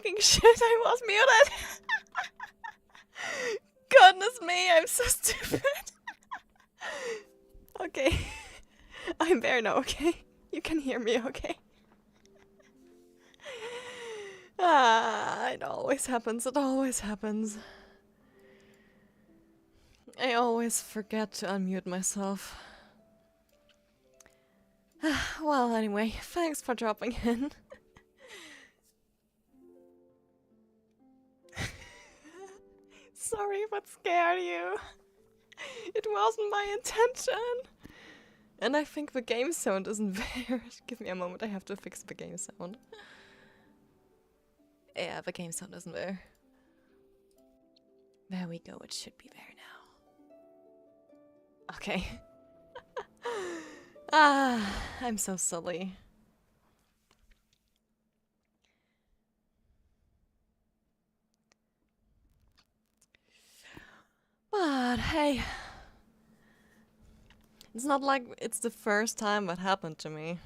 fucking shit, I was muted! Goodness me, I'm so stupid. Okay. I'm there now, okay? You can hear me, okay? It always happens, it always happens. I always forget to unmute myself. Well, anyway, thanks for dropping in. Sorry if it scared you. It wasn't my intention. And I think the game sound isn't there. Give me a moment, I have to fix the game sound. Yeah, the game sound isn't there. There we go, it should be there now. Okay. I'm so silly. But hey, it's not like it's the first time that happened to me.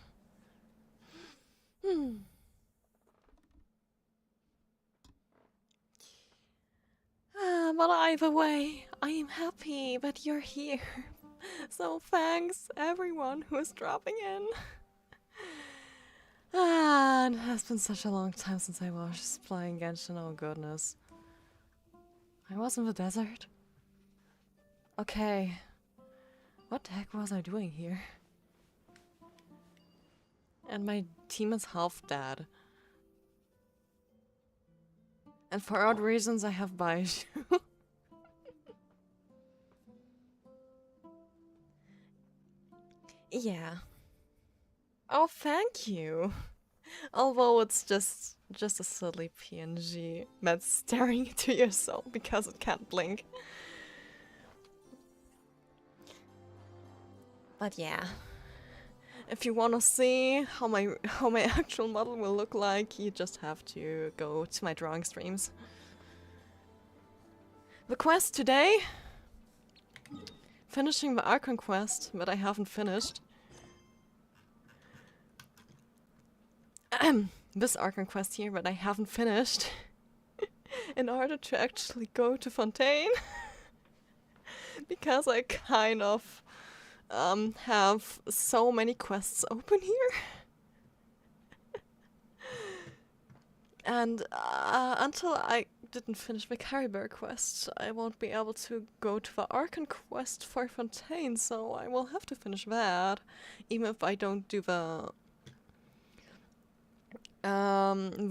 But either way, I am happy that you're here. So thanks everyone who is dropping in. It has been such a long time since I was playing Genshin, oh goodness. I was in the desert. Okay. What the heck was I doing here? And my team is half dead. And for odd reasons I have Baiju. Yeah. Oh, thank you. Although it's just a silly PNG that's staring into your soul because it can't blink. But yeah. If you wanna see how my actual model will look like, you just have to go to my drawing streams. The quest today, finishing the Archon quest that I haven't finished. This Archon quest here that I haven't finished in order to actually go to Fontaine. Because I kind of have so many quests open here. And until I didn't finish the Carrybear quest, I won't be able to go to the Archon quest for Fontaine, so I will have to finish that, even if I don't do the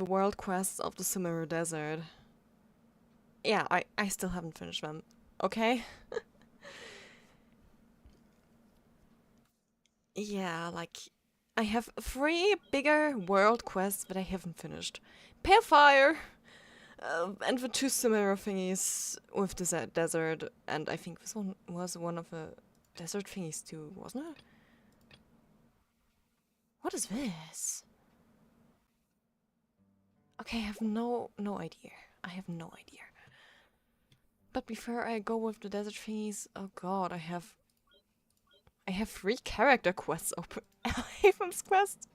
world quests of the Sumeru Desert. Yeah, I still haven't finished them, okay? Yeah, like, I have 3 bigger world quests that I haven't finished. Pale Fire! And the 2 similar thingies with the desert, and I think this one was one of the desert thingies too, wasn't it? What is this? Okay, I have no idea. I have no idea. But before I go with the desert thingies, oh god, I have 3 character quests open. Alhaven's quest.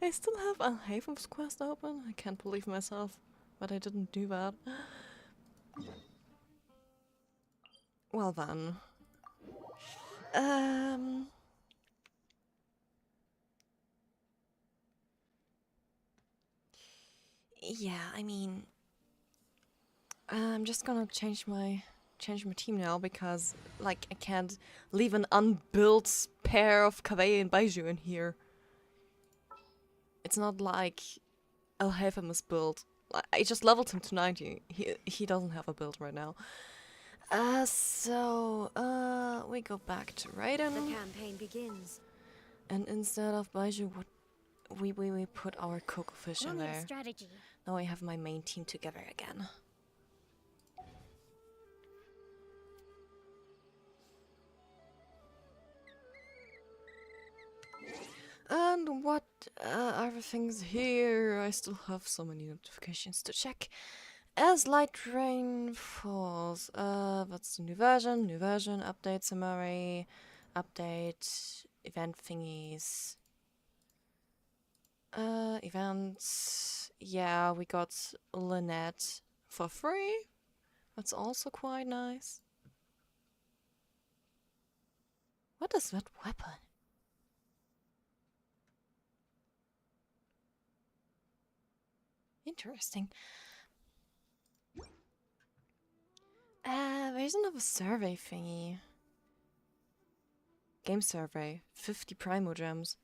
I still have Alhaven's quest open. I can't believe myself, but I didn't do that. Well then. Yeah, I mean, I'm just gonna change my team now because, like, I can't leave an unbuilt pair of Kawaii and Baiju in here. It's not like Alhaven is built. I just leveled him to 90. He doesn't have a build right now. We go back to Raiden. The campaign begins. And instead of Baiju, we put our Coco Fish in there. Strategy. Now I have my main team together again. And what other things here? I still have so many notifications to check. As light rain falls. What's the new version? New version, update summary, update, event thingies. Events. Yeah, we got Lynette for free. That's also quite nice. What is that weapon? Interesting. There's another survey thingy. Game survey. 50 Primo gems.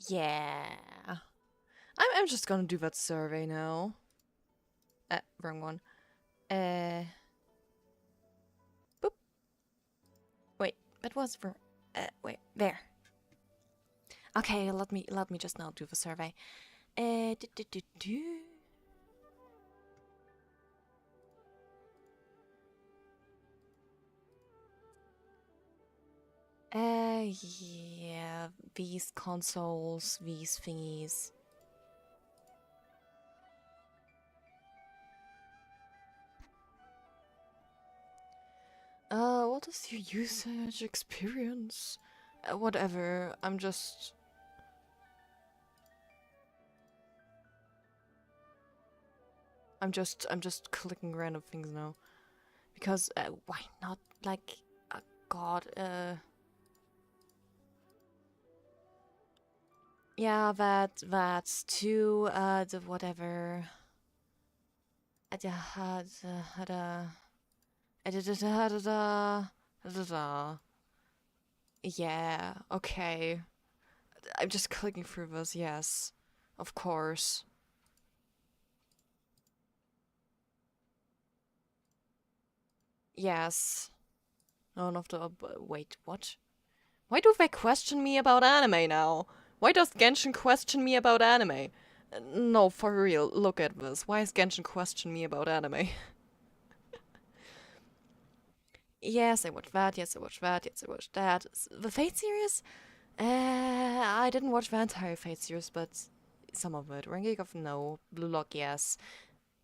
Yeah. I'm just gonna do that survey now. Wrong one. Boop. Wait, that was for. Wait, there. Okay, let me just now do the survey. Yeah, these consoles, these thingies. What is your usage experience? Whatever, I'm just clicking random things now. Because, why not, like, god, yeah, that's too, the whatever. Yeah, okay. I'm just clicking through this, yes. Of course. Yes. None of the... wait, what? Why do they question me about anime now? Why does Genshin question me about anime? No, for real, look at this. Why is Genshin question me about anime? Yes, I watched that, yes, I watched that, yes, I watched that. The Fate series? I didn't watch the entire Fate series, but some of it. Ranking of no. Blue Lock, yes.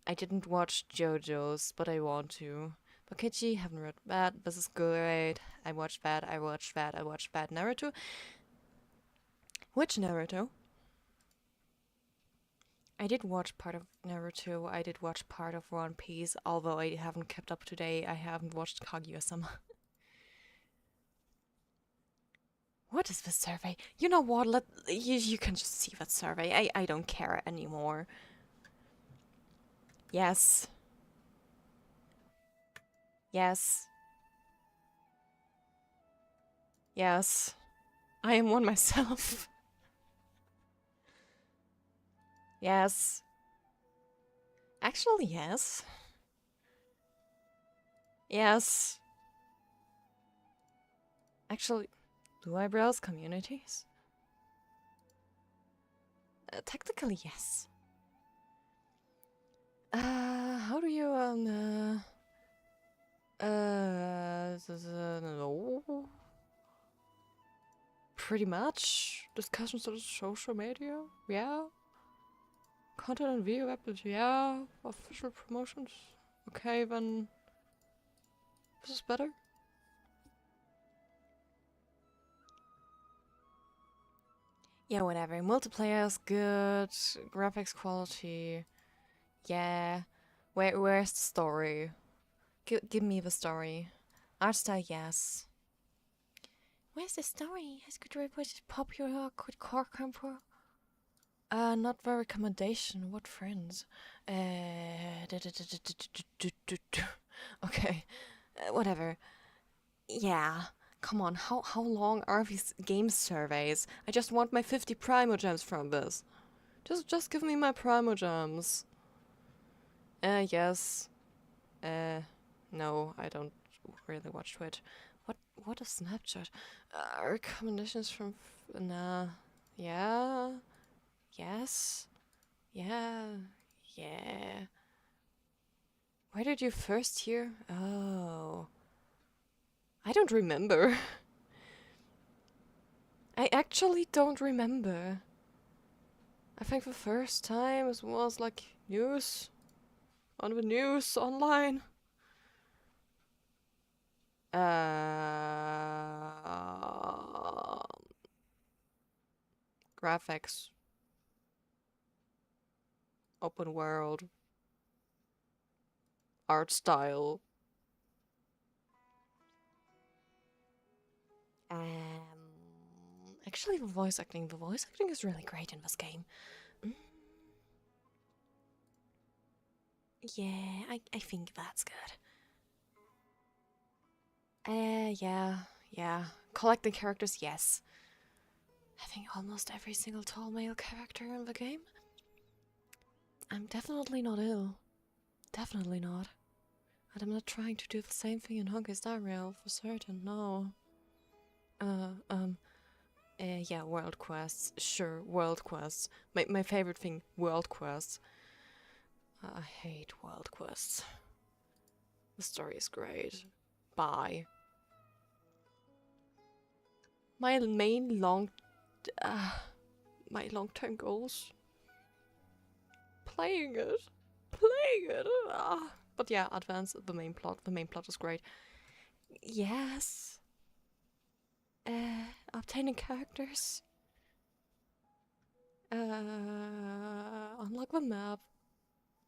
I didn't watch JoJo's, but I want to. Bokichi, haven't read that. This is great. I watched that, I watched that, I watched that. Naruto? Which Naruto? I did watch part of Naruto, I did watch part of One Piece, although I haven't kept up to date. I haven't watched Kaguya-sama. What is this survey? You know what, you can just see that survey. I don't care anymore. Yes. Yes. Yes. I am one myself. Yes. Actually, yes. Yes. Actually, do I browse communities? Technically, yes. How do you, no. Pretty much. Discussions on social media? Yeah. Content and video episodes? Yeah. Official promotions? Okay, then this is better. Yeah, whatever. Multiplayer is good. Graphics quality. Yeah. Where's the story? Give me the story. Art style, yes. Where's the story? Has good reputation, popular, good core camper. Not very recommendation. What friends? Okay. Whatever. Yeah. Come on, how long are these game surveys? I just want my 50 Primo gems from this. Just give me my Primo gems. Yes. No, I don't really watch Twitch. What is Snapchat? Recommendations from... nah. Yeah. Yes. Yeah. Yeah. Where did you first hear? Oh. I don't remember. I actually don't remember. I think the first time was like news. On the news online. Graphics. Open world. Art style. Actually, the voice acting is really great in this game. Yeah, I think that's good. Yeah. Collecting characters, yes. Having almost every single tall male character in the game? I'm definitely not ill. Definitely not. And I'm not trying to do the same thing in Honkai Star Rail, for certain, no. Yeah, world quests. Sure, world quests. My favorite thing, world quests. I hate world quests. The story is great. Bye. My main my long-term goals. Playing it. But yeah, advance the main plot. The main plot is great. Yes. Obtaining characters. Unlock the map.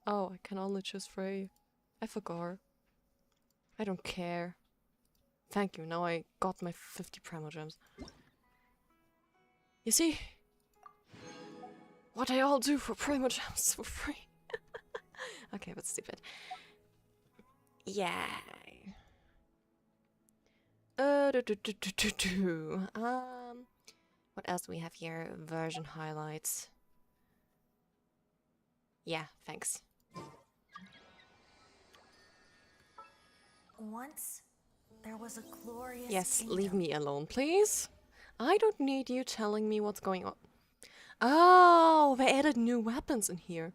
Oh, I can only choose 3. I forgot. I don't care. Thank you, now I got my 50 primogems. You see? What I all do for primogems for free. Okay, that's stupid. Yeah. What else do we have here? Version highlights. Yeah, thanks. Once there was a glorious Yes, kingdom. leave me alone, please. I don't need you telling me what's going on. Oh, they added new weapons in here.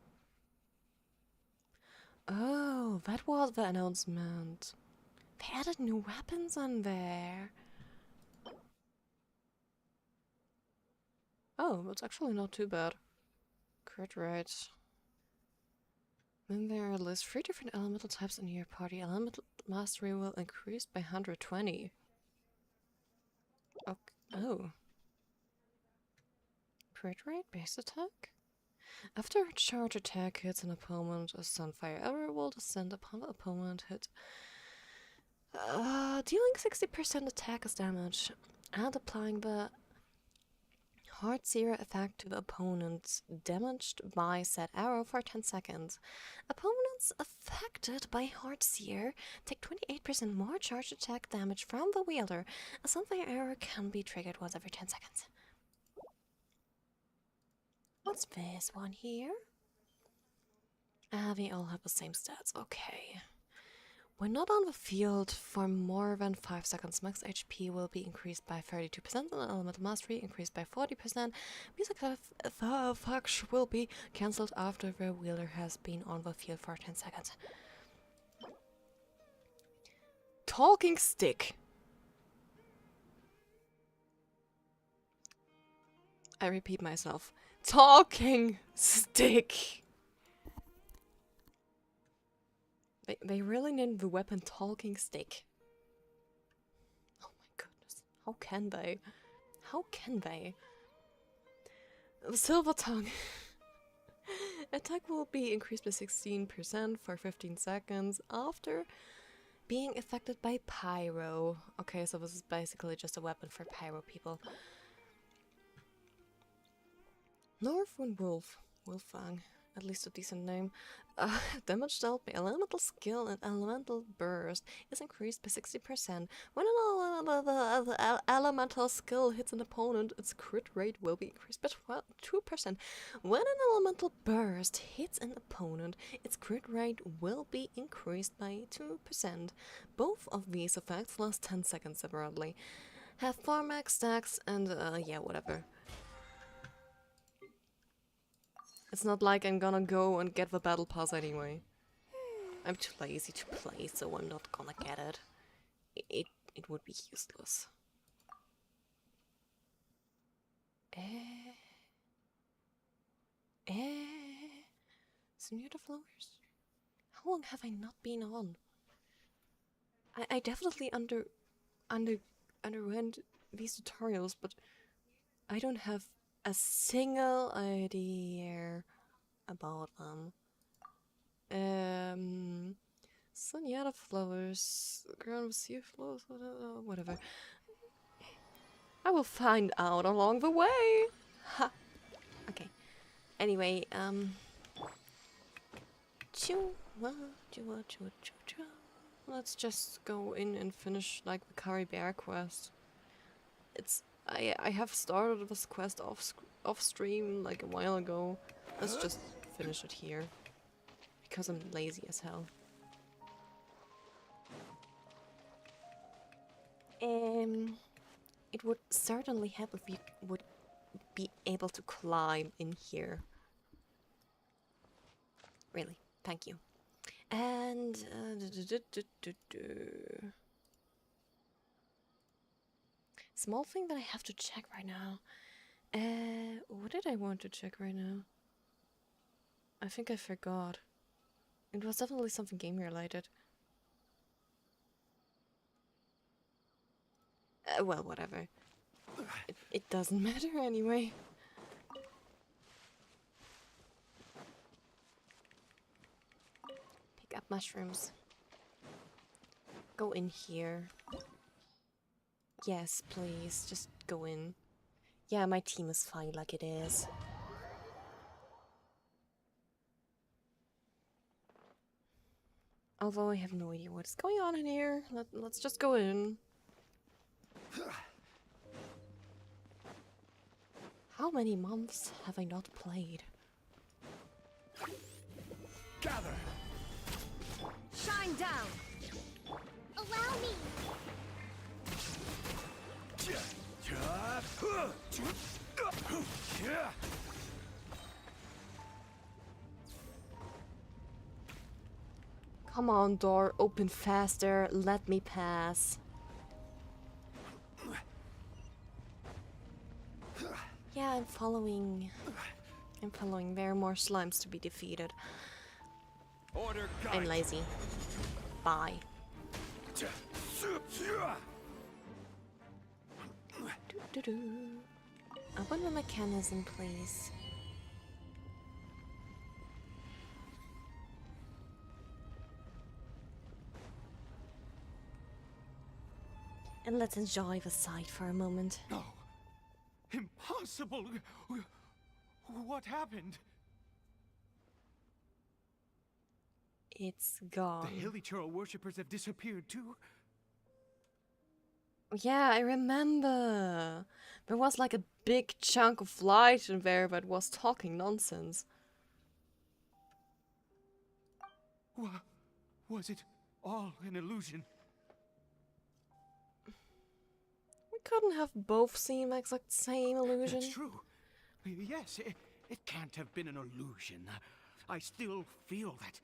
Oh, that was the announcement. They added new weapons on there. Oh, that's actually not too bad. Crit rate. When there are at least 3 different elemental types in your party, elemental mastery will increase by 120. Okay. Oh. Crit rate, base attack? After a charge attack hits an opponent, a sunfire arrow will descend upon the opponent hit. Dealing 60% attack as damage and applying the Heart Seer effect to the opponents damaged by said arrow for 10 seconds. Opponents affected by Heart Seer take 28% more charge attack damage from the wielder. A sunfire arrow can be triggered once every 10 seconds. What's this one here? They all have the same stats. Okay. When not on the field for more than 5 seconds, max HP will be increased by 32% and elemental mastery increased by 40%. Music effects will be cancelled after the wielder has been on the field for 10 seconds. Talking stick. I repeat myself. Talking stick. They really named the weapon Talking Stick. Oh my goodness. How can they? How can they? The Silver Tongue. Attack will be increased by 16% for 15 seconds after being affected by Pyro. Okay, so this is basically just a weapon for Pyro people. Northwind Wolf. Wolfang. At least a decent name. Damage dealt by elemental skill and elemental burst is increased by 60%. When an elemental skill hits an opponent, its crit rate will be increased by 2%. When an elemental burst hits an opponent, its crit rate will be increased by 2%. Both of these effects last 10 seconds separately. Have 4 max stacks and yeah, whatever. It's not like I'm gonna go and get the battle pass anyway. I'm too lazy to play, so I'm not gonna get it. It would be useless. Senior the flowers? How long have I not been on? I definitely underwent these tutorials, but I don't have a single idea about them. Sunniata flowers, ground with sea flowers, whatever. I will find out along the way. Ha. Okay. Anyway, let's just go in and finish like the Curry Bear quest. I have started this quest off stream like a while ago. Let's just finish it here because I'm lazy as hell. It would certainly help if we would be able to climb in here. Really, thank you. And small thing that I have to check right now. What did I want to check right now? I think I forgot. It was definitely something game related. Well, whatever. It doesn't matter anyway. Pick up mushrooms. Go in here. Yes, please, just go in. Yeah, my team is fine like it is. Although I have no idea what's going on in here. Let's just go in. How many months have I not played? Gather! Shine down! Allow me! Come on, door, open faster. Let me pass. Yeah, I'm following. There are more slimes to be defeated. Order I'm lazy. Bye. Open the mechanism, please. And let's enjoy the sight for a moment. No! Impossible! What happened? It's gone. The LilCatUwU worshippers have disappeared too? Yeah, I remember. There was like a big chunk of light in there that was talking nonsense. Was it all an illusion? We couldn't have both seen the exact same illusion. That's true. Yes, it can't have been an illusion. I still feel that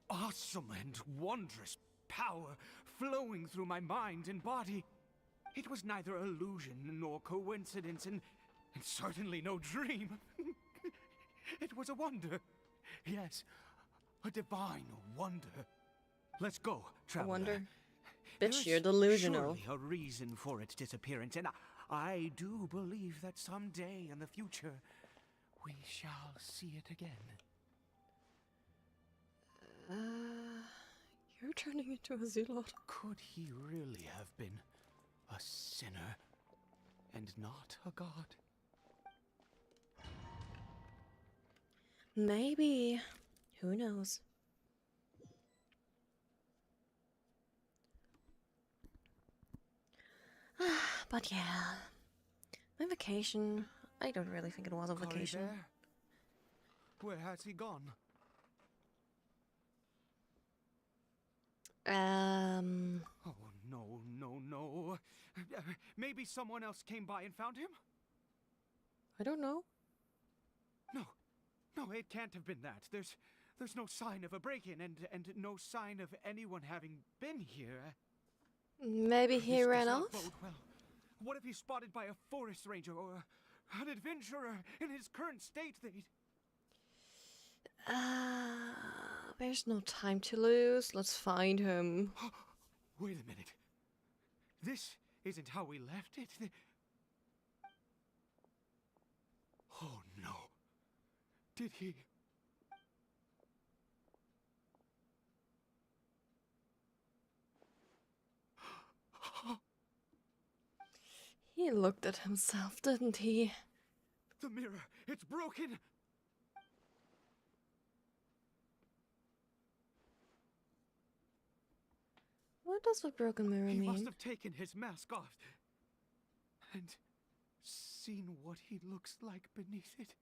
awesome and wondrous power flowing through my mind and body. It was neither illusion nor coincidence, and certainly no dream. It was a wonder. Yes, a divine wonder. Let's go, traveler. I wonder. There's Bitch, you're delusional. surely a reason for its disappearance, and I do believe that someday in the future we shall see it again. You're turning into a zealot. Could he really have been a sinner and not a god? Maybe. Who knows? But yeah. My vacation. I don't really think it was a vacation. Bear? Where has he gone? Oh, no. Maybe someone else came by and found him? I don't know. No, it can't have been that. There's no sign of a break-in and no sign of anyone having been here. Maybe he This ran does not off? bode well. What if he's spotted by a forest ranger or an adventurer in his current state? There's no time to lose. Let's find him. Wait a minute. This isn't how we left it. Oh no. Did he? He looked at himself, didn't he? The mirror, it's broken. What does a broken mirror He mean? must have taken his mask off and seen what he looks like beneath it.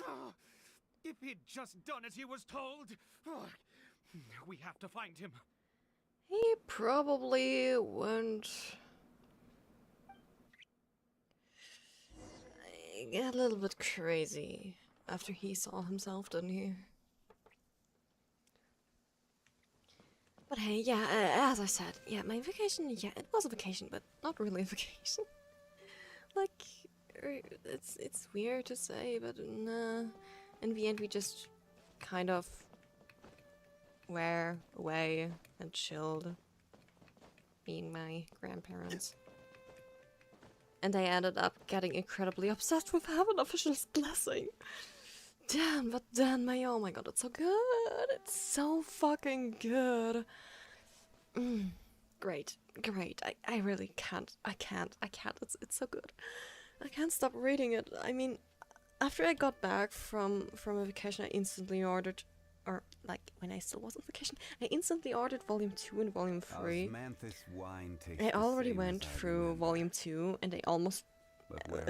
Ah, if he'd just done as he was told. Ah, we have to find him. He probably went... Get a little bit crazy after he saw himself, didn't he? But hey, yeah, as I said, yeah, my vacation, yeah, it was a vacation, but not really a vacation. Like, it's weird to say, but in the end we just kind of were away and chilled, being my grandparents. And I ended up getting incredibly obsessed with Heaven Official's Blessing. Damn, but then oh my god, it's so good. It's so fucking good. Great. I really can't. I can't. It's so good. I can't stop reading it. I mean, after I got back from a vacation, I instantly ordered, or like when I still was on vacation, I instantly ordered Volume 2 and Volume 3. I already went through Volume 2 and I almost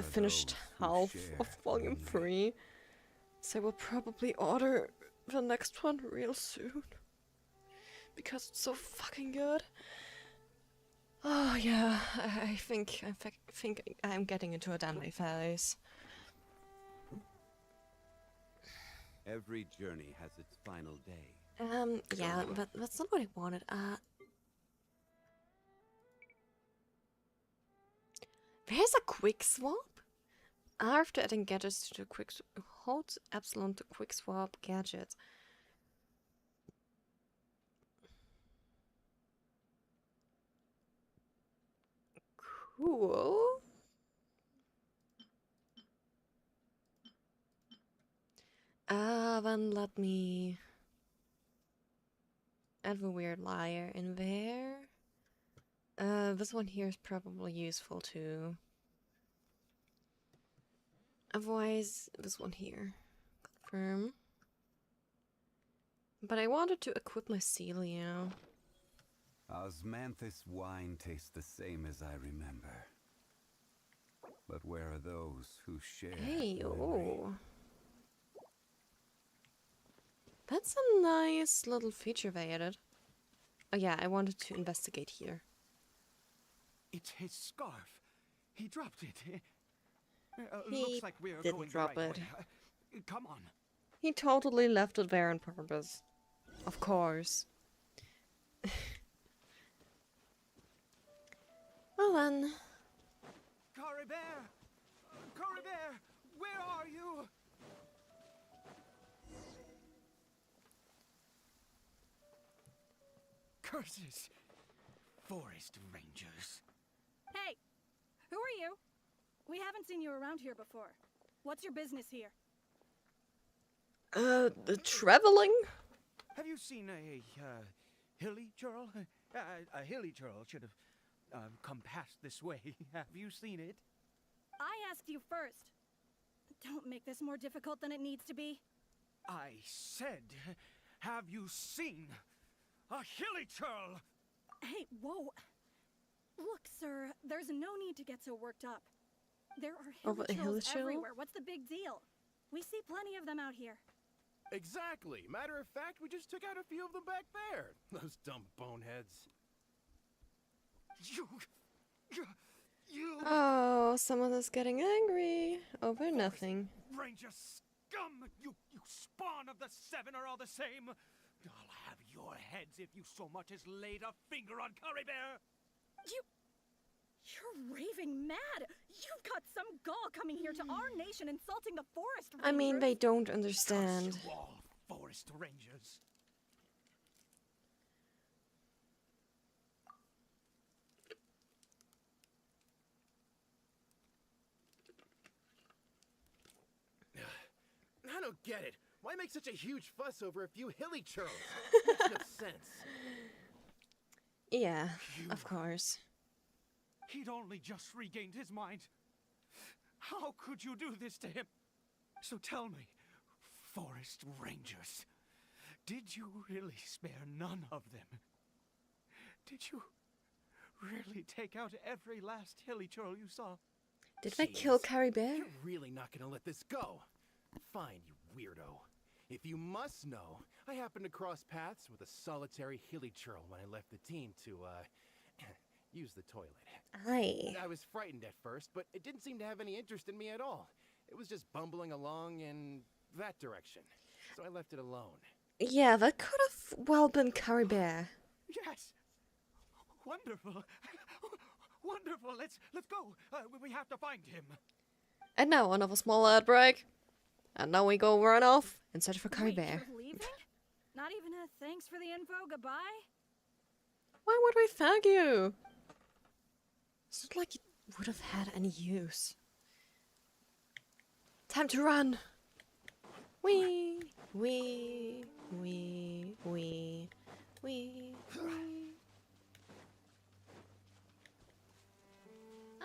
finished half of Volume 3. So I will probably order the next one real soon. Because it's so fucking good. Oh yeah, I think I'm getting into a anime phase. Every journey has its final day. Yeah, but that's not what I wanted. There's a quick swap? After adding gadgets to the hold Epsilon to quick swap gadget. Cool. Then let me add the weird liar in there. This one here is probably useful too. Otherwise, this one here. Confirm. But I wanted to equip my Celio. Osmanthus wine tastes the same as I remember. But where are those who share? Hey, memory? oh. That's a nice little feature they added. Oh yeah, I wanted to investigate here. It's his scarf. He dropped it. He looks like we're didn't going drop the right it. way. Come on. He totally left it there on purpose. Of course. Well then. Caribert! Caribert! Where are you? Curses! Forest rangers. Hey! Who are you? We haven't seen you around here before. What's your business here? Traveling? Have you seen a hilly churl? A hilly churl should have come past this way. Have you seen it? I asked you first. Don't make this more difficult than it needs to be. I said, have you seen a hilly churl? Hey, whoa. Look, sir, there's no need to get so worked up. There are Oh, but a hilly hilly churls churl? everywhere. What's the big deal? We see plenty of them out here. Exactly. Matter of fact, we just took out a few of them back there. Those dumb boneheads. You... Oh, someone is getting angry over nothing. Ranger scum! You spawn of the seven are all the same! I'll have your heads if you so much as laid a finger on Caribert! You're raving mad! You've got some gall coming here to our nation insulting the forest rangers! I mean, they don't Curse understand. you all, forest rangers! don't get it. Why make such a huge fuss over a few hilly churls? Makes no sense. Yeah, You- of course. He'd only just regained his mind. How could you do this to him? So tell me, Forest Rangers, did you really spare none of them? Did you really take out every last hilly churl you saw? Did I kill Jeez. Carrie Bear? You're really not gonna let this go. Fine, you weirdo. If you must know, I happened to cross paths with a solitary hilly churl when I left the team to, use the toilet. Aye. I was frightened at first, but it didn't seem to have any interest in me at all. It was just bumbling along in that direction. So I left it alone. Yeah, that could have well been Carrie Bear. Yes. Wonderful. Wonderful. Let's go. We have to find him. And now another small ad break. And now we go run off and search for Carrie Wait, Bear. you're leaving? Not even a thanks for the info, goodbye? Why would we thank you? It's not like it would have had any use. Time to run. Wee, wee, wee, wee, wee, wee.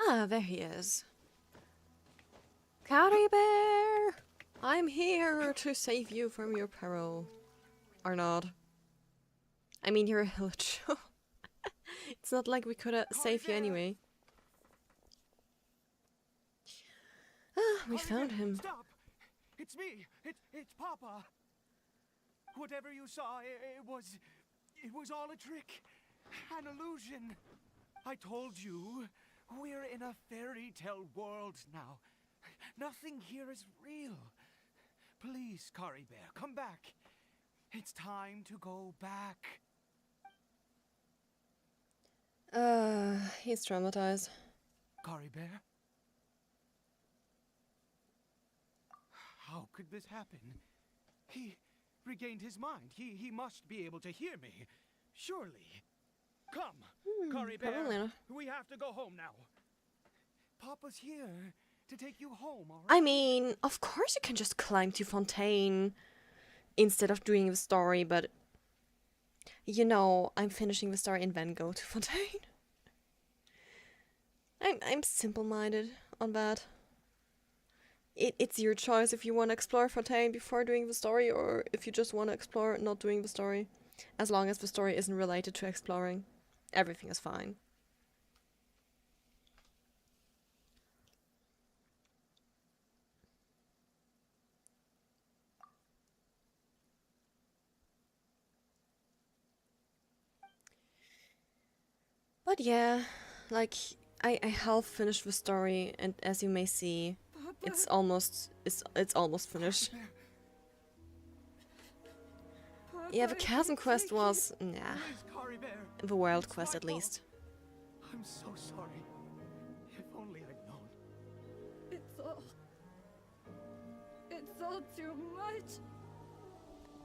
Ah, there he is. Carrie Bear! I'm here to save you from your peril. Or not. I mean, you're a hillage. It's not like we could save you anyway. Ah, we found him. Stop. It's me. It's Papa. Whatever you saw, it was all a trick. An illusion. I told you, we're in a fairy tale world now. Nothing here is real. Please, Carrie Bear, come back. It's time to go back. He's traumatized. Carrie Bear? How could this happen? He regained his mind. He must be able to hear me. Surely. Come, Carrie Bear. probably not. We have to go home now. Papa's here to take you home, all I right? mean, of course you can just climb to Fontaine instead of doing the story, but you know, I'm finishing the story and then go to Fontaine. I'm simple-minded on that. It's your choice if you want to explore Fontaine before doing the story, or if you just want to explore not doing the story. As long as the story isn't related to exploring, everything is fine. But yeah, like I half finished the story, and as you may see, it's almost finished. Yeah, the chasm quest was nah, Please, Carrie Bear. the world It's quest my at fault. least. I'm so sorry. If only I'd known. It's all too much.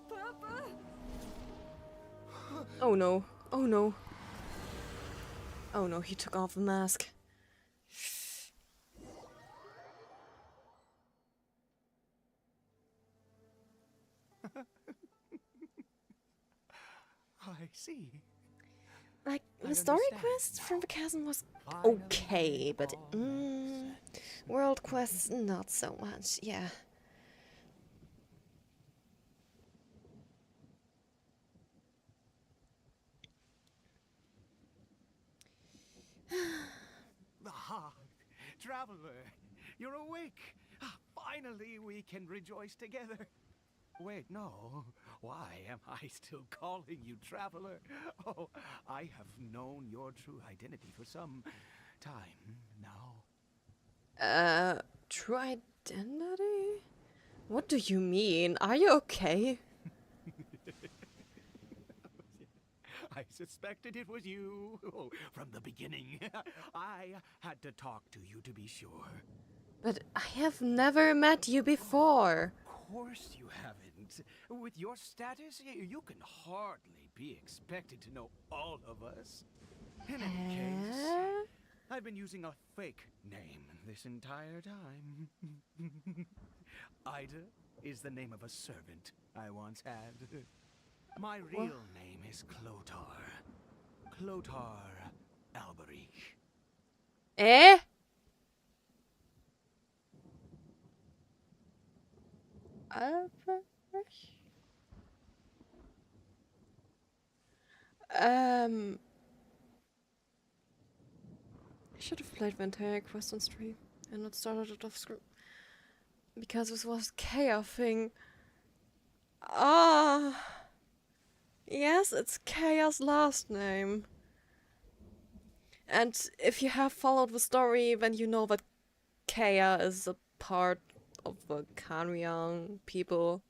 Papa! Oh no! Oh no! Oh no! He took off the mask. I see. Like I the story understand quest now. from the chasm was Finally, okay, but all set. world quests not so much. Yeah. Ah, traveler, you're awake. Ah, finally, we can rejoice together. Wait, no. Why am I still calling you traveler? Oh, I have known your true identity for some time now. True identity? What do you mean? Are you okay? I suspected it was you. Oh, from the beginning. I had to talk to you to be sure. But I have never met you before. Of course you haven't. With your status, you can hardly be expected to know all of us. In any case, Huh? I've been using a fake name this entire time. Ida is the name of a servant I once had. My real name is Clotar. Clotar Alberich. Eh? Alberich? I should have played the entire quest on stream and not started it off screen. Because this was Kea thing. Ah. Yes, it's Kea's last name. And if you have followed the story, then you know that Kea is a part of the Kanryang people.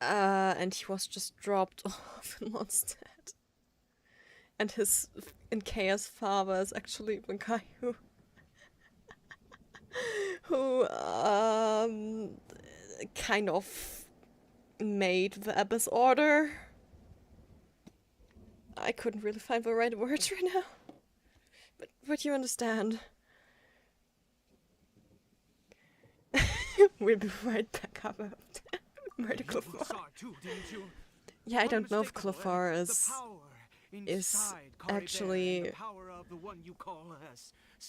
And he was just dropped off in Mondstadt. And Kea's father is actually the guy who kind of made the Abyss Order. I couldn't really find the right words right now. But you understand. We'll be right back up after Murder Clefar. Yeah, I don't know if Clefar is actually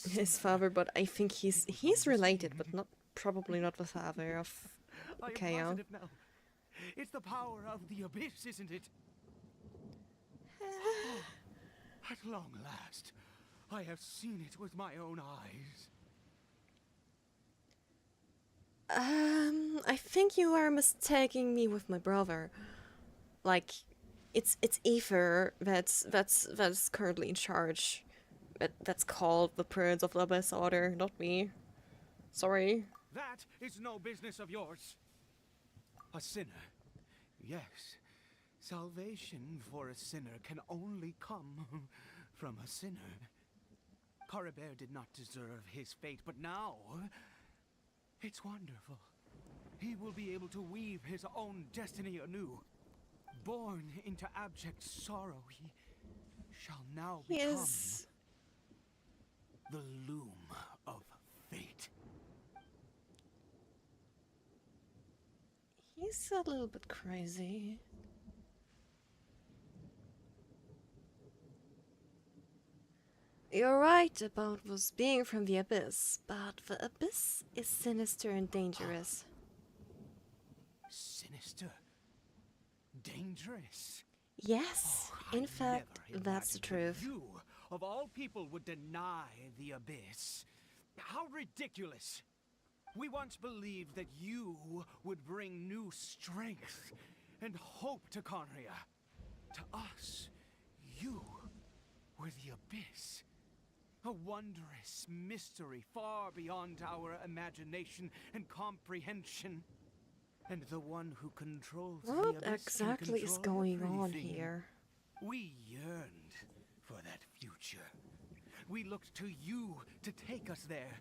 his father, but I think he's related, but probably not the father of Kea. It's the power of the abyss, isn't it? At long last, I have seen it with my own eyes. I think you are mistaking me with my brother. Like, it's Aether that's currently in charge. That's called the Prince of the Abyss Order, not me. Sorry. That is no business of yours. A sinner. Yes. Salvation for a sinner can only come from a sinner. Coribert did not deserve his fate, but now it's wonderful. He will be able to weave his own destiny anew. Born into abject sorrow, he shall now become the loom of fate. He's a little bit crazy. You're right about us being from the Abyss, but the Abyss is sinister and dangerous. Sinister? Dangerous? Yes, in fact, that's the truth. You, of all people, would deny the Abyss. How ridiculous! We once believed that you would bring new strength and hope to Conria. To us, you were the Abyss. A wondrous mystery far beyond our imagination and comprehension. And the one who controls the What Abyss exactly is control going on everything. here? We yearned for that future. We looked to you to take us there.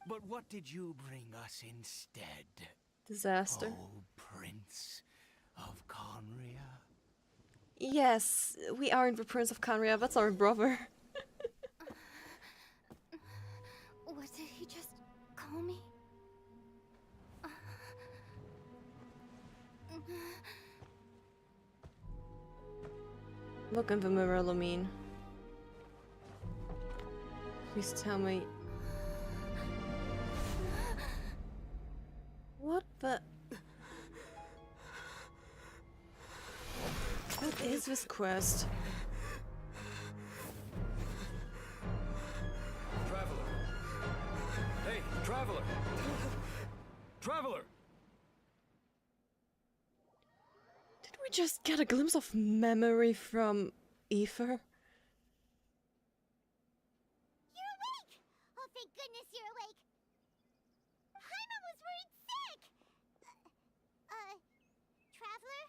But what did you bring us instead? Disaster. Oh, Prince of Conria? Yes, we aren't the Prince of Conria, that's our brother. What did he just call me? Look in the mirror, Lamine. Please tell me. What the? What is this quest? Traveler! Hey, Traveler! Traveler! Did we just get a glimpse of memory from Aether? You're awake! Oh, thank goodness you're awake! Paimon was worried sick! Traveler?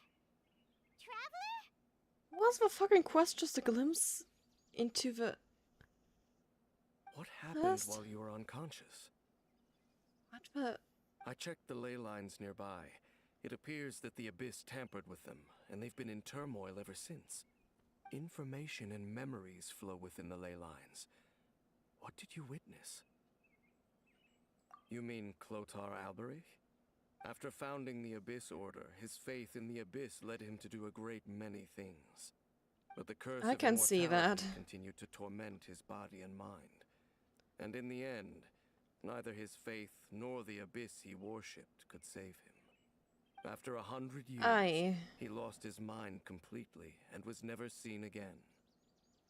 Traveler? Was the fucking quest just a glimpse into the... What happened Past? while you were unconscious? What the... I checked the ley lines nearby. It appears that the Abyss tampered with them, and they've been in turmoil ever since. Information and memories flow within the ley lines. What did you witness? You mean Clotar Alberich? After founding the Abyss Order, his faith in the Abyss led him to do a great many things. But the curse I of can see immortality that. continued to torment his body and mind. And in the end, neither his faith nor the Abyss he worshipped could save him. After 100 years, he lost his mind completely and was never seen again.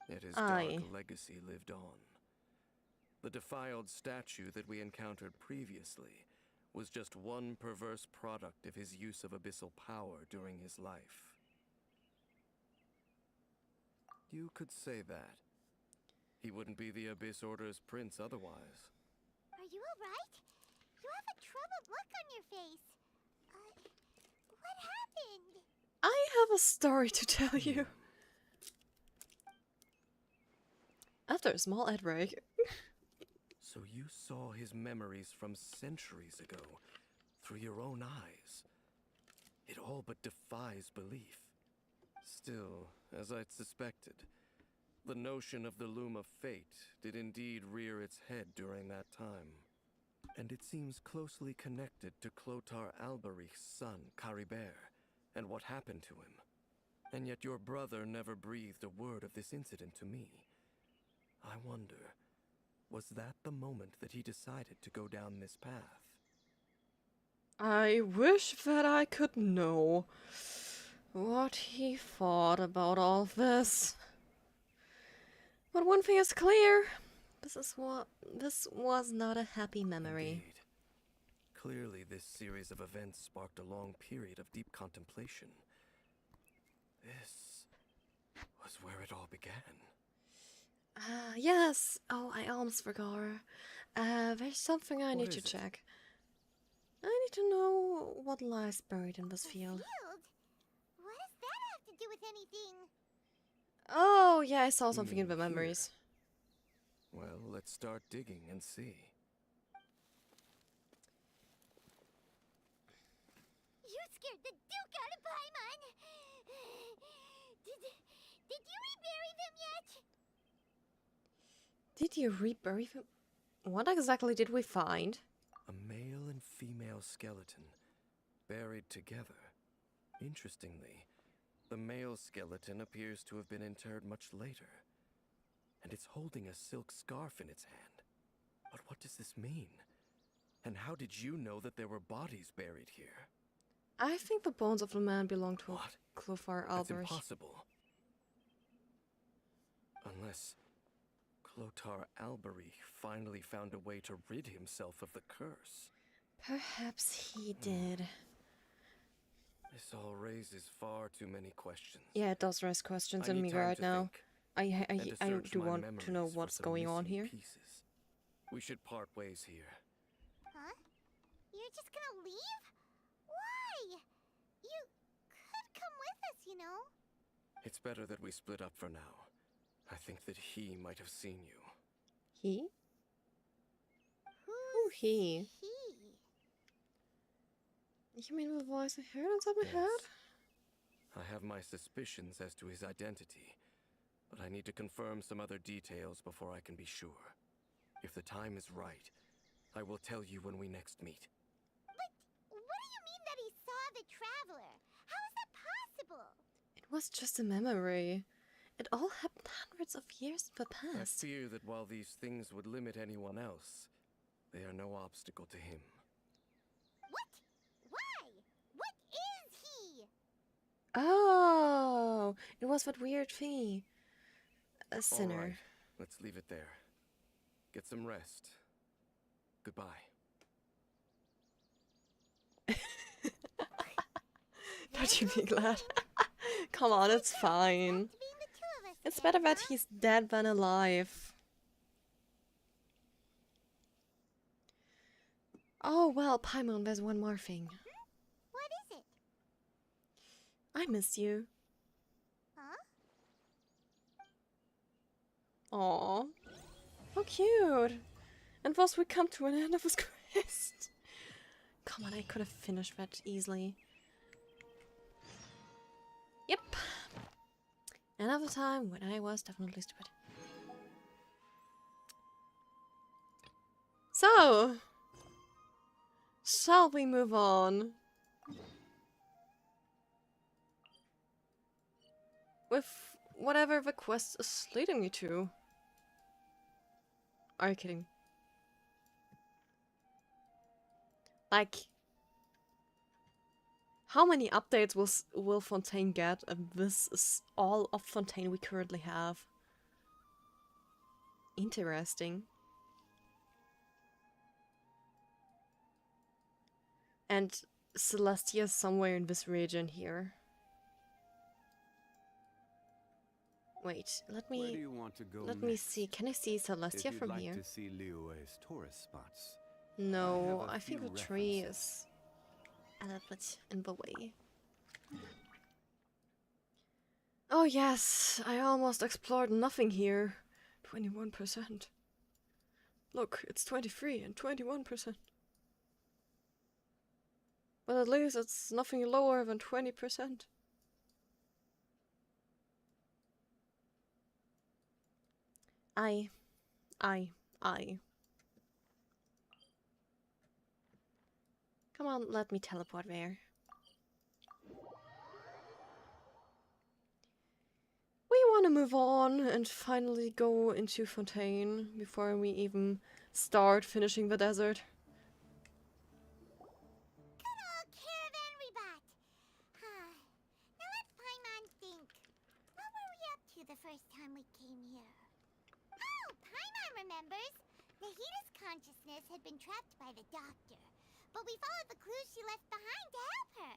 Yet his dark legacy lived on. The defiled statue that we encountered previously was just one perverse product of his use of abyssal power during his life. You could say that. He wouldn't be the Abyss Order's prince otherwise. Are you alright? You have a troubled look on your face. What happened? I have a story to tell you. After a small ad break. So you saw his memories from centuries ago, through your own eyes. It all but defies belief. Still, as I'd suspected, the notion of the Loom of Fate did indeed rear its head during that time. And it seems closely connected to Clotar Alberich's son, Caribert, and what happened to him. And yet your brother never breathed a word of this incident to me. I wonder, was that the moment that he decided to go down this path? I wish that I could know what he thought about all this. But one thing is clear. This was not a happy memory. Indeed. Clearly, this series of events sparked a long period of deep contemplation. This was where it all began. Yes. Oh, I almost forgot. There's something I need to check. I need to know what lies buried in this field. Field? What does that have to do with anything? Oh, yeah, I saw something in the Here. memories. Well, let's start digging and see. You scared the Duke out of Paimon! Did you rebury them yet? Did you rebury them? What exactly did we find? A male and female skeleton, buried together. Interestingly, the male skeleton appears to have been interred much later. And it's holding a silk scarf in its hand. But what does this mean? And how did you know that there were bodies buried here? I think the bones of the man belong to What? Clothar That's Alberich. impossible. Unless Clotar Alberich finally found a way to rid himself of the curse. Perhaps he did. This all raises far too many questions. Yeah, it does raise questions I in need me time right to now. think I and to search do my want to know memories for what's some going on missing here. pieces. We should part ways here. Huh? You're just gonna leave? Why? You could come with us, you know? It's better that we split up for now. I think that he might have seen you. He? Who's he? he? You mean the voice I heard inside my head? Yes. I have my suspicions as to his identity, but I need to confirm some other details before I can be sure. If the time is right, I will tell you when we next meet. But what do you mean that he saw the Traveler? How is that possible? It was just a memory. It all happened hundreds of years in the I past. fear that while these things would limit anyone else, they are no obstacle to him. What? Why? What is he? Oh, it was that weird thing. A sinner. All right, let's leave it there. Get some rest. Goodbye. Don't you be glad? Come on, it's fine. Back to being the two of us It's again, better that huh? he's dead than alive. Oh, well, Paimon, there's one more thing. What is it? I miss you. Huh? Aw. How cute. And thus we come to an end of this quest. Come on, I could have finished that easily. Yep. Another time when I was definitely stupid. So, Shall we move on? With whatever the quest is leading me to. Are you kidding? Like, how many updates will Fontaine get? And this is all of Fontaine we currently have. Interesting. And Celestia is somewhere in this region here. Wait, Where do you want to go let me next? see. Can I see If Celestia you'd from like here? to see LiuE's tourist spots. No, I have a I think few the tree references. is a little bit in the way. Oh yes, I almost explored nothing here. 21%. Look, it's 23 and 21%. But at least it's nothing lower than 20%. I. Come on, let me teleport there. We want to move on and finally go into Fontaine before we even start finishing the desert. Good old caravan rebat. Now let Paimon think. What were we up to the first time we came here? Oh, Paimon remembers. Nahita's consciousness had been trapped by the doctor, but we followed the clues she left behind to help her.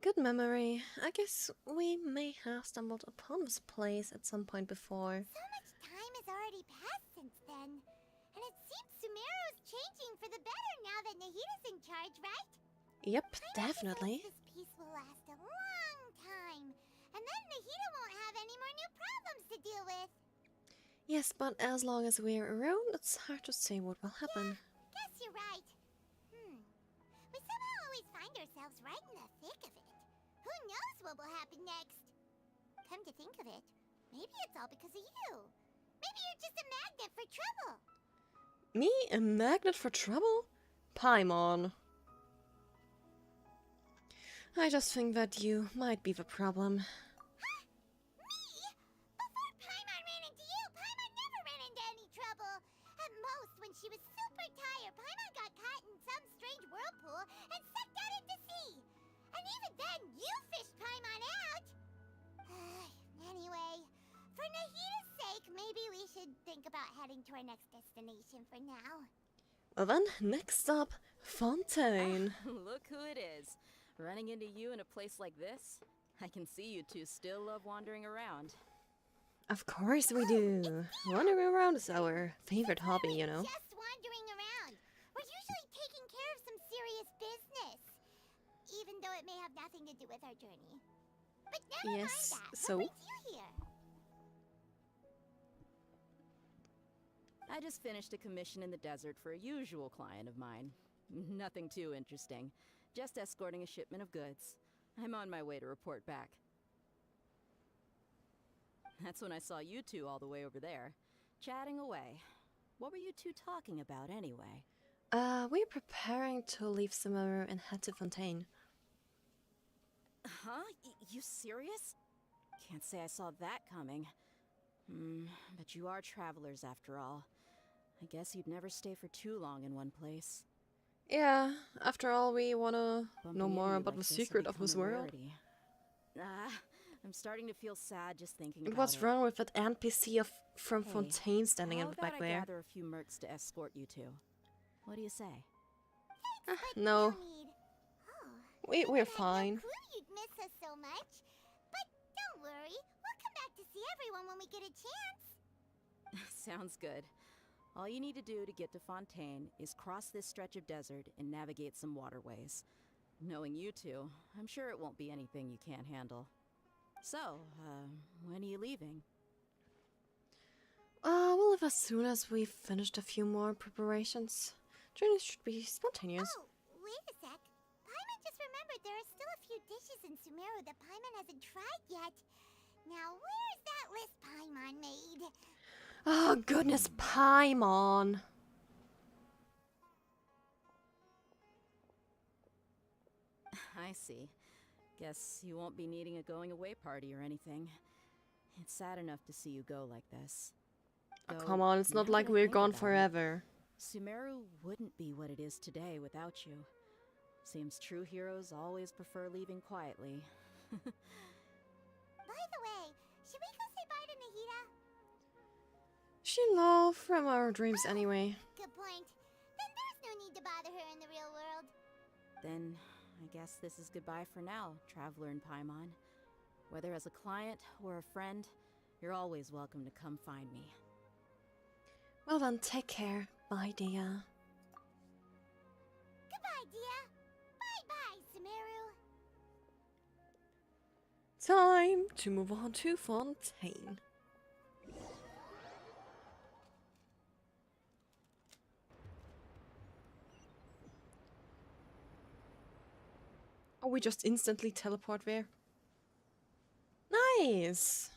Good memory. I guess we may have stumbled upon this place at some point before. So much time has already passed since then, and it seems Sumeru's changing for the better now that Nahita's in charge, right? Yep, Paimon definitely. just hopes this peace will last a long time, and then Nahita won't have any more new problems to deal with. Yes, but as long as we're around, it's hard to say what will happen. Guess you're right. We somehow always find ourselves right in the thick of it. Who knows what will happen next? Come to think of it, maybe it's all because of you. Maybe you're just a magnet for trouble. Me? A magnet for trouble? Paimon. I just think that you might be the problem. Me? Before Paimon ran into you, Paimon never ran into any trouble. At most, when she was super tired, Paimon got caught in some strange whirlpool and sucked out into sea. And even then, you fished Paimon out. Anyway, for Nahita's sake, maybe we should think about heading to our next destination for now. Well then, next up, Fontaine. Look who it is. Running into you in a place like this? I can see you two still love wandering around. Of course we do. Wandering around is our favorite hobby, you know. Just wandering around. We're usually taking care of some serious business, even though it may have nothing to do with our journey. But never Yes, mind that. so? What brings you here? I just finished a commission in the desert for a usual client of mine. Nothing too interesting. Just escorting a shipment of goods. I'm on my way to report back. That's when I saw you two all the way over there, chatting away. What were you two talking about anyway? We're preparing to leave Sumeru and head to Fontaine. Huh? You serious? Can't say I saw that coming. But you are travelers after all. I guess you'd never stay for too long in one place. Yeah, after all, we wanna Bumping know into more you about like the this secret had of this become a world. rarity. I'm starting to feel sad just thinking And about what's it. wrong with that NPC from Hey, Fontaine standing in How the about back I there? gather a few mercs to escort you two? What do you say? But No, need. Oh, we're I had fine. no clue you'd miss us so much. But don't worry, we'll come back to see everyone when we get a chance. Sounds good. All you need to do to get to Fontaine is cross this stretch of desert and navigate some waterways. Knowing you two, I'm sure it won't be anything you can't handle. So, when are you leaving? We'll leave as soon as we've finished a few more preparations. Journey should be spontaneous. Oh, wait a sec. Paimon just remembered there are still a few dishes in Sumeru that Paimon hasn't tried yet. Now, where's that list Paimon made? Oh goodness, Paimon. I see. Guess you won't be needing a going away party or anything. It's sad enough to see you go like this. Oh, Though, come on, it's not now like that I we're think gone about it, forever. Sumeru wouldn't be what it is today without you. Seems true heroes always prefer leaving quietly. By the way, should we go say bye to Nahida? She loved from our dreams anyway. Good point. Then there's no need to bother her in the real world. Then, I guess this is goodbye for now, Traveler in Paimon. Whether as a client or a friend, you're always welcome to come find me. Well then, take care. Bye, Dia. Goodbye, Dia. Bye-bye, Sumeru. Time to move on to Fontaine. Oh, we just instantly teleport there. Nice!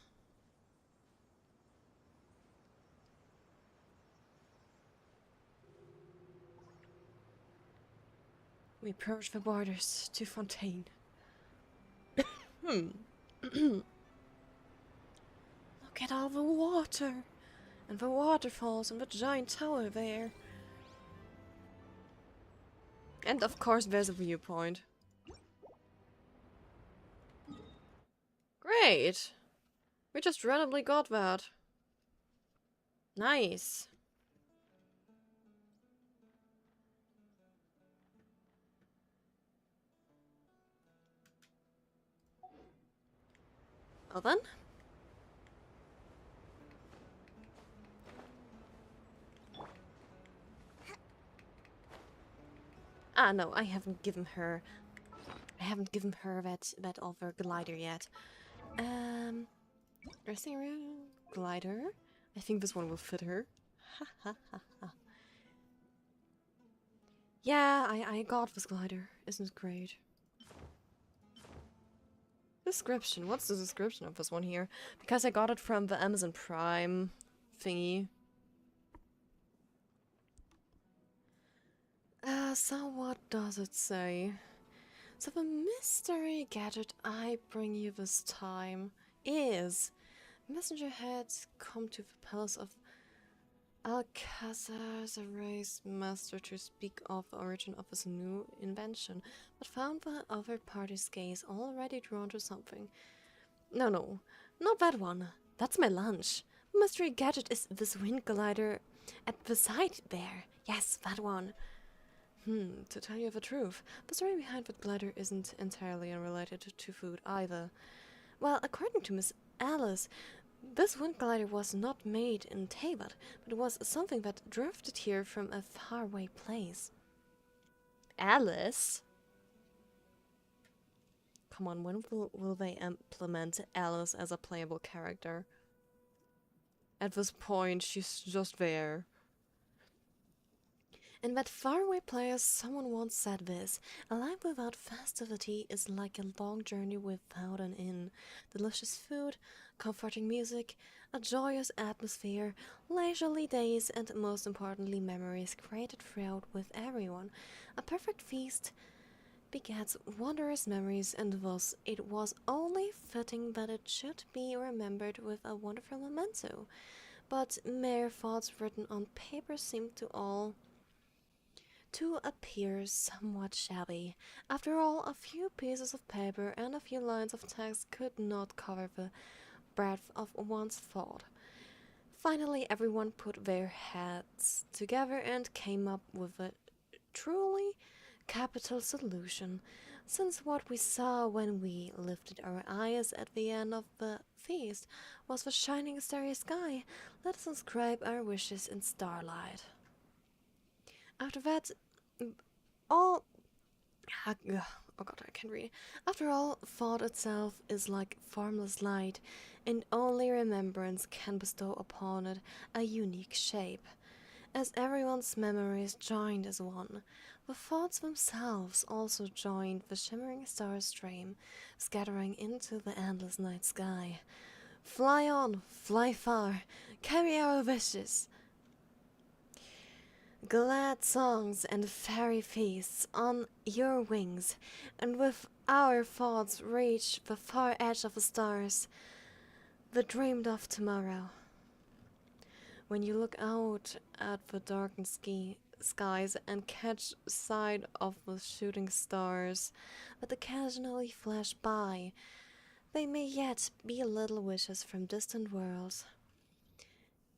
We approach the borders to Fontaine. Look at all the water! And the waterfalls and the giant tower there. And of course there's a viewpoint. Great! We just randomly got that. Nice. Well then. Ah no, I haven't given her that other glider yet. Dressing room glider. I think this one will fit her. Ha ha ha ha. Yeah, I got this glider. Isn't it great? Description. What's the description of this one here? Because I got it from the Amazon Prime thingy. So what does it say? So the mystery gadget I bring you this time is messenger had come to the palace of Alcazar's erased master to speak of the origin of his new invention, but found the other party's gaze already drawn to something. No, not that one. That's my lunch. The mystery gadget is this wind glider at the side there. Yes, that one. To tell you the truth, the story behind that glider isn't entirely unrelated to food either. Well, according to Miss Alice, this wind glider was not made in Teyvat, but it was something that drifted here from a faraway place. Alice? Come on, when will they implement Alice as a playable character? At this point, she's just there. In that faraway place, someone once said this: a life without festivity is like a long journey without an inn. Delicious food, comforting music, a joyous atmosphere, leisurely days, and most importantly, memories created throughout with everyone. A perfect feast begets wondrous memories, and thus it was only fitting that it should be remembered with a wonderful memento. But mere thoughts written on paper seemed to appear somewhat shabby. After all, a few pieces of paper and a few lines of text could not cover the breadth of one's thought. Finally, everyone put their heads together and came up with a truly capital solution. Since what we saw when we lifted our eyes at the end of the feast was the shining starry sky, let us inscribe our wishes in starlight. After that, oh god, I can't read. After all, thought itself is like formless light, and only remembrance can bestow upon it a unique shape. As everyone's memories joined as one, the thoughts themselves also joined the shimmering star stream, scattering into the endless night sky. Fly on, fly far, carry our wishes. Glad songs and fairy feasts on your wings, and with our thoughts reach the far edge of the stars, the dreamed of tomorrow. When you look out at the darkened skies and catch sight of the shooting stars that occasionally flash by, they may yet be little wishes from distant worlds.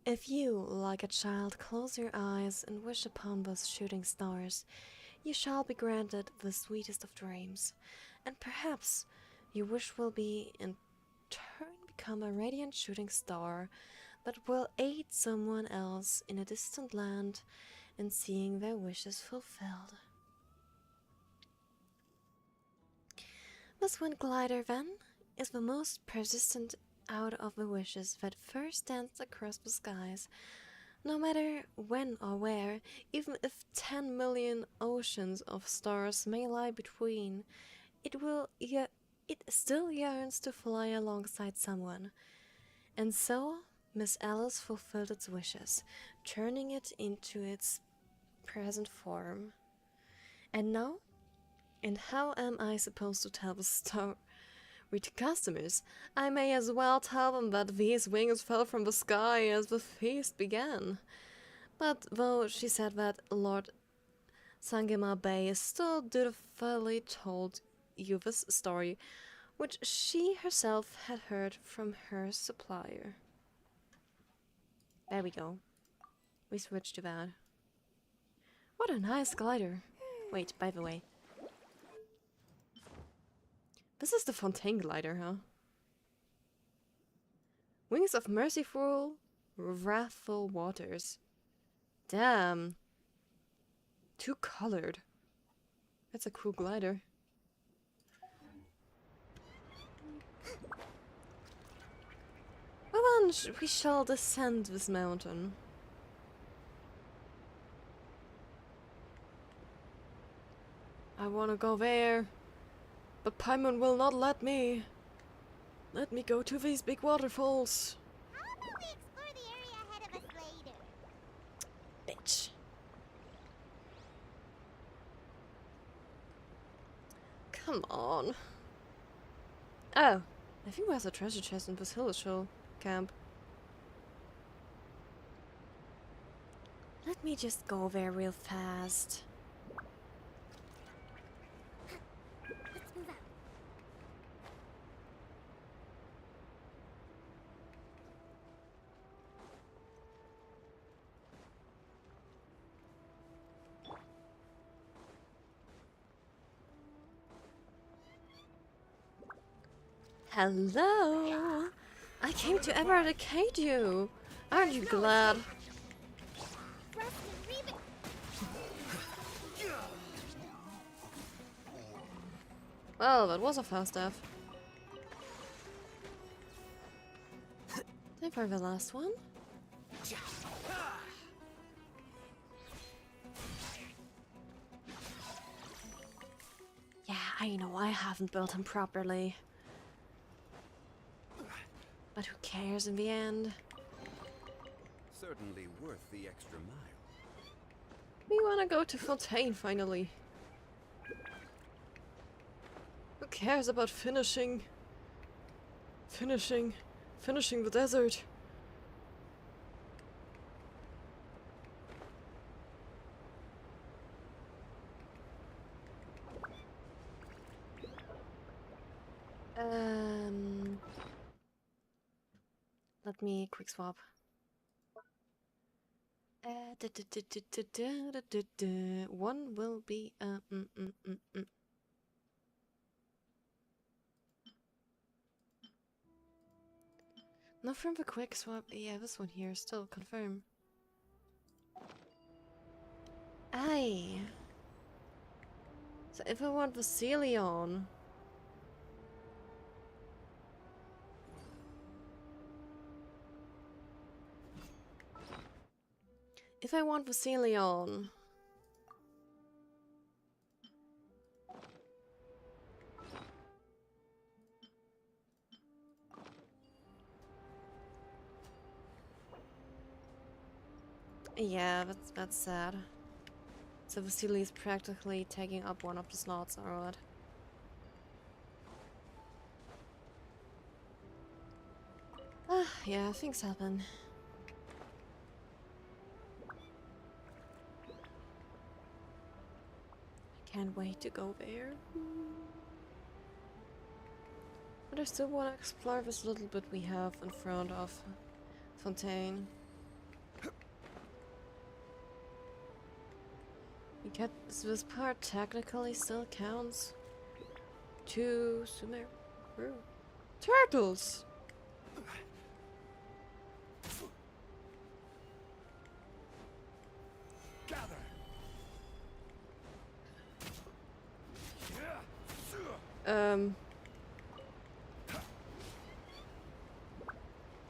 If you, like a child, close your eyes and wish upon those shooting stars, you shall be granted the sweetest of dreams, and perhaps your wish will be in turn become a radiant shooting star that will aid someone else in a distant land in seeing their wishes fulfilled. This wind glider, then, is the most persistent out of the wishes that first dance across the skies. No matter when or where, even if 10 million oceans of stars may lie between, it still yearns to fly alongside someone. And so, Miss Alice fulfilled its wishes, turning it into its present form. And now? And how am I supposed to tell the story to customers? I may as well tell them that these wings fell from the sky as the feast began. But though she said that, Lord Sangema Bay still dutifully told you this story, which she herself had heard from her supplier. There we go. We switched to that. What a nice glider. Wait, by the way. This is the Fontaine glider, huh? Wings of merciful, wrathful waters. Damn. Two-colored. That's a cool glider. Well then, we shall descend this mountain. I wanna go there. But Paimon will not let me. Let me go to these big waterfalls. How about we explore the area ahead of us later? Bitch. Come on. Oh, I think there's a treasure chest in this Hillshill camp. Let me just go there real fast. Let's move out. Hello! I came to eradicate you! Aren't you glad? Rest and read it. Well, that was a fast death. Time for the last one. Yeah, I know I haven't built him properly. But who cares in the end? Certainly worth the extra mile. We wanna go to Fontaine finally. Who cares about finishing the desert? Let me quick swap. One will be Not from the quick swap. Yeah, this one here. Still confirm. Aye. So if I want Vasilion. If I want Vasilion. Yeah, that's sad. So Vasily is practically taking up one of the slots, or what? Yeah, things happen. I can't wait to go there. But I still want to explore this little bit we have in front of Fontaine. Because this part technically still counts to Sumer. Turtles!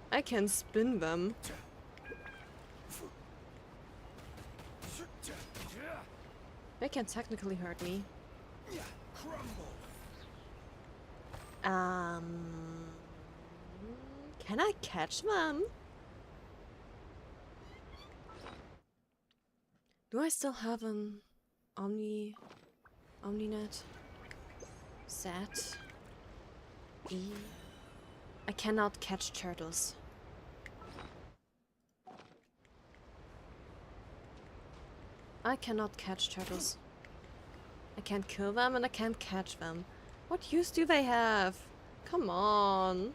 I can spin them. They can technically hurt me. Can I catch them? Do I still have an Omninet set? E. I cannot catch turtles. I cannot catch turtles. I can't kill them and I can't catch them. What use do they have? Come on.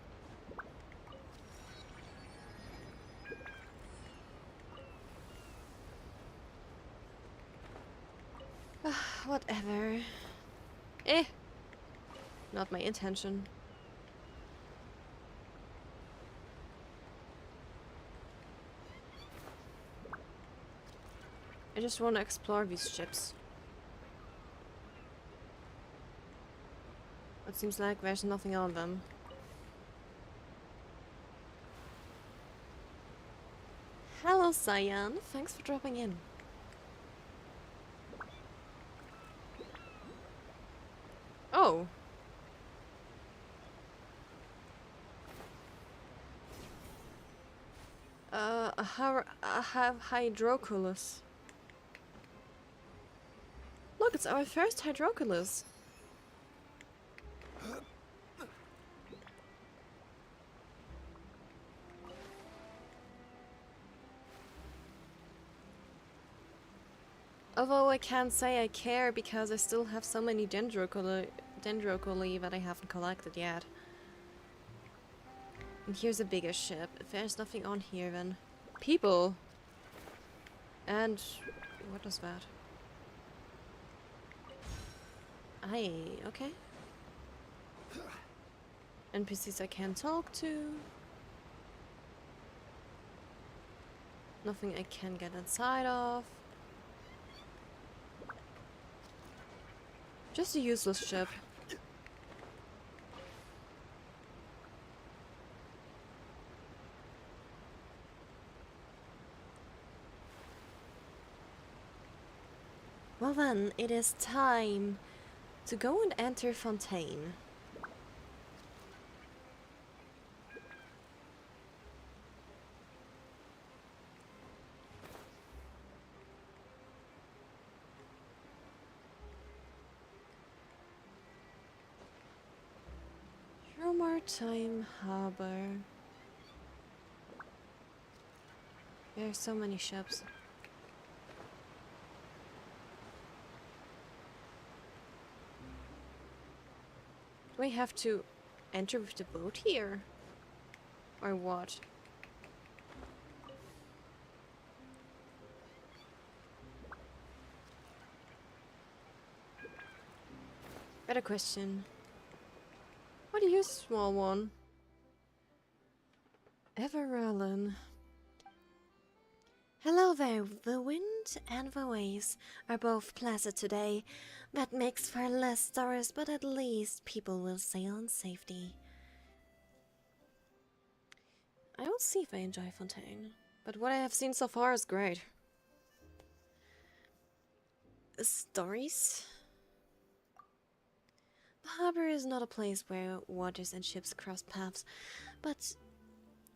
Whatever. Not my intention. I just want to explore these ships. It seems like there's nothing on them. Hello, Cyan. Thanks for dropping in. Oh. I have Hydroculus. Look, it's our first Hydroculus. Although I can't say I care because I still have so many Dendroculi that I haven't collected yet. And here's a bigger ship. If there's nothing on here, then people. And what was that? Okay. NPCs I can talk to. Nothing I can get inside of. Just a useless ship. Well then, it is time to go and enter Fontaine. Maritime Harbor. There are so many ships. Do we have to enter with the boat here? Or what? Better question. What do you, small one? Everallen. Hello there. The wind and the waves are both pleasant today. That makes for less stories, but at least people will sail in safety. I will see if I enjoy Fontaine, but what I have seen so far is great. Stories? The harbor is not a place where waters and ships cross paths, but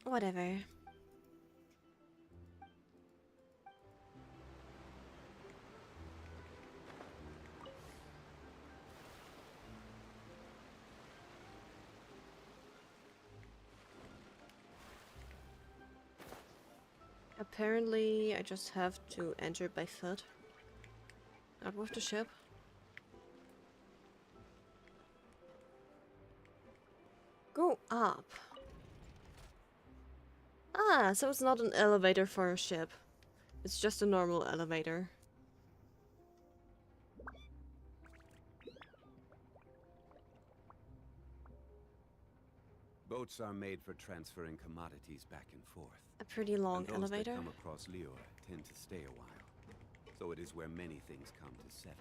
whatever. Apparently, I just have to enter by foot. Out with the ship. Go up. Ah, so it's not an elevator for a ship. It's just a normal elevator. Boats are made for transferring commodities back and forth. A pretty long and those elevator. that come across Lure tend to stay a while. So it is where many things come to settle.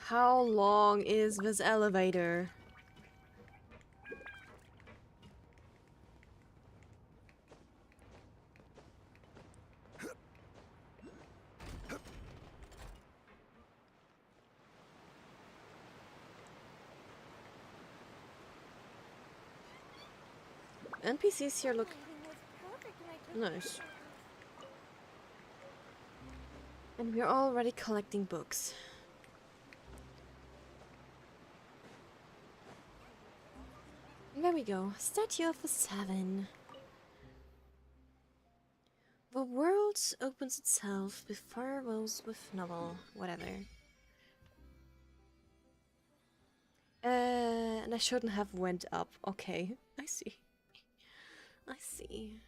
How long is this elevator? NPCs here look nice. And we're already collecting books. There we go. Statue of the Seven. The world opens itself before those with novel, whatever. And I shouldn't have went up. Okay, I see. I see.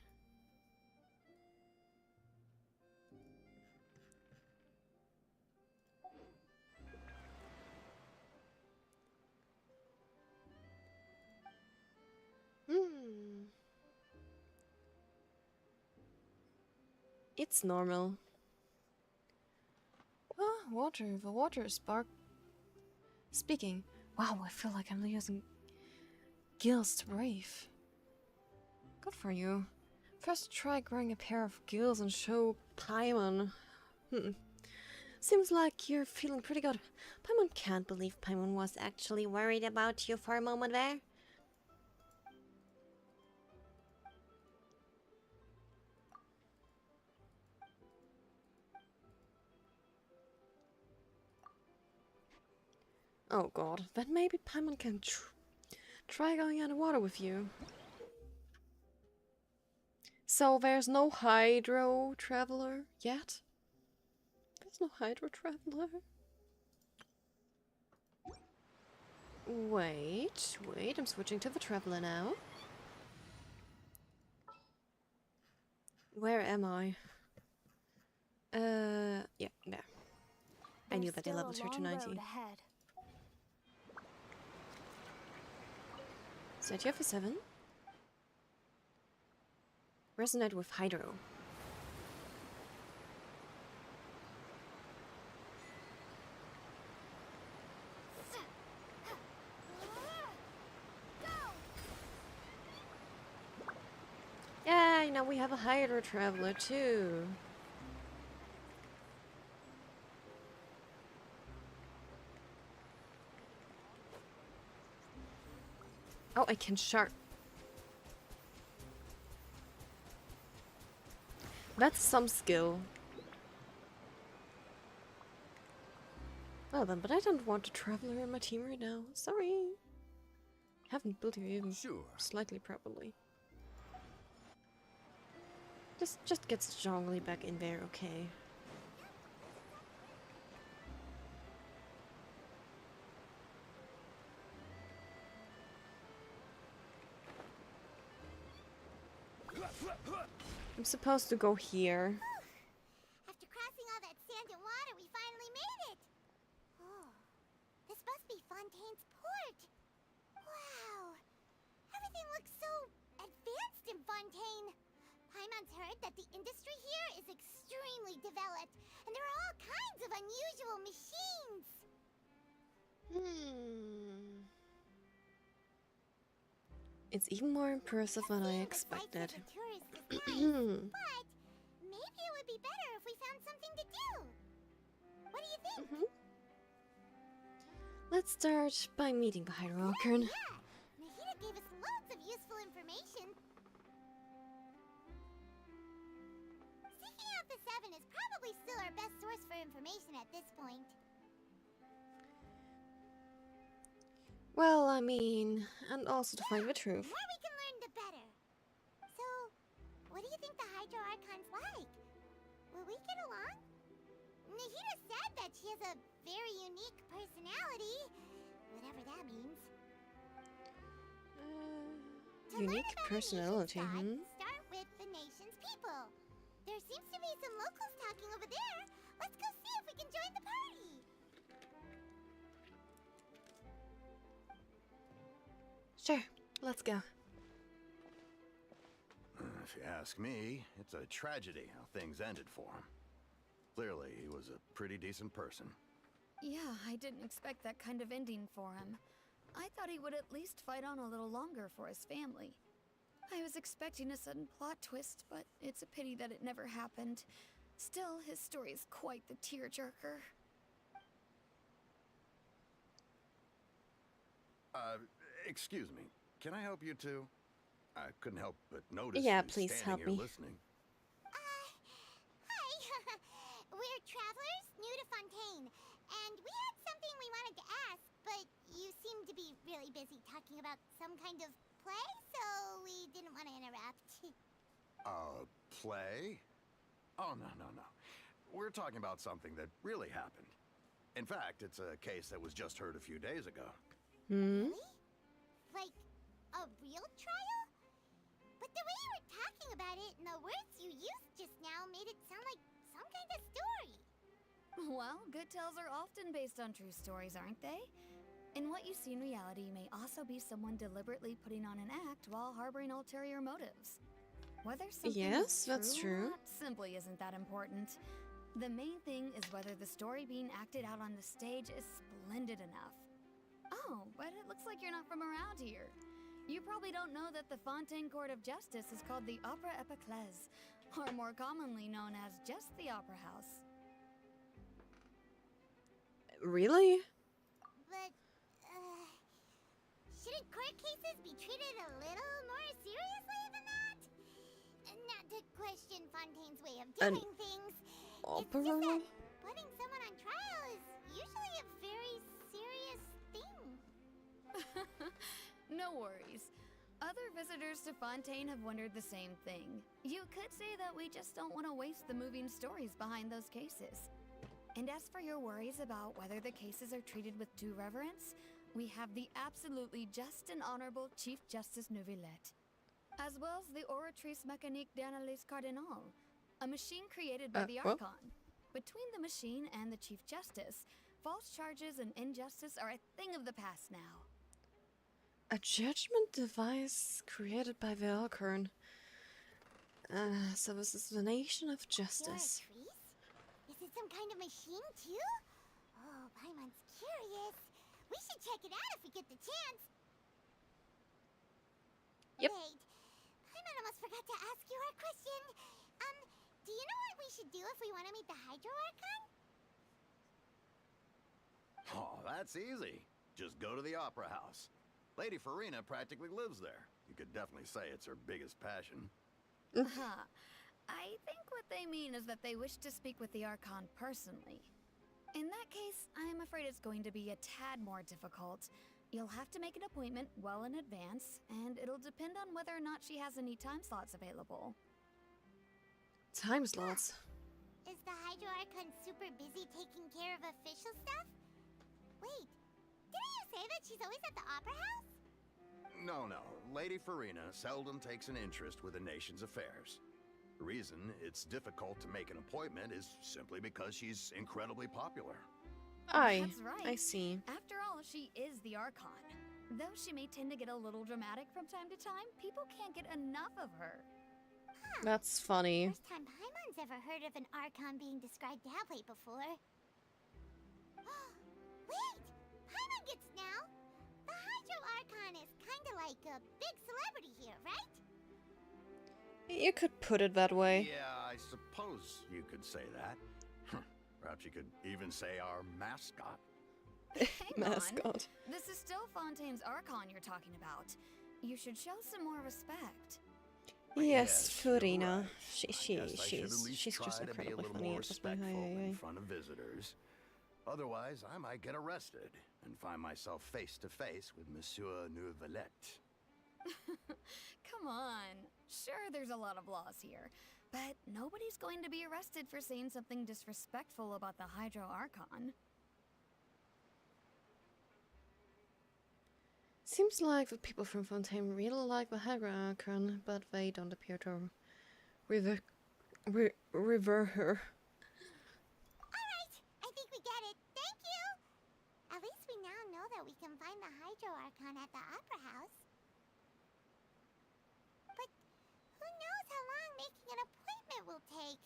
It's normal. Ah, water. The water is speaking. Wow, I feel like I'm using gills to brave. Good for you. First try growing a pair of gills and show Paimon. Seems like you're feeling pretty good. Paimon can't believe Paimon was actually worried about you for a moment there. Oh god, then maybe Paimon can try going underwater with you. So there's no Hydro Traveler yet? There's no Hydro Traveler. Wait, I'm switching to the Traveler now. Where am I? Yeah, there. I knew that they leveled her to 90. Statue of a 7. Resonate with Hydro. Yeah, now we have a Hydro Traveler too. Oh, I can shark. That's some skill. Well then, but I don't want a Traveler in my team right now. Sorry. Haven't built you even slightly properly. Just get strongly back in there, okay? I'm supposed to go here. After crossing all that sand and water, we finally made it! Oh, this must be Fontaine's port! Wow! Everything looks so advanced in Fontaine! Paimon's heard that the industry here is extremely developed, and there are all kinds of unusual machines! It's even more impressive than I expected. But maybe it would be better if we found something to do. What do you think? Let's start by meeting the Hierarchan. Yeah, Nahida gave us loads of useful information. Seeking out the 7 is probably still our best source for information at this point. Well, I mean, and also to find the truth. The more we can learn, the better. get along? Nahida said that she has a very unique personality, whatever that means. To learn Unique about a personality, nation's god, start with the nation's people. There seems to be some locals talking over there. Let's go see if we can join the party. Sure, let's go. If you ask me, it's a tragedy how things ended for him. Clearly, he was a pretty decent person. Yeah, I didn't expect that kind of ending for him. I thought he would at least fight on a little longer for his family. I was expecting a sudden plot twist, but it's a pity that it never happened. Still, his story is quite the tearjerker. Excuse me. Can I help you too? I couldn't help but notice Yeah, you please standing help here me. listening. Hi. We're travelers new to Fontaine, and we had something we wanted to ask, but you seem to be really busy talking about some kind of play, so we didn't want to interrupt. Play? Oh, no. We're talking about something that really happened. In fact, it's a case that was just heard a few days ago. Hmm? Really? Like, a real trial? But the way you were talking about it and the words you used just now made it sound like some kind of story. Well, good tales are often based on true stories, aren't they? And what you see in reality may also be someone deliberately putting on an act while harboring ulterior motives. Whether something Yes, is that's true. or not simply isn't that important. The main thing is whether the story being acted out on the stage is splendid enough. Oh, but it looks like you're not from around here. You probably don't know that the Fontaine Court of Justice is called the Opera Epiclese, or more commonly known as just the Opera House. Really? But, shouldn't court cases be treated a little more seriously than that? Not to question Fontaine's way of An doing things. opera? It's just that putting someone on trial is usually a very serious thing. No worries. Other visitors to Fontaine have wondered the same thing. You could say that we just don't want to waste the moving stories behind those cases. And as for your worries about whether the cases are treated with due reverence, we have the absolutely just and honorable Chief Justice Neuvillette, as well as the Oratrice Mécanique d'Analyse Cardinal, a machine created by the what? Archon. Between the machine and the Chief Justice, false charges and injustice are a thing of the past now. A judgment device created by the Alcorn. So this is the nation of justice. Oratrice? Is it some kind of machine too? Oh, Paimon's curious. We should check it out if we get the chance. Yep. Wait, Paimon almost forgot to ask you our question. Do you know what we should do if we want to meet the Hydro Archon? Oh, that's easy. Just go to the Opera House. Lady Farina practically lives there. You could definitely say it's her biggest passion. Aha. I think what they mean is that they wish to speak with the Archon personally. In that case, I'm afraid it's going to be a tad more difficult. You'll have to make an appointment well in advance, and it'll depend on whether or not she has any time slots available. Time slots. Is the Hydro Archon super busy taking care of official stuff? Wait, didn't you say that she's always at the Opera House? No. Lady Farina seldom takes an interest with the nation's affairs. The reason it's difficult to make an appointment is simply because she's incredibly popular. That's right. I see. After all, she is the Archon. Though she may tend to get a little dramatic from time to time, people can't get enough of her. That's funny. First time Paimon's ever heard of an Archon being described that way before. Wait! Paimon gets now! The Hydro Archon is kinda like a big celebrity here, right? You could put it that way. Yeah, I suppose you could say that. Perhaps you could even say our mascot. Hang Mascot. on. This is still Fontaine's Archon you're talking about. You should show some more respect. Yes, you're Farina. right. I guess I should at least She's just try to be a incredibly little funny more at this point. respectful in front of visitors. Otherwise, I might get arrested and find myself face to face with Monsieur Neuvillette. Come on. Sure, there's a lot of laws here. But nobody's going to be arrested for saying something disrespectful about the Hydro Archon. Seems like the people from Fontaine really like the Hydra Archon, but they don't appear to revere her. Alright, I think we get it. Thank you! At least we now know that we can find the Hydro Archon at the Opera House. But who knows how long making an appointment will take?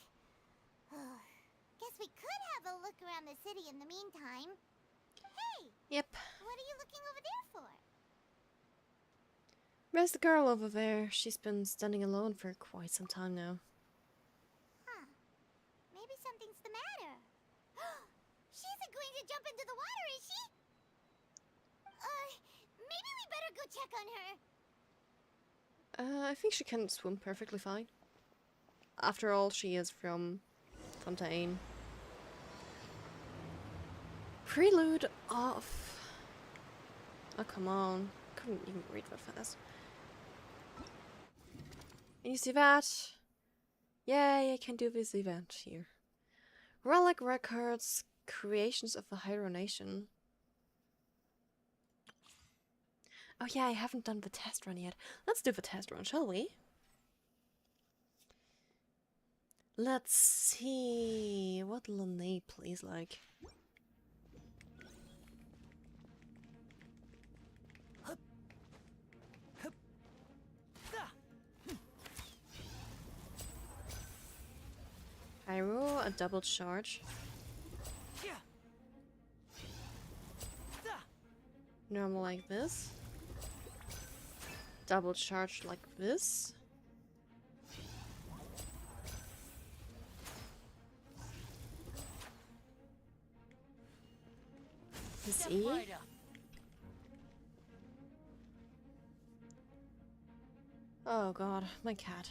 Guess we could have a look around the city in the meantime. Hey! Yep. What are you looking over there for? There's the girl over there. She's been standing alone for quite some time now. Huh. Maybe something's the matter. She isn't going to jump into the water, is she? Maybe we better go check on her. I think she can swim perfectly fine. After all, she is from Fontaine. Prelude off. Oh, come on. Couldn't even read that fast. And you see that? Yay, I can do this event here. Relic Records, Creations of the Hydro Nation. Oh yeah, I haven't done the test run yet. Let's do the test run, shall we? Let's see. What Lene plays like. Pyro, a double charge. Normal like this. Double charge like this. His E. Oh god, my cat.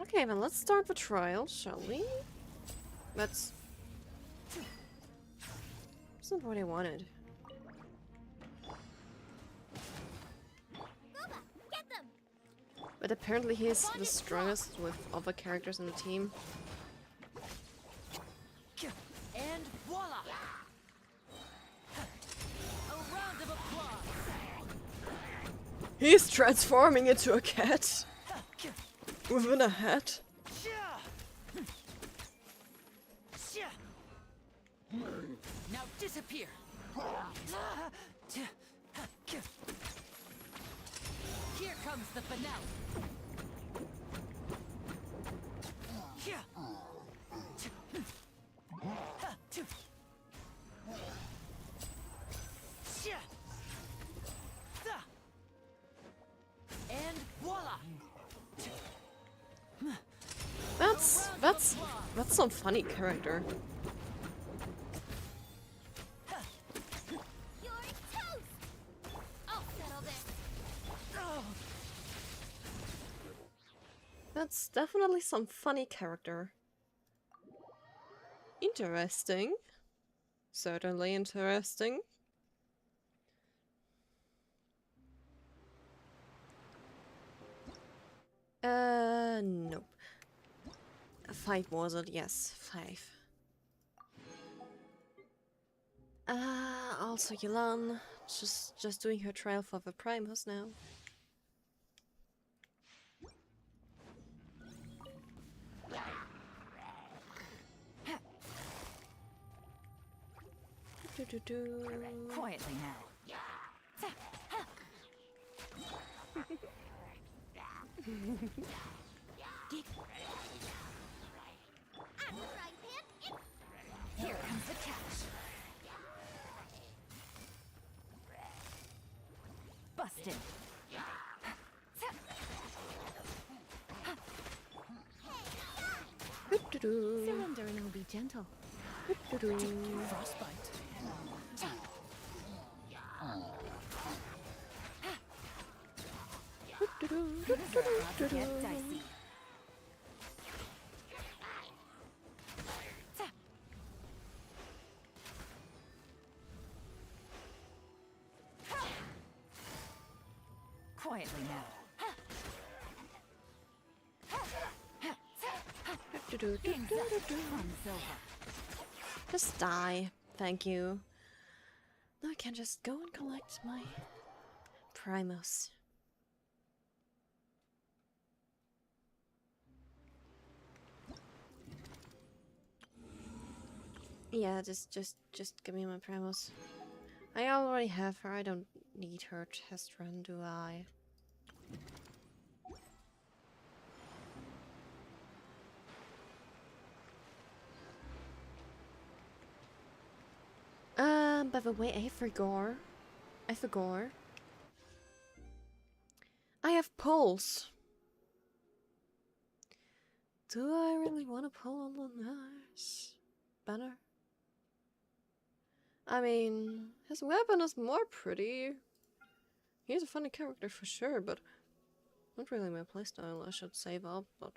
Okay, then let's start the trial, shall we? That's not what I wanted. Boba, get them! But apparently he's the strongest with other characters in the team. And voila! A round of applause! He's transforming into a cat! Within a hat? Now disappear! Here comes the finale! And voila! That's some funny character. You're toast! I'll settle this. That's definitely some funny character. Interesting. Certainly interesting. Nope. 5 was it? Yes, 5. Also Yulan, just doing her trial for the Primus now. Quietly now. Here comes the catch. Busted. Surrender and I'll be gentle. Frostbite. About to get dicey. Quietly now. Game's up. Fun's over. Just die. Thank you. Now I can just go and collect my Primos. Yeah, just give me my Primos. I already have her. I don't need her test run, do I? By the way, I forgot. I have polls. Do I really want to pull on the nurse banner? I mean, his weapon is more pretty. He's a funny character for sure, but not really my playstyle. I should save up, but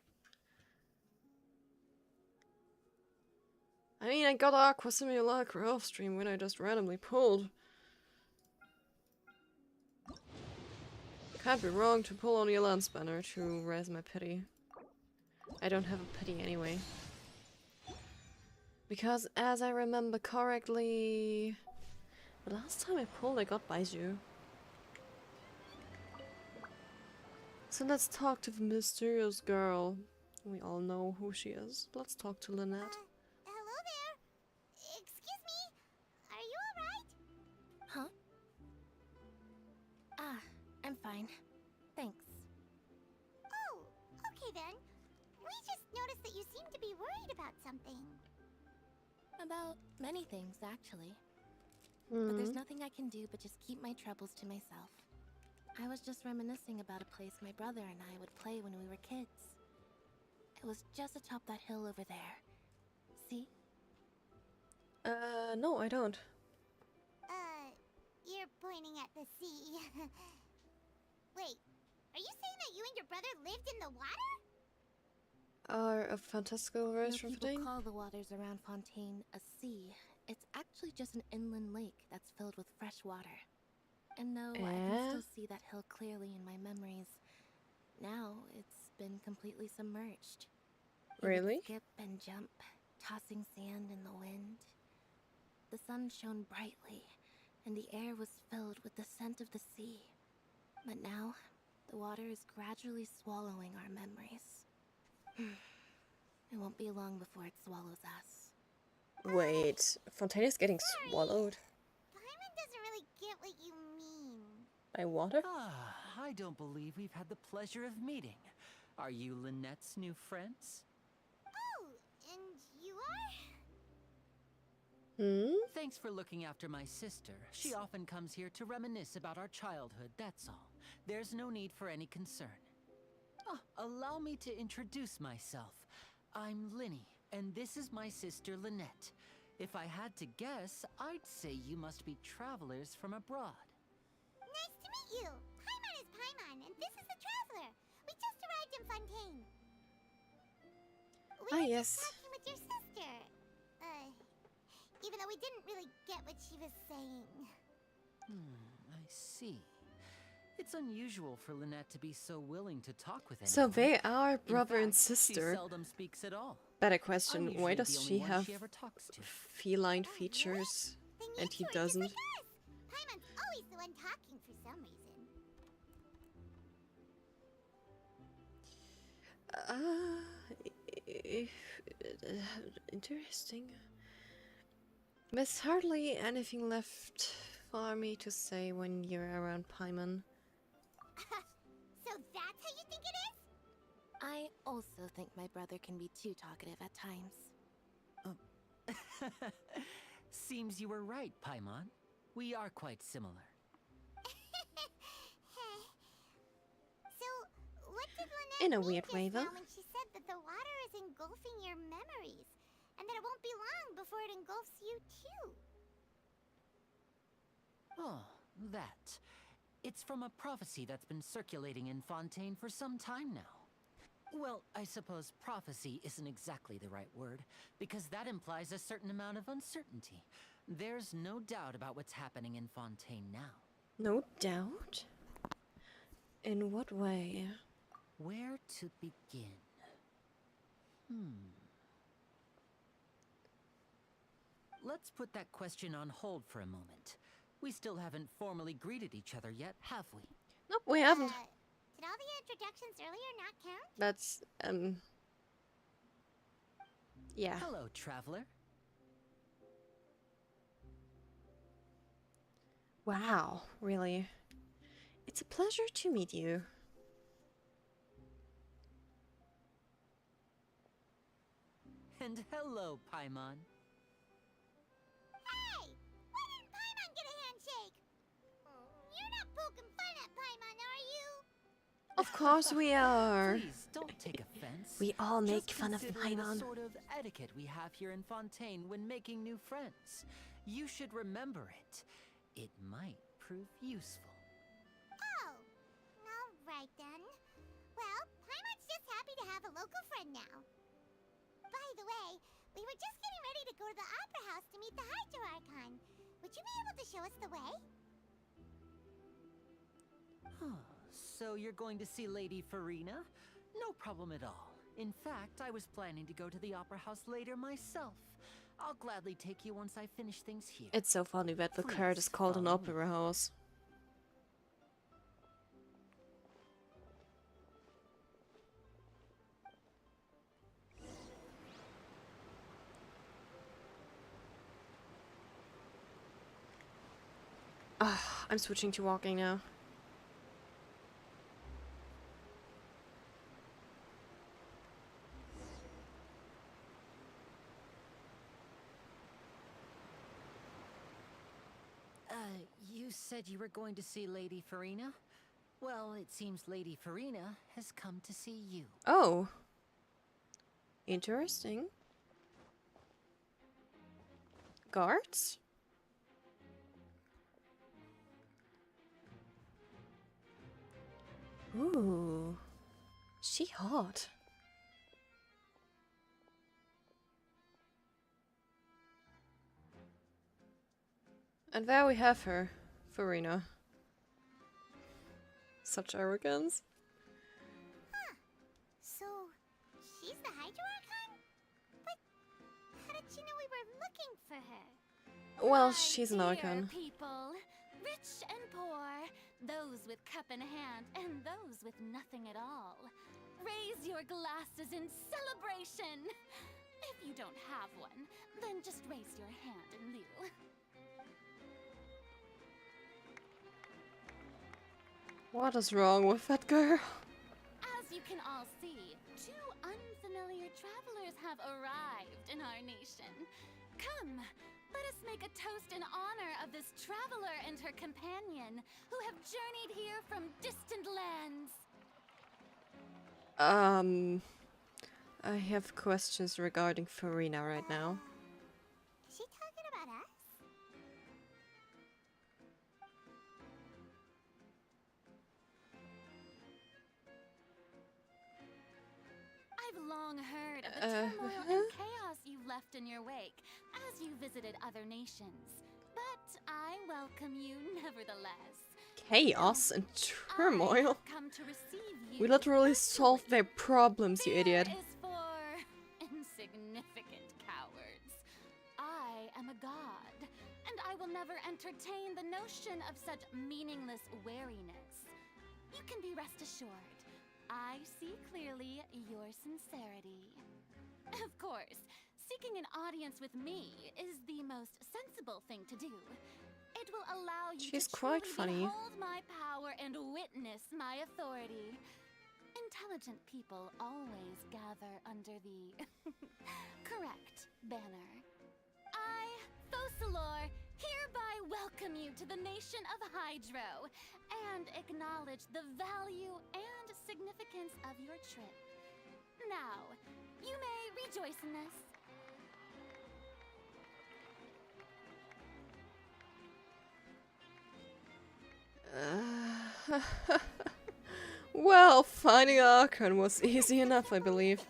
I mean, I got Aqua Simulacra off stream when I just randomly pulled. Can't be wrong to pull on the lance banner to raise my pity. I don't have a pity anyway. Because as I remember correctly, the last time I pulled I got Baiju. So let's talk to the mysterious girl. We all know who she is. Let's talk to Lynette. Hello there. Excuse me. Are you alright? Huh? Ah, I'm fine. Thanks. Oh, okay then. We just noticed that you seem to be worried about something. About many things, actually. But there's nothing I can do but just keep my troubles to myself. I was just reminiscing about a place my brother and I would play when we were kids. It was just atop that hill over there. See? No, I don't. You're pointing at the sea. Wait, are you saying that you and your brother lived in the water? Are a fantastical race from People Fontaine? call the waters around Fontaine a sea. It's actually just an inland lake that's filled with fresh water. And though I can still see that hill clearly in my memories, now it's been completely submerged. We would Really? skip and jump, tossing sand in the wind. The sun shone brightly, and the air was filled with the scent of the sea. But now, the water is gradually swallowing our memories. It won't be long before it swallows us. Wait, Fontaine is getting swallowed Paimon doesn't really get what you mean. by water? Ah, I don't believe we've had the pleasure of meeting. Are you Lynette's new friends? Oh, and you are? Thanks for looking after my sister. She often comes here to reminisce about our childhood, that's all. There's no need for any concern. Oh, allow me to introduce myself. I'm Linny, and this is my sister Lynette. If I had to guess, I'd say you must be travelers from abroad. Nice to meet you. Paimon is Paimon, and this is the Traveler. We just arrived in Fontaine. We were yes. just talking with your sister. Even though we didn't really get what she was saying. I see. It's unusual for Lynette to be so willing to talk with anyone. So they are In brother and fact, She sister. seldom speaks at all. Better I'm question, usually why the does only she one have she ever talks to. feline features Then you and two he are just doesn't? like us. Paimon's always the one talking for some reason. Interesting. There's hardly anything left for me to say when you're around Paimon. So that's how you think it is? I also think my brother can be too talkative at times. Seems you were right, Paimon. We are quite similar. So, what did Lynette In a mean weird just way, though. now when she said that the water is engulfing your memories, and that it won't be long before it engulfs you too? Oh, that. It's from a prophecy that's been circulating in Fontaine for some time now. Well, I suppose prophecy isn't exactly the right word, because that implies a certain amount of uncertainty. There's no doubt about what's happening in Fontaine now. No doubt? In what way? Where to begin? Let's put that question on hold for a moment. We still haven't formally greeted each other yet, have we? Nope, we haven't. Did all the introductions earlier not count? That's, yeah. Hello, traveler. Wow, really? It's a pleasure to meet you. And hello, Paimon. Hey! Why didn't Paimon get a handshake? You're not poking fun at Paimon, are you? Of course we are. Please, don't take offense. We all make Just fun of consider it a Paimon. sort of etiquette we have here in Fontaine when making new friends. You should remember it. It might prove useful. Oh, alright then. Well, Paimon's just happy to have a local friend now. By the way, we were just getting ready to go to the Opera House to meet the Hydro Archon. Would you be able to show us the way? So you're going to see Lady Farina? No problem at all. In fact, I was planning to go to the Opera House later myself. I'll gladly take you once I finish things here. It's so funny that the card is called an opera house. I'm switching to walking now. You said you were going to see Lady Farina? Well, it seems Lady Farina has come to see you. Oh. Interesting. Guards? Ooh. She hot. And there we have her, Farina. Such arrogance. Huh. So, she's the Hydro Archon? But how did she know we were looking for her? Well, she's an Dear icon. people, rich and poor, those with cup in hand and those with nothing at all. Raise your glasses in celebration. If you don't have one, then just raise your hand in lieu. What is wrong with that girl? As you can all see, two unfamiliar travelers have arrived in our nation. Come, let us make a toast in honor of this traveler and her companion, who have journeyed here from distant lands. I have questions regarding Farina right now. Is she talking about us? I've long heard of the turmoil and chaos you left in your wake as you visited other nations, but I welcome you nevertheless. Chaos and turmoil. I've come to receive you. We literally solved their problems, you idiot. Fear is for insignificant cowards. I am a god, and I will never entertain the notion of such meaningless wariness. You can be rest assured. I see clearly your sincerity. Of course, seeking an audience with me is the most sensible thing to do. It will allow you She's to quite truly funny. behold my power and witness my authority. Intelligent people always gather under the correct banner. I, Focalor, hereby welcome you to the nation of Hydro and acknowledge the value and significance of your trip. Now, you may rejoice in this. Well, finding Archon was easy enough, I believe.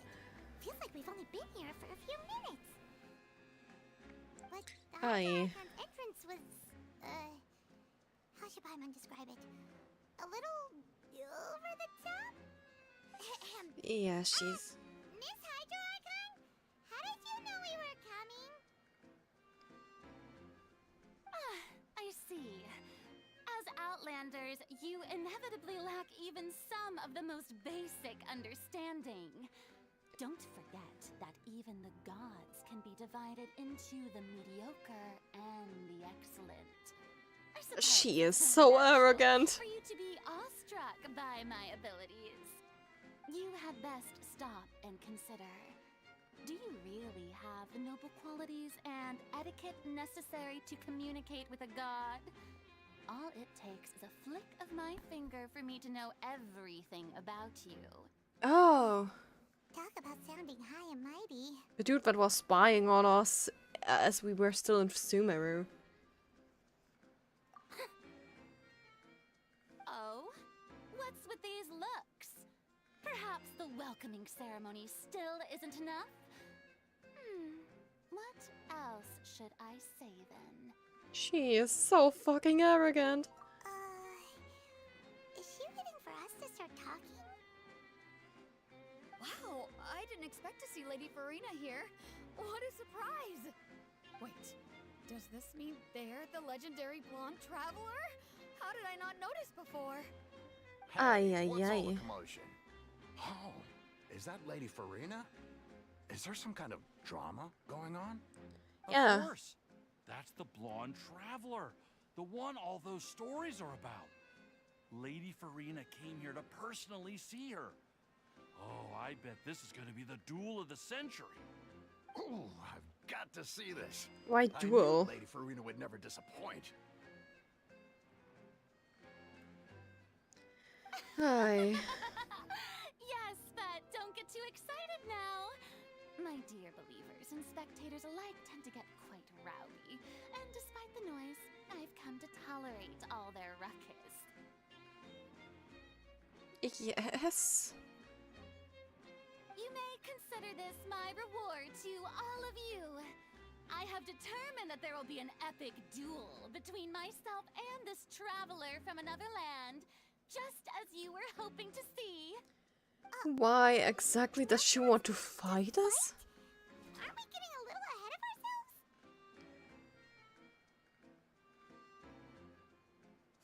Feels like we've only been here for a few minutes. But the Aye. Hydro Archon's entrance was, how should Paimon describe it? A little Yeah, she's... Miss Hydro Archon? How did you know we were coming? I see. As Outlanders, you inevitably lack even some of the most basic understanding. Don't forget that even the gods can be divided into the mediocre and the excellent. I suppose She is it's so natural arrogant. for you to be awestruck by my abilities. You had best stop and consider. Do you really have the noble qualities and etiquette necessary to communicate with a god? All it takes is a flick of my finger for me to know everything about you. Oh. Talk about sounding high and mighty. The dude that was spying on us as we were still in Sumeru. Oh? What's with these looks? Perhaps the welcoming ceremony still isn't enough? What else should I say then? She is so fucking arrogant. Is she waiting for us to start talking? Wow, I didn't expect to see Lady Farina here. What a surprise! Wait, does this mean they're the legendary blonde traveler? How did I not notice before? Hey, what's all Ay. the commotion? Oh, is that Lady Farina? Is there some kind of drama going on? Yeah. Of course. That's the blonde traveler. The one all those stories are about. Lady Farina came here to personally see her. Oh, I bet this is going to be the duel of the century. Ooh, I've got to see this. Why I duel? knew Lady Farina would never disappoint. Hi. Yes, but don't get too excited now. My dear believers and spectators alike tend to get quite rowdy, and despite the noise, I've come to tolerate all their ruckus. Yes. You may consider this my reward to all of you. I have determined that there will be an epic duel between myself and this traveler from another land, just as you were hoping to see. Why exactly does she want to fight us? Aren't we getting a little ahead of ourselves?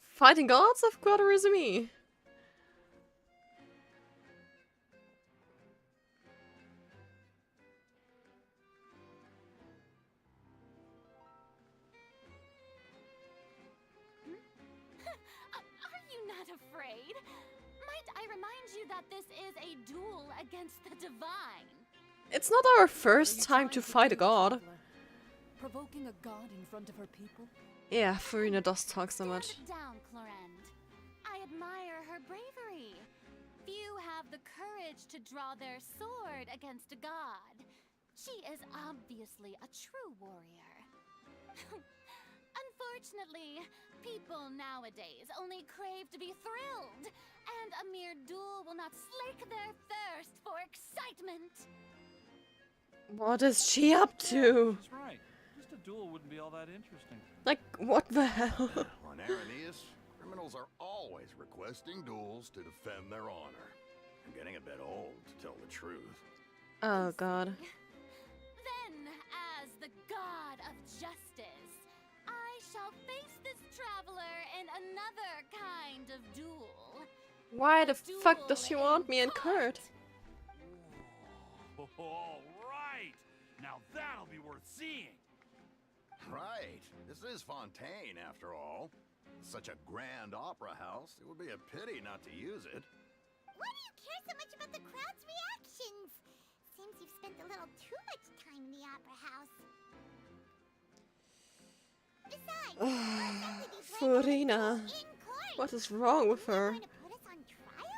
Fighting gods? I've got a resume. Are you not afraid? Might I remind you that this is a duel against the divine? It's not our first time to fight a god. Provoking a god in front of her people? Yeah, Farina does talk so much. Stand down, Clorend. I admire her bravery. Few have the courage to draw their sword against a god. She is obviously a true warrior. Unfortunately, people nowadays only crave to be thrilled, and a mere duel will not slake their thirst for excitement. What is she up to? She's right. Just a duel wouldn't be all that interesting. Like, what the hell? On Araneus, criminals are always requesting duels to defend their honor. I'm getting a bit old, to tell the truth. Oh god. Then, as the god of justice, I shall face this traveler in another kind of duel. Why the fuck does she want me and Kurt? All right. Now that'll be worth seeing. Right. This is Fontaine, after all. Such a grand opera house, it would be a pity not to use it. Why do you care so much about the crowd's reactions? Seems you've spent a little too much time in the opera house. Besides, what exactly do you plan to Farina. do in court? What is wrong with her? Going to put us on trial?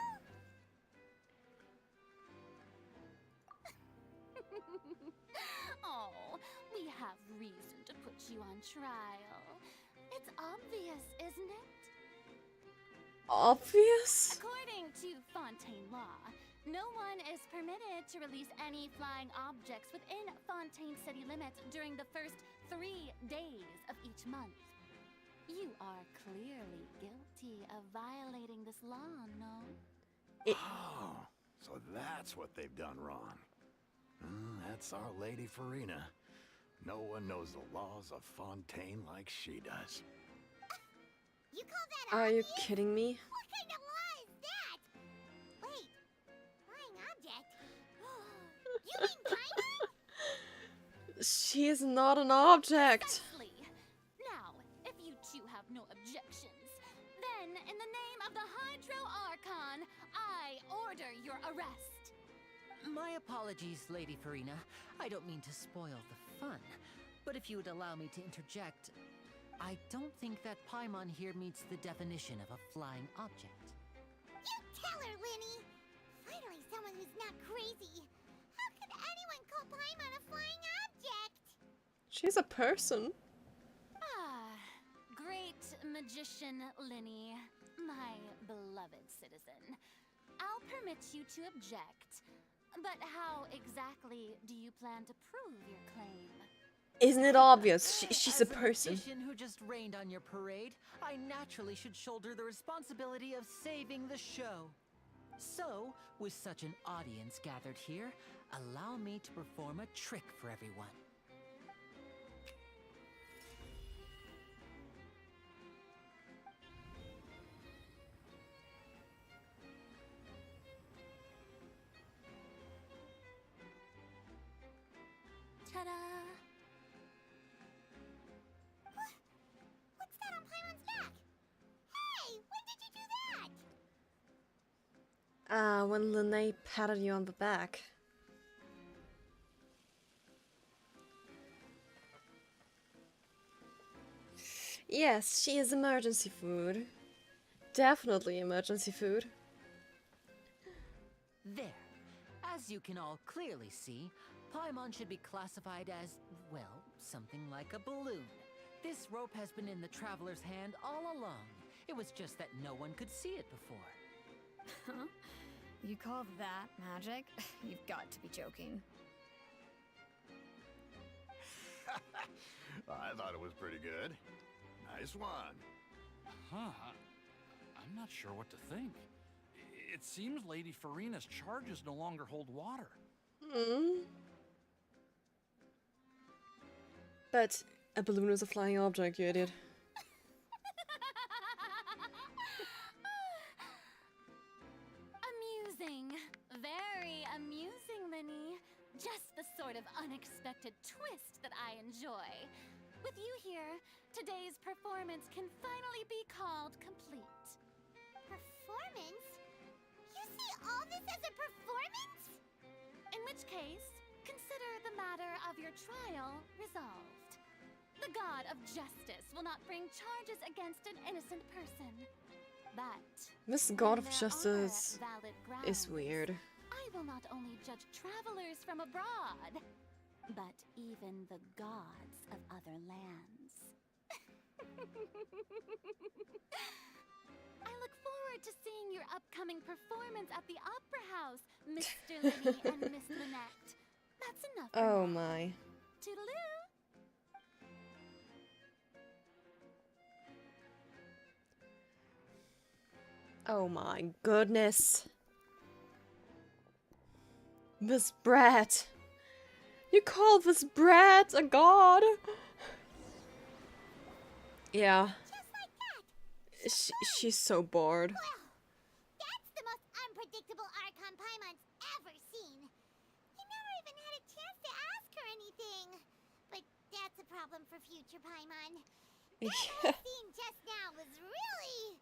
Oh, we have reason to put you on trial. It's obvious, isn't it? Obvious? According to Fontaine law, no one is permitted to release any flying objects within Fontaine city limits during the first 3 days of each month. You are clearly guilty of violating this law, no? Oh, So that's what they've done wrong. That's our Lady Farina. No one knows the laws of Fontaine like she does. You call that Are you obvious? kidding me? What kind of law is that? Wait, flying object? You mean Paimon? She is not an object. Precisely. Now, if you two have no objections, then in the name of the Hydro Archon, I order your arrest. My apologies, Lady Farina. I don't mean to spoil the fun, but if you would allow me to interject, I don't think that Paimon here meets the definition of a flying object. You tell her, Linny! Finally someone who's not crazy. How could anyone call Paimon a flying object? She's a person. Great magician Linny, my beloved citizen. I'll permit you to object, but how exactly do you plan to prove your claim? Isn't it obvious? She's a As person. magician who just rained on your parade, I naturally should shoulder the responsibility of saving the show. So, with such an audience gathered here, allow me to perform a trick for everyone. Ta-da! What's that on Paimon's back? Hey, when did you do that? When Lene patted you on the back. Yes, she is emergency food. Definitely emergency food. There. As you can all clearly see, Paimon should be classified as, well, something like a balloon. This rope has been in the traveler's hand all along. It was just that no one could see it before. Huh? You call that magic? You've got to be joking. I thought it was pretty good. Nice one. Huh. I'm not sure what to think. It seems Lady Farina's charges no longer hold water. But a balloon is a flying object, you idiot. Amusing. Very amusing, Linny. Just the sort of unexpected twist that I enjoy. With you here, today's performance can finally be called complete. Performance? You see all this as a performance? In which case, consider the matter of your trial resolved. The god of justice will not bring charges against an innocent person. But This when god of there justice are valid is grounds, weird. I will not only judge travelers from abroad, but even the gods of other lands. I look forward to seeing your upcoming performance at the Opera House, Mr. Linny and Miss Lynette. That's enough for Oh now. my. Toodaloo! Oh my goodness. This brat. You call this brat a god? Yeah. Just like that. She's so bored. Well, that's the most unpredictable Archon Paimon's ever seen. You never even had a chance to ask her anything. But that's a problem for future Paimon. That whole scene just now was really...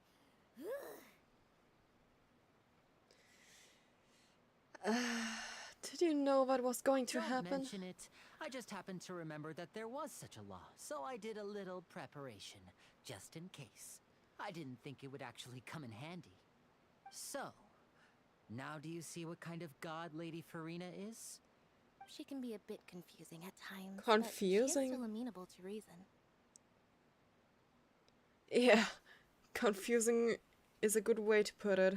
Did you know what was going to Don't happen? mention it. I just happened to remember that there was such a law, so I did a little preparation, just in case. I didn't think it would actually come in handy. So, now do you see what kind of god Lady Farina is? She can be a bit confusing at times. Confusing? But she is still amenable to reason. Yeah, confusing is a good way to put it.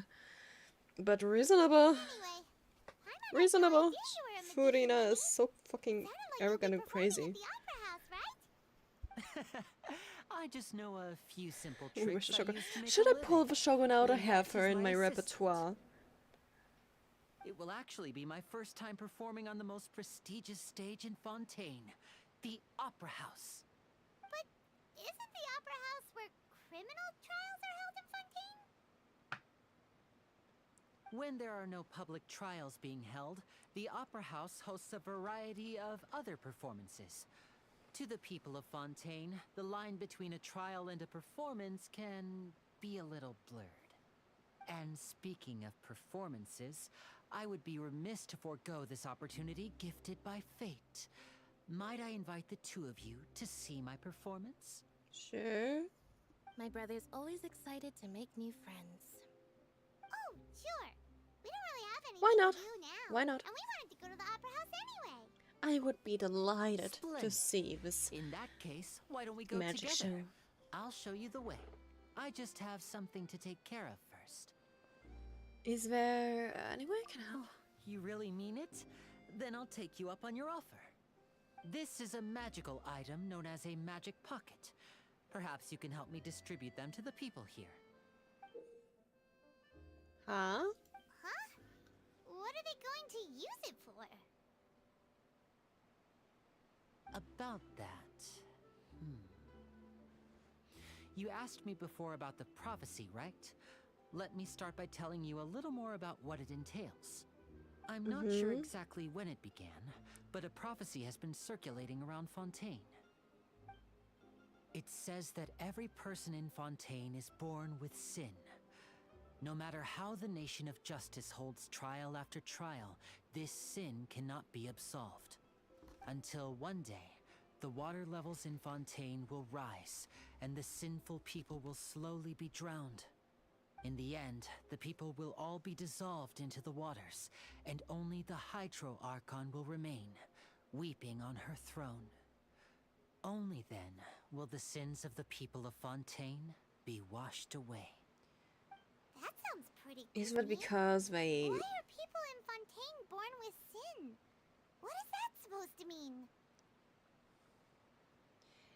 But reasonable. Anyway, Paimon Reasonable. had no idea you were a magician, Farina Linny. is so fucking Sounded like you'll arrogant be and performing crazy. at the Opera House, right? I just know a few simple Ooh, tricks Shogun. I use to make Should a I pull living. the Shogun out? I Lynette have her is in my assistant. repertoire. It will actually be my first time performing on the most prestigious stage in Fontaine, the Opera House. But isn't the Opera House where criminal trials are held in Fontaine? When there are no public trials being held, the Opera House hosts a variety of other performances. To the people of Fontaine, the line between a trial and a performance can be a little blurred. And speaking of performances, I would be remiss to forego this opportunity gifted by fate. Might I invite the two of you to see my performance? Sure. My brother's always excited to make new friends. Oh, sure. We don't really have anything Why not? to do now. Why not? And we wanted to go to the Opera House anyway. I would be delighted to Splendid. see this In that case, why don't we go magic together? show. I'll show you the way. I just have something to take care of first. Is there any way I can help? You really mean it? Then I'll take you up on your offer. This is a magical item known as a magic pocket. Perhaps you can help me distribute them to the people here. Huh? Huh? What are they going to use it for? About that... You asked me before about the prophecy, right? Let me start by telling you a little more about what it entails. I'm not sure exactly when it began, but a prophecy has been circulating around Fontaine. It says that every person in Fontaine is born with sin. No matter how the nation of justice holds trial after trial, this sin cannot be absolved. Until one day, the water levels in Fontaine will rise, and the sinful people will slowly be drowned. In the end, the people will all be dissolved into the waters, and only the Hydro Archon will remain, weeping on her throne. Only then will the sins of the people of Fontaine be washed away. That sounds pretty Is gloomy. it because they... Why are people in Fontaine born with sin? What is that supposed to mean?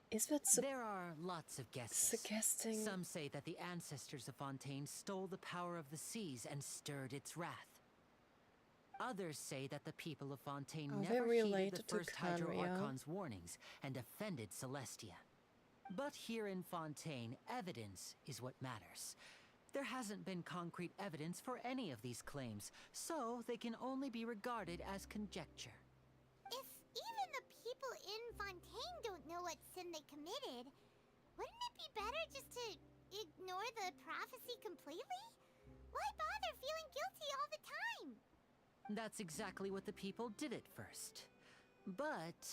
Is that There are lots of guesses. suggesting... Some say that the ancestors of Fontaine stole the power of the seas and stirred its wrath. Others say that the people of Fontaine Oh, never they're heeded related the to first Hydro Canria. Archon's warnings and offended Celestia. But here in Fontaine, evidence is what matters. There hasn't been concrete evidence for any of these claims, so they can only be regarded as conjecture. If even the people in Fontaine don't know what sin they committed, wouldn't it be better just to ignore the prophecy completely? Why bother feeling guilty all the time? That's exactly what the people did at first. But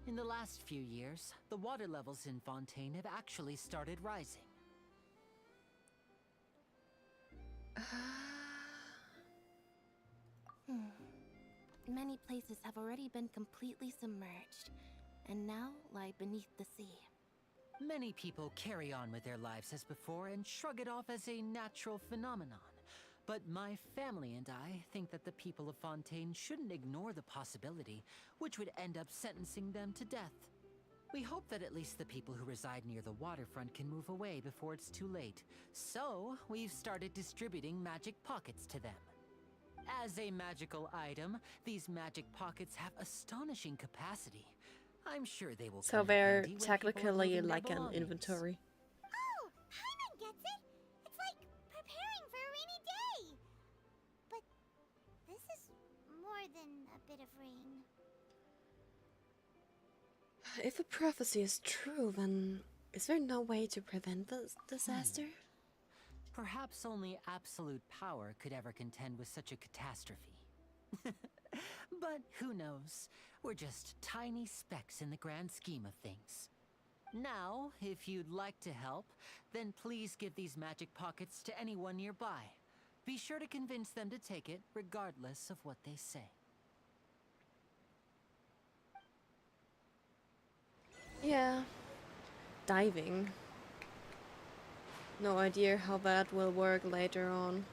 in the last few years, the water levels in Fontaine have actually started rising. Many places have already been completely submerged, and now lie beneath the sea. Many people carry on with their lives as before and shrug it off as a natural phenomenon. But my family and I think that the people of Fontaine shouldn't ignore the possibility, which would end up sentencing them to death. We hope that at least the people who reside near the waterfront can move away before it's too late. So, we've started distributing magic pockets to them. As a magical item, these magic pockets have astonishing capacity. I'm sure they will So come in they're handy when people are technically moving their like an belongings. inventory. Oh, Paimon gets it! It's like preparing for a rainy day! But this is more than a bit of rain. If the prophecy is true, then is there no way to prevent the disaster? Perhaps only absolute power could ever contend with such a catastrophe. But who knows? We're just tiny specks in the grand scheme of things. Now, if you'd like to help, then please give these magic pockets to anyone nearby. Be sure to convince them to take it, regardless of what they say. Yeah. Diving. No idea how that will work later on.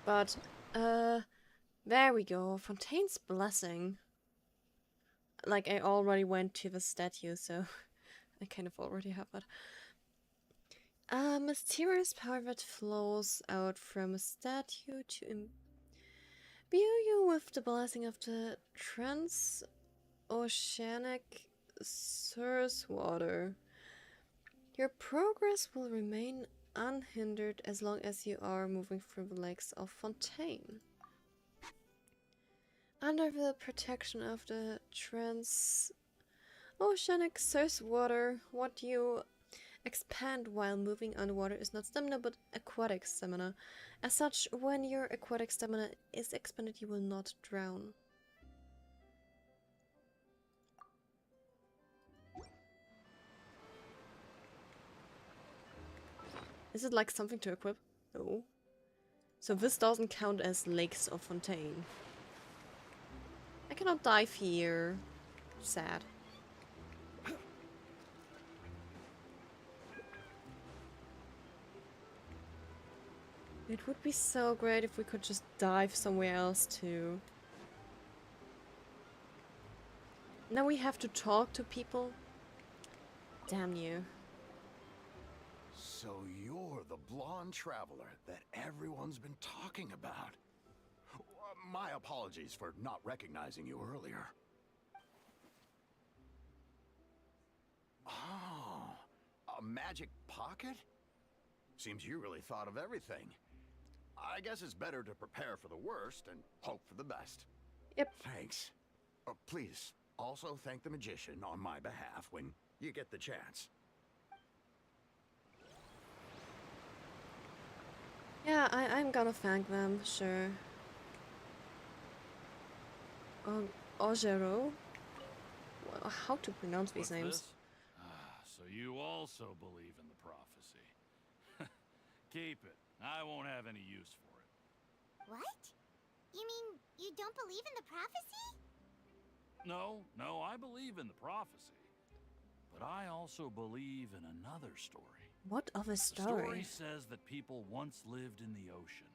But, there we go. Fontaine's Blessing. Like, I already went to the statue, so I kind of already have that. A mysterious power that flows out from a statue to imbue you with the blessing of the transoceanic source water. Your progress will remain unhindered as long as you are moving through the lakes of Fontaine. Under the protection of the transoceanic source water, what you expand while moving underwater is not stamina but aquatic stamina. As such, when your aquatic stamina is expanded, you will not drown. Is it like something to equip? No. So this doesn't count as Lakes of Fontaine. I cannot dive here. Sad. It would be so great if we could just dive somewhere else too. Now we have to talk to people? Damn you. So you're the blonde traveler that everyone's been talking about. My apologies for not recognizing you earlier. Oh, a magic pocket? Seems you really thought of everything. I guess it's better to prepare for the worst and hope for the best. Yep. Thanks. Please, also thank the magician on my behalf when you get the chance. Yeah, I'm gonna thank them, sure. Ojero? How to pronounce these names? This? So you also believe in the prophecy. Keep it. I won't have any use for it. What? You mean you don't believe in the prophecy? No, I believe in the prophecy. But I also believe in another story. What of a The story? story says that people once lived in the ocean.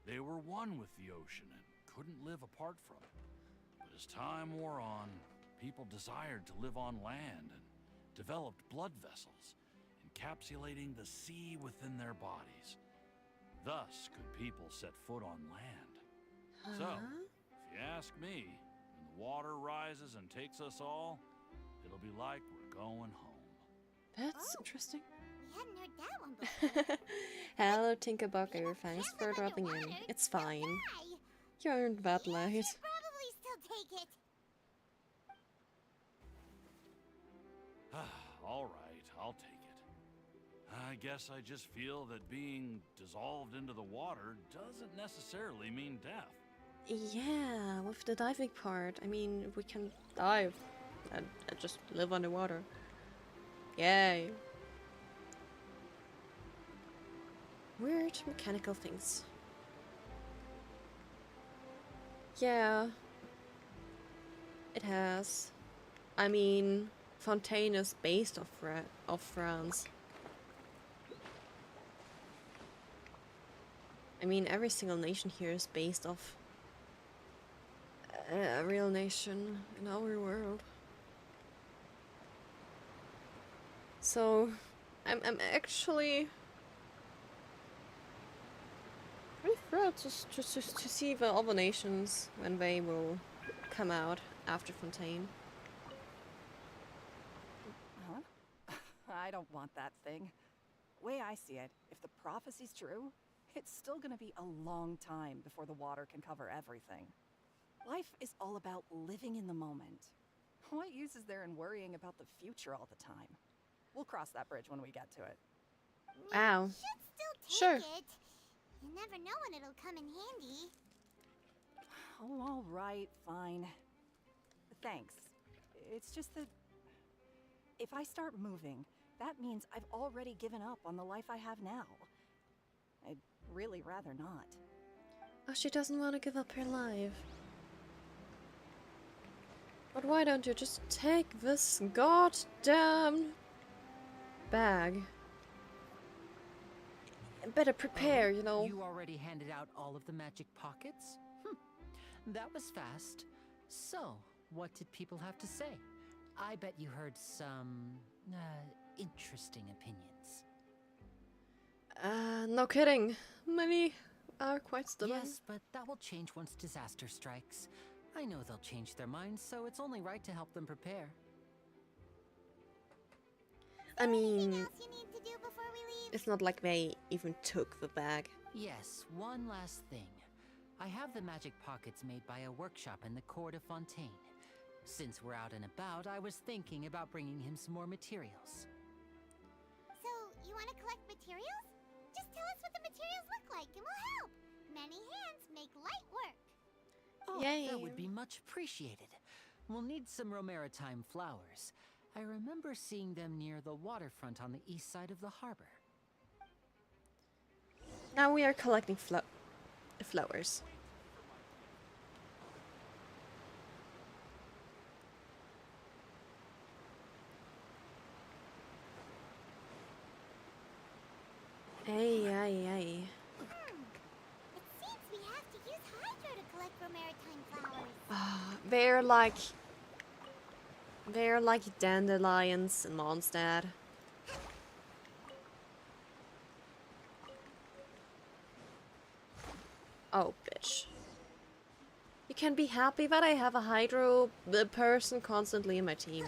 They were one with the ocean and couldn't live apart from it. But as time wore on, people desired to live on land and developed blood vessels, encapsulating the sea within their bodies. Thus could people set foot on land. So, if you ask me, when the water rises and takes us all, it'll be like we're going home. That's interesting. We hadn't heard that one before. Hello, Tinkerbucker. Thanks for dropping in. It's fine. You earned that light. Probably still take it. All right, I'll take it. I guess I just feel that being dissolved into the water doesn't necessarily mean death. Yeah, with the diving part. I mean, we can dive and just live underwater. Yay. Weird mechanical things. Yeah. It has. I mean, Fontaine is based off France. I mean, every single nation here is based off a real nation in our world. So, I'm actually pretty thrilled to see the other nations when they will come out after Fontaine. Huh? I don't want that thing. Way I see it, if the prophecy's true, it's still gonna be a long time before the water can cover everything. Life is all about living in the moment. What use is there in worrying about the future all the time? We'll cross that bridge when we get to it. Wow. You should still Sure. take it. You never know when it'll come in handy. Oh, all right, fine. Thanks. It's just that if I start moving, that means I've already given up on the life I have now. I'd really rather not. Oh, she doesn't want to give up her life. But why don't you just take this goddamn bag? Better prepare, you know. You already handed out all of the magic pockets? That was fast. So, what did people have to say? I bet you heard some, interesting opinions. No kidding. Many are quite stubborn. Yes, but that will change once disaster strikes. I know they'll change their minds, so it's only right to help them prepare. I mean, Anything else you need to do before we leave? it's not like they even took the bag. Yes, one last thing. I have the magic pockets made by a workshop in the court of Fontaine. Since we're out and about, I was thinking about bringing him some more materials. So, you want to collect materials? Just tell us what the materials look like and we'll help. Many hands make light work. Oh, Yay. that would be much appreciated. We'll need some Romaritime flowers. I remember seeing them near the waterfront on the east side of the harbor. Now we are collecting flowers. Hey, It seems we have to use hydro to collect Romaritime flowers. They're like dandelions in Mondstadt. Oh, bitch. You can be happy that I have a hydro person constantly in my team.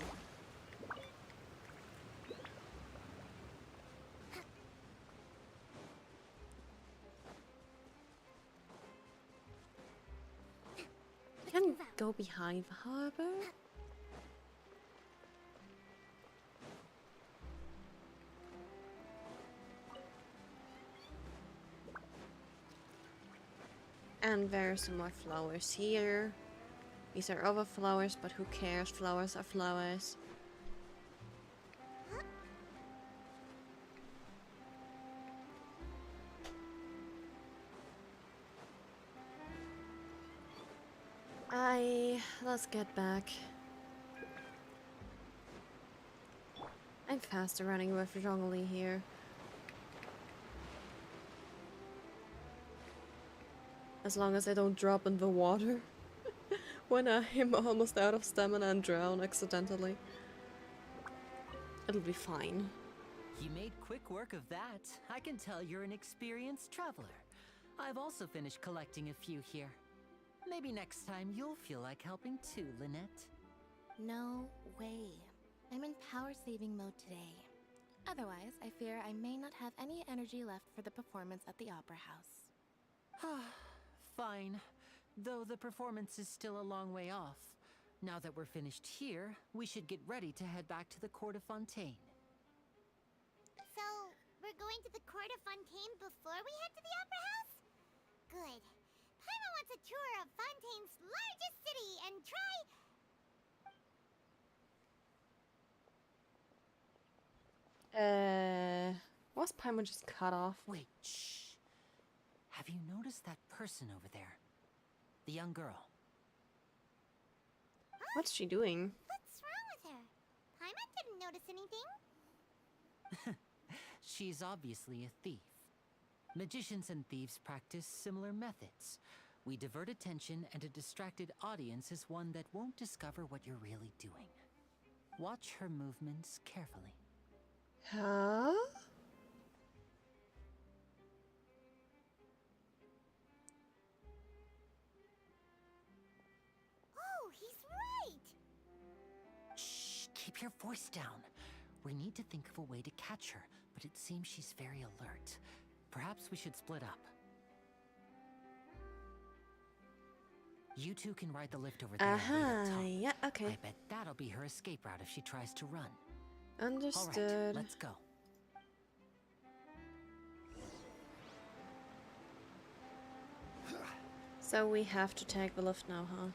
Can go behind the harbor. And there are some more flowers here. These are other flowers, but who cares? Flowers are flowers. Let's get back. I'm faster running with Zhongli here. As long as I don't drop in the water when I'm almost out of stamina and drown accidentally. It'll be fine. You made quick work of that. I can tell you're an experienced traveler. I've also finished collecting a few here. Maybe next time you'll feel like helping too, Lynette. No way. I'm in power saving mode today. Otherwise, I fear I may not have any energy left for the performance at the Opera House. Fine. Though the performance is still a long way off. Now that we're finished here, we should get ready to head back to the Court of Fontaine. So, we're going to the Court of Fontaine before we head to the Opera House? Good. Paimon wants a tour of Fontaine's largest city and try... Was Paimon just cut off? Wait, shh. Have you noticed that person over there? The young girl. What's she doing? What's wrong with her? Paimon didn't notice anything. She's obviously a thief. Magicians and thieves practice similar methods. We divert attention, and a distracted audience is one that won't discover what you're really doing. Watch her movements carefully. Huh? Oh, he's right! Shh, keep your voice down. We need to think of a way to catch her, but it seems she's very alert. Perhaps we should split up. You two can ride the lift over there. and wait up top. Yeah, okay. I bet that'll be her escape route if she tries to run. Understood. All right, let's go. So we have to take the lift now, huh?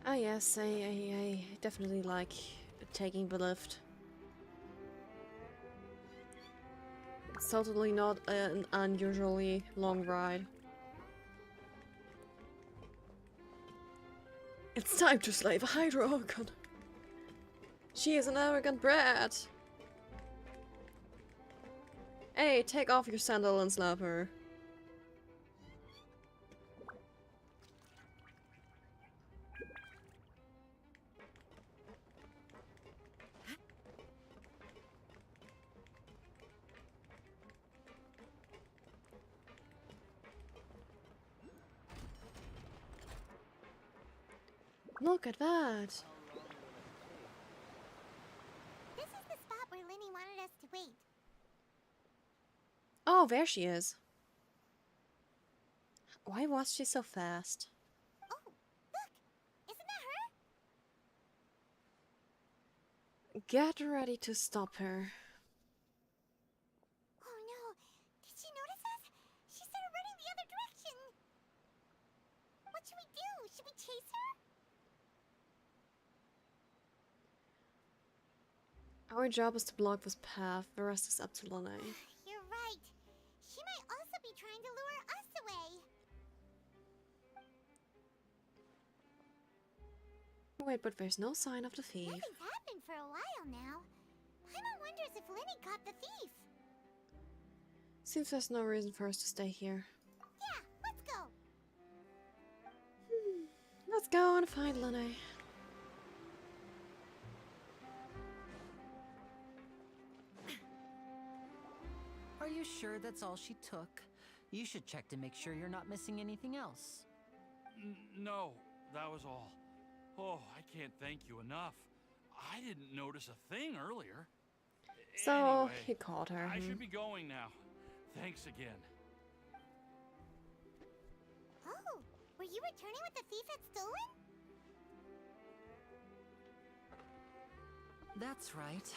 Ah yes, I definitely like taking the lift. It's totally not an unusually long ride. It's time to slay the Hydra Organ. She is an arrogant brat. Hey, take off your sandal and slap her. Look at that. This is the spot where Linny wanted us to wait. Oh, there she is. Why was she so fast? Oh, look! Isn't that her? Get ready to stop her. Oh no! Did she notice us? She started running the other direction! What should we do? Should we chase her? Our job is to block this path. The rest is up to Lene. You're right. She might also be trying to lure us away. Wait, but there's no sign of the thief. Nothing's happened for a while now. Paimon wonders if Linny caught the thief. Seems there's no reason for us to stay here. Yeah, let's go. Let's go and find Lene. Are you sure that's all she took? You should check to make sure you're not missing anything else. No, that was all. Oh, I can't thank you enough. I didn't notice a thing earlier. So, Anyway, he caught her. I should be going now. Thanks again. Oh, were you returning what the thief had stolen? That's right.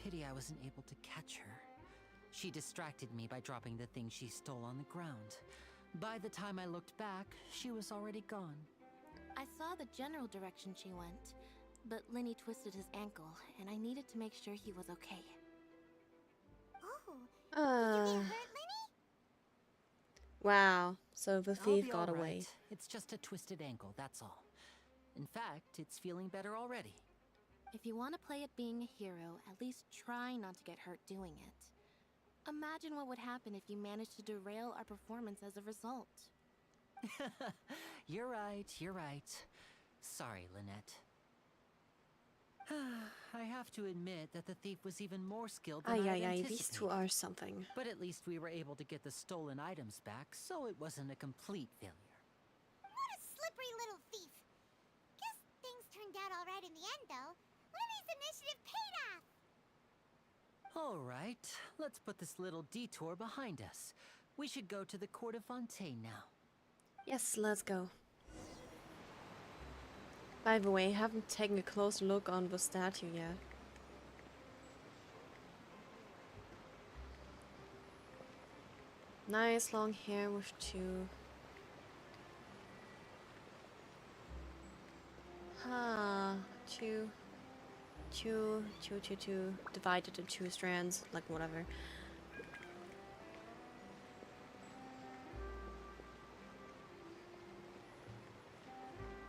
Pity I wasn't able to catch her. She distracted me by dropping the thing she stole on the ground. By the time I looked back, she was already gone. I saw the general direction she went, but Linny twisted his ankle, and I needed to make sure he was okay. Oh, did you get hurt, Linny? Wow, so the I'll thief be got all away. right. It's just a twisted ankle, that's all. In fact, it's feeling better already. If you want to play at being a hero, at least try not to get hurt doing it. Imagine what would happen if you managed to derail our performance as a result. You're right, you're right. Sorry, Lynette. I have to admit that the thief was even more skilled than I'd anticipated. These two are something. But at least we were able to get the stolen items back, so it wasn't a complete failure. What a slippery little thief. Guess things turned out all right in the end, though. Linny's initiative paid off. All right, let's put this little detour behind us. We should go to the Court of Fontaine now. Yes, let's go. By the way, I haven't taken a close look on the statue yet. Nice long hair with two. Two, divided in two strands, like whatever.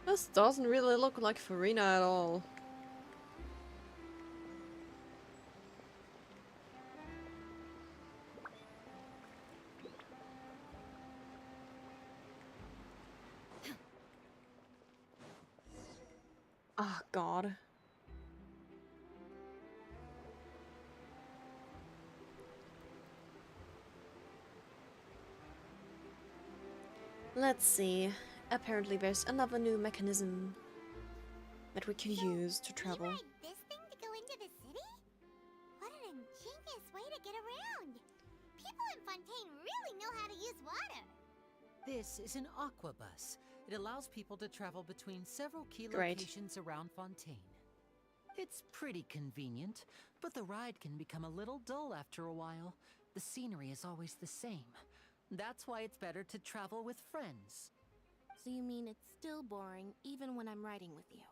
This doesn't really look like Farina at all. Oh God. Let's see. Apparently there's another new mechanism that we can use to travel. We ride this thing to go into the city? What an ingenious way to get around. People in Fontaine really know how to use water. This is an aquabus. It allows people to travel between several key Great. locations around Fontaine. It's pretty convenient, but the ride can become a little dull after a while. The scenery is always the same. That's why it's better to travel with friends. So you mean it's still boring even when I'm riding with you?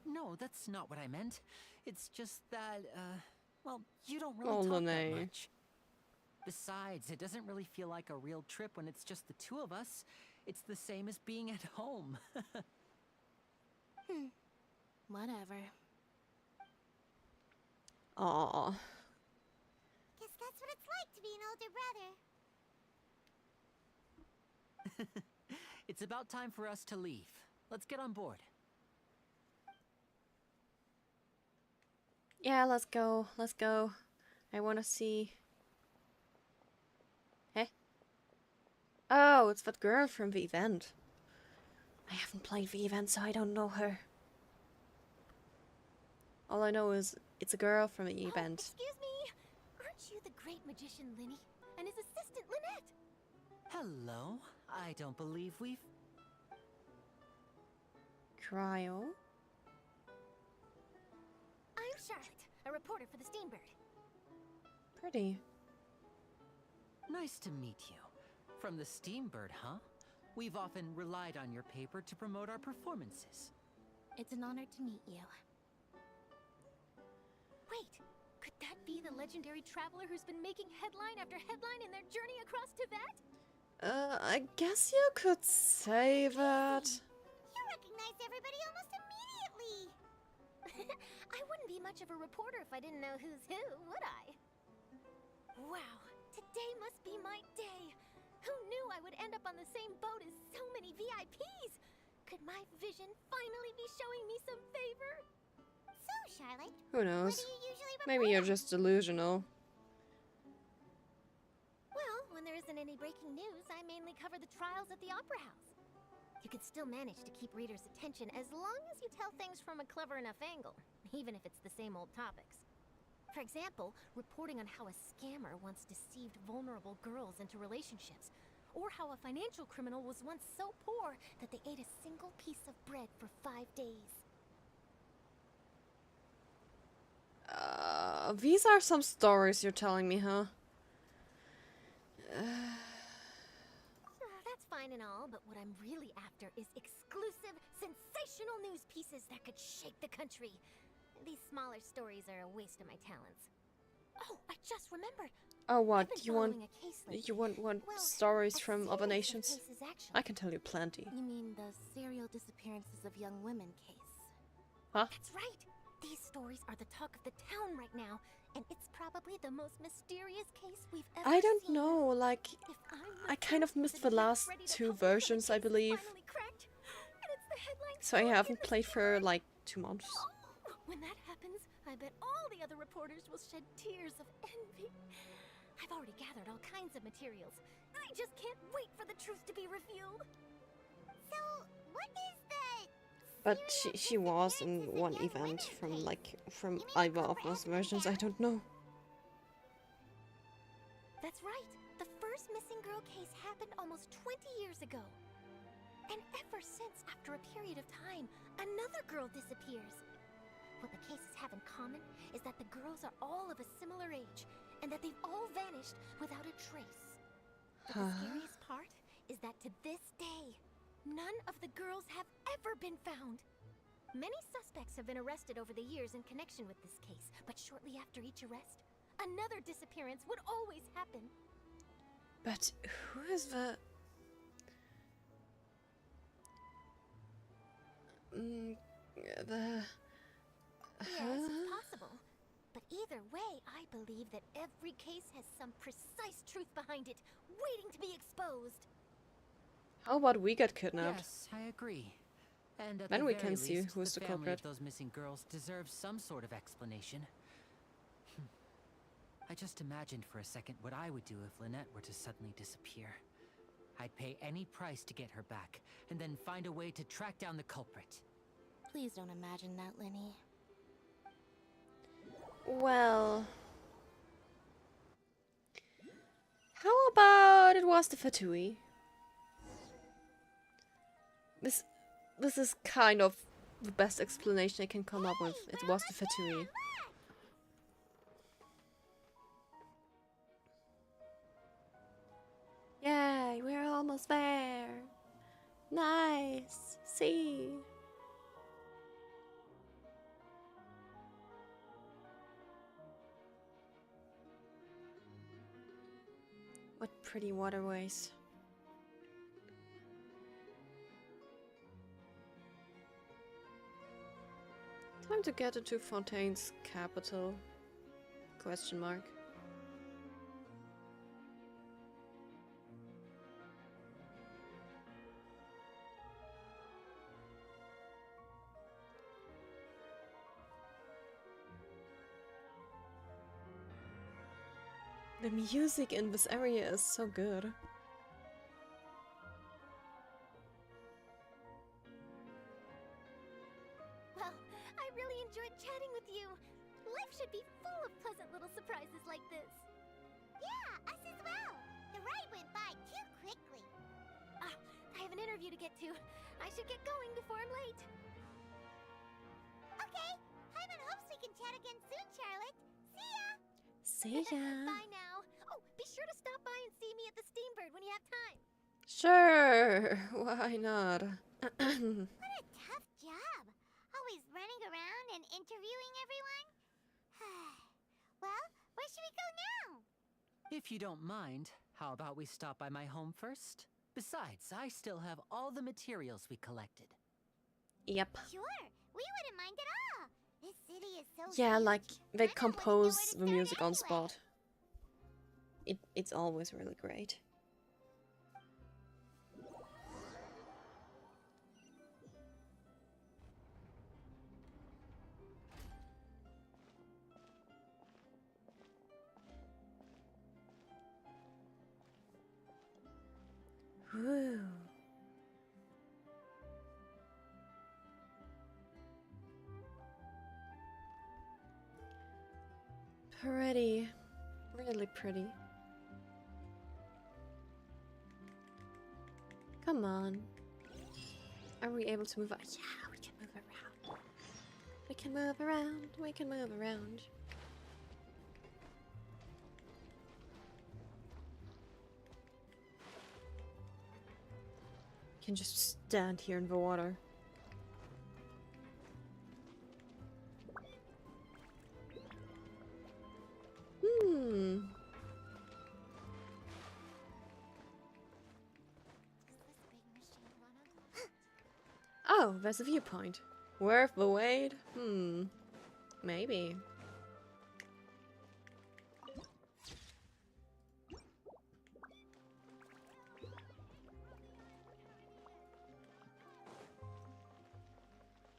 No, that's not what I meant. It's just that, well, you don't really Oh, talk that Lene. much. Besides, it doesn't really feel like a real trip when it's just the two of us. It's the same as being at home. Whatever. Aww. Guess that's what it's like to be an older brother. It's about time for us to leave. Let's get on board. Yeah, let's go. Let's go. I want to see. Hey? Oh, it's that girl from the event. I haven't played the event, so I don't know her. All I know is it's a girl from the event. Excuse me. Aren't you the great magician Linny and his assistant Lynette? Hello? I don't believe we've... Cryo? I'm Charlotte, a reporter for the Steambird. Pretty. Nice to meet you. From the Steambird, huh? We've often relied on your paper to promote our performances. It's an honor to meet you. Wait, could that be the legendary traveler who's been making headline after headline in their journey across Tibet? I guess you could say that. You recognized everybody almost immediately. I wouldn't be much of a reporter if I didn't know who's who, would I? Wow, today must be my day. Who knew I would end up on the same boat as so many VIPs? Could my vision finally be showing me some favor? So, Charlotte, Who knows? what do you usually report Maybe you're on? just delusional. Well, when there isn't any breaking news, I mainly cover the trials at the Opera House. You can still manage to keep readers' attention as long as you tell things from a clever enough angle, even if it's the same old topics. For example, reporting on how a scammer once deceived vulnerable girls into relationships, or how a financial criminal was once so poor that they ate a single piece of bread for 5 days. These are some stories you're telling me, huh? That's fine and all, but what I'm really after is exclusive, sensational news pieces that could shake the country. These smaller stories are a waste of my talents. Oh, I just remembered. Oh, what? I've been You want following a case lately. you want Well, stories a from other series of nations? cases, actually. I can tell you plenty. You mean the serial disappearances of young women case? Huh? That's right. These stories are the talk of the town right now, and it's probably the most mysterious case we've ever I don't seen. know, like, If I'm I the kind of first missed the visitor last ready to two publish when the versions, I case is believe. finally cracked, and it's the headline So I story in haven't the played for like 2 months. When that happens, I bet all the other reporters will shed tears of envy. I've already gathered all kinds of materials. I just can't wait for the truth to be revealed. So, what is the... But she was in one event from either of those versions. I don't know. That's right. The first missing girl case happened almost 20 years ago. And ever since, after a period of time, another girl disappears. What the cases have in common is that the girls are all of a similar age, and that they've all vanished without a trace. But the scariest part is that to this day, none of the girls have ever been found. Many suspects have been arrested over the years in connection with this case, but shortly after each arrest, another disappearance would always happen. But who is the... Yes, it's possible. But either way, I believe that every case has some precise truth behind it, waiting to be exposed. How about we get kidnapped? Yes, I agree. And at Then the we very can see least, who's the family culprit. of those missing girls deserves some sort of explanation. I just imagined for a second what I would do if Lynette were to suddenly disappear. I'd pay any price to get her back, and then find a way to track down the culprit. Please don't imagine that, Linny. Well... How about it was the Fatui? This is kind of the best explanation I can come up with. It was the Fatui. Yay, we're almost there. Nice. See. What pretty waterways. Time to get into Fontaine's capital? Question mark. The music in this area is so good. should be full of pleasant little surprises like this. Yeah, us as well. The ride went by too quickly. Ah, I have an interview to get to. I should get going before I'm late. Okay, Paimon hopes we can chat again soon, Charlotte. See ya! See ya. Bye now. Oh, be sure to stop by and see me at the Steambird when you have time. Sure, why not? What a tough job. Always running around and interviewing everyone. Well, where should we go now? If you don't mind, how about we stop by my home first? Besides, I still have all the materials we collected. Yep. Sure, we wouldn't mind at all. This city is so Yeah, huge. like they I don't know compose where to the start music on anyway. spot. It's always really great. Woo. Pretty. Really pretty. Come on. Are we able to move on? Yeah, we can move around. We can move around. We can move around. We can just stand here in the water. Hmm. Oh, there's a viewpoint. Worth the wait? Hmm. Maybe.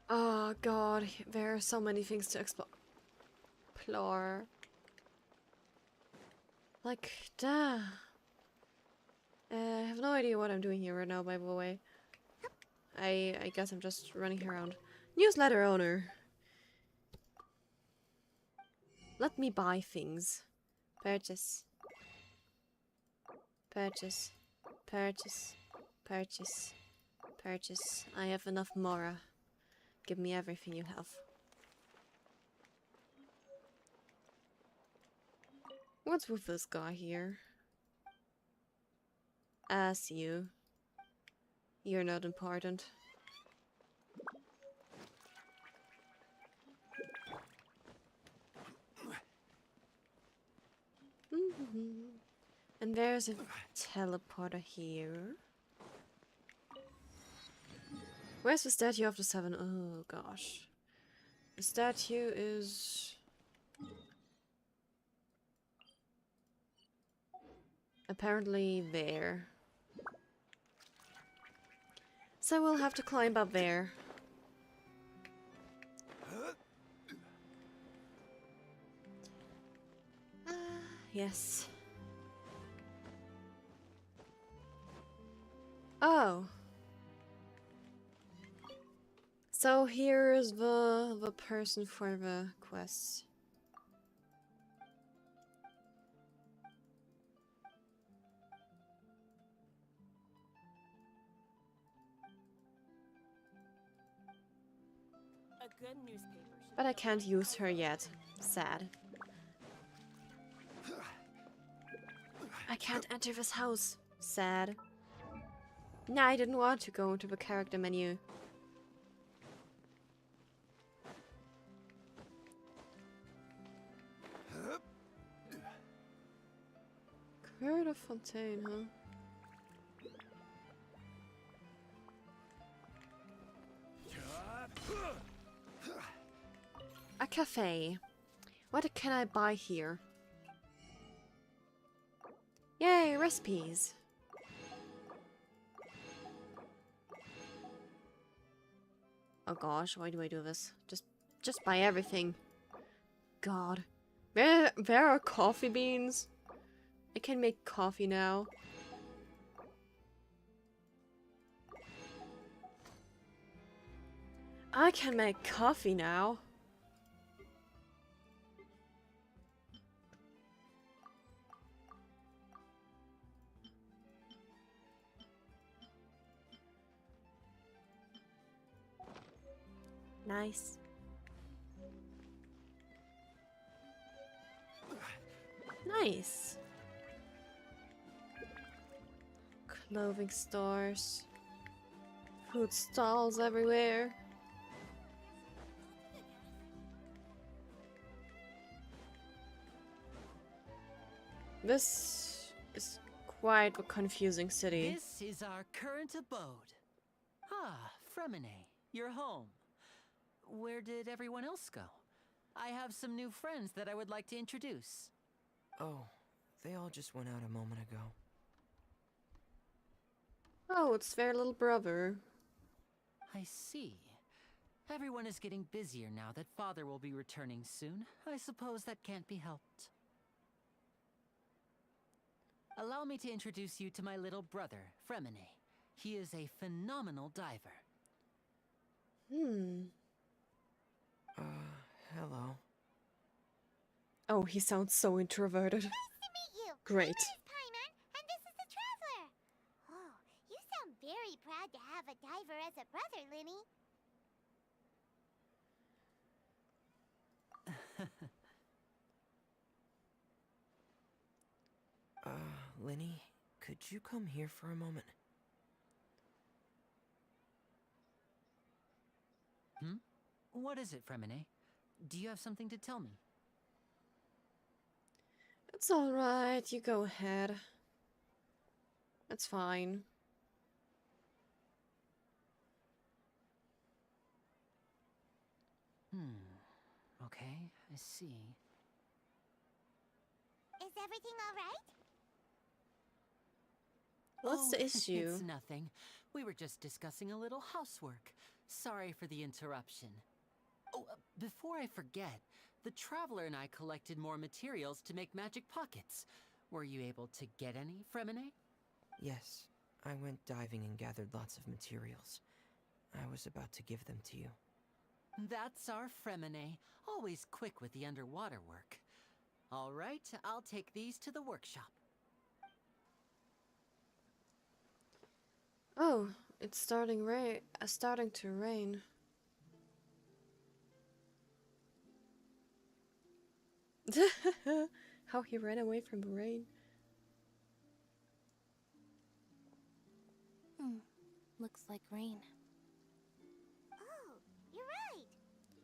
Oh god, there are so many things to explore. Like, duh. I have no idea what I'm doing here right now, by the way. I guess I'm just running around. Newsletter owner. Let me buy things. Purchase. Purchase. Purchase. Purchase. Purchase. I have enough Mora. Give me everything you have. What's with this guy here? As you. You're not important. And there's a teleporter here. Where's the statue of the seven? Oh gosh. The statue is... apparently there. So we'll have to climb up there. Yes. Oh. So here is the person for the quest. A good newspaper. But I can't use her yet. Sad. I can't enter this house. Sad. Nah, I didn't want to go into the character menu. Cœur de Fontaine, huh? A cafe. What can I buy here? Yay, recipes. Oh gosh, why do I do this? Just buy everything. God. There are coffee beans. I can make coffee now. I can make coffee now. Nice. Nice. Clothing stores. Food stalls everywhere. This is quite a confusing city. This is our current abode. Ah, Fremine, you're home. Where did everyone else go? I have some new friends that I would like to introduce. Oh, they all just went out a moment ago. Oh, it's their little brother. I see. Everyone is getting busier now that Father will be returning soon. I suppose that can't be helped. Allow me to introduce you to my little brother, Fremine. He is a phenomenal diver. Hello. Oh, he sounds so introverted. Nice to meet you. Great. My name is Paimon, and this is the Traveler. Oh, you sound very proud to have a diver as a brother, Linny. Linny, could you come here for a moment? What is it, Fremine? Do you have something to tell me? It's alright, you go ahead. It's fine. Okay, I see. Is everything all right? What's the issue? It's nothing. We were just discussing a little housework. Sorry for the interruption. Oh, before I forget, the Traveler and I collected more materials to make magic pockets. Were you able to get any, Fremine? Yes, I went diving and gathered lots of materials. I was about to give them to you. That's our Fremine, always quick with the underwater work. All right, I'll take these to the workshop. Oh, it's starting to rain. How he ran away from the rain. Looks like rain. Oh, you're right.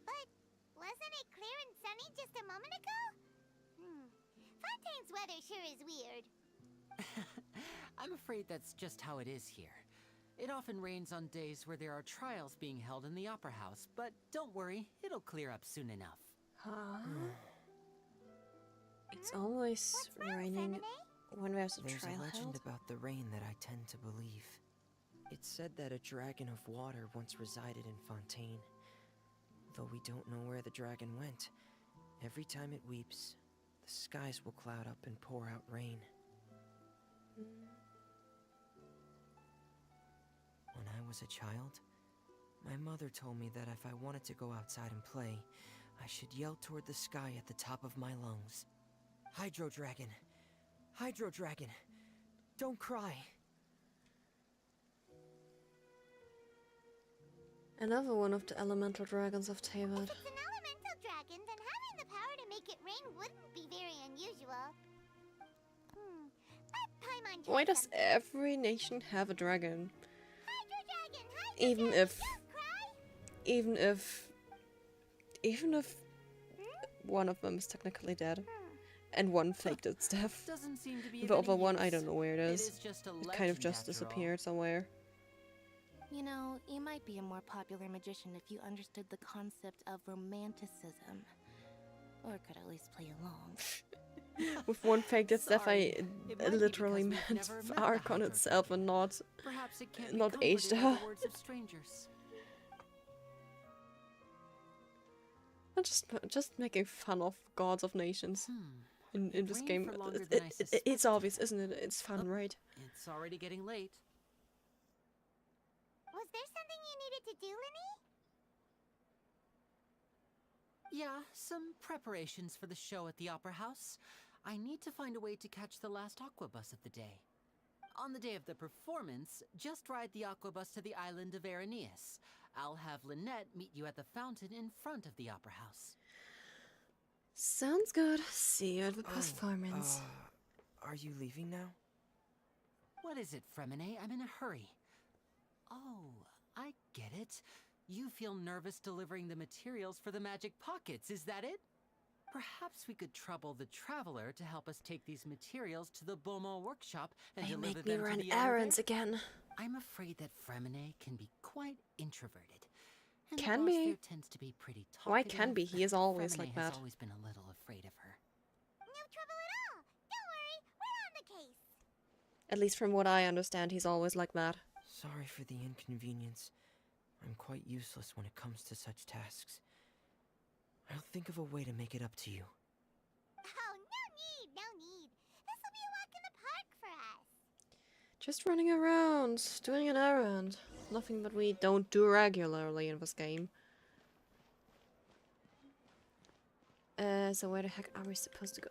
But wasn't it clear and sunny just a moment ago? Fontaine's weather sure is weird. I'm afraid that's just how it is here. It often rains on days where there are trials being held in the Opera House, but don't worry, it'll clear up soon enough. It's always raining when there's a There's trial a legend held. about the rain that I tend to believe. It's said that a dragon of water once resided in Fontaine. Though we don't know where the dragon went, every time it weeps, the skies will cloud up and pour out rain. When I was a child, my mother told me that if I wanted to go outside and play, I should yell toward the sky at the top of my lungs. Hydro Dragon! Hydro Dragon! Don't cry! Another one of the elemental dragons of If Teyvat. it's an elemental dragon, then having the power to make it rain wouldn't be very unusual. But Paimon Why tried does every nation have a dragon? Hydro Dragon! Even if one of them is technically dead, and one faked its death. Doesn't seem to be of The other any one, I use. don't know where it is. just a It kind of legend just after all. disappeared somewhere. You know, you might be a more popular magician if you understood the concept of romanticism. Or could at least play along. With one faked its death, Sorry. I It might be literally because we've meant never the met the arc on Hydro itself and not Perhaps it can't be not aged comforted by her. the words of strangers. I'm just making fun of gods of nations in this rained game. for longer than I It's obvious, isn't it? It's fun, right? It's already getting late. Was there something you needed to do, Linny? Yeah, some preparations for the show at the Opera House. I need to find a way to catch the last aqua bus of the day. On the day of the performance, just ride the aqua bus to the island of Araneus. I'll have Lynette meet you at the fountain in front of the opera house. Sounds good. See you at the performance. Are you leaving now? What is it, Fremine? I'm in a hurry. Oh, I get it. You feel nervous delivering the materials for the magic pockets, is that it? Perhaps we could trouble the traveler to help us take these materials to the Beaumont workshop and They deliver make me them run to the errands elevator. again. I'm afraid that Fremine can be quite introverted. And the Can boss be. there tends to be pretty talkative. Why can be? He is always Fremine like has that. always been a little afraid of her. No trouble at all. Don't worry, we're on the case. At least from what I understand, he's always like that. Sorry for the inconvenience. I'm quite useless when it comes to such tasks. I'll think of a way to make it up to you. Oh, no need. This'll be a walk in the park for us. Just running around, doing an errand. Nothing that we don't do regularly in this game. So where the heck are we supposed to go?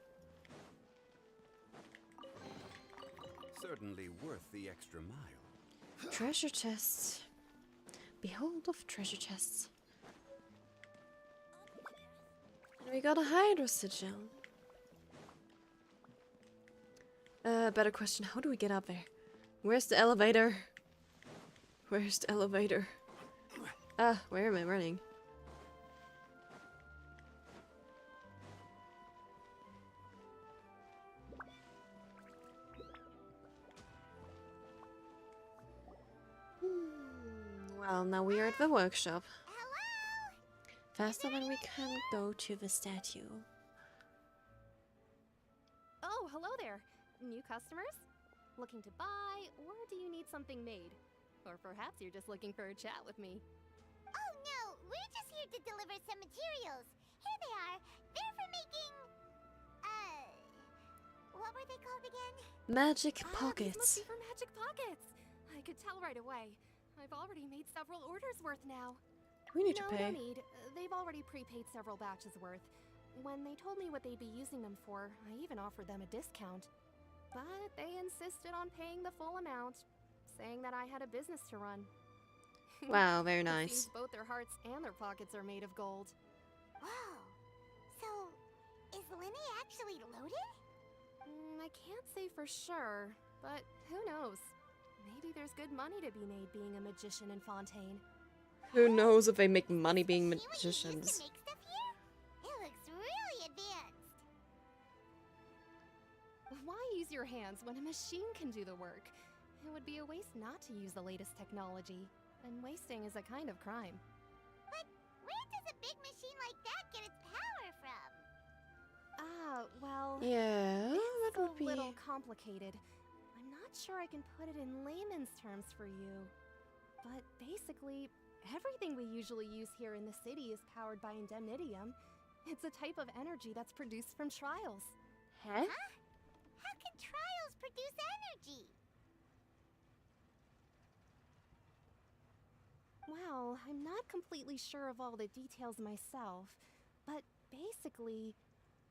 Certainly worth the extra mile. Treasure chests. Behold of treasure chests. And we got a Hydra sigil. Better question, how do we get up there? Where's the elevator? Where's the elevator? Where am I running? Well, now we are at the workshop. Faster than we can go to the statue. Oh, hello there. New customers? Looking to buy, or do you need something made? Or perhaps you're just looking for a chat with me. Oh no, we're just here to deliver some materials. Here they are. They're for making... what were they called again? Magic These must pockets. be for magic pockets. I could tell right away. I've already made several orders worth now. We need to No, pay. no need. They've already prepaid several batches worth. When they told me what they'd be using them for, I even offered them a discount. But they insisted on paying the full amount, saying that I had a business to run. Wow, very It nice. seems both their hearts and their pockets are made of gold. Whoa. So, is Linny actually loaded? I can't say for sure, but who knows? Maybe there's good money to be made being a magician in Fontaine. Who knows if they make money being To magicians? make stuff here? It looks really advanced. Why use your hands when a machine can do the work? It would be a waste not to use the latest technology, and wasting is a kind of crime. But where does a big machine like that get its power from? Well... Yeah, it's that would be... a little complicated. I'm not sure I can put it in layman's terms for you. But basically, everything we usually use here in the city is powered by indemnitium. It's a type of energy that's produced from trials. Huh? How can trials produce energy? Well, I'm not completely sure of all the details myself, but basically...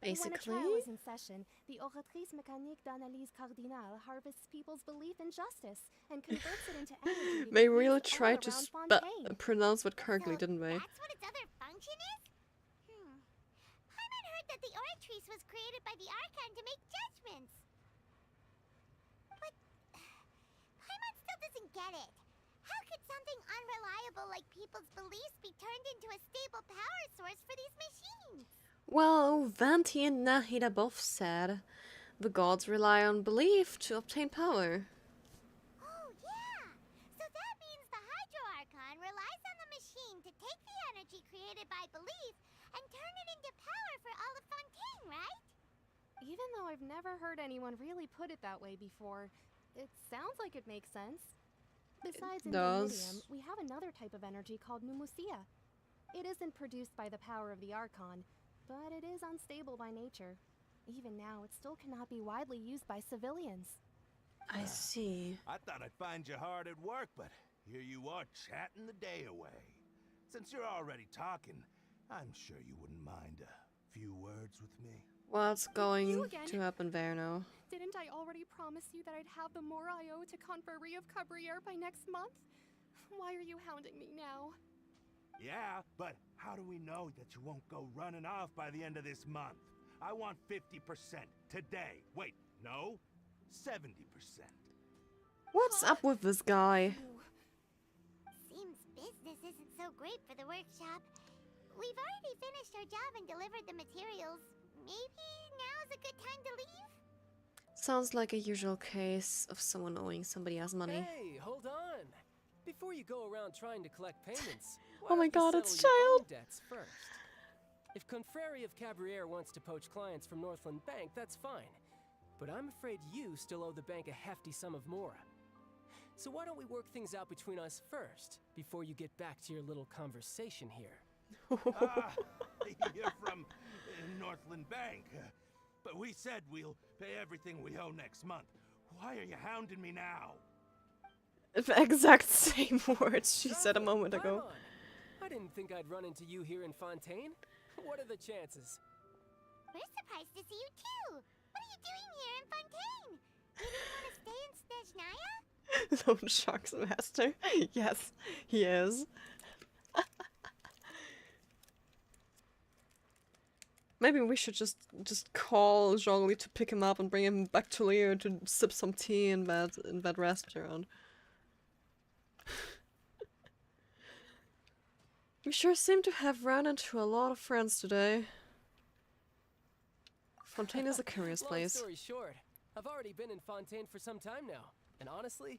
When a trial is in session, the Oratrice Mécanique d'Analyse Cardinale harvests people's belief in justice and converts it into energy. to They be really used all tried to around Fontaine. pronounce it correctly, didn't they? That's what its other function is? Paimon heard that the Oratrice was created by the Archon to make judgments. But Paimon still doesn't get it. How could something unreliable like people's beliefs be turned into a stable power source for these machines? Well, Vanti and Nahida both said the gods rely on belief to obtain power. Oh, yeah! So that means the Hydro Archon relies on the machine to take the energy created by belief and turn it into power for all of Fontaine, right? Even though I've never heard anyone really put it that way before, it sounds like it makes sense. Besides does. indemnitium, we have another type of energy called pneumosia. It isn't produced by the power of the Archon, but it is unstable by nature. Even now, it still cannot be widely used by civilians. I see. I thought I'd find you hard at work, but here you are chatting the day away. Since you're already talking, I'm sure you wouldn't mind a few words with me. What's You going again? to happen there now? Didn't I already promise you that I'd have the more I owe to Conferrie of Cabriere by next month? Why are you hounding me now? Yeah, but how do we know that you won't go running off by the end of this month? I want 50% today. Wait, no, 70%. What's up with this guy? Seems business isn't so great for the workshop. We've already finished our job and delivered the materials. Maybe now's a good time to leave? Sounds like a usual case of someone owing somebody else money. Hey, hold on. Before you go around trying to collect payments, Oh my god, why don't you it's settle your own Child! debts first. If Confreri of Cabriere wants to poach clients from Northland Bank, that's fine. But I'm afraid you still owe the bank a hefty sum of mora. So why don't we work things out between us first, before you get back to your little conversation here? You're from Northland Bank. But we said we'll pay everything we owe next month. Why are you hounding me now? The exact same words she said a moment ago. I didn't think I'd run into you here in Fontaine. What are the chances? We're surprised to see you too. What are you doing here in Fontaine? You didn't want to stay in Snezhnaya? Lone Shark's master. Yes, he is. Maybe we should just call Jean-Louis to pick him up and bring him back to Leo to sip some tea in that restaurant. We sure seem to have run into a lot of friends today. Fontaine is a curious place. Long story short, I've already been in Fontaine for some time now, and honestly,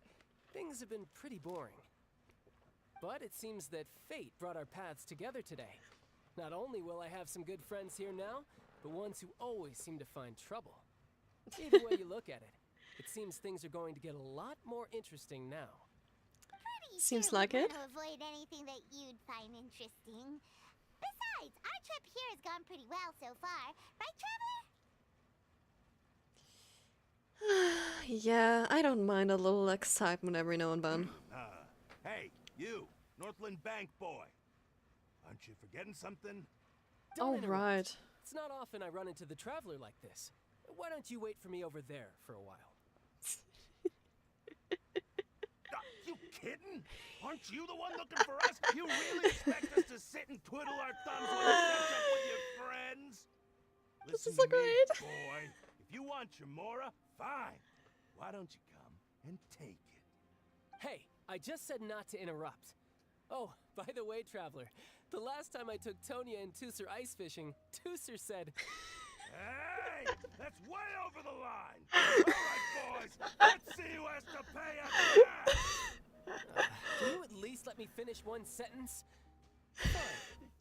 things have been pretty boring. But it seems that fate brought our paths together today. Not only will I have some good friends here now, but ones who always seem to find trouble. Either way you look at it, it seems things are going to get a lot more interesting now. Seems like it. To avoid anything that you'd find interesting. Besides, our trip here has gone pretty well so far, right, Traveler? Yeah, I don't mind a little excitement every now and then. Hey, you, Northland Bank boy. Aren't you forgetting something? Oh, right. It's not often I run into the Traveler like this. Why don't you wait for me over there for a while? You kidding? Aren't you the one looking for us? You really expect us to sit and twiddle our thumbs while you catch up with your friends? This Listen is so to me, great. boy. If you want your mora, fine. Why don't you come and take it? Hey, I just said not to interrupt. Oh, by the way, Traveler, the last time I took Tonya and Tusser ice fishing, Tusser said... Hey, that's way over the line. All right, boys, let's see who has to pay after that. Can you at least let me finish one sentence?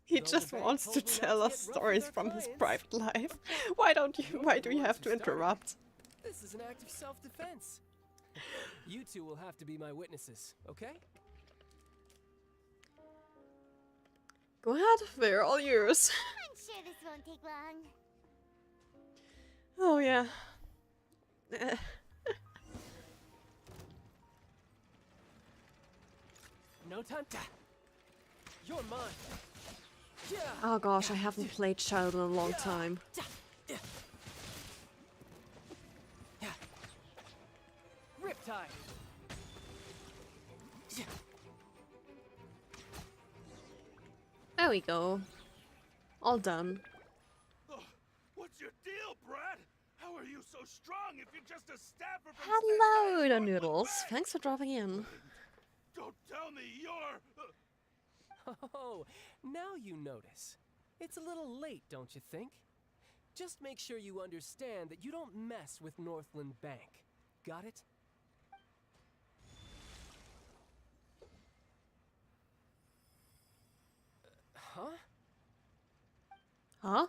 He just wants to tell us stories from his private life. Why do you have to interrupt? This is an act of self-defense. You two will have to be my witnesses, okay? Go ahead, they're all yours. I'm sure this won't take long. Oh yeah. No time to... You're mine. Yeah. Oh gosh, I haven't played Child in a long time. Riptide. There we go. All done. What's your deal, Brad? How are you so strong if you're just a staffer from Hello, the noodles. Thanks for dropping in. Don't tell me you're... Oh, now you notice. It's a little late, don't you think? Just make sure you understand that you don't mess with Northland Bank. Got it? Huh? Huh?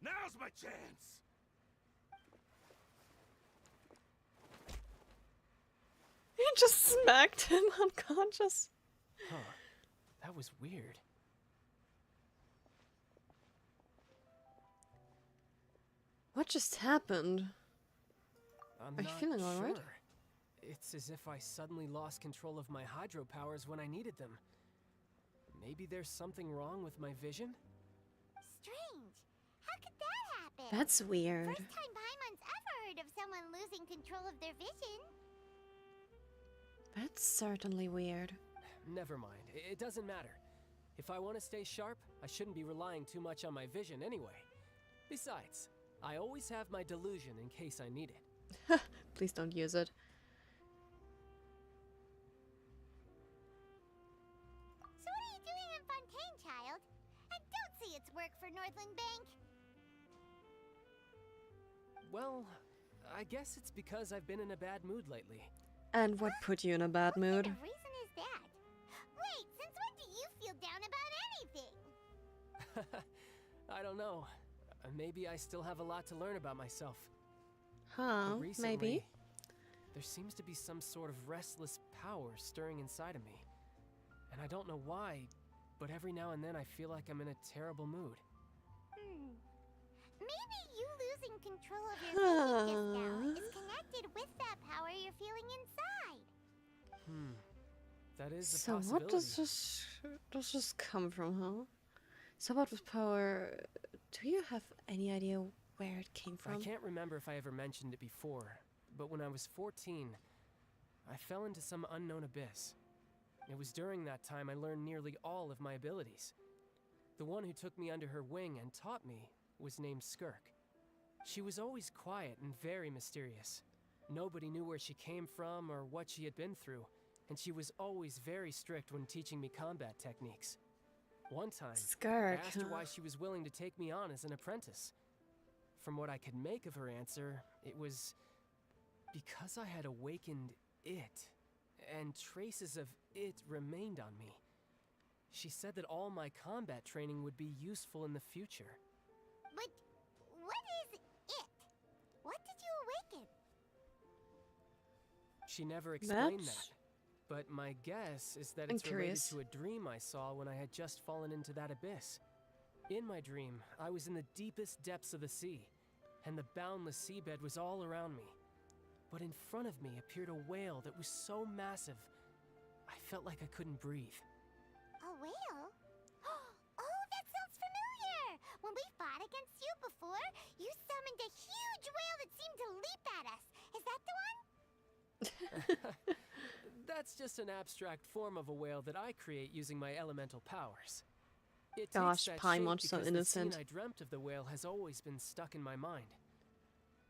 Now's my chance. You just smacked him unconscious. Huh. That was weird. What just happened? I'm Are you not feeling alright? sure. It's as if I suddenly lost control of my hydro powers when I needed them. Maybe there's something wrong with my vision? Strange. How could that happen? That's weird. First time Paimon's ever heard of someone losing control of their vision. That's certainly weird. never mind. It doesn't matter. If I want to stay sharp, I shouldn't be relying too much on my vision anyway. Besides, I always have my delusion in case I need it. Please don't use it. So what are you doing in Fontaine, child? I don't see it's work for Northland Bank. Well, I guess it's because I've been in a bad mood lately. And what put you in a bad mood? What reason is that? Wait, since when do you feel down about anything? I don't know. Maybe I still have a lot to learn about myself. Huh, Recently, maybe. There seems to be some sort of restless power stirring inside of me. And I don't know why, but every now and then I feel like I'm in a terrible mood. Maybe you losing control of your thinking just now is connected with that power you're feeling inside. That is a So possibility. what does this come from, huh? So about this power, do you have any idea where it came from? I can't remember if I ever mentioned it before, but when I was 14, I fell into some unknown abyss. It was during that time I learned nearly all of my abilities. The one who took me under her wing and taught me was named Skirk. She was always quiet and very mysterious. Nobody knew where she came from or what she had been through, and she was always very strict when teaching me combat techniques. One time, Skirk, I asked her why she was willing to take me on as an apprentice. From what I could make of her answer, it was because I had awakened it, and traces of it remained on me. She said that all my combat training would be useful in the future. But what is it? What did you awaken? She never explained That's- that. But my guess is that I'm it's related curious. to a dream I saw when I had just fallen into that abyss. In my dream, I was in the deepest depths of the sea, and the boundless seabed was all around me. But in front of me appeared a whale that was so massive, I felt like I couldn't breathe. A whale? Oh, that sounds familiar! When we fought against you before, you summoned a huge whale that seemed to leap at us. Is that the one? That's just an abstract form of a whale that I create using my elemental powers. It Gosh, takes that Paimon's shape so because innocent. the scene I dreamt of the whale has always been stuck in my mind.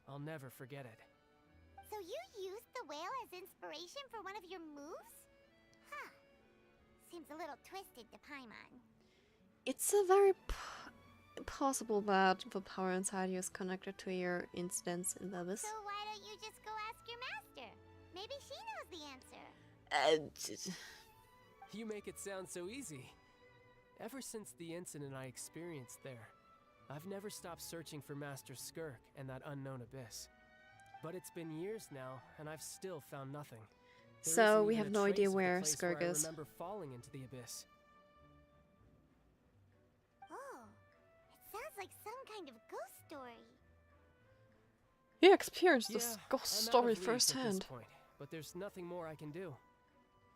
I'll never forget it. So you used the whale as inspiration for one of your moves? Huh. Seems a little twisted to Paimon. It's a very possible that the power inside you is connected to your incidents in the abyss. So why don't you just go ask your master? Maybe she knows the answer. You make it sound so easy. Ever since the incident I experienced there, I've never stopped searching for Master Skirk and that unknown abyss. But it's been years now, and I've still found nothing. There So isn't we even have a no trace idea of the where place Skirk where is. I remember falling into the abyss. Oh, it sounds like some kind of ghost story. You experienced Yeah, this ghost I'm out story of leads firsthand. At this point, but there's nothing more I can do.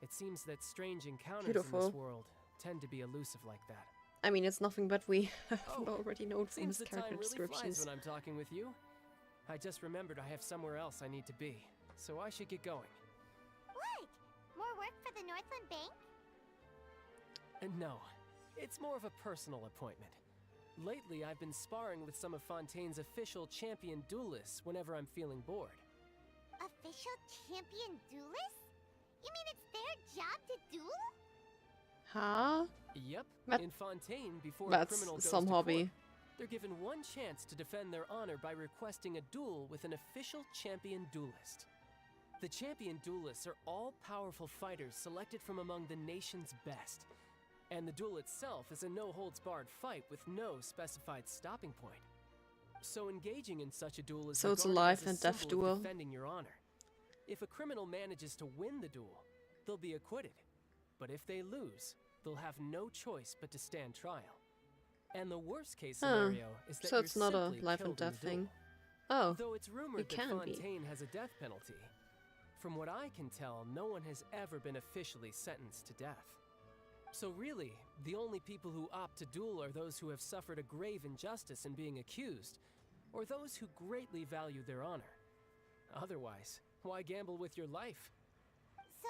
It seems that strange encounters in Beautiful. this world tend to be elusive like that. I mean, it's nothing but we have already known from Seems his the time character really flies descriptions. when I'm talking with you. I just remembered I have somewhere else I need to be, so I should get going. What? More work for the Northland Bank? And no, it's more of a personal appointment. Lately, I've been sparring with some of Fontaine's official champion duelists whenever I'm feeling bored. Official champion duelists? You mean it's their job to duel? Huh? Yep, That- in Fontaine, before a That's criminal goes some to hobby. court, they're given one chance to defend their honor by requesting a duel with an official champion duelist. The champion duelists are all-powerful fighters selected from among the nation's best. And the duel itself is a no-holds-barred fight with no specified stopping point. So engaging in such a duel is So it's a regarded life as a and death symbol duel. of defending your honor. If a criminal manages to win the duel, they'll be acquitted. But if they lose, they'll have no choice but to stand trial. And the worst-case scenario is that So you're it's not a simply life and killed in the death thing. duel. Oh, Though it's rumored it that can be. Fontaine has a death penalty, from what I can tell, no one has ever been officially sentenced to death. So really, the only people who opt to duel are those who have suffered a grave injustice in being accused, or those who greatly value their honor. Otherwise, why gamble with your life? So,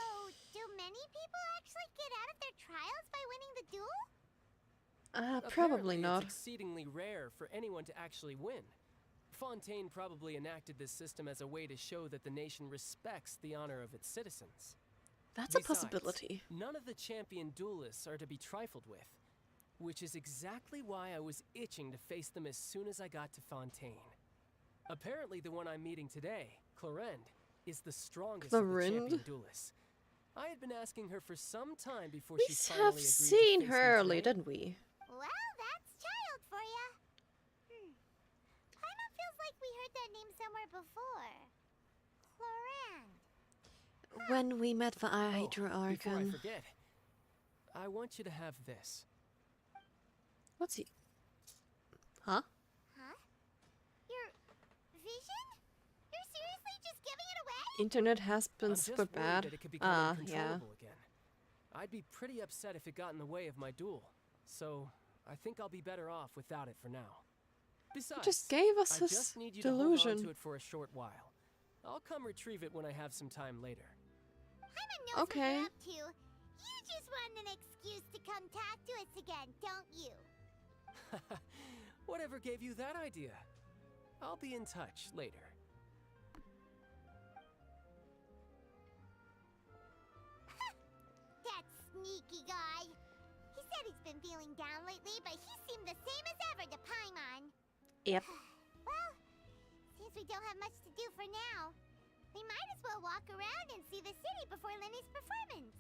do men any people actually get out of their trials by winning the duel? Apparently, Probably not. It's exceedingly rare for anyone to actually win. Fontaine probably enacted this system as a way to show that the nation respects the honor of its citizens. That's a Besides, possibility. none of the champion duelists are to be trifled with, which is exactly why I was itching to face them as soon as I got to Fontaine. Apparently, the one I'm meeting today, Clorinde, is the strongest of the champion duelists. I had been asking her for some time before she finally have agreed to seen face her me early, today. didn't we? Well, that's child for ya. Paimon feels like we heard that name somewhere before. Clorinde. When we met the Before I Hydra-Archon. forget, I want you to have this. What's he? Huh? Huh? Your vision? You're seriously just giving it away? Internet has been I'm just super worried bad. that it could become Yeah. uncontrollable again. I'd be pretty upset if it got in the way of my duel. So, I think I'll be better off without it for now. Besides, just gave us I his just need you to hold on delusion. to it for a short while. I'll come retrieve it when I have some time later. Paimon knows what Okay. you're up to. You just want an excuse to come talk to us again, don't you? Whatever gave you that idea? I'll be in touch later. That sneaky guy. He said he's been feeling down lately, but he seemed the same as ever to Paimon. Yep. Well, since we don't have much to do for now, we might as well walk around and see the city before Lenny's performance.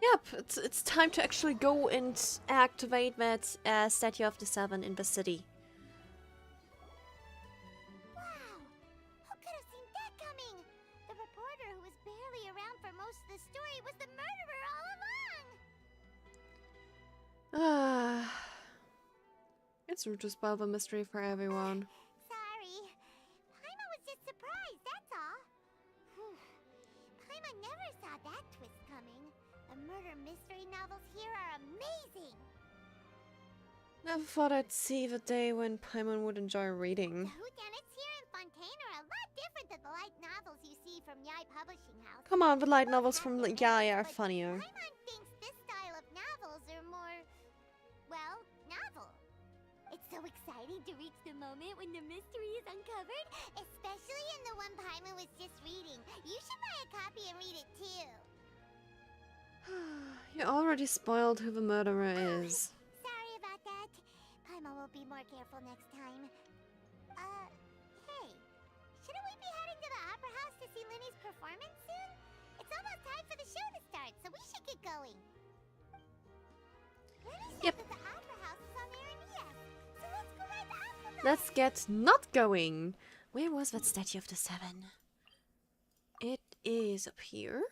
Yep, it's time to actually go and activate that Statue of the Seven in the city. Wow! Who could have seen that coming? The reporter who was barely around for most of the story was the murderer all along! It's just spoil the mystery for everyone. Sorry. Paimon was just surprised, that's all. Whew. Paimon never saw that twist coming. The murder mystery novels here are amazing. Never thought I'd see the day when Paimon would enjoy reading. The whodunits here in Fontaine are a lot different than the light novels you see from Yai Publishing House. Come on, the light novels from Yaya are funnier. Paimon thinks this style of novels are more, well, novel. It's so exciting to reach the moment when the mystery is uncovered, especially in the one Paimon was just reading. You should buy a copy and read it too. You already spoiled who the murderer is. Sorry about that. Paimon will be more careful next time. Hey, shouldn't we be heading to the Opera House to see Linny's performance soon? It's almost time for the show to start, so we should get going. Linny said that the Opera House is on air in ES, so let's go ride the opera bus. Let's get not going. Where was that Statue of the Seven? It is up here.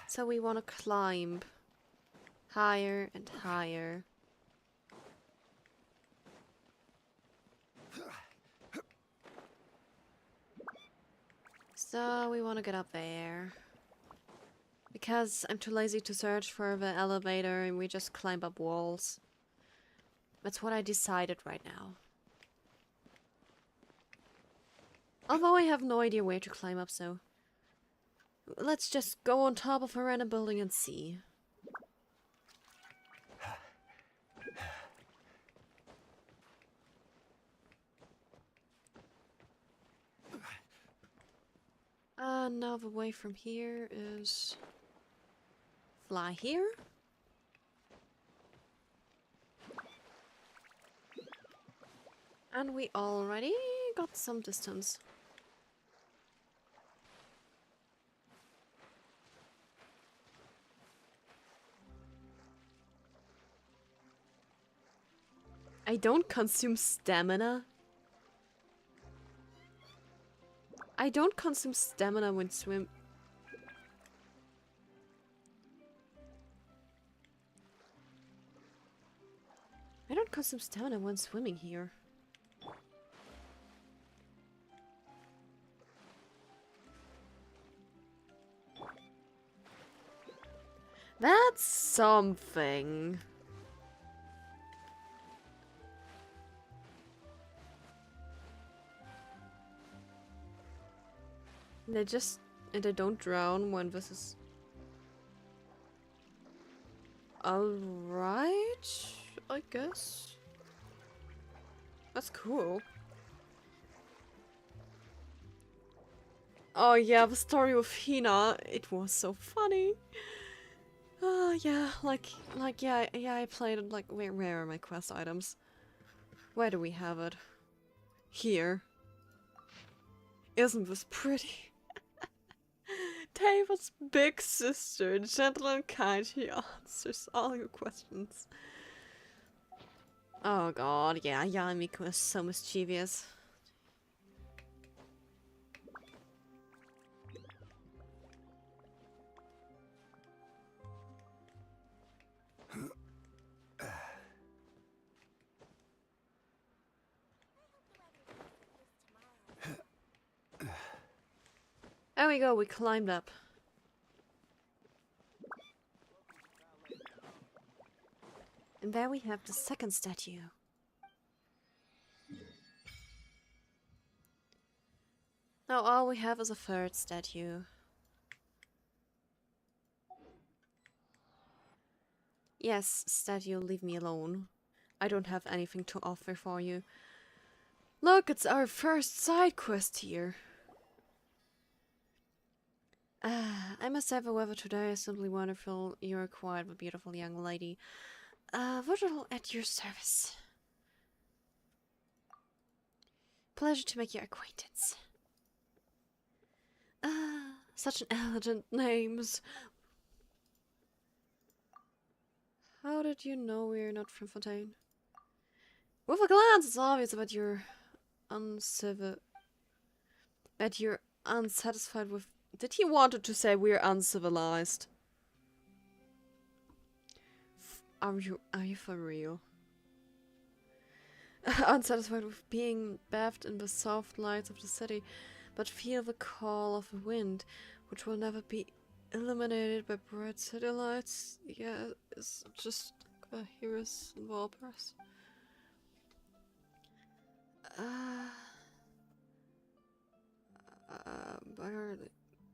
So we want to climb higher and higher. So we want to get up there. Because I'm too lazy to search for the elevator and we just climb up walls. That's what I decided right now. Although I have no idea where to climb up, so... Let's just go on top of a random building and see. Now the way from here is... fly here? And we already got some distance. I don't consume stamina. I don't consume stamina when swim. I don't consume stamina when swimming here. That's something. They don't drown when this is... Alright, I guess. That's cool. Oh yeah, the story with Hina, it was so funny. Yeah, yeah, I played it, like, where are my quest items? Where do we have it? Here. Isn't this pretty? David's big sister, gentle and kind, she answers all your questions. Oh god, yeah, Yamiko is so mischievous. There we go, we climbed up. And there we have the second statue. Now all we have is a third statue. Yes, statue, leave me alone. I don't have anything to offer for you. Look, it's our first side quest here. I must say the weather today is simply wonderful. You're quite a beautiful young lady. Virgil at your service. Pleasure to make your acquaintance. Such an elegant names. How did you know we're not from Fontaine? With a glance, it's obvious that you're unsatisfied with... Did he wanted to say we're uncivilized? Are you for real? Unsatisfied with being bathed in the soft lights of the city, but feel the call of the wind, which will never be illuminated by bright city lights. Yeah, it's just the heroes and wallpapers.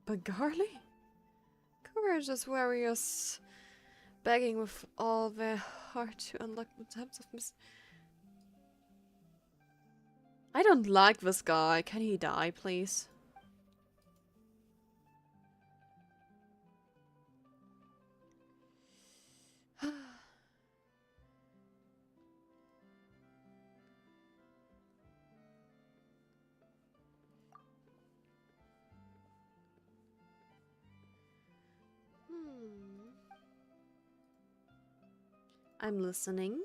Bagarly? Courageous warriors begging with all their heart to unlock the depths of I don't like this guy. Can he die, please? I'm listening.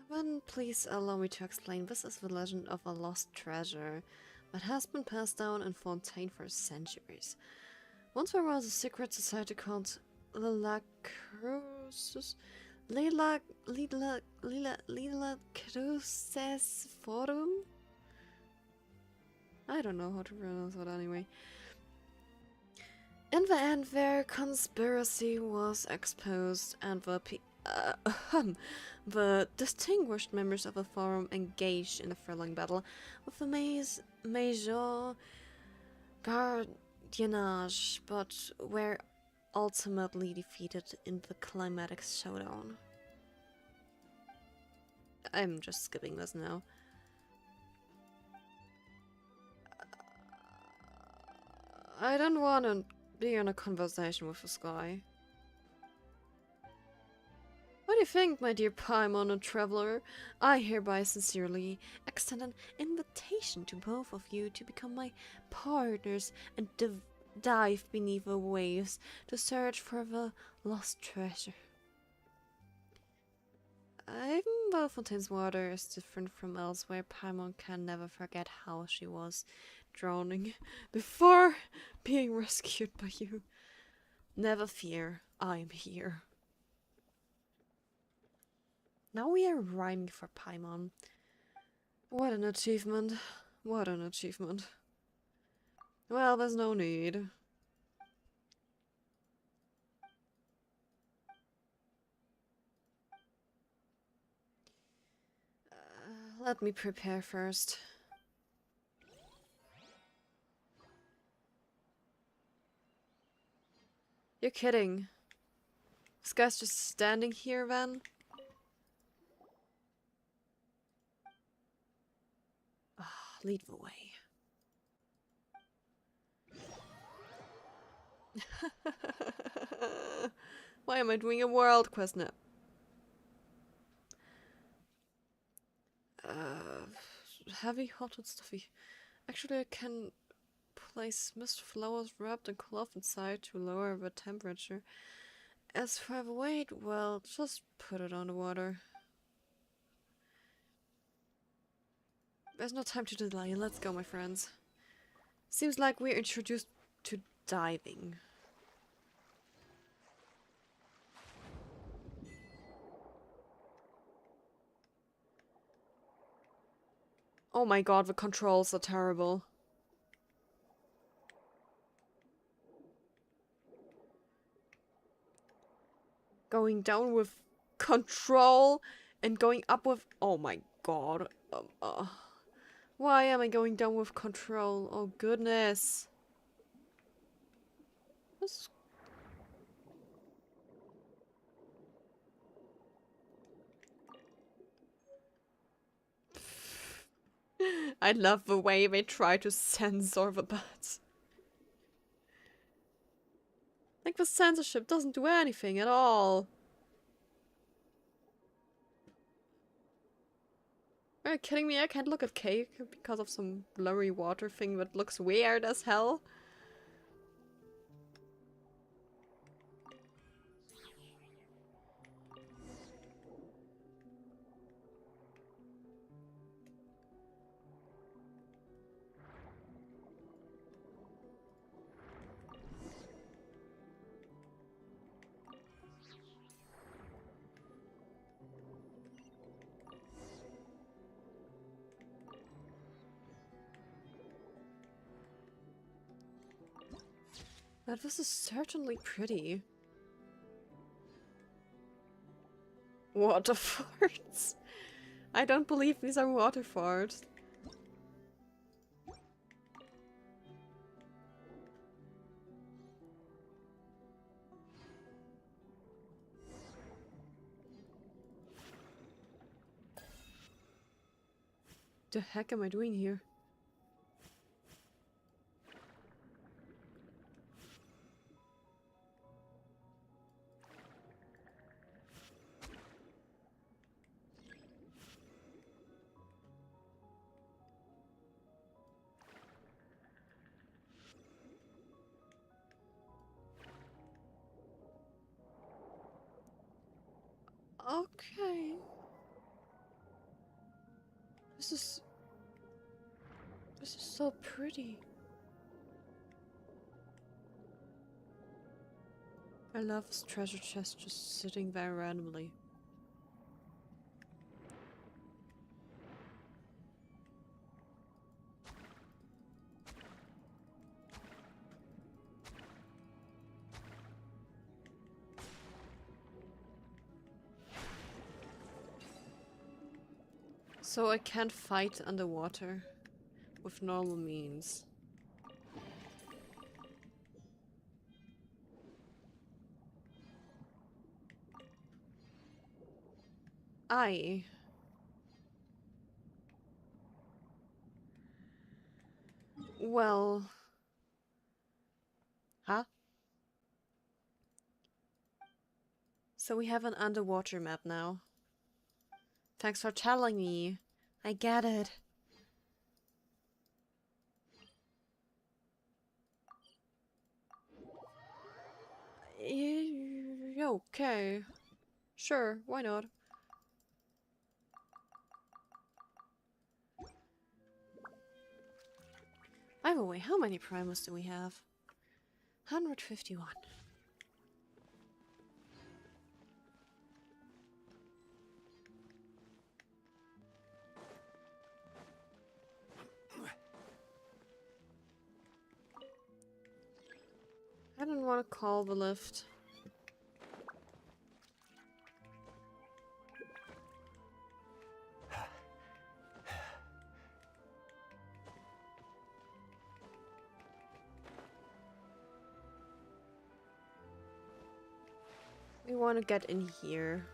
Then please allow me to explain. This is the legend of a lost treasure that has been passed down in Fontaine for centuries. Once there was a secret society called LilCatUwU Forum? I don't know how to pronounce it anyway. In the end, their conspiracy was exposed, and the distinguished members of the forum engaged in a thrilling battle with the Major Guardianage, but were ultimately defeated in the climatic showdown. I'm just skipping this now. I don't want to be in a conversation with this guy. What do you think, my dear Paimon and Traveler? I hereby sincerely extend an invitation to both of you to become my partners and dive beneath the waves to search for the lost treasure. Even though Fontaine's water is different from elsewhere, Paimon can never forget how she was drowning before being rescued by you. Never fear, I'm here. Now we are rhyming for Paimon. What an achievement. What an achievement. Well, there's no need. Let me prepare first. You're kidding. This guy's just standing here then? Ah, lead the way. Why am I doing a world quest now? Heavy, hot, and stuffy. Actually, I can place mist flowers wrapped in cloth inside to lower the temperature. As for the weight, well, just put it on the water. There's no time to delay. Let's go, my friends. Seems like we're introduced to diving. Oh my god, the controls are terrible. Going down with control and going up with... Oh my god. Why am I going down with control? Oh goodness. This... I love the way they try to censor the butts. Like, the censorship doesn't do anything at all. Are you kidding me? I can't look at cake because of some blurry water thing that looks weird as hell. But this is certainly pretty. Water farts. I don't believe these are water farts. The heck am I doing here? Okay. This is so pretty. I love this treasure chest just sitting there randomly. So I can't fight underwater with normal means. Well... Huh? So we have an underwater map now. Thanks for telling me. I get it. Okay. Sure, why not? By the way, how many primers do we have? 151. I don't want to call the lift. We want to get in here.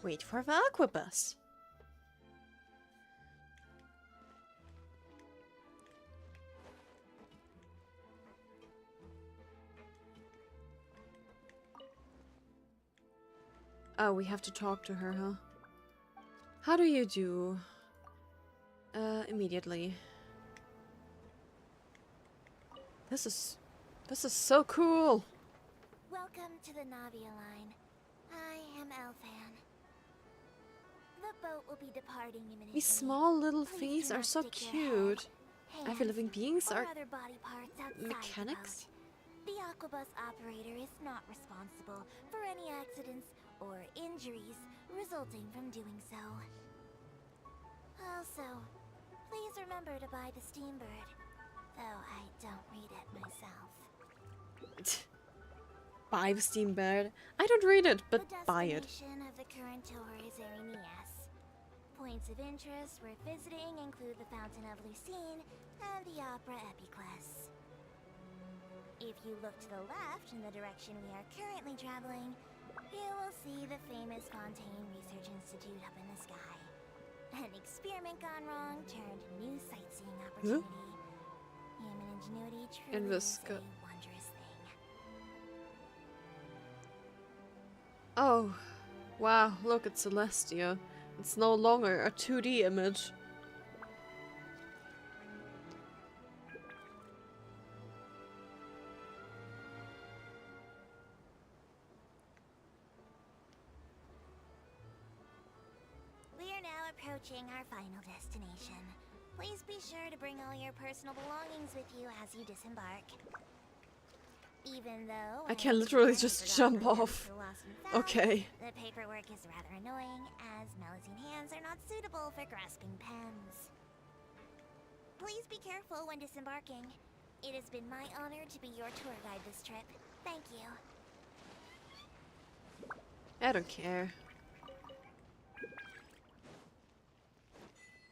Wait for the aquabus. Oh, we have to talk to her, huh? How do you do? Immediately. This is so cool. Welcome to the Navia line. I am Elfan. The boat will be departing imminently. These small little Please thingies do are not so stick your head, cute. Every living beings or are other body parts outside mechanics. The aquabus operator is not responsible for any accidents or injuries resulting from doing so. Also, please remember to buy the Steambird, though I don't read it myself. Buy the Steambird. I don't read it, but buy it. The destination of the current tour is Erinias. Points of interest worth visiting include the Fountain of Lucine and the Opera Epiclese. If you look to the left in the direction we are currently traveling, you will see the famous Fontaine Research Institute up in the sky. An experiment gone wrong turned new sightseeing opportunity. Human ingenuity truly is a wondrous thing. Oh, wow, look at Celestia. It's no longer a 2D image. We are now approaching our final destination. Please be sure to bring all your personal belongings with you as you disembark. Even though I can literally just jump off. Okay. the paperwork is rather annoying, as Melusine hands are not suitable for grasping pens. Please be careful when disembarking. It has been my honor to be your tour guide this trip. Thank you. I don't care.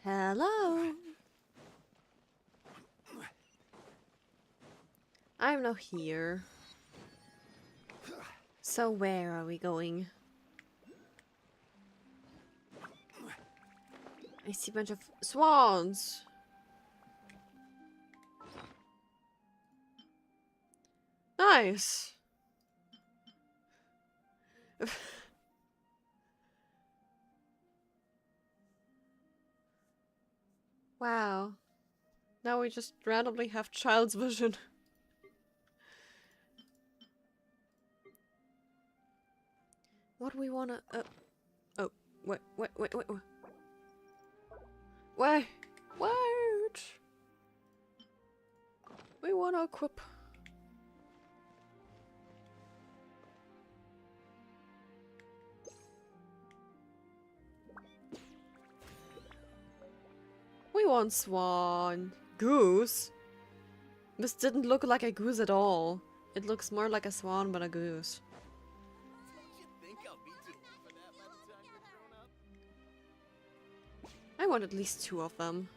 Hello. I'm now here. So where are we going? I see a bunch of swans. Nice. Wow. Now we just randomly have child's vision. What do we wanna oh, wait. Wait. We wanna equip. We want swan. Goose? This didn't look like a goose at all. It looks more like a swan but a goose. I want at least 2 of them.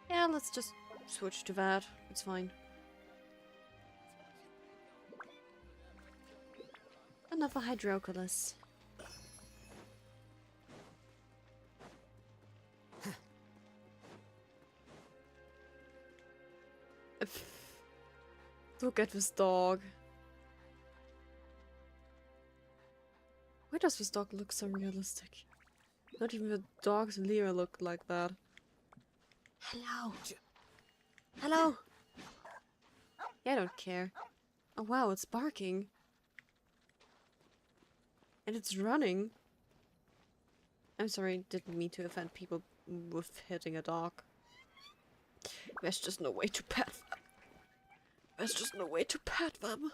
Yeah, let's just switch to that. It's fine. Another Hydroculus. Look at this dog. Why does this dog look so realistic? Not even the dog's Lear look like that. Hello. Hello. Yeah, I don't care. Oh wow, it's barking. And it's running. I'm sorry, didn't mean to offend people with hitting a dog. There's just no way to pet them. There's just no way to pet them.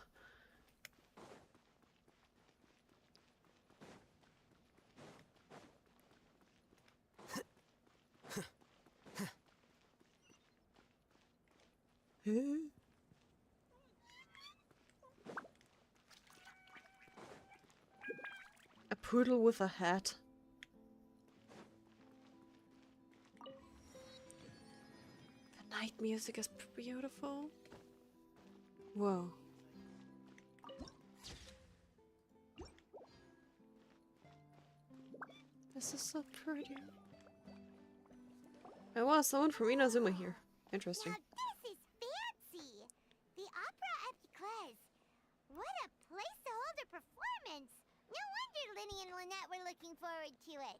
A poodle with a hat. The night music is beautiful. Whoa. This is so pretty. Oh wow, someone from Inazuma here. Interesting. Now this is fancy! The Opera Epiclese. What a place to hold a performance! No wonder Linny and Lynette were looking forward to it.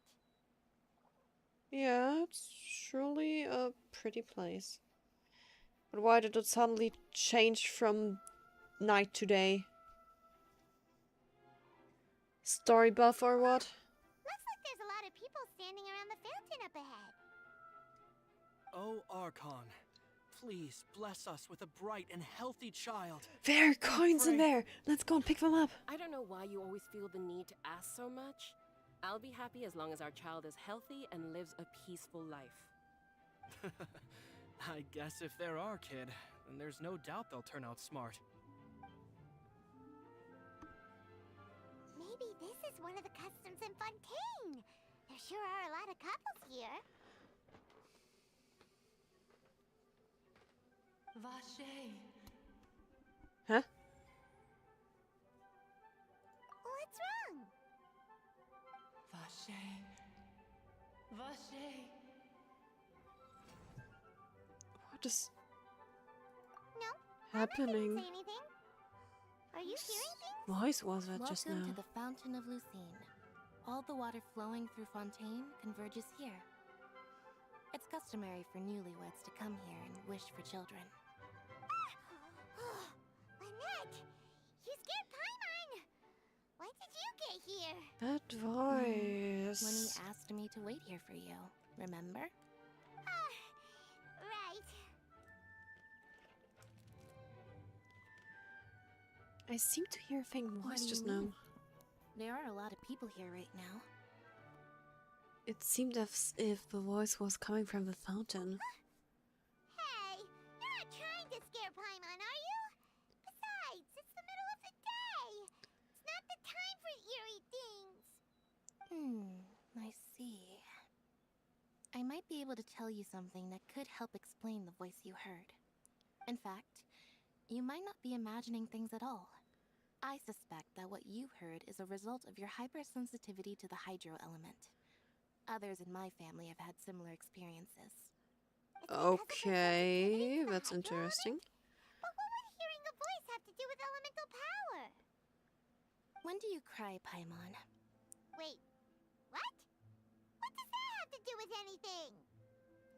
Yeah, it's truly a pretty place. But why did it suddenly change from night to day? Story buff or what? Looks like there's a lot of people standing around the fountain up ahead. Oh, Archon, please bless us with a bright and healthy child. There are coins in there! Let's go and pick them up. I don't know why you always feel the need to ask so much. I'll be happy as long as our child is healthy and lives a peaceful life. I guess if they're our kid, then there's no doubt they'll turn out smart. Maybe this is one of the customs in Fontaine. There sure are a lot of couples here. Vache. Huh? What's wrong? Vache. Vache. What is No, happening? I didn't say anything. Are you hearing things? Voice was it just Welcome now? to the Fountain of Lucine. All the water flowing through Fontaine converges here. It's customary for newlyweds to come here and wish for children. Lynette! You scared Paimon! When did you get here? That When he voice. asked me to wait here for you, remember? Right. I seem to hear a faint What voice do you just mean? now. There are a lot of people here right now. It seemed as if the voice was coming from the fountain. Hey, you're not trying to scare Paimon, are you? Besides, it's the middle of the day. It's not the time for eerie things. I see. I might be able to tell you something that could help explain the voice you heard. In fact, you might not be imagining things at all. I suspect that what you heard is a result of your hypersensitivity to the hydro element. Others in my family have had similar experiences. Okay, that's interesting. But what would hearing a voice have to do with elemental power? When do you cry, Paimon? Wait, what? What does that have to do with anything?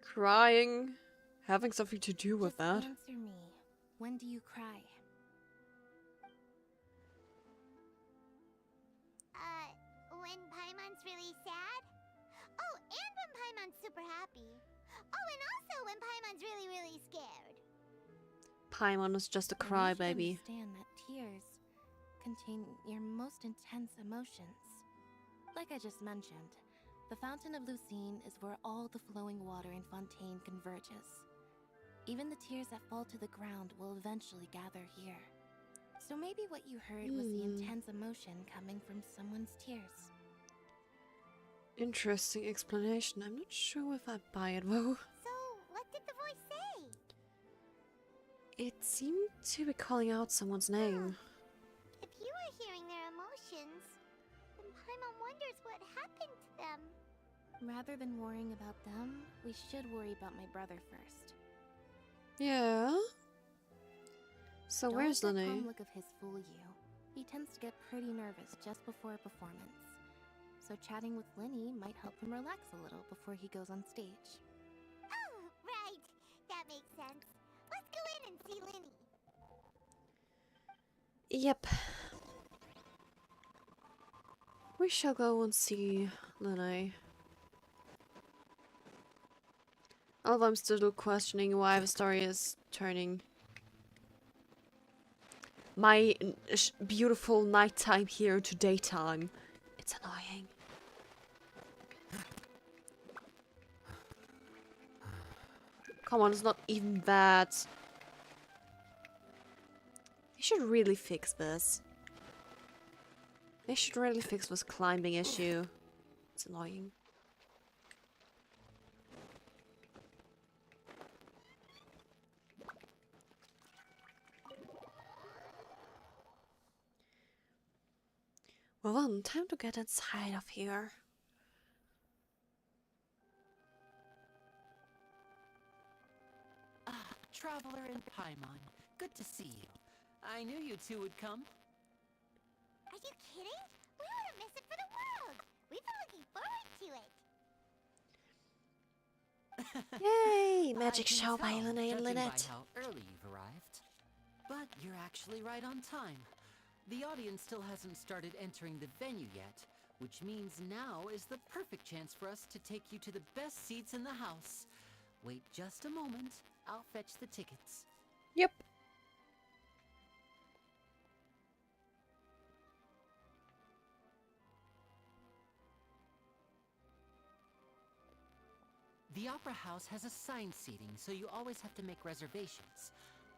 Crying, having something to do with that. Answer me. When do you cry? When Paimon's really sad? Oh, and when Paimon's super happy. Oh, and also when Paimon's really, really scared. Paimon is just a I want you to crybaby. understand that tears contain your most intense emotions. Like I just mentioned, the Fountain of Lucine is where all the flowing water in Fontaine converges. Even the tears that fall to the ground will eventually gather here. So maybe what you heard was the intense emotion coming from someone's tears. Interesting explanation. I'm not sure if I buy it though. So, what did the voice say? It seemed to be calling out someone's name. If you were hearing their emotions, then Paimon wonders what happened to them. Rather than worrying about them, we should worry about my brother first. Yeah. So Don't where's let that Linny? calm look of his fool you. He tends to get pretty nervous just before a performance. So chatting with Linny might help him relax a little before he goes on stage. Oh, right. That makes sense. Let's go in and see Linny. Yep. We shall go and see Linny. Although I'm still questioning why the story is turning my beautiful nighttime here to daytime. It's annoying. Come on, it's not even that. should really fix this. They should really fix this climbing issue. It's annoying. Well then, time to get inside of here. Ah, Traveler in Paimon. Good to see you. I knew you two would come. Are you kidding? We wouldn't miss it for the world. We've been looking forward to it. Yay! Magic I can show by tell, Elena and judging Lynette. by how early you've arrived. But you're actually right on time. The audience still hasn't started entering the venue yet, which means now is the perfect chance for us to take you to the best seats in the house. Wait just a moment. I'll fetch the tickets. Yep. The Opera House has assigned seating, so you always have to make reservations.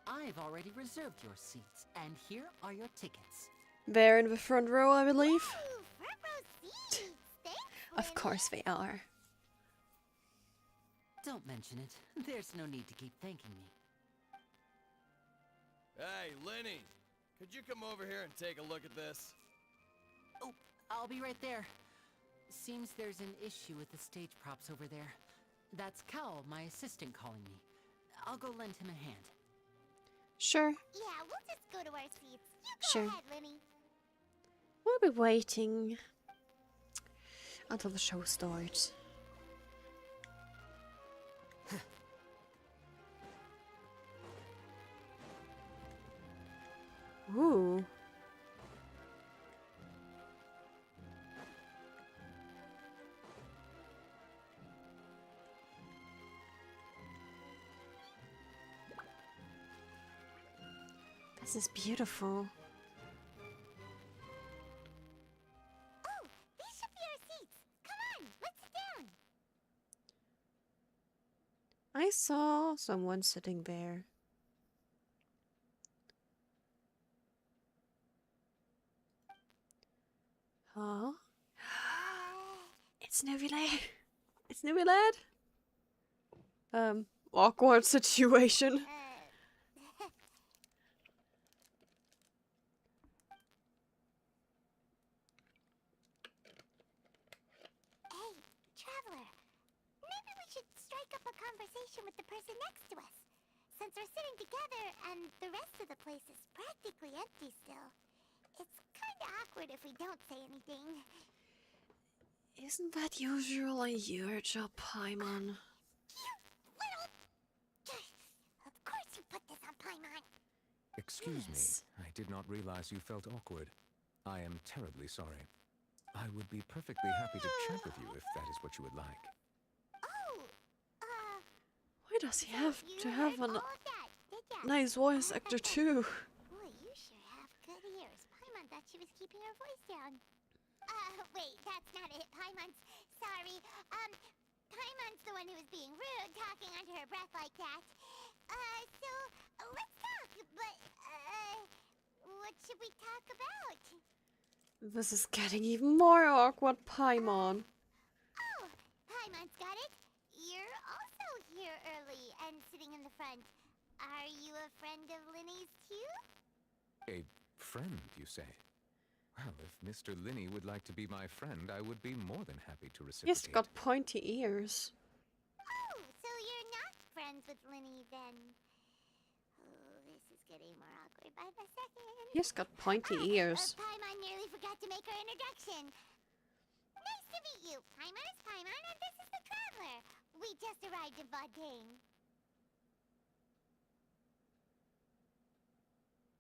I've already reserved your seats, and here are your tickets. They're in the front row, I believe. Ooh, front row seats. Thanks, Of course they are. Don't mention it. There's no need to keep thanking me. Hey, Lenny! Could you come over here and take a look at this? Oh, I'll be right there. Seems there's an issue with the stage props over there. That's Cal, my assistant, calling me. I'll go lend him a hand. Sure. Yeah, we'll just go to our seats. You go Sure. ahead, Lenny. We'll be waiting until the show starts. Ooh. This is beautiful. Oh, these should be our seats. Come on, let's sit down. I saw someone sitting there. Huh? It's Nuvile. It's Nuvile. Awkward situation. Hey, Traveler. Maybe we should strike up a conversation with the person next to us. Since we're sitting together and the rest of the place is practically empty still. It's kinda awkward if we don't say anything. Isn't that usually your job, Paimon? Of course you put this on Paimon. Excuse me, I did not realize you felt awkward. I am terribly sorry. I would be perfectly happy to chat with you if that is what you would like. Oh, Why does he have you to have heard a all of that, did ya? nice voice actor too? Boy, you sure have good ears. Paimon thought she was keeping her voice down. Wait, that's not it. Paimon's sorry. Paimon's the one who was being rude, talking under her breath like that. Let's talk, but, what should we talk about? This is getting even more awkward, Paimon. Oh, Paimon's got it. You're also here early and sitting in the front. Are you a friend of Linny's too? A friend, you say? Well, if Mr. Linney would like to be my friend, I would be more than happy to reciprocate. He's got pointy ears. Oh, so you're not friends with Linny then? Oh, this is getting more awkward by the second. He's got pointy ears. Paimon nearly forgot to make her introduction. Nice to meet you. Paimon is Paimon, and this is the Traveler. We just arrived in Fontaine.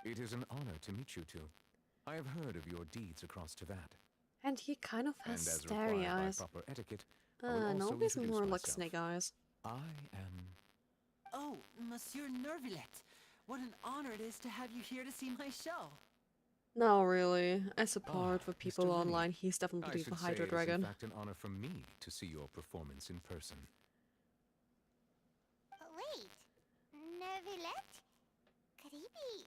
It is an honor to meet you two. I have heard of your deeds across to that. And he kind of has And as starry required by eyes. proper etiquette, I will No, also he's introduce more like myself. snake eyes. I am... Oh, Monsieur Nervillet. What an honor it is to have you here to see my show. No, really. I support the people Mr. Linney, online. He's I definitely the should say Hydra it is Dragon. in fact an honor for me to see your performance in person. Wait, Nervillet? Could he be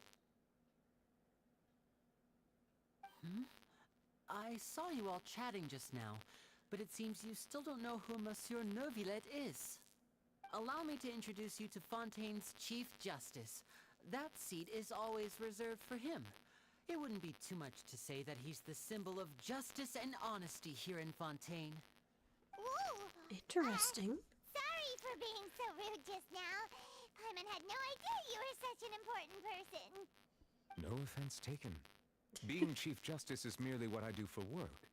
I saw you all chatting just now, but it seems you still don't know who Monsieur Neuvillette is. Allow me to introduce you to Fontaine's Chief Justice. That seat is always reserved for him. It wouldn't be too much to say that he's the symbol of justice and honesty here in Fontaine. Whoa! Interesting. Sorry for being so rude just now. Paimon had no idea you were such an important person. No offense taken. Being Chief Justice is merely what I do for work.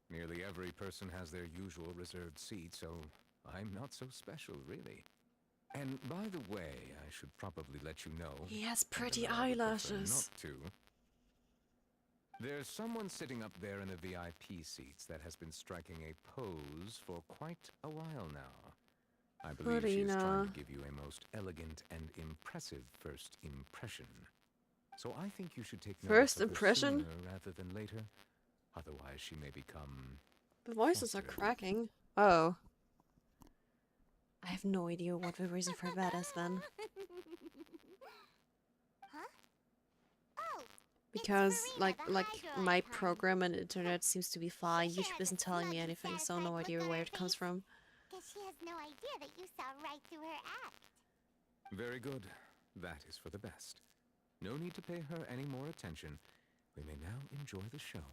Nearly every person has their usual reserved seat, so I'm not so special, really. And by the way, I should probably let you know... He has pretty even though I would prefer eyelashes. Not to. There's someone sitting up there in the VIP seats that has been striking a pose for quite a while now. I believe she is trying to give you a most elegant and impressive first impression. So I think you should take notice First of her impression? sooner rather than later. Otherwise, she may become... The voices are cracking. Oh. I have no idea what the reason for that is then. Huh? Oh, Because like the my program and internet seems to be fine. YouTube isn't telling me anything, so no idea where it comes from. guess she has no idea that you saw right through her act. Very good. That is for the best. No need to pay her any more attention. We may now enjoy the show.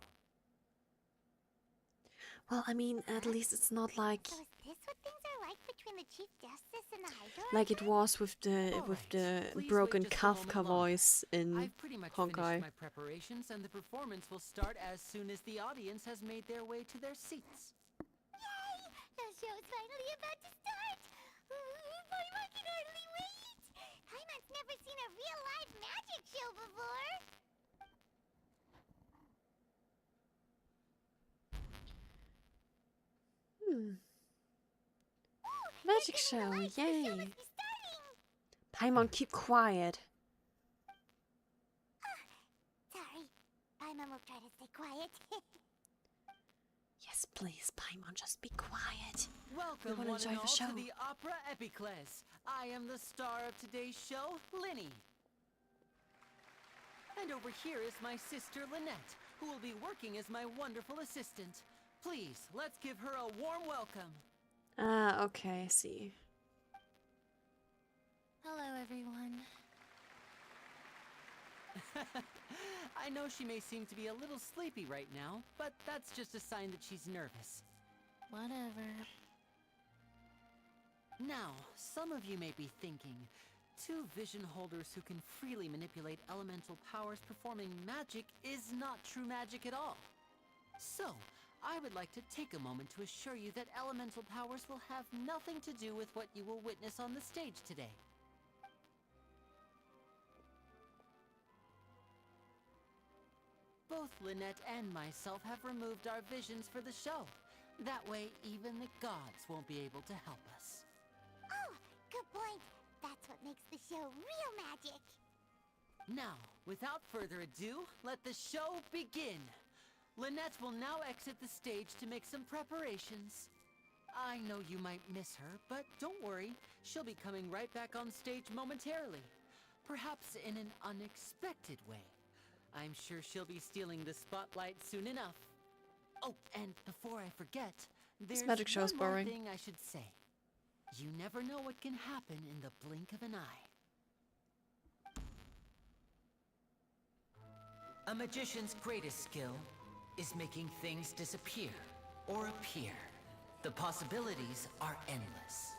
Well, I mean, at least it's not like So is this what things are like between the Chief Justice and the Hydro? like it was with the Please broken wait just a moment Kafka longer. voice in I've pretty much Honkai. finished my preparations, and the performance will start as soon as the audience has made their way to their seats. Yay! The show's finally about to start! Paimon can hardly wait! Paimon's never seen a real live magic show before! Magic show, yay! Paimon, keep quiet. Sorry, Paimon will try to stay quiet. Yes, please, Paimon, just be quiet. Welcome, wanna one enjoy and the all, show. to the Opera Epicles. I am the star of today's show, Linny. And over here is my sister, Lynette, who will be working as my wonderful assistant. Please, let's give her a warm welcome. Ah, okay, I see. Hello, everyone. I know she may seem to be a little sleepy right now, but that's just a sign that she's nervous. Whatever. Now, some of you may be thinking, two vision holders who can freely manipulate elemental powers performing magic is not true magic at all. So, I would like to take a moment to assure you that elemental powers will have nothing to do with what you will witness on the stage today. Both Lynette and myself have removed our visions for the show. That way, even the gods won't be able to help us. Oh, good point. That's what makes the show real magic. Now, without further ado, let the show begin. Lynette will now exit the stage to make some preparations. I know you might miss her, but don't worry. She'll be coming right back on stage momentarily. Perhaps in an unexpected way. I'm sure she'll be stealing the spotlight soon enough. Oh, and before I forget, there's magic show is one more boring. thing I should say. You never know what can happen in the blink of an eye. A magician's greatest skill is making things disappear or appear. The possibilities are endless.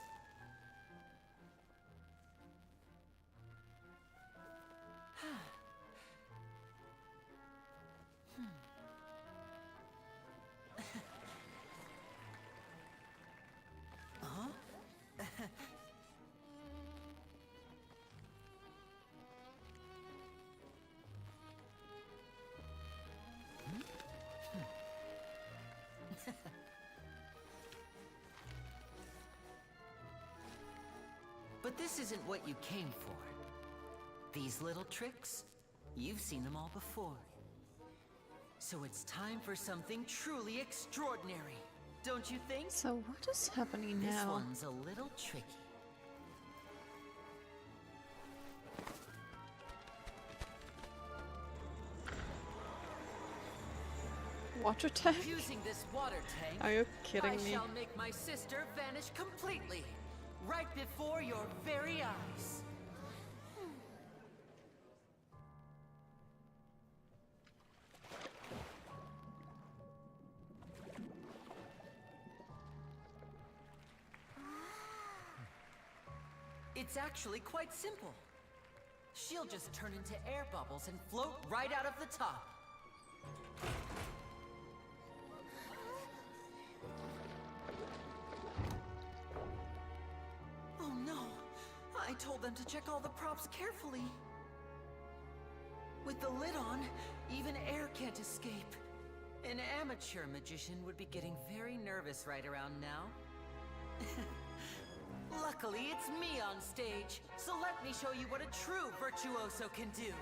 Huh? But this isn't what you came for. These little tricks, you've seen them all before. So it's time for something truly extraordinary, don't you think? So what is happening This now? one's a little tricky. Water tank? Using this water tank, Are you kidding I me? shall make my sister vanish completely, right before your very eyes. It's actually quite simple. She'll just turn into air bubbles and float right out of the top. Oh no! I told them to check all the props carefully. With the lid on, even air can't escape. An amateur magician would be getting very nervous right around now. Luckily, it's me on stage, so let me show you what a true virtuoso can do.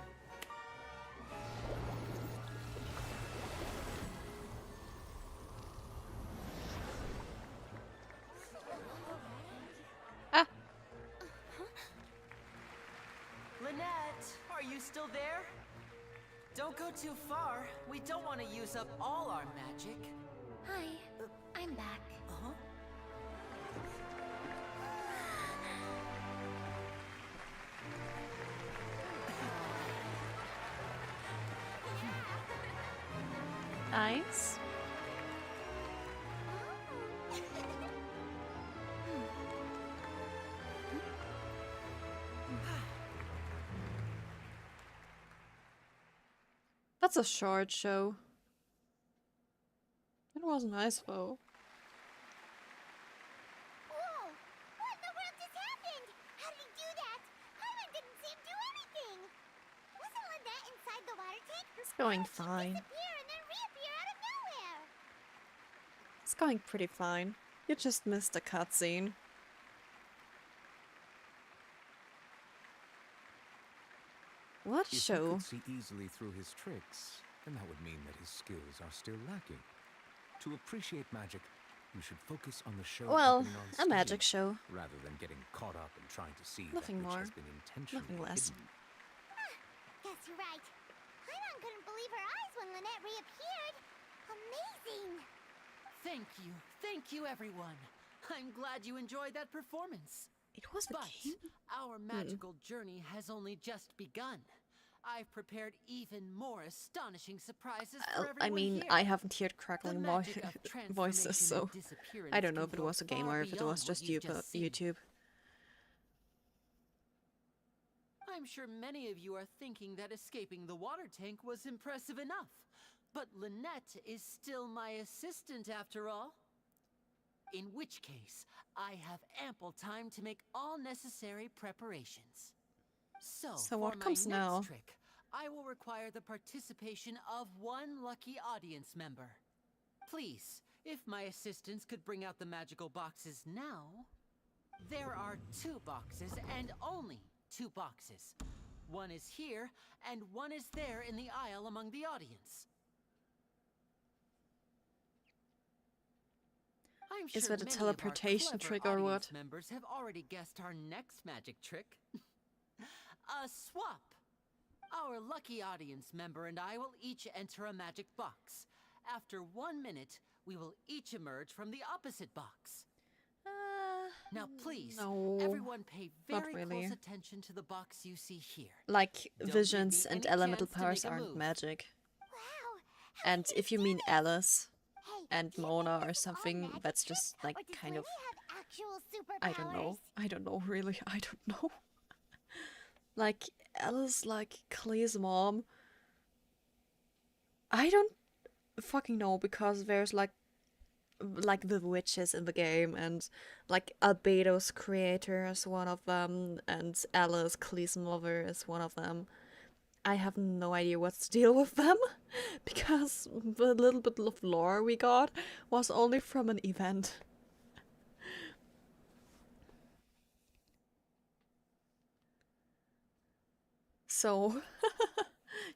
Ah. Lynette, are you still there? Don't go too far. We don't want to use up all our magic. Hi, I'm back. Uh-huh. Nice. That's a short show. It was nice though. Whoa! What in the world just happened? How did he do that? Paimon didn't see him do anything. Wasn't Lynette inside the water tank? It's going How did she fine. disappear and then reappear out of nowhere? It's going pretty fine. You just missed a cutscene. What If show? you could see easily through his tricks, then that would mean that his skills are still lacking. To appreciate magic, you should focus on the show Well, happening on a magic stage, show. rather than getting caught up in trying to see Nothing that which more. has been intentionally Nothing less. hidden. Guess you're right. Paimon couldn't believe her eyes when Lynette reappeared. Amazing! Thank you everyone. I'm glad you enjoyed that performance. It was a But game? our magical journey has only just begun. I've prepared even more astonishing surprises for everyone I mean, here. I haven't heard crackling The magic of voices, transformation so and disappearance I don't know if can it go was a game far or if it beyond was what just you've just seen. YouTube. I'm sure many of you are thinking that escaping the water tank was impressive enough. But Lynette is still my assistant after all. In which case, I have ample time to make all necessary preparations. So for what my comes next now? trick, I will require the participation of one lucky audience member. Please, if my assistants could bring out the magical boxes now. There are 2 boxes and only 2 boxes. One is here and one is there in the aisle among the audience. I'm Is sure that a many teleportation of our trick clever or audience what? members have already guessed our next magic trick. A swap. Our lucky audience member and I will each enter a magic box. After 1 minute, we will each emerge from the opposite box. Now please, no, everyone pay not very really. close attention to the box you see here. Like, Don't leave visions me and any elemental chance to powers make a aren't move. magic. And if you mean Alice and Mona or something, that's just like kind of... I don't know. I don't know, really. I don't know. Like, Alice, like, Clay's mom. I don't fucking know, because there's like the witches in the game, and like Albedo's creator is one of them, and Alice, Clay's mother, is one of them. I have no idea what's the deal with them, because the little bit of lore we got was only from an event. So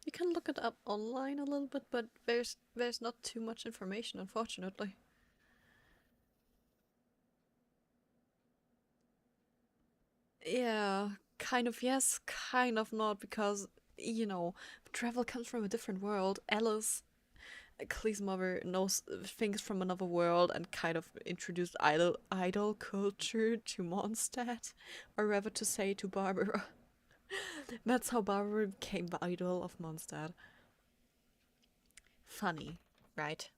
you can look it up online a little bit, but there's not too much information, unfortunately. Yeah, kind of yes, kind of not, because, you know, travel comes from a different world. Alice Klee's mother knows things from another world and kind of introduced idol culture to Mondstadt, or rather to say to Barbara. That's how Barbara became the idol of Mondstadt. Funny, right?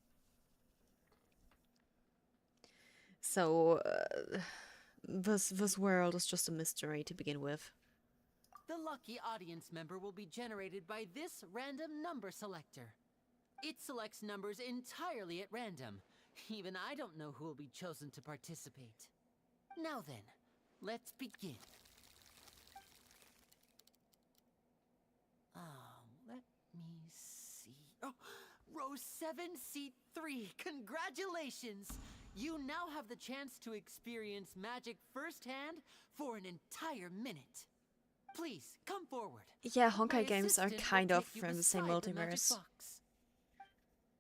So, this world is just a mystery to begin with. The lucky audience member will be generated by this random number selector. It selects numbers entirely at random. Even I don't know who will be chosen to participate. Now then, let's begin. Let me see. Oh, row 7, seat 3. Congratulations! You now have the chance to experience magic firsthand for an entire minute. Please, come forward. Yeah, Honkai My games are assistant kind will of take you from the same beside the magic multiverse. box.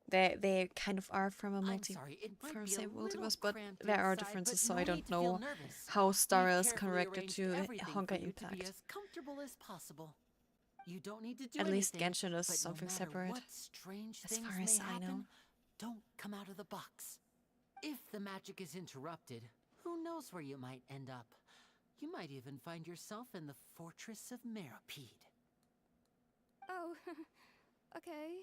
They kind of are from a I'm sorry, it might from the be a same little multiverse, but cramped there are inside, differences, but so no I need don't to feel know nervous. how Star We've is carefully connected arranged to everything for Honkai you to be Impact. as comfortable as possible. You don't need to do At least anything, Genshin is but something no matter separate, what strange as things far as may I know. happen, don't come out of the box. If the magic is interrupted, who knows where you might end up? You might even find yourself in the Fortress of Meropide. Oh, okay.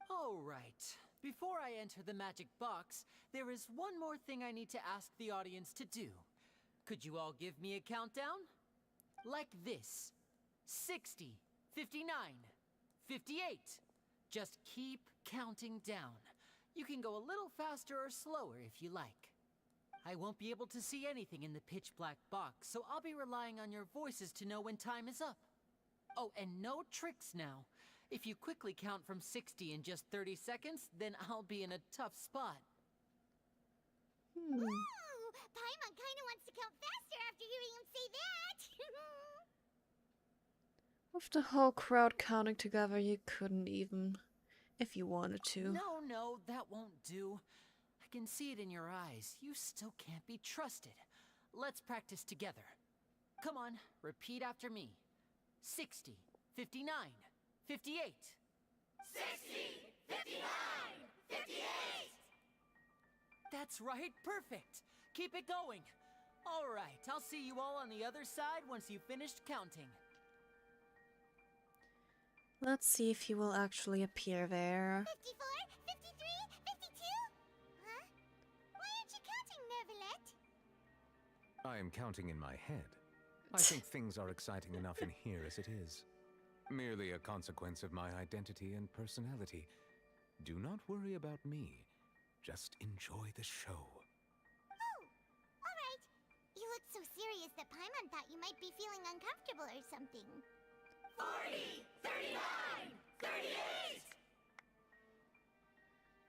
All right. Before I enter the magic box, there is one more thing I need to ask the audience to do. Could you all give me a countdown? Like this. 60, 59, 58. Just keep counting down. You can go a little faster or slower if you like. I won't be able to see anything in the pitch black box, so I'll be relying on your voices to know when time is up. Oh, and no tricks now. If you quickly count from 60 in just 30 seconds, then I'll be in a tough spot. Ooh, Paimon kinda wants to count faster after hearing him say that. With the whole crowd counting together, you couldn't even, if you wanted to. No, that won't do. I can see it in your eyes. You still can't be trusted. Let's practice together. Come on, repeat after me. 60, 59, 58. 60, 59, 58. That's right, perfect. Keep it going. All right, I'll see you all on the other side once you've finished counting. Let's see if he will actually appear there. 54, 53, 52? Huh? Why aren't you counting, Nervalet? I am counting in my head. I think things are exciting enough in here as it is. Merely a consequence of my identity and personality. Do not worry about me. Just enjoy the show. Oh, alright. You look so serious that Paimon thought you might be feeling uncomfortable or something. 40, 39,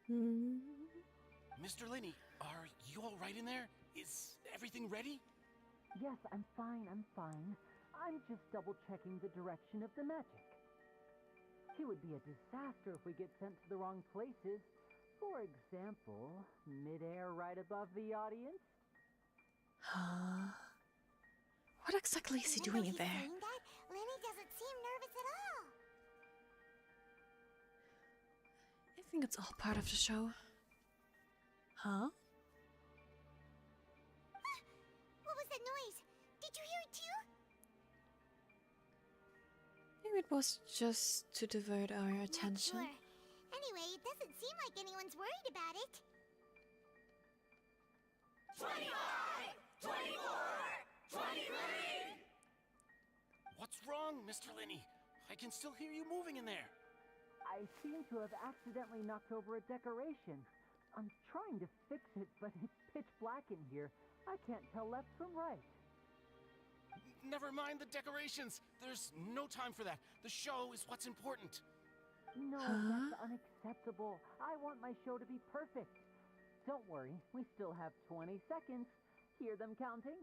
38! Mr. Lenny, are you all right in there? Is everything ready? Yes, I'm fine. I'm just double-checking the direction of the magic. It would be a disaster if we get sent to the wrong places. For example, mid-air right above the audience. Huh? What exactly is he doing in there? Saying that, Lenny doesn't seem nervous at all. I think it's all part of the show. Huh? What was that noise? Did you hear it too? Maybe it was just to divert our attention. Sure. Anyway, it doesn't seem like anyone's worried about it. 25, 24, 23! What's wrong, Mr. Lenny? I can still hear you moving in there. I seem to have accidentally knocked over a decoration. I'm trying to fix it, but it's pitch black in here. I can't tell left from right. Never mind the decorations. There's no time for that. The show is what's important. No, that's unacceptable. I want my show to be perfect. Don't worry, we still have 20 seconds. Hear them counting?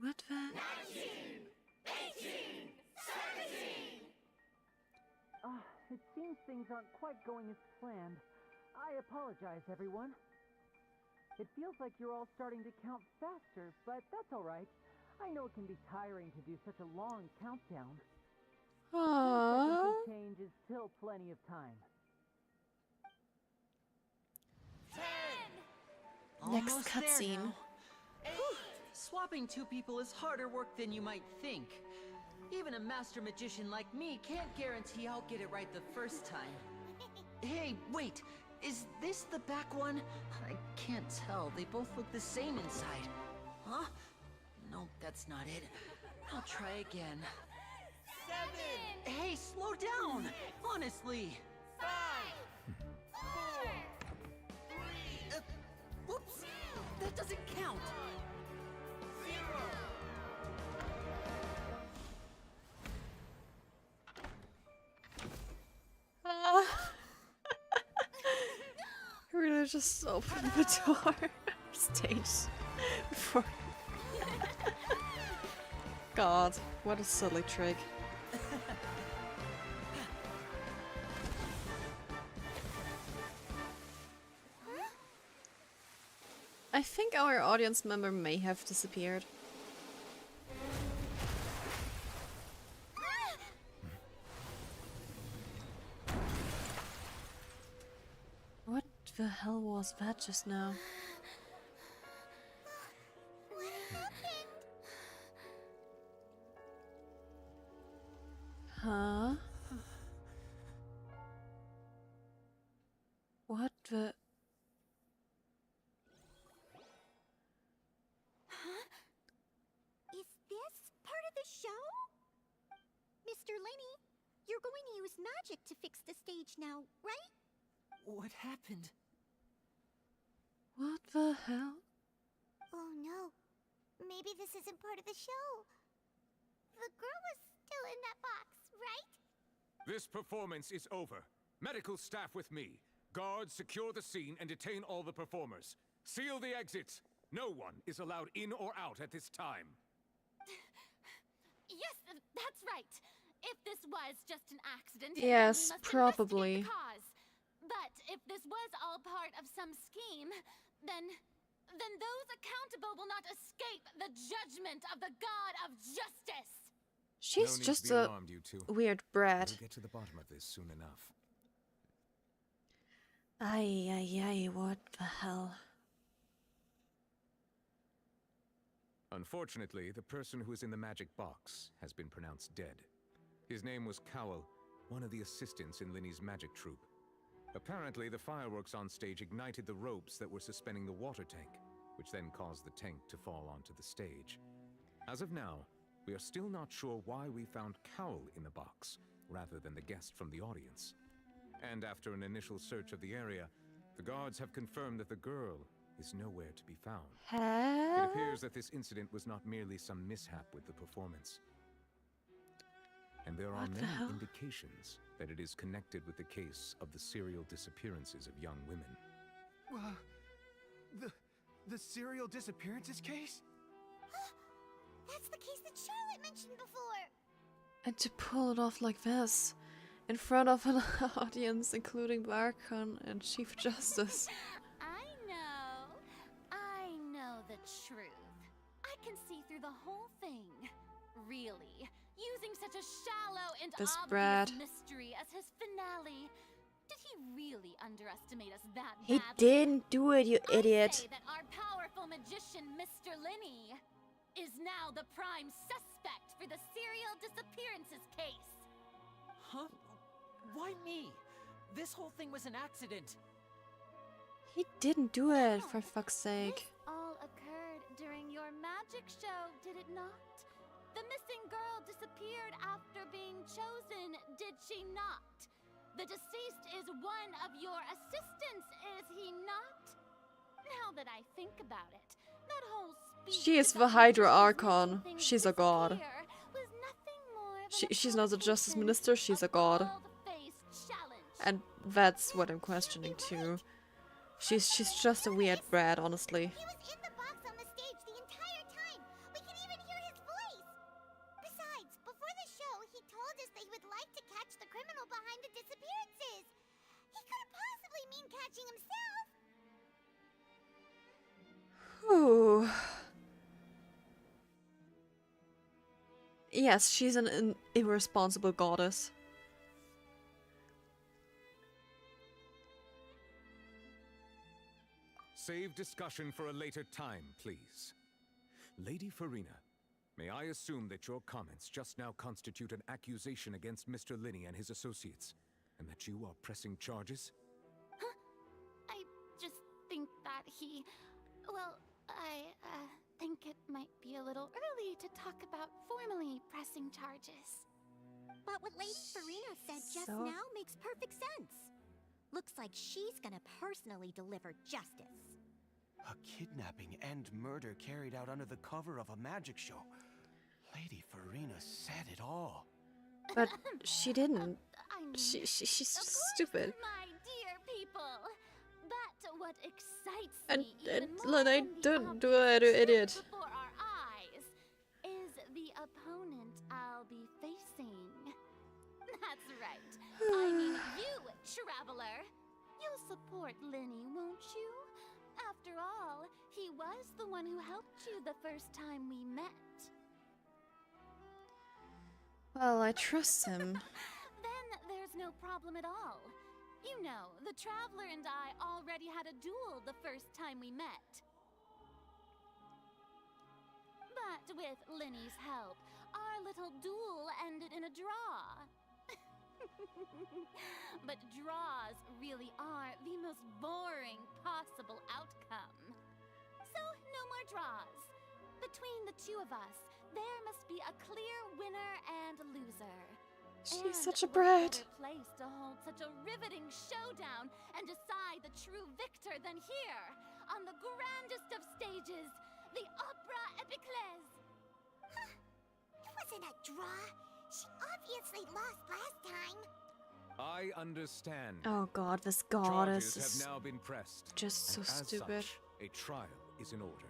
What the? 19, 18, 17! It seems things aren't quite going as planned. I apologize, everyone. It feels like you're all starting to count faster, but that's all right. I know it can be tiring to do such a long countdown. Seconds of change is still plenty of time. 10! Next Almost there cutscene. now. Whew. Swapping two people is harder work than you might think. Even a master magician like me can't guarantee I'll get it right the first time. Hey, wait! Is this the back one? I can't tell. They both look the same inside. Huh? No, that's not it. I'll try again. 7! Hey, slow down! Honestly! 5! 4! 3! Whoops! That doesn't count! 0! Really just open the door stage before. God, what a silly trick. I think our audience member may have disappeared. What the hell was that just now? What happened? Huh? What the... Is this part of the show? Mr. Lenny, you're going to use magic to fix the stage now, right? What happened? What the hell? Oh no. Maybe this isn't part of the show. The girl was still in that box, right? This performance is over. Medical staff with me. Guards, secure the scene and detain all the performers. Seal the exits. No one is allowed in or out at this time. Yes, that's right. If this was just an accident, Yes, then we must probably. investigate the cause. But if this was all part of some scheme, then those accountable will not escape the judgment of the God of Justice. She's No need just to be a alarmed, you two. weird brat. We'll get to the bottom of this soon enough. Ay, ay, ay, what the hell? Unfortunately, the person who is in the magic box has been pronounced dead. His name was Cowell, one of the assistants in Linny's magic troupe. Apparently, the fireworks on stage ignited the ropes that were suspending the water tank, which then caused the tank to fall onto the stage. As of now, we are still not sure why we found Cowell in the box, rather than the guest from the audience. And after an initial search of the area, the guards have confirmed that the girl is nowhere to be found. It appears that this incident was not merely some mishap with the performance. And there are What the many hell? indications that it is connected with the case of the serial disappearances of young women. The serial disappearances case? That's the case that Charlotte mentioned before. And to pull it off like this, in front of an audience including Barkon and Chief Justice. I know the truth. I can see through the whole thing. Really, using such a shallow and This obvious brat. mystery as his finale. Did he really underestimate us that He badly? didn't do it, you I idiot. say that our powerful magician, Mr. Linny, is now the prime suspect for the serial disappearances case. Huh? Why me? This whole thing was an accident. He didn't do it, for fuck's sake. All occurred during your magic show, did it not? The missing girl disappeared after being chosen, did she not? The deceased is one of your assistants, is he not? Now that I think about it, that whole speech She is the about Hydra magicians Archon. making things She's a god. disappear was nothing more than a She's not a justice minister, she's a god. bald-faced challenge. And that's what I'm questioning too. She's just a weird brat, honestly. He was in the box on the stage the entire time. We could even hear his voice. Besides, before the show, he told us that he would like to catch the criminal behind the disappearances. He couldn't possibly mean catching himself. Whew. Yes, she's an irresponsible goddess. Save discussion for a later time, please. Lady Farina, may I assume that your comments just now constitute an accusation against Mr. Linney and his associates, and that you are pressing charges? I just think that he... Well, I think it might be a little early to talk about formally pressing charges. But what Lady Farina said just now makes perfect sense. Looks like she's gonna personally deliver justice. A kidnapping and murder carried out under the cover of a magic show. Lady Farina said it all. But she didn't. I mean, She's of course, stupid. my dear people. But what excites And me even more Lene than the do an idiot. before our eyes is the opponent I'll be facing. That's right. I mean you, Traveler. You'll support Linny, won't you? After all, he was the one who helped you the first time we met. Well, I trust him. Then there's no problem at all. You know, the Traveler and I already had a duel the first time we met. But with Linny's help, our little duel ended in a draw. But draws really are the most boring possible outcome. So, no more draws. Between the two of us, there must be a clear winner and loser. She's And such a what brat. better place to hold such a riveting showdown and decide the true victor than here, on the grandest of stages, the Opera Epiclese. It wasn't a draw. She obviously lost last time. I understand. Oh god, this Charges goddess have is now been pressed. just so and as stupid. Such, a trial is in order.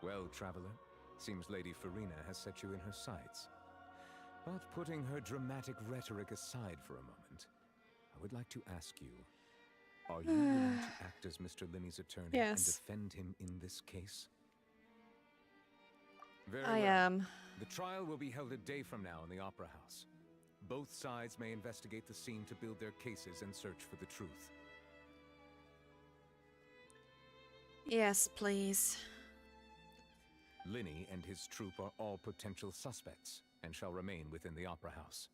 Well, Traveler, seems Lady Farina has set you in her sights. But putting her dramatic rhetoric aside for a moment, I would like to ask you, are you willing to act as Mr. Linney's attorney and Yes. defend him in this case? Very I well. am. The trial will be held a day from now in the Opera House. Both sides may investigate the scene to build their cases and search for the truth. Yes, please. Linney and his troop are all potential suspects and shall remain within the Opera House.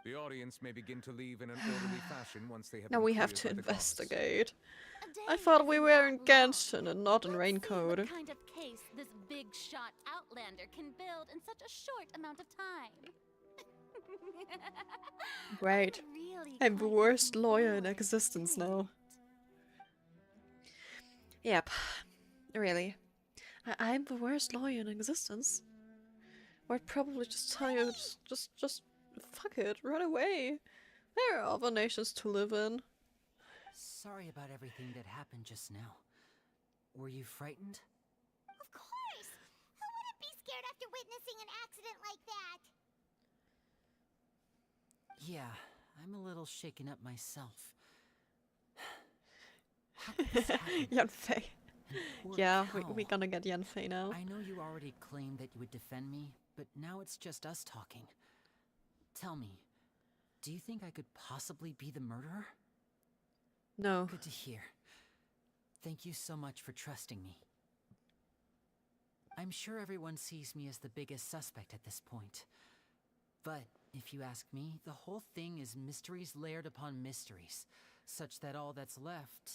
The audience may begin to leave in an orderly fashion once they have Now been we have cleared to by the guards. investigate. I thought we were in Genshin and not in Raincoat. What kind of case this big shot outlander can build in such a short amount of time. Great. I'm the worst lawyer in existence now. Yep. Really. I'm the worst lawyer in existence. I'd probably just tell you, just fuck it, run away. There are other nations to live in. Sorry about everything that happened just now. Were you frightened? Of course! Who wouldn't be scared after witnessing an accident like that? Yeah, I'm a little shaken up myself. How could this happen? Yanfei. And poor Yeah, Cal. we're gonna get Yanfei now. I know you already claimed that you would defend me, but now it's just us talking. Tell me, do you think I could possibly be the murderer? No. Good to hear. Thank you so much for trusting me. I'm sure everyone sees me as the biggest suspect at this point. But if you ask me, the whole thing is mysteries layered upon mysteries, such that all that's left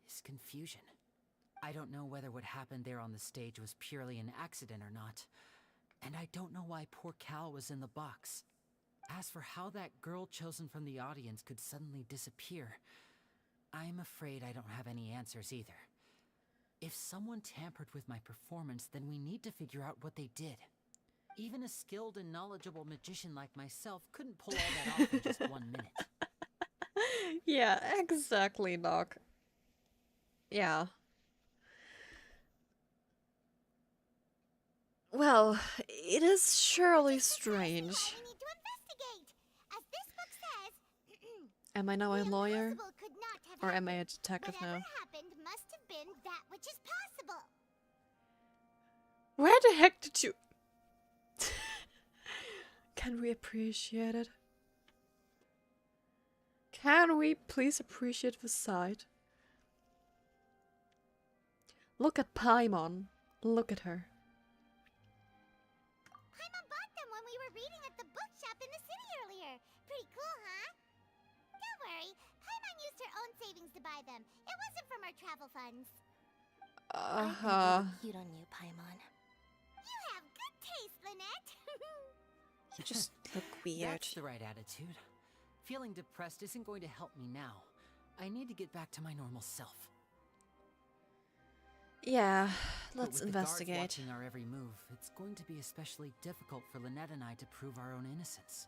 is confusion. I don't know whether what happened there on the stage was purely an accident or not, and I don't know why poor Cal was in the box. As for how that girl chosen from the audience could suddenly disappear, I'm afraid I don't have any answers either. If someone tampered with my performance, then we need to figure out what they did. Even a skilled and knowledgeable magician like myself couldn't pull all that off in just 1 minute. Yeah, exactly, Doc. Yeah. Well, it is surely strange. We need to investigate. As this book says, Am I now a lawyer? impossible could not have Or am I a happened. detective now? Whatever happened must have been that which is possible. Where the heck did you... Can we appreciate it? Can we please appreciate the sight? Look at Paimon. Look at her. Paimon bought them when we were reading at the bookshop in the city earlier. Pretty cool, huh? Don't worry, Paimon used her own savings to buy them. It wasn't from our travel funds. I think they look cute on you, Paimon. You have good taste, Lynette. You just look weird. That's the right attitude. Feeling depressed isn't going to help me now. I need to get back to my normal self. Yeah, But let's with the guards investigate. watching our every move, it's going to be especially difficult for Lynette and I to prove our own innocence.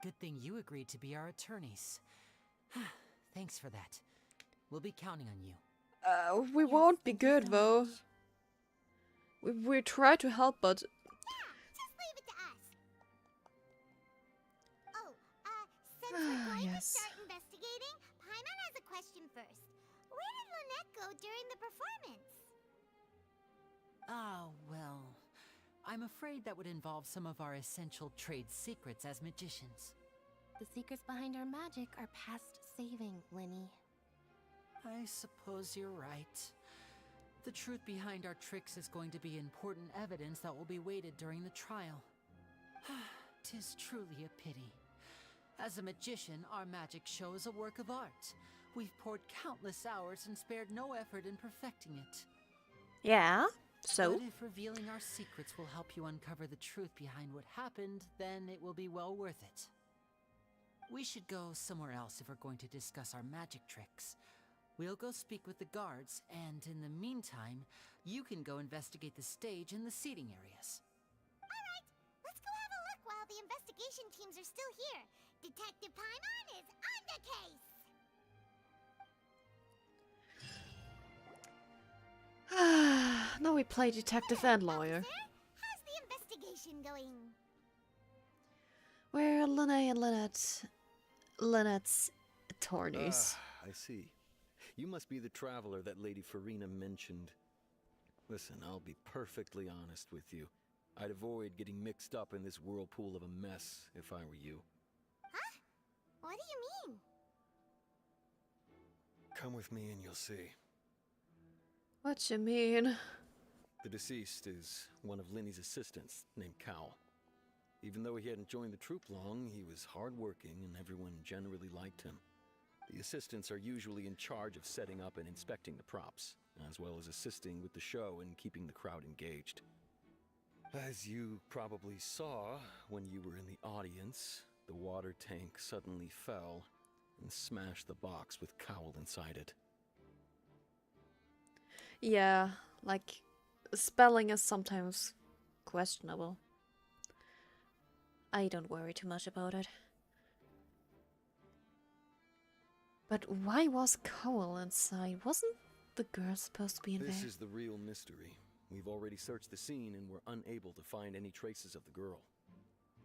Good thing you agreed to be our attorneys. Thanks for that. We'll be counting on you. We won't be good though. We try to help, but Just leave it to us. Oh, since we're going to start investigating, Paimon has a question first. Where did Lynette go during the performance? Ah, well, I'm afraid that would involve some of our essential trade secrets as magicians. The secrets behind our magic are past saving, Linny. I suppose you're right. The truth behind our tricks is going to be important evidence that will be weighted during the trial. 'Tis truly a pity. As a magician, our magic show is a work of art. We've poured countless hours and spared no effort in perfecting it. yeah. So But if revealing our secrets will help you uncover the truth behind what happened, then it will be well worth it. We should go somewhere else if we're going to discuss our magic tricks. We'll go speak with the guards, and in the meantime, you can go investigate the stage and the seating areas. Alright, let's go have a look while the investigation teams are still here. Detective Paimon is on the case! now we play detective and lawyer. How's the investigation going? We're Lene and Lynette's attorneys. I see. You must be the traveler that Lady Farina mentioned. Listen, I'll be perfectly honest with you. I'd avoid getting mixed up in this whirlpool of a mess if I were you. Huh? What do you mean? Come with me and you'll see. What you mean? The deceased is one of Linny's assistants, named Cal. Even though he hadn't joined the troupe long, he was hardworking and everyone generally liked him. The assistants are usually in charge of setting up and inspecting the props, as well as assisting with the show and keeping the crowd engaged. As you probably saw when you were in the audience, the water tank suddenly fell and smashed the box with Cowl inside it. Yeah, like, spelling is sometimes questionable. I don't worry too much about it. But why was Cowell inside? Wasn't the girl supposed to be in there? This is the real mystery. We've already searched the scene and were unable to find any traces of the girl.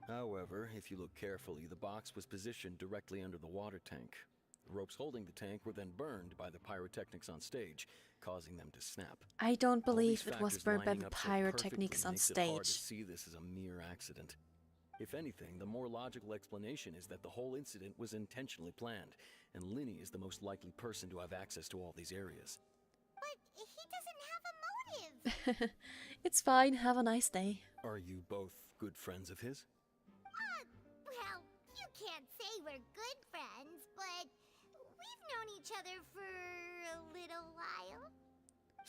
However, if you look carefully, the box was positioned directly under the water tank. The ropes holding the tank were then burned by the pyrotechnics on stage, causing them to snap. I don't All these believe it was factors burned by lining the up so pyrotechnics perfectly on makes it hard to stage. see this as a mere accident. If anything, the more logical explanation is that the whole incident was intentionally planned, and Linny is the most likely person to have access to all these areas. But he doesn't have a motive! It's fine, have a nice day. Are you both good friends of his? Well, you can't say we're good friends, but we've known each other for a little while.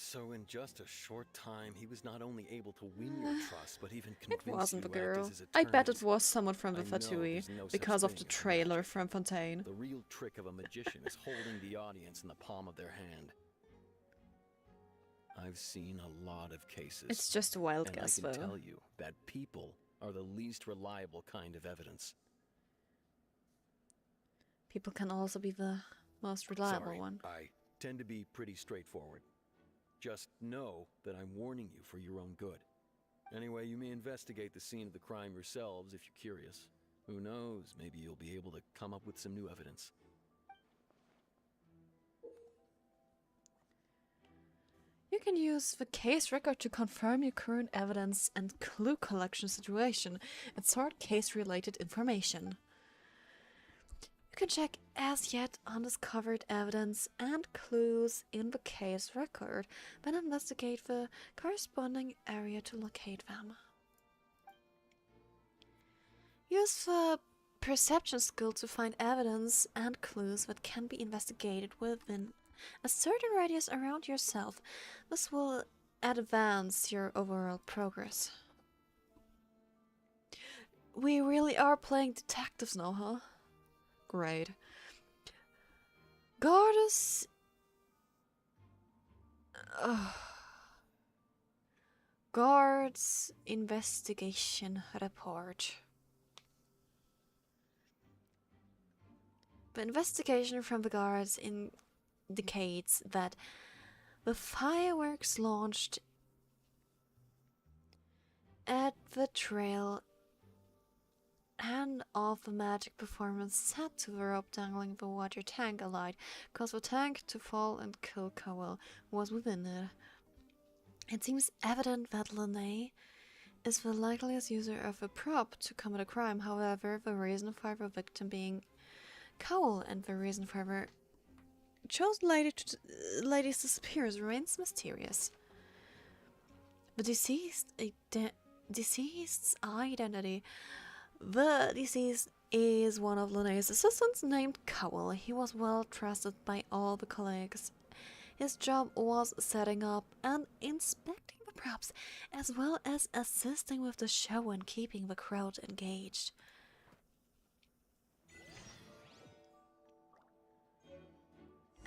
So in just a short time, he was not only able to win your trust, but even convince It wasn't you the to act girl. as his I bet attorneys. it was someone from the I know Fatui, there's no such because of thing the as trailer from Fontaine. The real trick of a magician is holding the audience in the palm of their hand. I've seen a lot of cases. It's just a wild and guess, I can though. tell you that people are the least reliable kind of evidence. People can also be the most reliable Sorry, one. I tend to be pretty straightforward. Just know that I'm warning you for your own good. Anyway, you may investigate the scene of the crime yourselves if you're curious. Who knows, maybe you'll be able to come up with some new evidence. You can use the case record to confirm your current evidence and clue collection situation and sort case-related information. You can check as yet undiscovered evidence and clues in the case record, then investigate the corresponding area to locate them. Use the perception skill to find evidence and clues that can be investigated within a certain radius around yourself. This will advance your overall progress. We really are playing detectives now, huh? Great. Guards investigation report. The investigation from the guards indicates that the fireworks launched at the trail and of the magic performance set to the rope dangling the water tank alight caused the tank to fall and kill LilCatUwU was within it. It seems evident that Lene is the likeliest user of a prop to commit a crime. However, the reason for the victim being LilCatUwU and the reason for the chosen lady's disappearance remains mysterious. The deceased's identity. The deceased is one of Lene's assistants named LilCatUwU. He was well trusted by all the colleagues. His job was setting up and inspecting the props, as well as assisting with the show and keeping the crowd engaged.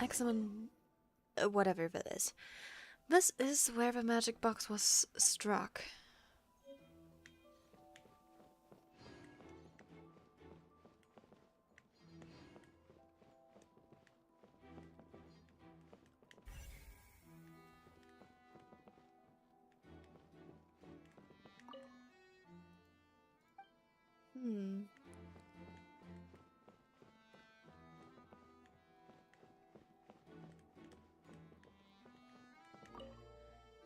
Examine whatever that is. This is where the magic box was struck.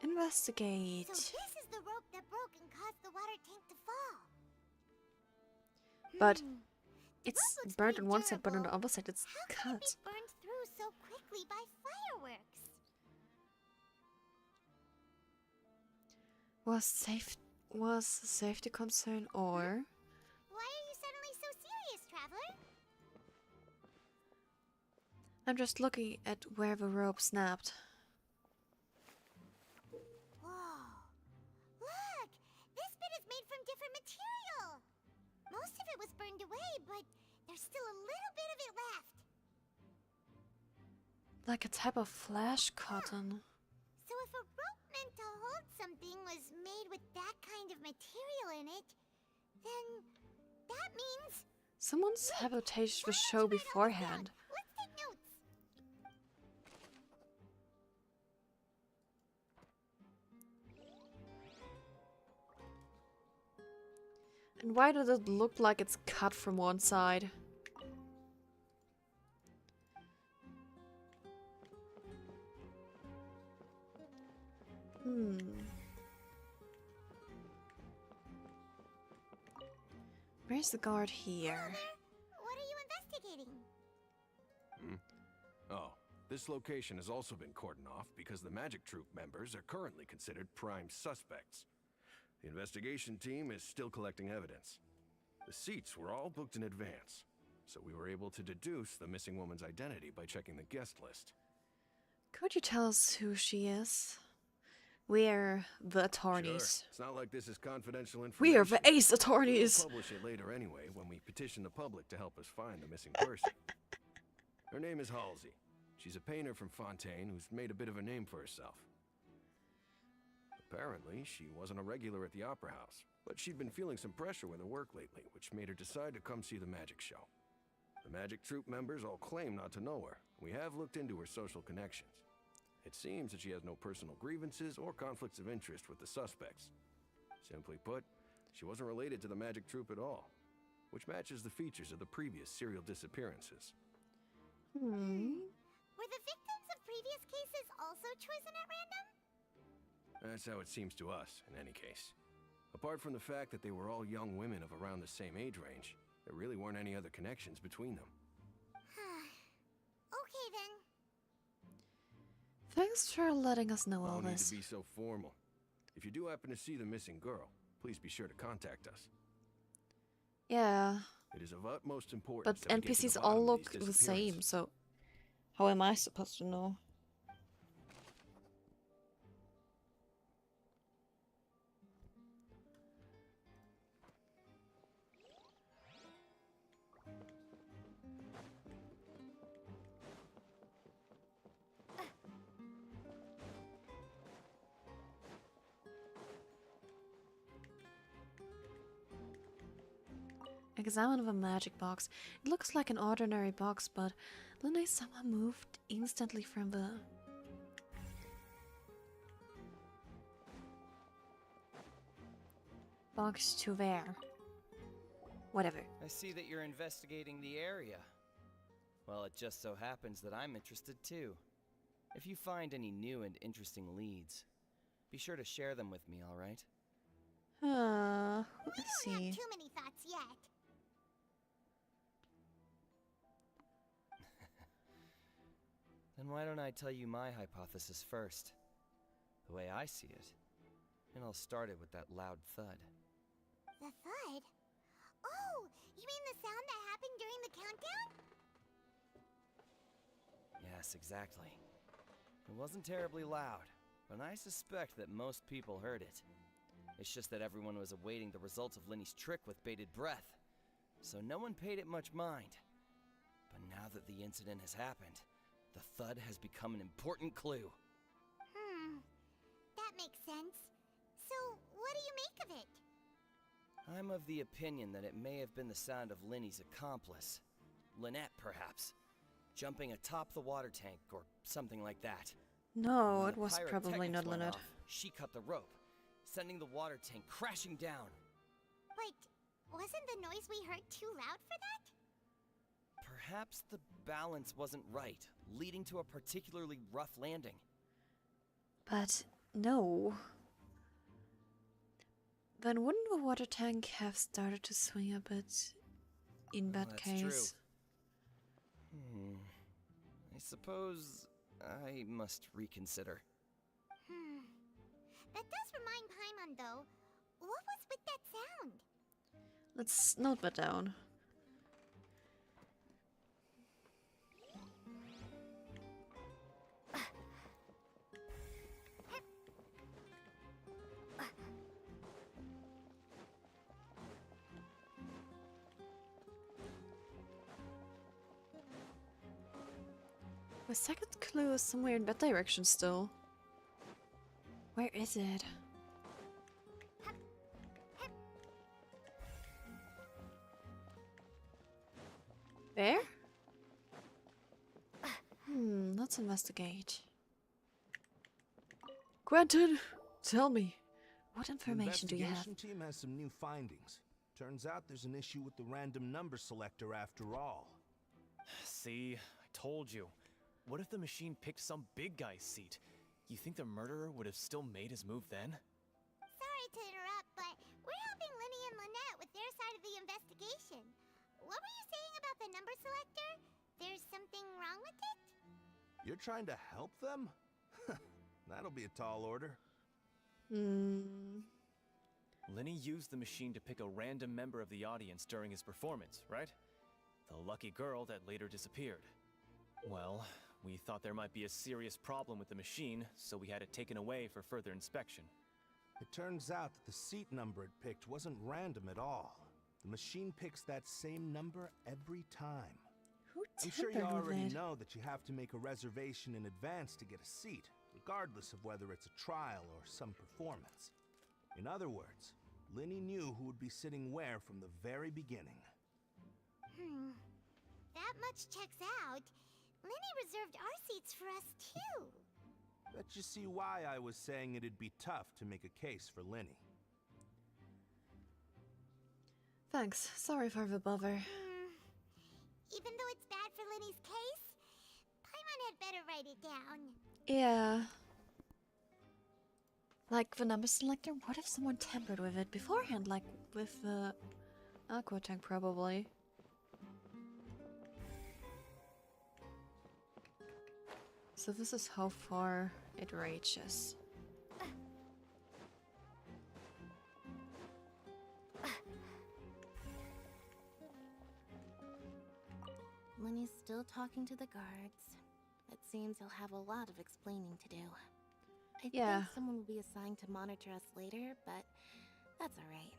Investigate. So this is the rope that broke and caused the water tank to fall. But it's burnt on one side, but on the other side it's cut. How could it be burned through so quickly by fireworks? Was safety concern or? Why are you suddenly so serious, traveler? I'm just looking at where the rope snapped. Whoa! Look! This bit is made from different material! Most of it was burned away, but there's still a little bit of it left. Like a type of flash cotton. So if a rope meant to hold something was made with that kind of material in it, then that means... Someone sabotaged the show beforehand. Let's take notes. And why does it look like it's cut from one side? Where's the guard here? What are you investigating? Oh, this location has also been cordoned off because the Magic Troupe members are currently considered prime suspects. The investigation team is still collecting evidence. The seats were all booked in advance, so we were able to deduce the missing woman's identity by checking the guest list. Could you tell us who she is? We're the attorneys. Sure. It's not like this is confidential information. We are the ace attorneys. We'll publish it later anyway when we petition the public to help us find the missing person. Her name is Halsey. She's a painter from Fontaine who's made a bit of a name for herself. Apparently, she wasn't a regular at the Opera House, but she'd been feeling some pressure with her work lately, which made her decide to come see the magic show. The Magic Troupe members all claim not to know her. We have looked into her social connections. It seems that she has no personal grievances or conflicts of interest with the suspects. Simply put, she wasn't related to the Magic Troupe at all, which matches the features of the previous serial disappearances. Were the victims of previous cases also chosen at random? That's how it seems to us, in any case. Apart from the fact that they were all young women of around the same age range, there really weren't any other connections between them. Okay then. Thanks for letting us know all No need this. to be so formal. If you do happen to see the missing girl, please be sure to contact us. Yeah, It is of utmost but importance that we get to NPCs the all bottom of look these the same, disappearances. so how am I supposed to know? Examine of a magic box. It looks like an ordinary box, but Lene somehow moved instantly from the... box to where? Whatever. I see that you're investigating the area. Well, it just so happens that I'm interested too. If you find any new and interesting leads, be sure to share them with me, alright? Let's We don't see. have too many thoughts yet. Then why don't I tell you my hypothesis first? The way I see it. And I'll start it with that loud thud. The thud? Oh, you mean the sound that happened during the countdown? Yes, exactly. It wasn't terribly loud, but I suspect that most people heard it. It's just that everyone was awaiting the results of Linny's trick with bated breath, so no one paid it much mind. But now that the incident has happened, the thud has become an important clue. That makes sense. So, what do you make of it? I'm of the opinion that it may have been the sound of Linny's accomplice. Lynette, perhaps. Jumping atop the water tank or something like that. No, When it the was probably pyrotechnics not went Lynette. off, she cut the rope, sending the water tank crashing down. But wasn't the noise we heard too loud for that? Perhaps the balance wasn't right, leading to a particularly rough landing. But no. Then wouldn't the water tank have started to swing a bit in that That's case? true. I suppose I must reconsider. That does remind Paimon, though. What was with that sound? Let's note that down. My second clue is somewhere in that direction still. Where is it? There? Let's investigate. Quentin, tell me, what information do you have? The investigation team has some new findings. Turns out there's an issue with the random number selector after all. See, I told you. What if the machine picked some big guy's seat? You think the murderer would have still made his move then? Sorry to interrupt, but we're helping Linny and Lynette with their side of the investigation. What were you saying about the number selector? There's something wrong with it? You're trying to help them? That'll be a tall order. Linny used the machine to pick a random member of the audience during his performance, right? The lucky girl that later disappeared. Well, we thought there might be a serious problem with the machine, so we had it taken away for further inspection. It turns out that the seat number it picked wasn't random at all. The machine picks that same number every time. I'm sure you already know that you have to make a reservation in advance to get a seat, regardless of whether it's a trial or some performance. In other words, Linny knew who would be sitting where from the very beginning. That much checks out. Linny reserved our seats for us, too. Bet you see why I was saying it'd be tough to make a case for Linny. Thanks. Sorry for the bother. Even though it's bad for Linny's case, Paimon had better write it down. Yeah. Like the number selector, what if someone tampered with it beforehand, like with the aqua tank probably? So this is how far it reaches. Lenny's still talking to the guards. It seems he'll have a lot of explaining to do. I Yeah. think someone will be assigned to monitor us later, but that's alright.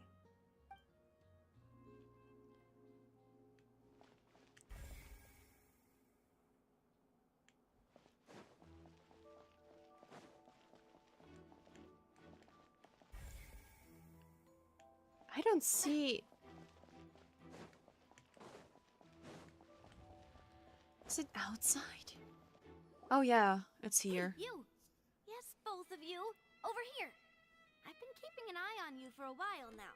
I don't see... Is it outside? Oh yeah, it's here. Hey, you! Yes, both of you! Over here! I've been keeping an eye on you for a while now.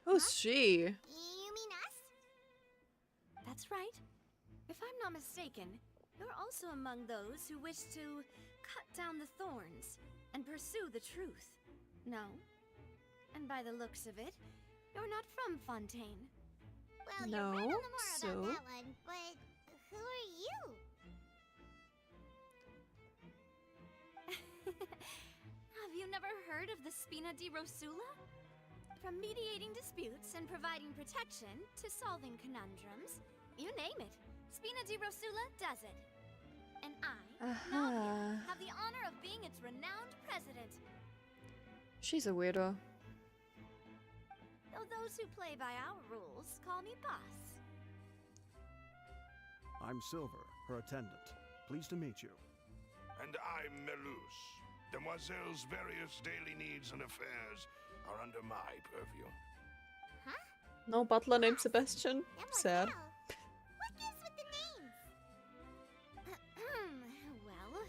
Who's she? You mean us? That's right. If I'm not mistaken, you're also among those who wish to cut down the thorns and pursue the truth. No? And by the looks of it, you're not from Fontaine. Well, No, you're right on the more so? about that one, but who are you? Have you never heard of the Spina di Rosula? From mediating disputes and providing protection to solving conundrums, you name it, Spina di Rosula does it. And I, Navia, have the honor of being its renowned president. She's a weirdo. Though those who play by our rules call me boss. I'm Silver, her attendant. Pleased to meet you. And I'm Melus. Demoiselle's various daily needs and affairs are under my purview. No butler named Sebastian. Sad. What gives with the names? Well,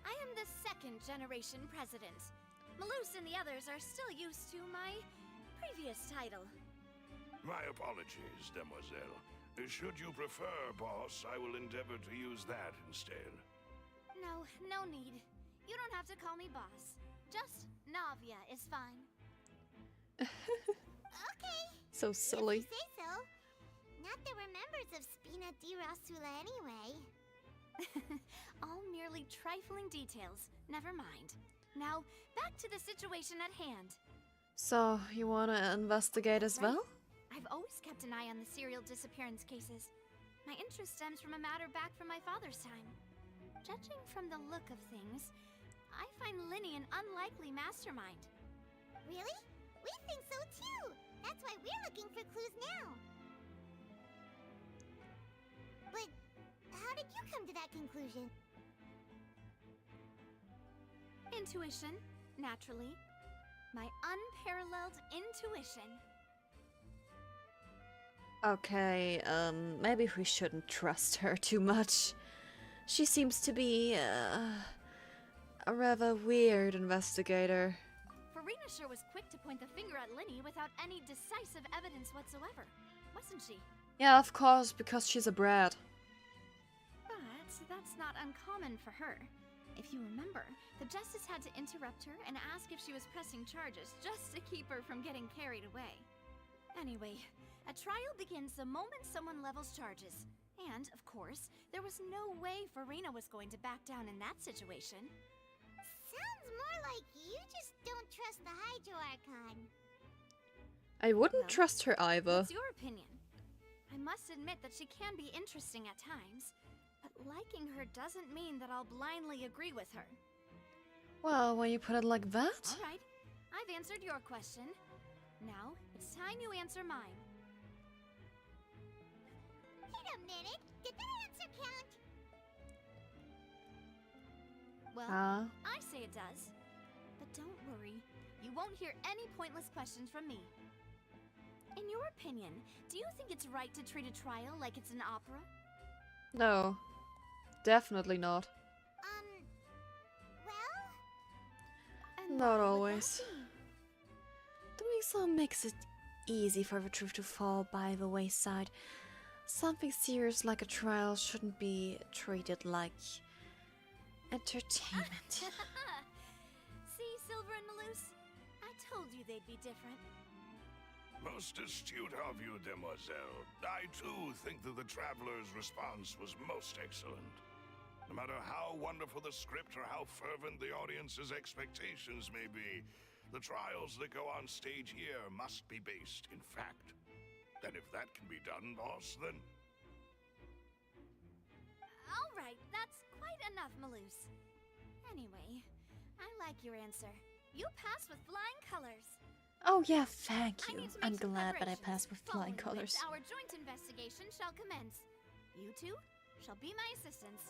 I am the second generation president. Malus and the others are still used to my previous title. My apologies, Demoiselle. Should you prefer, boss, I will endeavor to use that instead. No, no need. You don't have to call me boss. Just Navia is fine. Okay. So silly. If you say so. Not that we're members of Spina di Rosula anyway. All merely trifling details. Never mind. Now, back to the situation at hand. So, you wanna investigate as well? I've always kept an eye on the serial disappearance cases. My interest stems from a matter back from my father's time. Judging from the look of things, I find Linny an unlikely mastermind. Really? We think so too. That's why we're looking for clues now. But how did you come to that conclusion? Intuition, naturally. My unparalleled intuition. Okay, maybe we shouldn't trust her too much. She seems to be a rather weird investigator. Farina sure was quick to point the finger at Linny without any decisive evidence whatsoever, wasn't she? Yeah, of course, because she's a brat. But that's not uncommon for her. If you remember, the justice had to interrupt her and ask if she was pressing charges just to keep her from getting carried away. Anyway, a trial begins the moment someone levels charges. And, of course, there was no way Farina was going to back down in that situation. Sounds more like you just don't trust the Hydro Archon. I wouldn't trust her either. What's your opinion? I must admit that she can be interesting at times, but liking her doesn't mean that I'll blindly agree with her. Well, when you put it like that... All right, I've answered your question. Now, it's time you answer mine. Wait a minute, did that answer count? Well, Ah. I say it does. But don't worry, you won't hear any pointless questions from me. In your opinion, do you think it's right to treat a trial like it's an opera? No. Definitely not. Well? Not always. Doing so makes it easy for the truth to fall by the wayside. Something serious like a trial shouldn't be treated like entertainment. See, Silver and Malus? I told you they'd be different. Most astute of you, demoiselle. I too think that the traveler's response was most excellent. No matter how wonderful the script or how fervent the audience's expectations may be, the trials that go on stage here must be based in fact. And if that can be done, boss, then... All right, that's quite enough, Malus. Anyway, I like your answer. You passed with flying colors. Oh yeah, thank you. I'm glad that I passed with flying colors. Our joint investigation shall commence. You two shall be my assistants.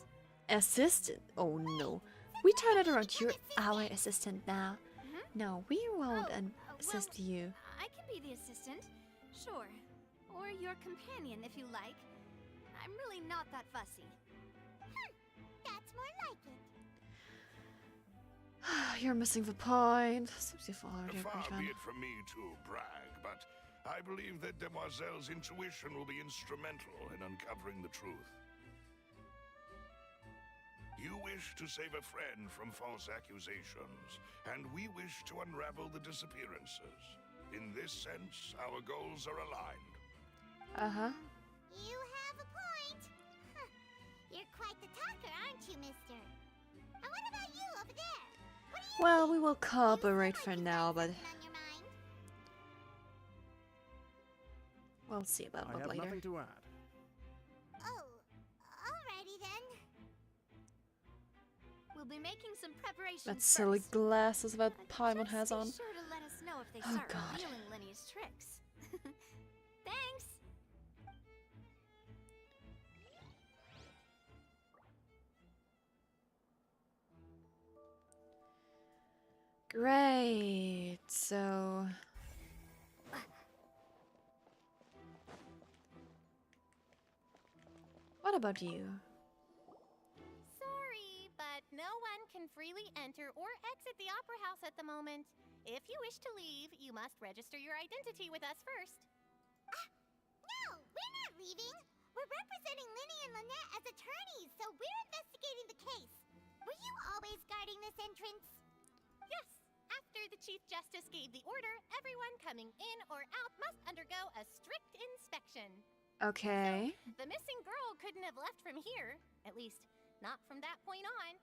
Assistant? Oh no. We turn it around. You're our assistant now. No, we won't assist you. I can be the assistant, sure. Or your companion if you like. I'm really not that fussy. That's more like it. You're missing the point. Far be it from me to brag, but I believe that Demoiselle's intuition will be instrumental in uncovering the truth. You wish to save a friend from false accusations, and we wish to unravel the disappearances. In this sense, our goals are aligned. Uh-huh. You have a point. You're quite the talker, aren't you, mister? And what about you over there? Well, we will cooperate for now, but we'll see about that later. I have nothing to add. Oh, alrighty then. We'll be making some preparations. That silly glasses that Paimon has on. Be sure to let us know if they Oh start god. revealing Lenny's tricks. Thanks. Great. So what about you? Sorry, but no one can freely enter or exit the Opera House at the moment. If you wish to leave, you must register your identity with us first. No, we're not leaving. We're representing Linny and Lynette as attorneys, so we're investigating the case. Were you always guarding this entrance? Yes. After the Chief Justice gave the order, everyone coming in or out must undergo a strict inspection. Okay. The missing girl couldn't have left from here. At least, not from that point on.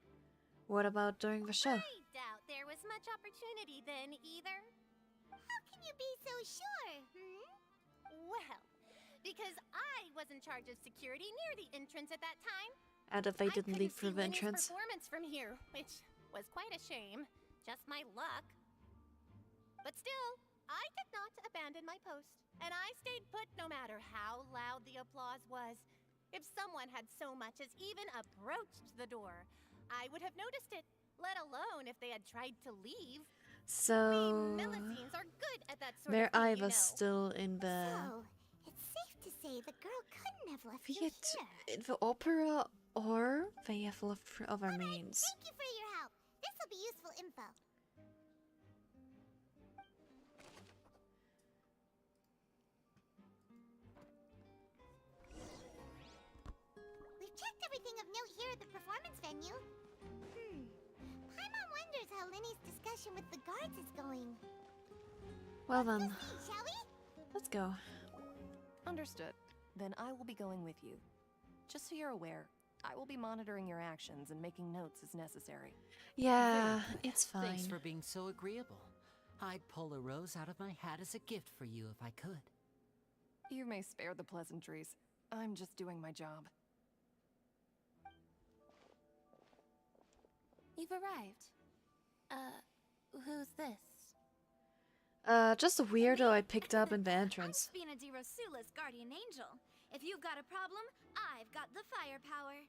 What about during the show? I doubt there was much opportunity then either. How can you be so sure, Well, because I was in charge of security near the entrance at that time. And if they didn't leave through the Lenny's entrance? performance from here, which was quite a shame. Just my luck. But still, I did not abandon my post, and I stayed put no matter how loud the applause was. If someone had so much as even approached the door, I would have noticed it, let alone if they had tried to leave. So Millicines are good at that sort their of thing, eye you was know. still in the So, it's safe to say the girl couldn't have left you here. in the opera, or they have left for other means. Thank you for your help. This will be useful info. We've checked everything of note here at the performance venue. Paimon wonders how Linny's discussion with the guards is going. Well then, Shall we? let's go. Understood. Then I will be going with you. Just so you're aware, I will be monitoring your actions and making notes as necessary. Yeah, it's fine. Thanks for being so agreeable. I'd pull a rose out of my hat as a gift for you if I could. You may spare the pleasantries. I'm just doing my job. You've arrived. Who's this? Just a weirdo I picked up in the entrance. I'm Spina di Rosula's guardian angel. If you've got a problem, I've got the firepower.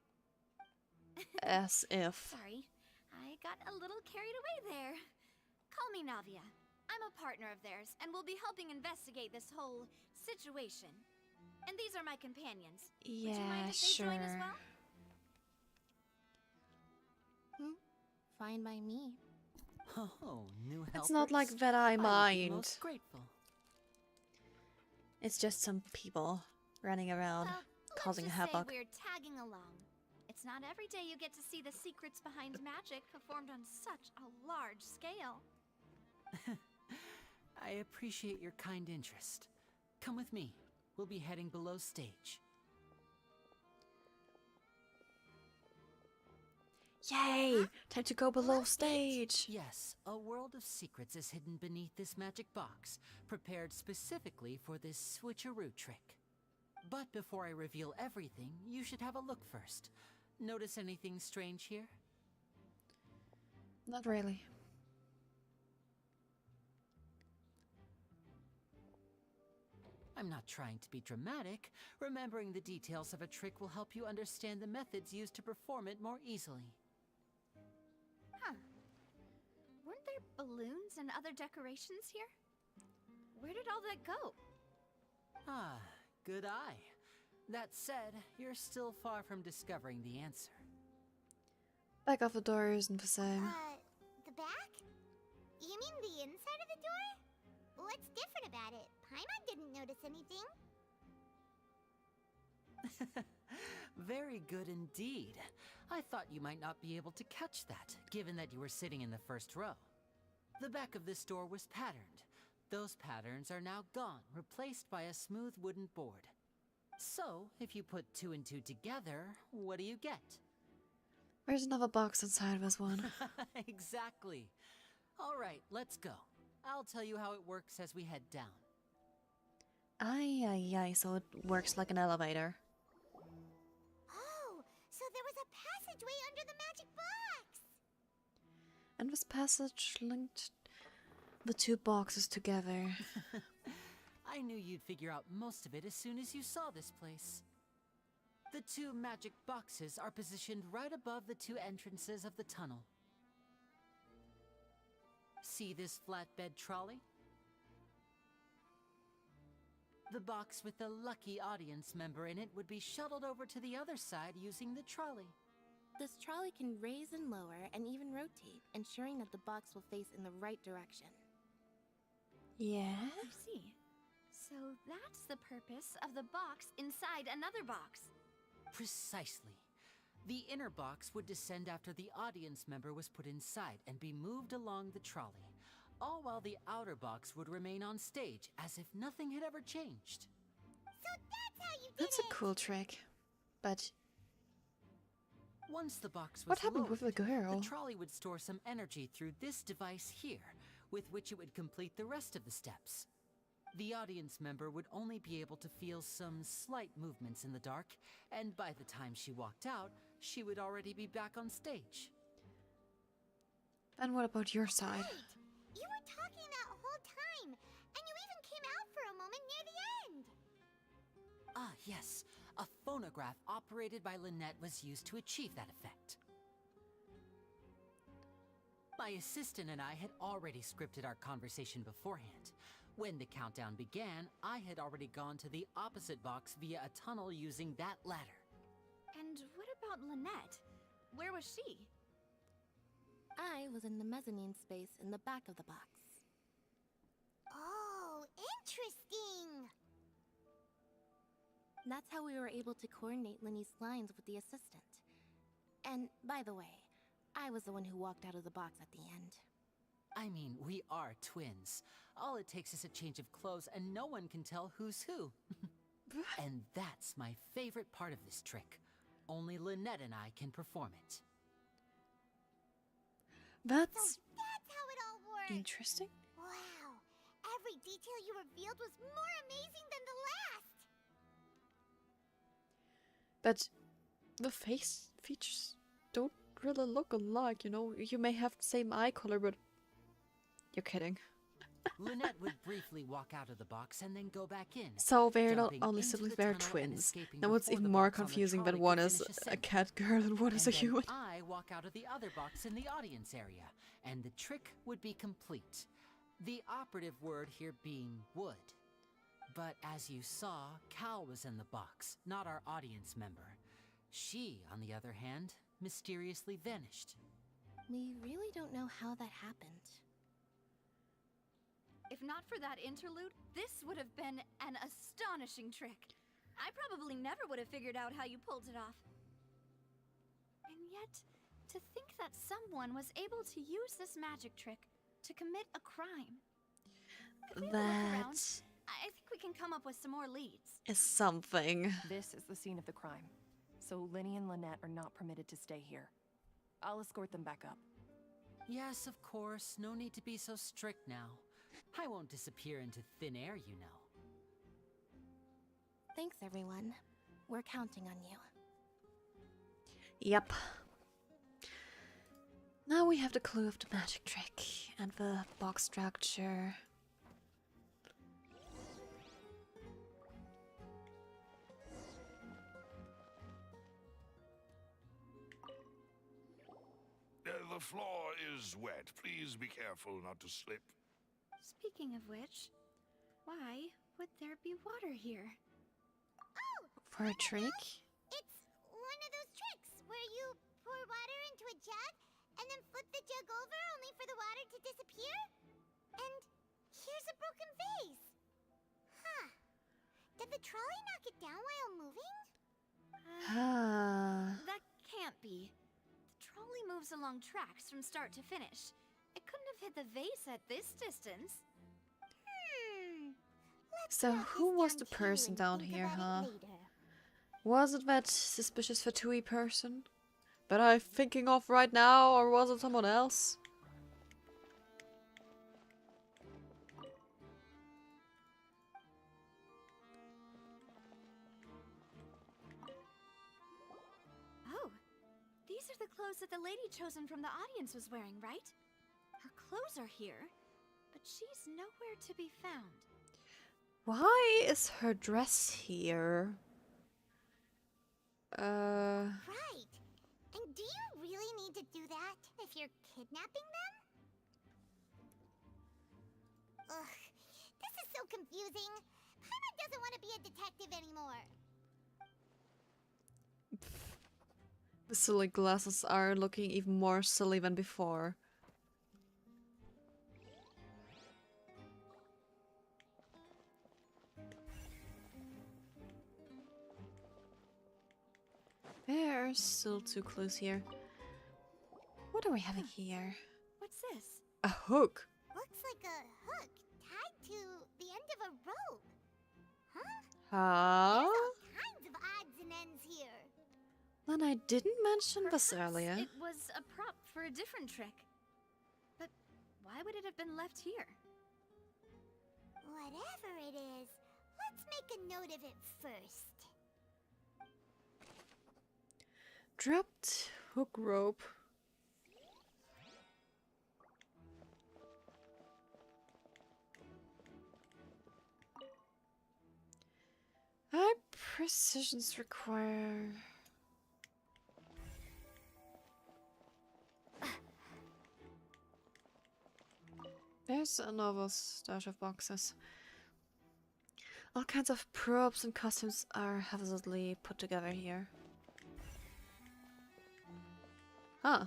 As if. Sorry, I got a little carried away there. Call me Navia. I'm a partner of theirs, and will be helping investigate this whole situation. And these are my companions. Would you mind Yeah, if they join as sure. well? Fine by me. Oh, new helpers? It's not like that I I'd be mind. most grateful. It's just some people running around causing Let's just havoc. say we're tagging along. It's not every day you get to see the secrets behind magic performed on such a large scale. I appreciate your kind interest. Come with me. We'll be heading below stage. Yay! Time to go below stage. Yes, a world of secrets is hidden beneath this magic box, prepared specifically for this switcheroo trick. But before I reveal everything, you should have a look first. Notice anything strange here? Not really. I'm not trying to be dramatic. Remembering the details of a trick will help you understand the methods used to perform it more easily. Huh. Weren't there balloons and other decorations here? Where did all that go? Ah, good eye. That said, you're still far from discovering the answer. Back of the door isn't the same. The back? You mean the inside of the door? What's different about it? Paimon didn't notice anything. Very good indeed. I thought you might not be able to catch that, given that you were sitting in the first row. The back of this door was patterned. Those patterns are now gone, replaced by a smooth wooden board. So, if you put 2 and 2 together, what do you get? There's another box inside this one. Exactly. All right, let's go. I'll tell you how it works as we head down. Aye, so it works like an elevator. Oh, so there was a passageway under the magic box! And this passage linked the 2 boxes together. I knew you'd figure out most of it as soon as you saw this place. The 2 magic boxes are positioned right above the 2 entrances of the tunnel. See this flatbed trolley? The box with the lucky audience member in it would be shuttled over to the other side using the trolley. This trolley can raise and lower and even rotate, ensuring that the box will face in the right direction. Yeah? I see. So that's the purpose of the box inside another box. Precisely. The inner box would descend after the audience member was put inside and be moved along the trolley, all while the outer box would remain on stage as if nothing had ever changed. So that's how you did That's a cool trick. But once the box was what happened lowered, with the girl? The trolley would store some energy through this device here, with which it would complete the rest of the steps. The audience member would only be able to feel some slight movements in the dark, and by the time she walked out, she would already be back on stage. And what about your side? Wait, you were talking that whole time, and you even came out for a moment near the end. Ah, yes. A phonograph operated by Lynette was used to achieve that effect. My assistant and I had already scripted our conversation beforehand. When the countdown began, I had already gone to the opposite box via a tunnel using that ladder. And what about Lynette? Where was she? I was in the mezzanine space in the back of the box. Oh, interesting! That's how we were able to coordinate Linny's lines with the assistant. And, by the way, I was the one who walked out of the box at the end. I mean, we are twins. All it takes is a change of clothes and no one can tell who's who. And that's my favorite part of this trick. Only Lynette and I can perform it. That's how it all works. interesting. Wow, every detail you revealed was more amazing than the last. But the face features don't really look alike, you know? You may have the same eye color, but you're kidding. Lynette would briefly walk out of the box and then go back in. So they're not jumping only into siblings, the they're tunnel and twins. escaping Now what's before even the more box on the confusing than trolley one could is finish a ascending. cat girl and one is a then human. I walk out of the other box in the audience area, and the trick would be complete. The operative word here being would. But as you saw, Cal was in the box, not our audience member. She, on the other hand, mysteriously vanished. We really don't know how that happened. If not for that interlude, this would have been an astonishing trick. I probably never would have figured out how you pulled it off. And yet, to think that someone was able to use this magic trick to commit a crime. If we have a look around, That I think we can come up with some more leads. is something. This is the scene of the crime, so Linny and Lynette are not permitted to stay here. I'll escort them back up. Yes, of course. No need to be so strict now. I won't disappear into thin air, you know. Thanks, everyone. We're counting on you. Yep. Now we have the clue of the magic trick and the box structure. The floor is wet. Please be careful not to slip. Speaking of which, why would there be water here? Oh! For a trick? It's one of those tricks where you pour water into a jug and then flip the jug over only for the water to disappear? And here's a broken vase. Huh. Did the trolley knock it down while moving? That can't be. The trolley moves along tracks from start to finish. It couldn't have hit the vase at this distance. So who was the person down here, huh? Was it that suspicious Fatui person that I'm thinking of right now, or was it someone else? Oh, these are the clothes that the lady chosen from the audience was wearing, right? Her clothes are here, but she's nowhere to be found. Why is her dress here? Right. And do you really need to do that if you're kidnapping them? Ugh, this is so confusing. Paimon doesn't want to be a detective anymore. The silly glasses are looking even more silly than before. There are still 2 clues here. What are we having here? What's this? A hook. Looks like a hook tied to the end of a rope. Huh? Huh? There's all kinds of odds and ends here. Then I didn't mention this earlier. It was a prop for a different trick. But why would it have been left here? Whatever it is, let's make a note of it first. Dropped hook rope. High precisions require. There's another stash of boxes. All kinds of props and costumes are haphazardly put together here. Huh.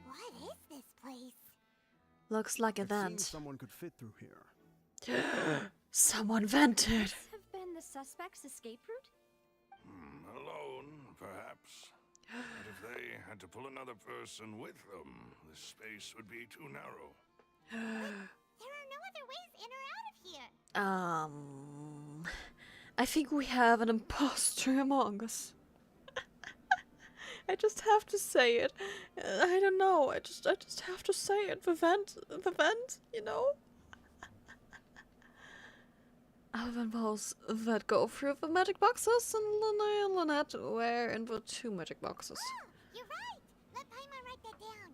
What is this place? Looks like a I've seen vent. someone could fit through here. Someone vented. This have been the suspect's escape route? Alone, perhaps. But if they had to pull another person with them, the space would be too narrow. There are no other ways in or out of here. I think we have an imposter among us. I just have to say it. I don't know. I just have to say it. The vent, you know. Other than those that go through the magic boxes, and Lene and Lynette were in the 2 magic boxes. Oh, you're right. Let Paimon write that down.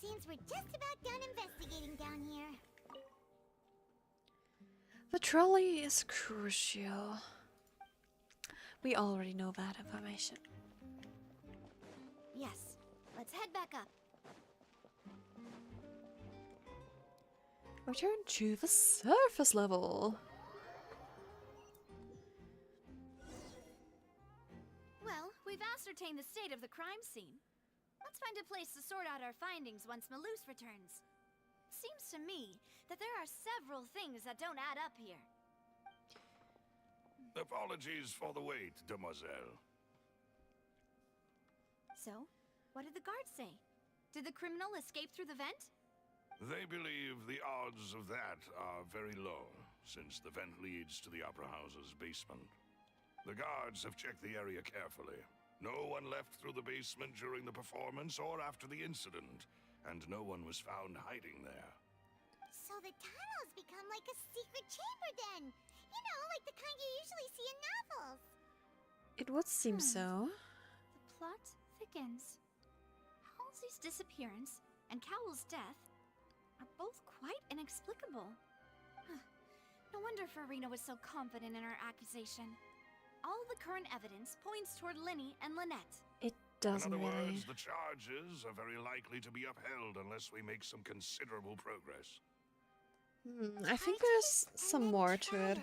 Seems we're just about done investigating down here. The trolley is crucial. We already know that information. Yes. Let's head back up. Return to the surface level. Well, we've ascertained the state of the crime scene. Let's find a place to sort out our findings once Malus returns. Seems to me that there are several things that don't add up here. Apologies for the wait, demoiselle. So, what did the guards say? Did the criminal escape through the vent? They believe the odds of that are very low, since the vent leads to the Opera House's basement. The guards have checked the area carefully. No one left through the basement during the performance or after the incident, and no one was found hiding there. So the tunnels become like a secret chamber then. You know, like the kind you usually see in novels. It would seem so. The plot thickens. Halsey's disappearance and Cowell's death are both quite inexplicable. No wonder Farina was so confident in her accusation. All the current evidence points toward Linny and Lynette. It doesn't In other really. words, the charges are very likely to be upheld unless we make some considerable progress. I think there's some more to it.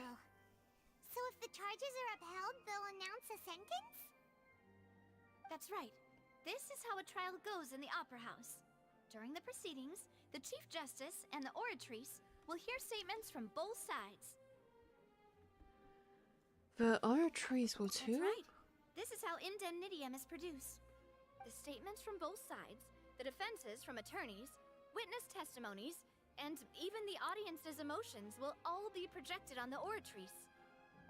So if the charges are upheld, they'll announce a sentence? That's right. This is how a trial goes in the Opera House. During the proceedings, the Chief Justice and the oratrice will hear statements from both sides. The oratrice will too? That's right. This is how indemnitium is produced. The statements from both sides, the defenses from attorneys, witness testimonies, and even the audience's emotions will all be projected on the oratrice.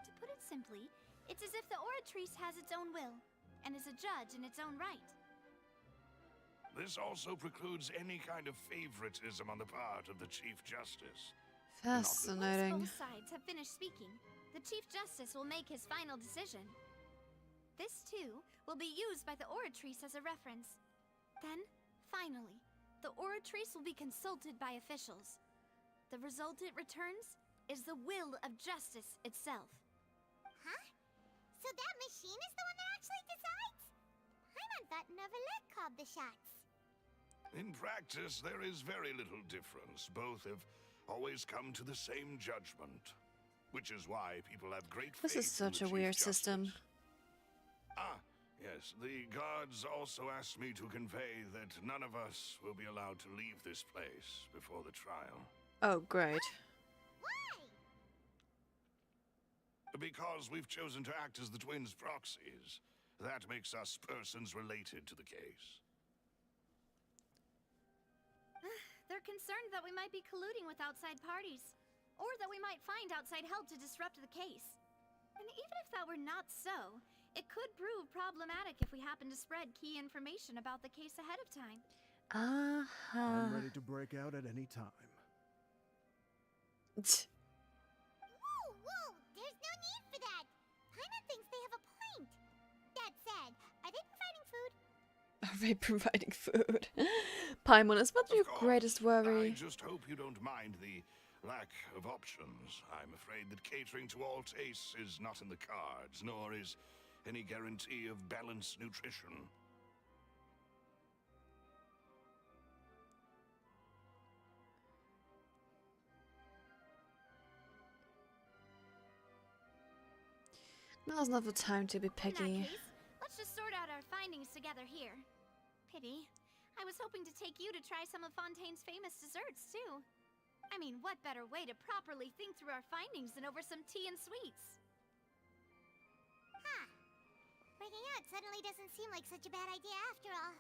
To put it simply, it's as if the oratrice has its own will, and is a judge in its own right. This also precludes any kind of favoritism on the part of the Chief Justice. Fascinating. Once both sides have finished speaking, the Chief Justice will make his final decision. This, too, will be used by the oratrice as a reference. Then, finally, the oratrice will be consulted by officials. The result it returns is the will of justice itself. Huh? So that machine is the one that actually decides? Paimon thought Neverlet called the shots. In practice, there is very little difference. Both have always come to the same judgment, which is why people have great faith This is such a weird system. Ah, yes, the guards also asked me to convey that none of us will be allowed to leave this place before the trial. Oh, great. Why? Because we've chosen to act as the twins' proxies. That makes us persons related to the case. They're concerned that we might be colluding with outside parties, or that we might find outside help to disrupt the case. And even if that were not so, it could prove problematic if we happen to spread key information about the case ahead of time. I'm ready to break out at any time. Whoa, whoa, there's no need for that. Paimon thinks they have a point. That said, are they providing food? Are they providing food? Paimon, is that your greatest worry? I just hope you don't mind the lack of options. I'm afraid that catering to all tastes is not in the cards, nor is any guarantee of balanced nutrition. Now's not the time to be picky. In that case, let's just sort out our findings together here. Pity. I was hoping to take you to try some of Fontaine's famous desserts, too. I mean, what better way to properly think through our findings than over some tea and sweets? Huh. Breaking out suddenly doesn't seem like such a bad idea after all.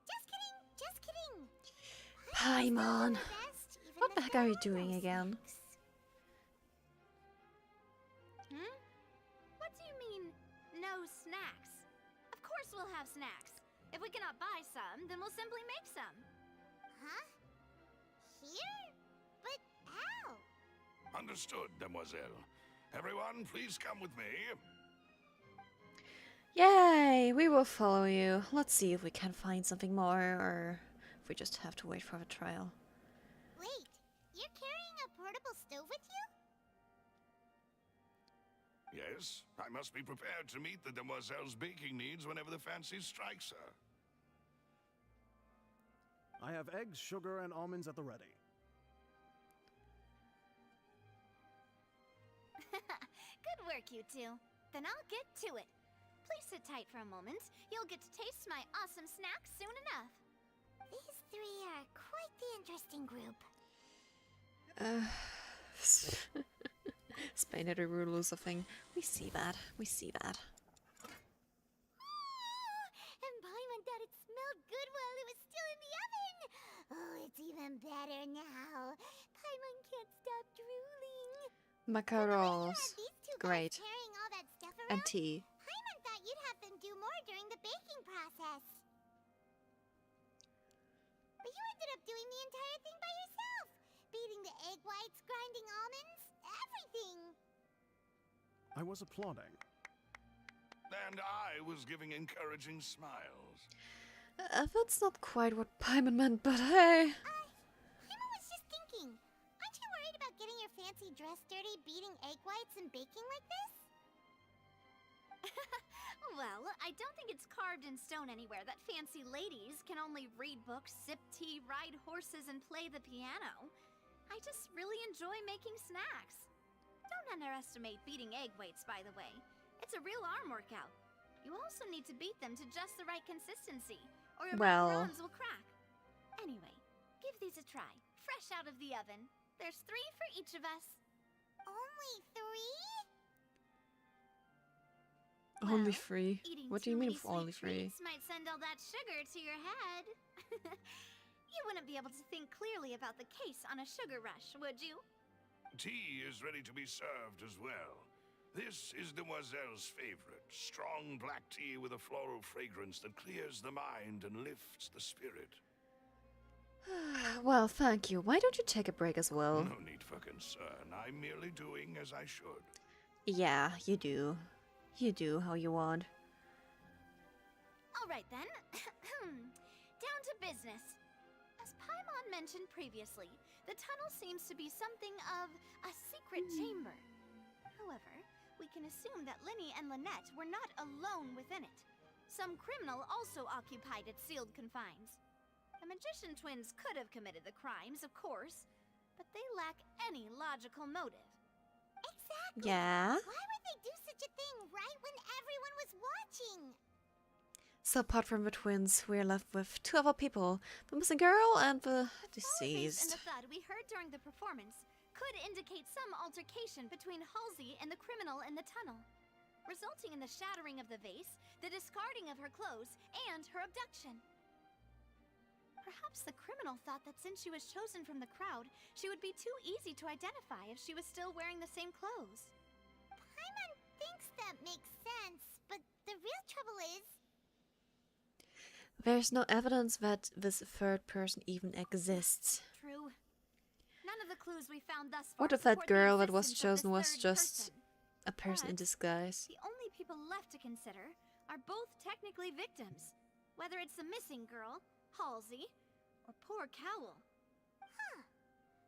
Just kidding, just kidding. Paimon, what the heck are you doing again? What do you mean, no snacks? Of course we'll have snacks. If we cannot buy some, then we'll simply make some. Huh? Here? But how? Understood, demoiselle. Everyone, please come with me. Yay! We will follow you. Let's see if we can find something more, or if we just have to wait for the trial. Wait, you're carrying a portable stove with you? Yes, I must be prepared to meet the demoiselle's baking needs whenever the fancy strikes her. I have eggs, sugar, and almonds at the ready. Good work, you two. Then I'll get to it. Please sit tight for a moment. You'll get to taste my awesome snack soon enough. These three are quite the interesting group. Spinary rulers of thing. We see that. We see that. And Paimon thought it smelled good while it was still in the oven. Oh, it's even better now. Paimon can't stop drooling. Macarons. Great. Carrying all that stuff And around, tea. Paimon thought you'd have them do more during the baking process. But you ended up doing the entire thing by yourself. Beating the egg whites, grinding almonds, everything. I was applauding. And I was giving encouraging smiles. That's not quite what Paimon meant, but hey. Paimon was just thinking. Aren't you worried about getting your fancy dress dirty beating egg whites and baking like this? Well, I don't think it's carved in stone anywhere that fancy ladies can only read books, sip tea, ride horses, and play the piano. I just really enjoy making snacks. Don't underestimate beating egg whites, by the way. It's a real arm workout. You also need to beat them to just the right consistency, or your macarons will crack. Anyway, give these a try. Fresh out of the oven. There's 3 for each of us. Only 3? Only free. Eating What do too you mean many with only sweet free? treats might send all that sugar to your head. You wouldn't be able to think clearly about the case on a sugar rush, would you? Tea is ready to be served as well. This is Demoiselle's favorite, strong black tea with a floral fragrance that clears the mind and lifts the spirit. Well, thank you. Why don't you take a break as well? No need for concern. I'm merely doing as I should. Yeah, you do. You do how you want. All right then. Down to business. As Paimon mentioned previously, the tunnel seems to be something of a secret chamber. However, we can assume that Linny and Lynette were not alone within it. Some criminal also occupied its sealed confines. The magician twins could have committed the crimes, of course, but they lack any logical motive. Exactly. Yeah. Why would they do such a thing right when everyone was watching? So apart from the twins, we're left with 2 other people. The missing girl and the And deceased. the thud we heard during the performance could indicate some altercation between Halsey and the criminal in the tunnel, resulting in the shattering of the vase, the discarding of her clothes, and her abduction. Perhaps the criminal thought that since she was chosen from the crowd, she would be too easy to identify if she was still wearing the same clothes. Paimon thinks that makes sense, but the real trouble is... There's no evidence that this 3rd person even exists. True. None of the clues we found thus far What if that support the girl that was existence of chosen was this 3rd just person. a person in But disguise? The only people left to consider are both technically victims, whether it's the missing girl, Halsey, or poor Cowl. Huh.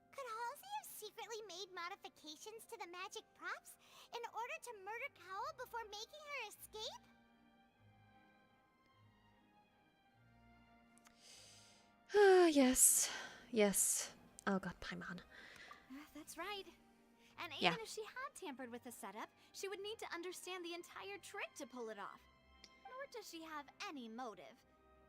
Could Halsey have secretly made modifications to the magic props in order to murder Cowl before making her escape? Yes. Yes. Oh god, Paimon. That's right. And Yeah. even if she had tampered with the setup, she would need to understand the entire trick to pull it off. Nor does she have any motive.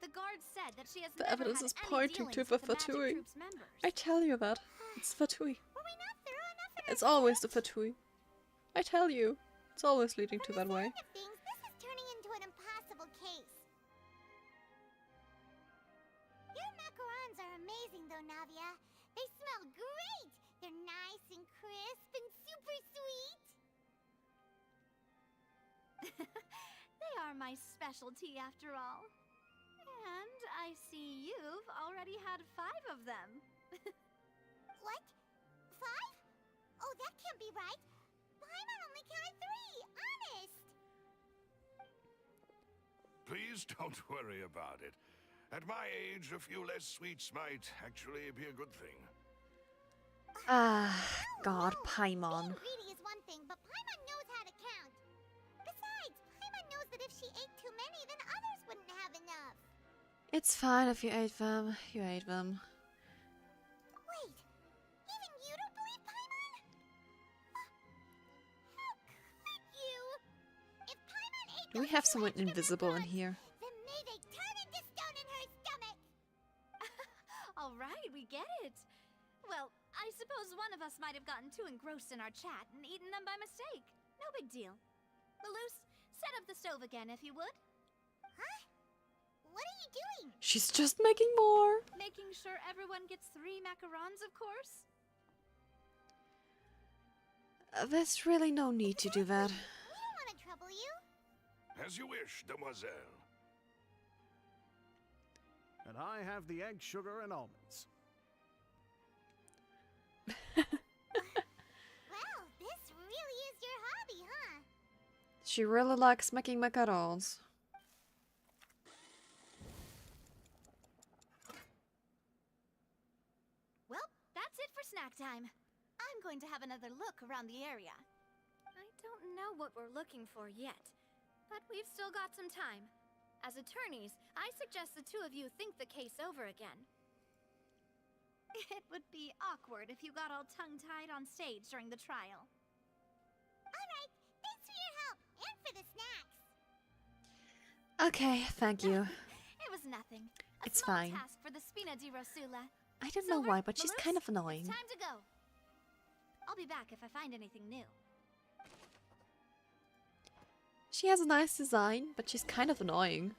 The guard said that she has The never evidence had is any pointing to dealings the with the Magic Fatui. Troop's members. I tell you that. It's Fatui. Were we not thorough enough in It's always the Fatui. I tell you. It's always leading to that way. of things, this is turning into an impossible case. Your macarons are amazing though, Navia. They smell great. They're nice and crisp and super sweet. They are my specialty after all. And I see you've already had 5 of them. What? 5? Oh, that can't be right. Paimon only counted 3, honest. Please don't worry about it. At my age, a few less sweets might actually be a good thing. Ah, god, Paimon. Being greedy is one thing, but Paimon knows how to count. Besides, Paimon knows that if she ate too many, then others wouldn't have enough. It's fine if you ate them. You ate them. Wait, even you don't believe Paimon? How could you? If Paimon ate Do we have someone invisible in here? Then may they turn into stone in her stomach! All right, we get it. Well, I suppose one of us might have gotten too engrossed in our chat and eaten them by mistake. No big deal. Lelouch, set up the stove again if you would. Huh? What are you doing? She's just making more. Making sure everyone gets 3 macarons, of course. There's really no need to do that. We don't want to trouble you. As you wish, demoiselle. And I have the egg, sugar, and almonds. Well, this really is your hobby, huh? She really likes making macarons. Well, that's it for snack time. I'm going to have another look around the area. I don't know what we're looking for yet, but we've still got some time. As attorneys, I suggest the 2 of you think the case over again. It would be awkward if you got all tongue-tied on stage during the trial. Alright, thanks for your help, and for the snacks. Okay, thank you. It was nothing. It's small fine. task for the Spina di Rosula. I don't know why, but she's kind of annoying. It's time to go. I'll be back if I find anything new. She has a nice design, but she's kind of annoying.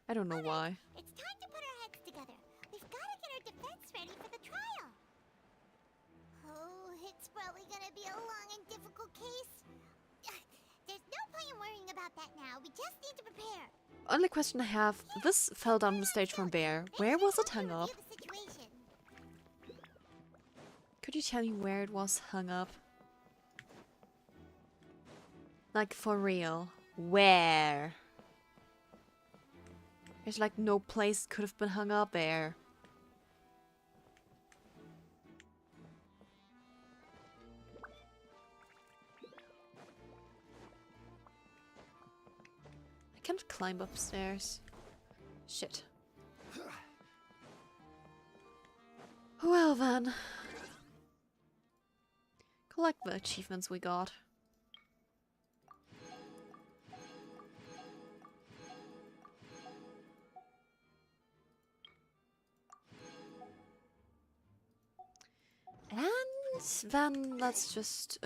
I don't know why. It's time to put our heads together. We've got to get our defense ready for the trial. Oh, it's probably gonna be a long and difficult case. There's no point in worrying about that now. We just need to prepare. Only question I have, this fell down the stage from Bear. Where was it hung up? Could you tell me where it was hung up? Like, for real. Where? There's like no place could have been hung up there. I can't climb upstairs. Shit. Well then. Collect the achievements we got. And then let's just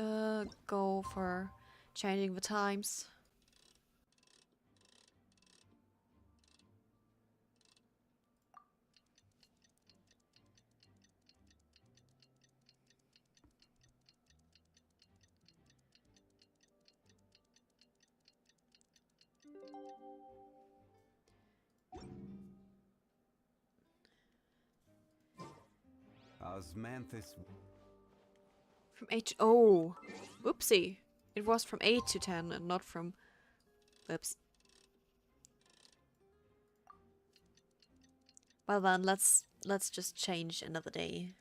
go for changing the times. Osmanthus. From 8 to... Oh! Whoopsie! It was from 8 to 10 and not from... Whoops. Well then, let's just change another day.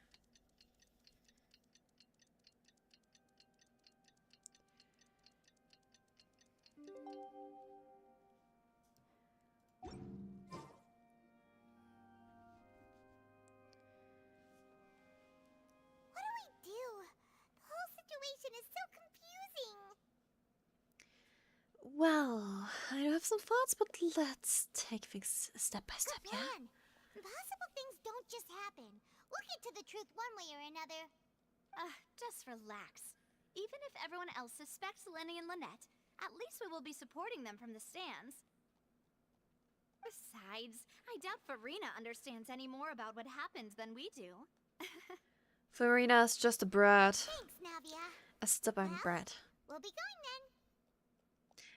Well, I do have some thoughts, but let's take things step by step, yeah? Impossible things don't just happen. We'll get to the truth one way or another. Just relax. Even if everyone else suspects Lenny and Lynette, at least we will be supporting them from the stands. Besides, I doubt Farina understands any more about what happened than we do. Farina's just a brat. Thanks, Navia. A stubborn brat. We'll be going then.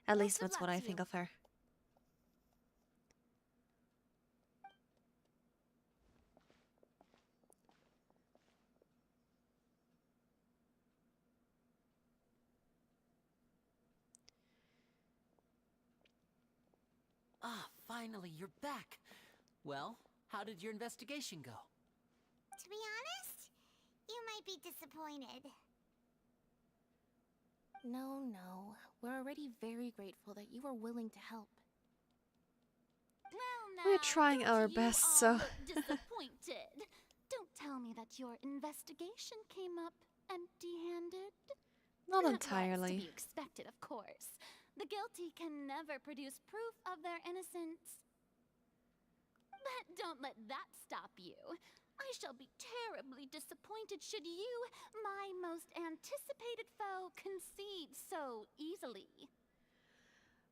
At least that's what I think of her. Ah, finally, you're back. Well, how did your investigation go? To be honest, you might be disappointed. No, no. We're already very grateful that you were willing to help. Well, We're trying our best, so... disappointed. Don't tell me that your investigation came up empty-handed. Not That was entirely. to be expected, of course. The guilty can never produce proof of their innocence. But don't let that stop you. I shall be terribly disappointed should you, my most anticipated foe, concede so easily.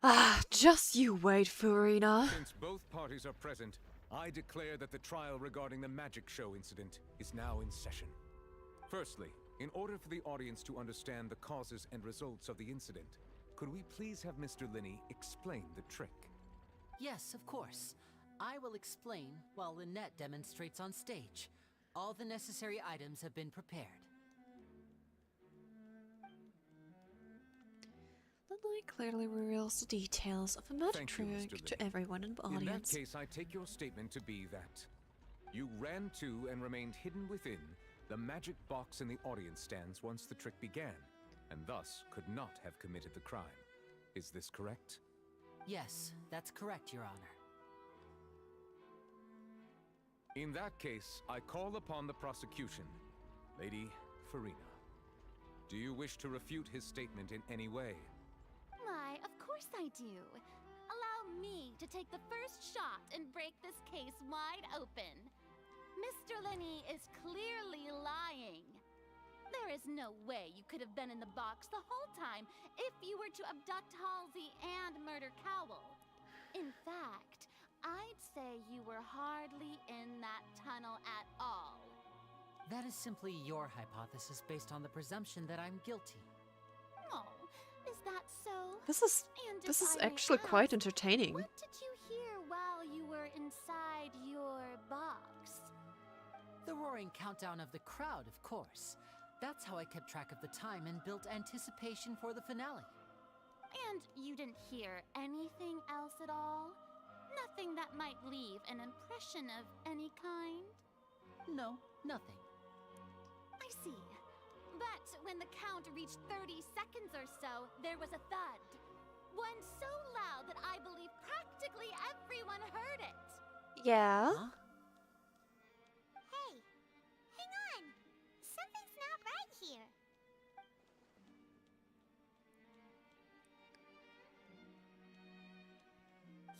Ah, just you wait, Furina. Since both parties are present, I declare that the trial regarding the magic show incident is now in session. Firstly, in order for the audience to understand the causes and results of the incident, could we please have Mr. Linney explain the trick? Yes, of course. I will explain while Lynette demonstrates on stage. All the necessary items have been prepared. Lily clearly reveals the details of a magic trick to everyone in the audience. In that case, I take your statement to be that you ran to and remained hidden within the magic box in the audience stands once the trick began, and thus could not have committed the crime. Is this correct? Yes, that's correct, Your Honor. In that case, I call upon the prosecution. Lady Furina, do you wish to refute his statement in any way? Why, of course I do. Allow me to take the first shot and break this case wide open. Mr. Linney is clearly lying. There is no way you could have been in the box the whole time if you were to abduct Halsey and murder Cowell. In fact, I'd say you were hardly in that tunnel at all. That is simply your hypothesis based on the presumption that I'm guilty. Oh, is that so? This is actually quite entertaining. What did you hear while you were inside your box? The roaring countdown of the crowd, of course. That's how I kept track of the time and built anticipation for the finale. And you didn't hear anything else at all? Nothing that might leave an impression of any kind? No, nothing. I see. But when the count reached 30 seconds or so, there was a thud. One so loud that I believe practically everyone heard it. Yeah. Huh? Hey, hang on. Something's not right here.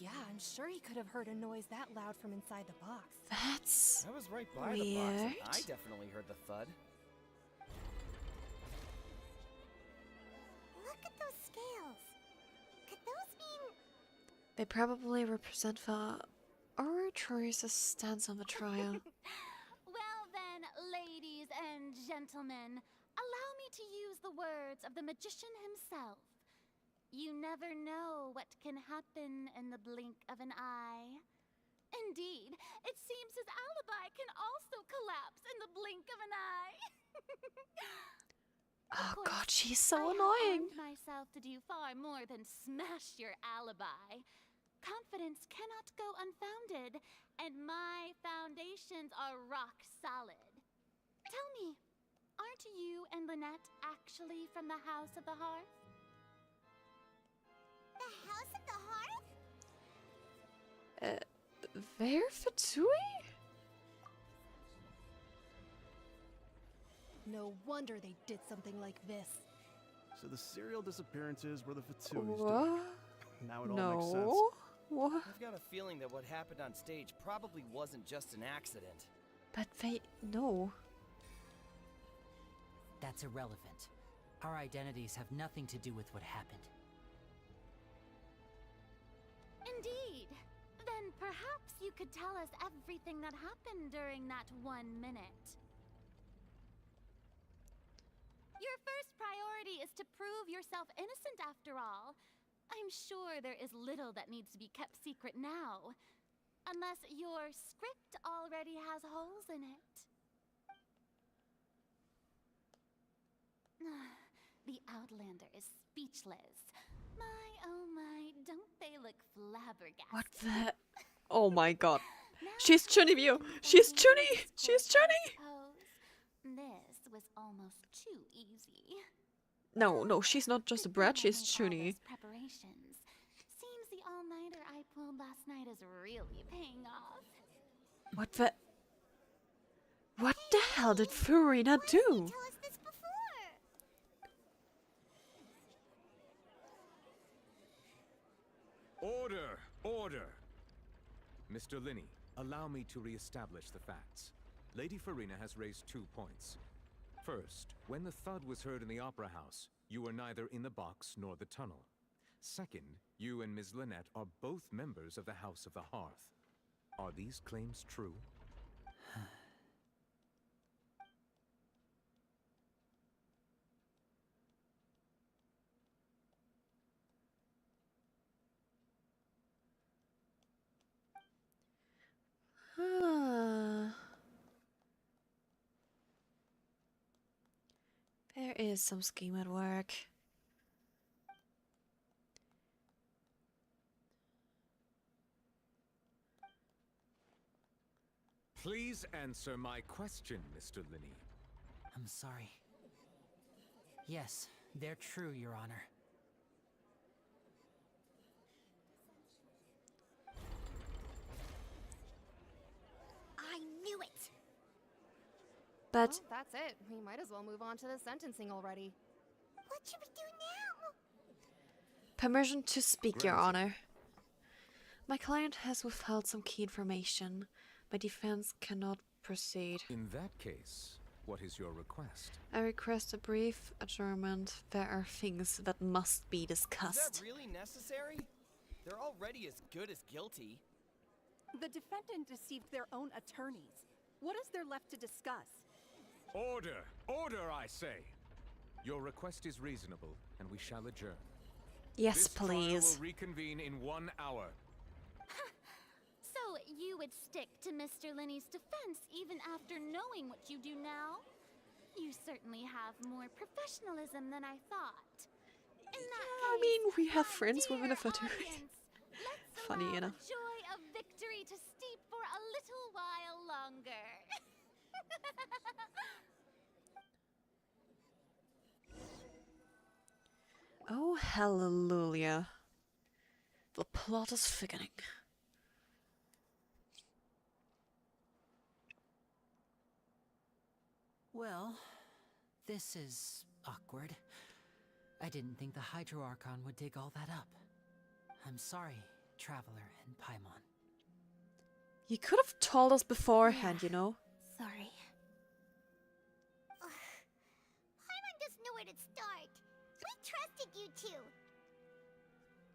Yeah, I'm sure he could have heard a noise that loud from inside the box. That's I was right by the box, and I definitely heard the thud. Look at those scales. Could those mean... They probably represent the orator's stance on the trial. Well then, ladies and gentlemen, allow me to use the words of the magician himself. You never know what can happen in the blink of an eye. Indeed, it seems his alibi can also collapse in the blink of an eye. Oh god, she's so annoying. I armed myself to do far more than smash your alibi. Confidence cannot go unfounded, and my foundations are rock solid. Tell me, aren't you and Lynette actually from the House of the Hearth? The House of the Hearth? LiveCatUwU? No wonder they did something like this. So the serial disappearances were the Fatsui's What? doing. Now it all makes sense. What? I've got a feeling that what happened on stage probably wasn't just an accident. But they... no. That's irrelevant. Our identities have nothing to do with what happened. Indeed. Then perhaps you could tell us everything that happened during that 1 minute. Your first priority is to prove yourself innocent after all. I'm sure there is little that needs to be kept secret now. Unless your script already has holes in it. The Outlander is speechless. My, oh my, don't they look flabbergasted? What the... Oh my god. She's Chuni View! She's Chuni! She's Chuni! This was almost too easy. No, she's not just a brat, she's Chuni. Preparations. Seems the all-nighter I pulled last night is really paying off. What the... What the hell did Furina do? Tell us this before. Order! Order! Mr. Linney, allow me to re-establish the facts. Lady Farina has raised 2 points. First, when the thud was heard in the Opera House, you were neither in the box nor the tunnel. Second, you and Ms. Lynette are both members of the House of the Hearth. Are these claims true? There is some scheme at work. Please answer my question, Mr. Linney. I'm sorry. Yes, they're true, Your Honor. I knew it! But Well, that's it. We might as well move on to the sentencing already. What should we do now? permission to speak, Your Honor. My client has withheld some key information. My defense cannot proceed. In that case, what is your request? I request a brief adjournment. There are things that must be Is discussed. that really necessary? They're already as good as guilty. The defendant deceived their own attorneys. What is there left to discuss? Order! Order, I say! Your request is reasonable, and we shall adjourn. Yes, this please. Trial will reconvene in 1 hour. So you would stick to Mr. Linney's defense even after knowing what you do now? You certainly have more professionalism than I thought. In that I case, mean, we have friends dear within a fraternity. audience, let's Funny, allow you know. the joy of victory to steep for a little while longer. Oh, hallelujah. The plot is thickening. Well, this is awkward. I didn't think the Hydro Archon would dig all that up. I'm sorry, Traveler and Paimon. You could have told us beforehand, you know. Sorry. Paimon doesn't know where to start. We trusted you two.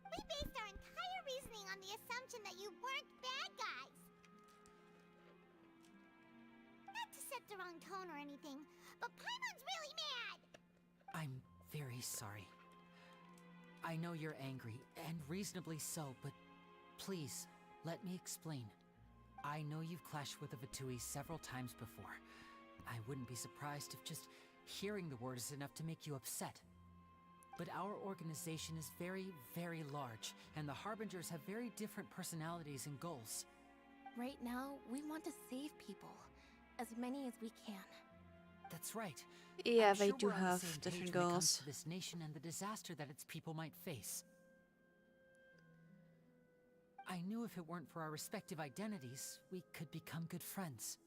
We based our entire reasoning on the assumption that you weren't bad guys. Not to set the wrong tone or anything, but Paimon's really mad. I'm very sorry. I know you're angry, and reasonably so, but please, let me explain. I know you've clashed with the Vatui several times before. I wouldn't be surprised if just hearing the word is enough to make you upset. But our organization is very, very large, and the Harbingers have very different personalities and goals. Right now, we want to save people. As many as we can. That's right. Yeah, I'm they sure do we're on the have same different page when it comes goals. to this nation and the disaster that its people might face. I knew if it weren't for our respective identities, we could become good friends.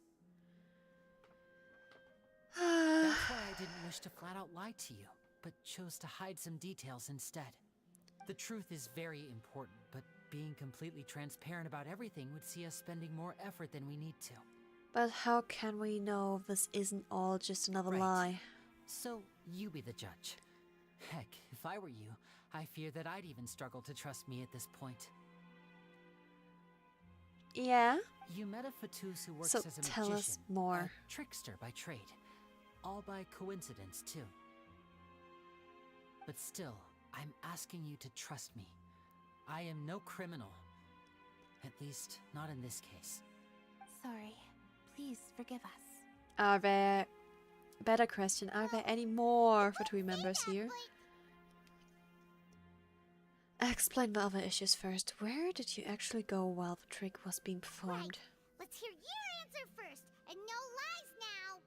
That's why I didn't wish to flat out lie to you, but chose to hide some details instead. The truth is very important, but being completely transparent about everything would see us spending more effort than we need to. But how can we know this isn't all just another Right. lie? So, you be the judge. Heck, if I were you, I fear that I'd even struggle to trust me at this point. Yeah? You met a Fatus who works So as a tell magician, us more. a trickster by trade. All by coincidence, too. But still, I'm asking you to trust me. I am no criminal. At least, not in this case. Sorry. Please forgive us. Are there... Better question, are there any more Fatui members here? Explain the other issues first. Where did you actually go while the trick was being performed? Let's hear your answer first, and no lies now.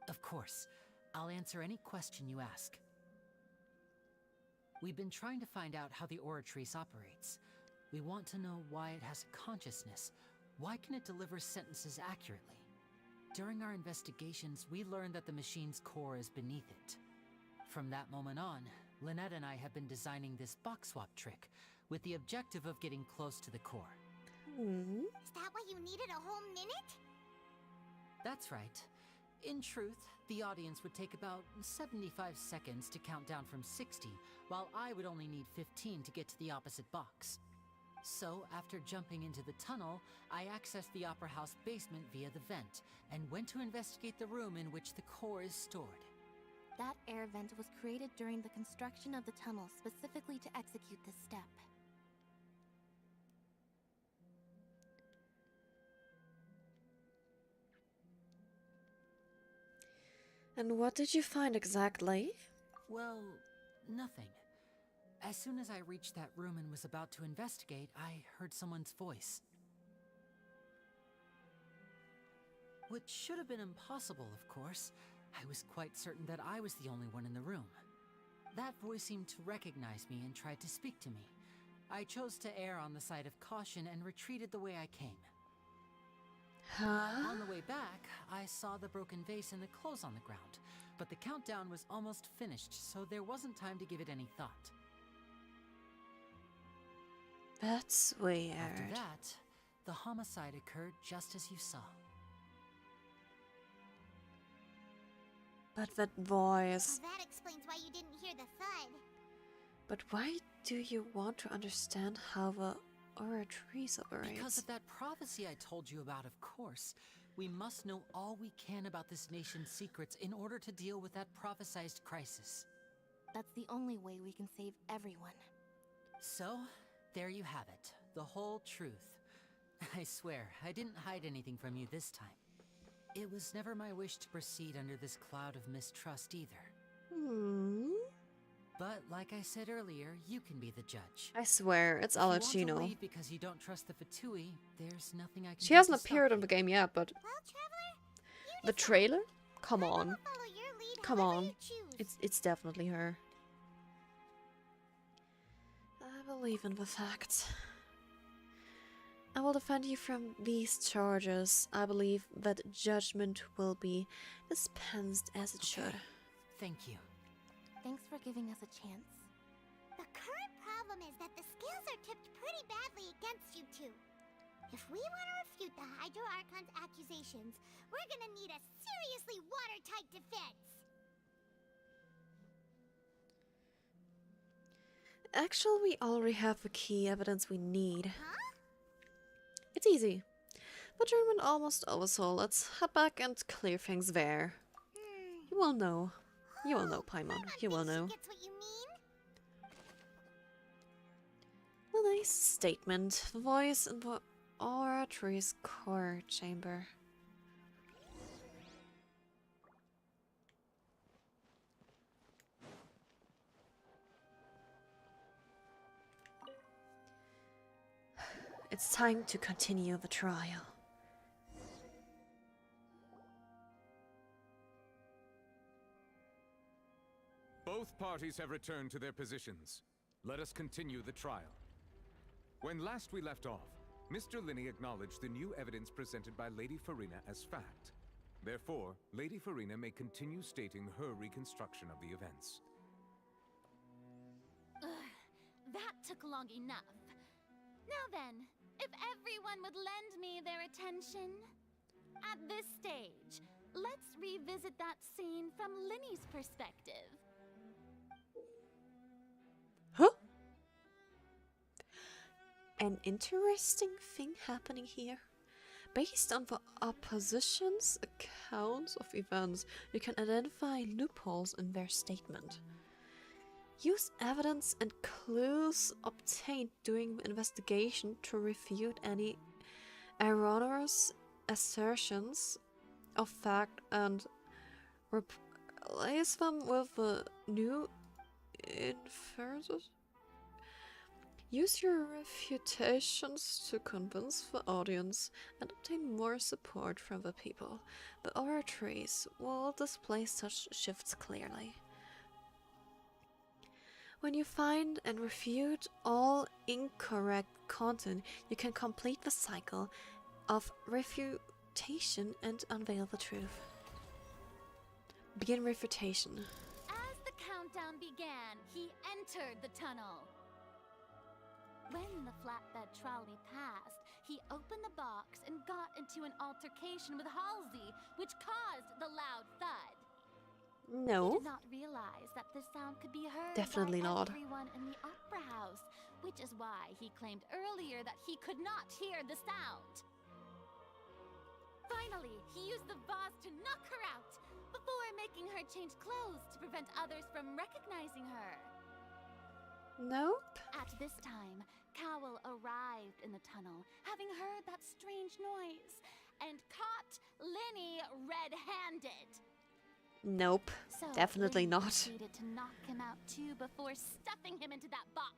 Of course. I'll answer any question you ask. We've been trying to find out how the Oratrice operates. We want to know why it has a consciousness. Why can it deliver sentences accurately? During our investigations, we learned that the machine's core is beneath it. From that moment on, Lynette and I have been designing this box swap trick with the objective of getting close to the core. Is that why you needed a whole minute? That's right. In truth, the audience would take about 75 seconds to count down from 60, while I would only need 15 to get to the opposite box. So, after jumping into the tunnel, I accessed the Opera House basement via the vent, and went to investigate the room in which the core is stored. That air vent was created during the construction of the tunnel specifically to execute this step. And what did you find exactly? Well, nothing. As soon as I reached that room and was about to investigate, I heard someone's voice. Which should have been impossible, of course. I was quite certain that I was the only one in the room. That voice seemed to recognize me and tried to speak to me. I chose to err on the side of caution and retreated the way I came. On the way back, I saw the broken vase and the clothes on the ground, but the countdown was almost finished, so there wasn't time to give it any thought. That's weird. After that, the homicide occurred just as you saw. But that voice... Well, that explains why you didn't hear the thud. But why do you want to understand how the oratrice operates? Because of that prophecy I told you about, of course. We must know all we can about this nation's secrets in order to deal with that prophesized crisis. That's the only way we can save everyone. So, there you have it. The whole truth. I swear, I didn't hide anything from you this time. It was never my wish to proceed under this cloud of mistrust either. But like I said earlier, you can be the judge. I swear, it's all that you know. Leave because you don't trust the Fatui, there's nothing I can She do hasn't to stop appeared you. in the game yet, but... The trailer? Come on. Come on. It's definitely her. I believe in the facts. I will defend you from these charges. I believe that judgment will be dispensed as it should. Thank you. Thanks for giving us a chance. The current problem is that the scales are tipped pretty badly against you two. If we want to refute the Hydro Archon's accusations, we're gonna need a seriously watertight defense. Actually, we already have the key evidence we need. Huh? It's easy. The German almost oversold. Let's head back and clear things there. You will know. You will know, Paimon. You will know. Gets what you mean? A nice statement. The voice in the oratrice's core chamber. It's time to continue the trial. Both parties have returned to their positions. Let us continue the trial. When last we left off, Mr. Linney acknowledged the new evidence presented by Lady Farina as fact. Therefore, Lady Farina may continue stating her reconstruction of the events. That took long enough. Now then, if everyone would lend me their attention. At this stage, let's revisit that scene from Linney's perspective. Huh? An interesting thing happening here. Based on the opposition's accounts of events, you can identify loopholes in their statement. Use evidence and clues obtained during the investigation to refute any erroneous assertions of fact and replace them with the new inferences. Use your refutations to convince the audience and obtain more support from the people. The oratrice will display such shifts clearly. When you find and refute all incorrect content, you can complete the cycle of refutation and unveil the truth. Begin refutation. As the countdown began, he entered the tunnel. When the flatbed trolley passed, he opened the box and got into an altercation with Halsey, which caused the loud thud. No. He did not realize that the sound could be heard Definitely by not. everyone in the opera house, which is why he claimed earlier that he could not hear the sound. Finally, he used the vase to knock her out before making her change clothes to prevent others from recognizing her. Nope. At this time, Cowell arrived in the tunnel, having heard that strange noise, and caught Linny red-handed. Nope. So Definitely Linny not. proceeded to knock him out too before stuffing him into that box.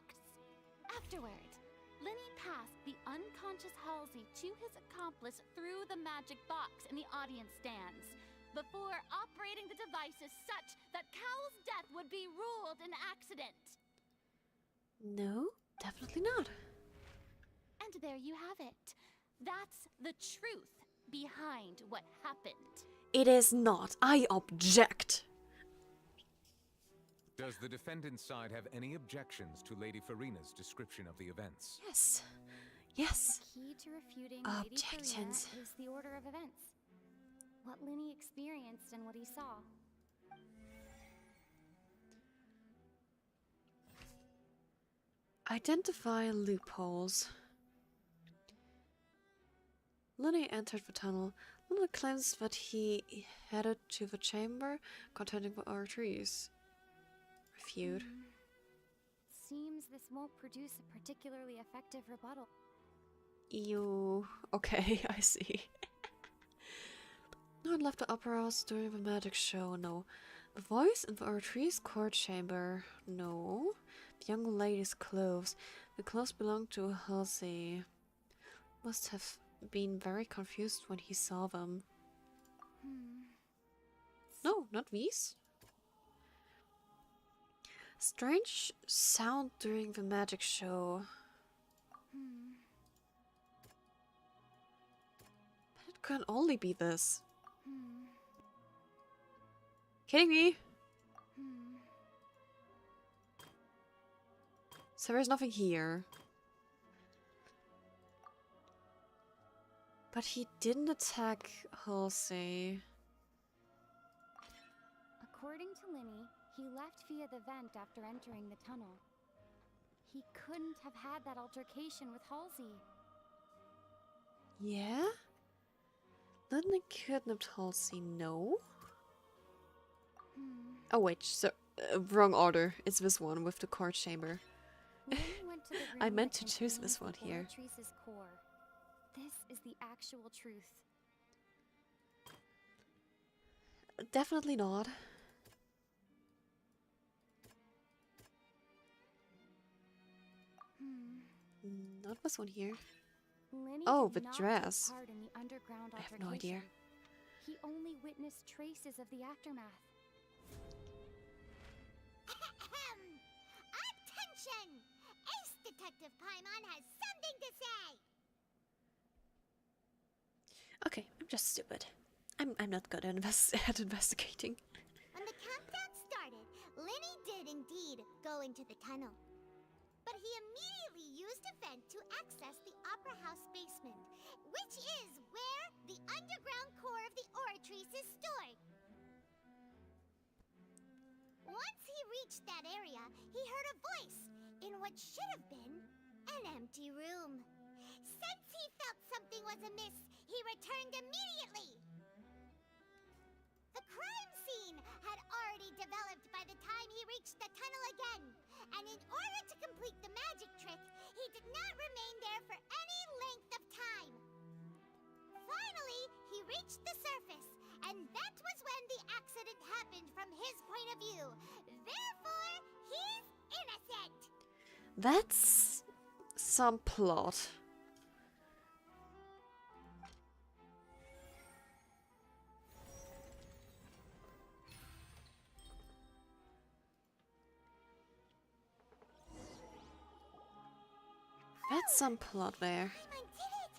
Afterward, Linny passed the unconscious Halsey to his accomplice through the magic box in the audience stands, before operating the devices such that Cowell's death would be ruled an accident. No, definitely not. And there you have it. That's the truth behind what happened. It is not. I object. Does the defendant's side have any objections to Lady Farina's description of the events? Yes. Yes. The key to refuting Objections. Lady Farina is the order of events. What Linny experienced and what he saw. Identify loopholes. Linny entered the tunnel. Linny claims that he headed to the chamber containing the arteries. Refute. Seems this won't produce a particularly effective rebuttal. You. Okay, I see. Not left the opera house during the magic show, no. The voice in the arteries court chamber, no. The young lady's clothes. The clothes belonged to Halsey. Must have been very confused when he saw them. No, not these. Strange sound during the magic show. But it can only be this. Kidding me? So there's nothing here. But he didn't attack Halsey. According to Linny, he left via the vent after entering the tunnel. He couldn't have had that altercation with Halsey. Yeah? Linny kidnapped Halsey, no? Oh wait, so wrong order. It's this one with the court chamber. Went to the I room meant that to choose this contains one here. Beatrice's core. This is the actual truth. Definitely not. Not this one here. Linny Oh, did the not dress. take part in the underground I have no idea. altercation. He only witnessed traces of the aftermath. Attention! Ace Detective Paimon has something to say! Okay, I'm just stupid. I'm not good at, at investigating. When the countdown started, Linny did indeed go into the tunnel. But he immediately used a vent to access the Opera House basement, which is where the underground core of the Oratrice is stored. Once he reached that area, he heard a voice in what should have been an empty room. Since he felt something was amiss, he returned immediately. The crime scene had already developed by the time he reached the tunnel again, and in order to complete the magic trick, he did not remain there for any length of time. Finally, he reached the surface, and that was when the accident happened from his point of view. Therefore, he's innocent. That's some plot. That's some plot there. Paimon did it!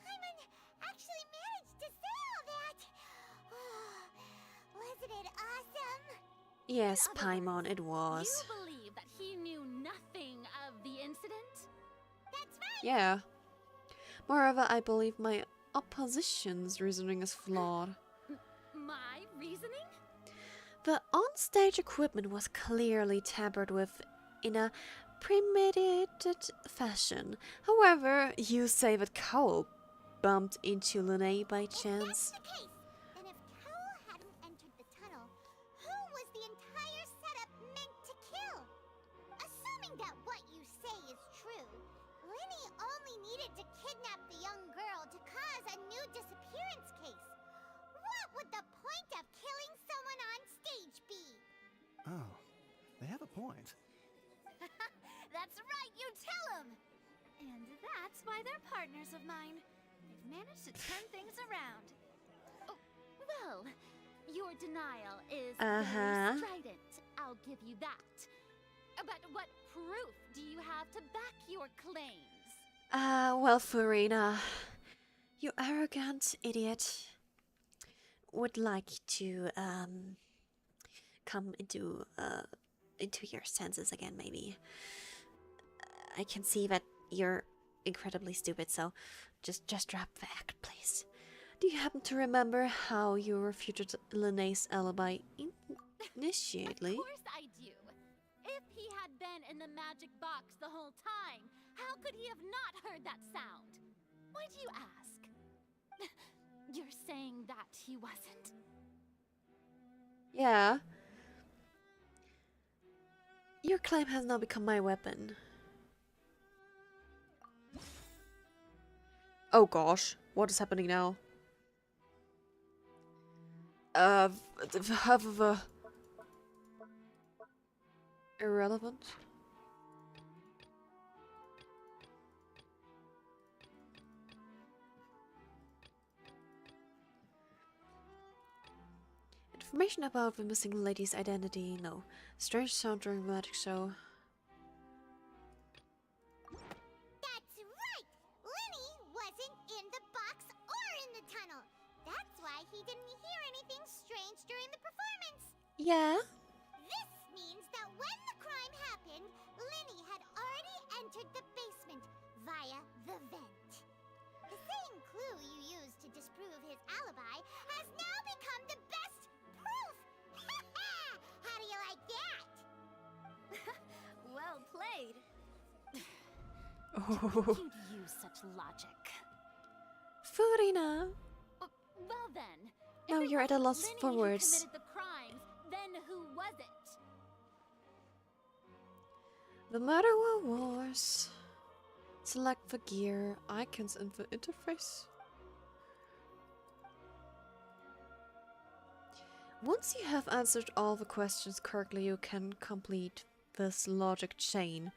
Paimon actually managed to say all that! Wasn't it awesome? Yes, Paimon, it was. You believe Yeah. Moreover, I believe my opposition's reasoning is flawed. My reasoning? The on-stage equipment was clearly tampered with in a premeditated fashion. However, you say that Cowell bumped into Lene by chance. That's the case. Then if Cowell hadn't entered the tunnel, who was the entire setup meant to kill? Assuming that what you say is true, Linny only needed to kidnap the young girl to cause a new disappearance case. What would the point of killing someone on stage be? Oh, they have a point. That's right, you tell them! And that's why they're partners of mine. They've managed to turn things around. Oh, well, your denial is very strident. I'll give you that. But what proof do you have to back your claims? Well, Farina, you arrogant idiot would like to, come into your senses again, maybe. I can see that you're incredibly stupid, so just drop the act, please. Do you happen to remember how you refuted Lene's alibi initially? Of course I do. If he had been in the magic box the whole time, how could he have not heard that sound? Why do you ask? You're saying that he wasn't? Yeah. Your claim has now become my weapon. Oh gosh, what is happening now? Irrelevant. Information about the missing lady's identity, no. Strange sound during the magic show. That's right! Linny wasn't in the box or in the tunnel. That's why he didn't hear anything strange during the performance. Yeah? This means that when the crime happened, Linny had already entered the basement via the vent. The same clue you used to disprove his alibi has now become the best proof! How do you like that? Well played. Oh. You'd use such logic. Farina! Well then. Now you're at a loss for words. Who committed the crimes, then who was it? The Murderer Wars. Select the gear, icons in the interface. Once you have answered all the questions correctly, you can complete this logic chain.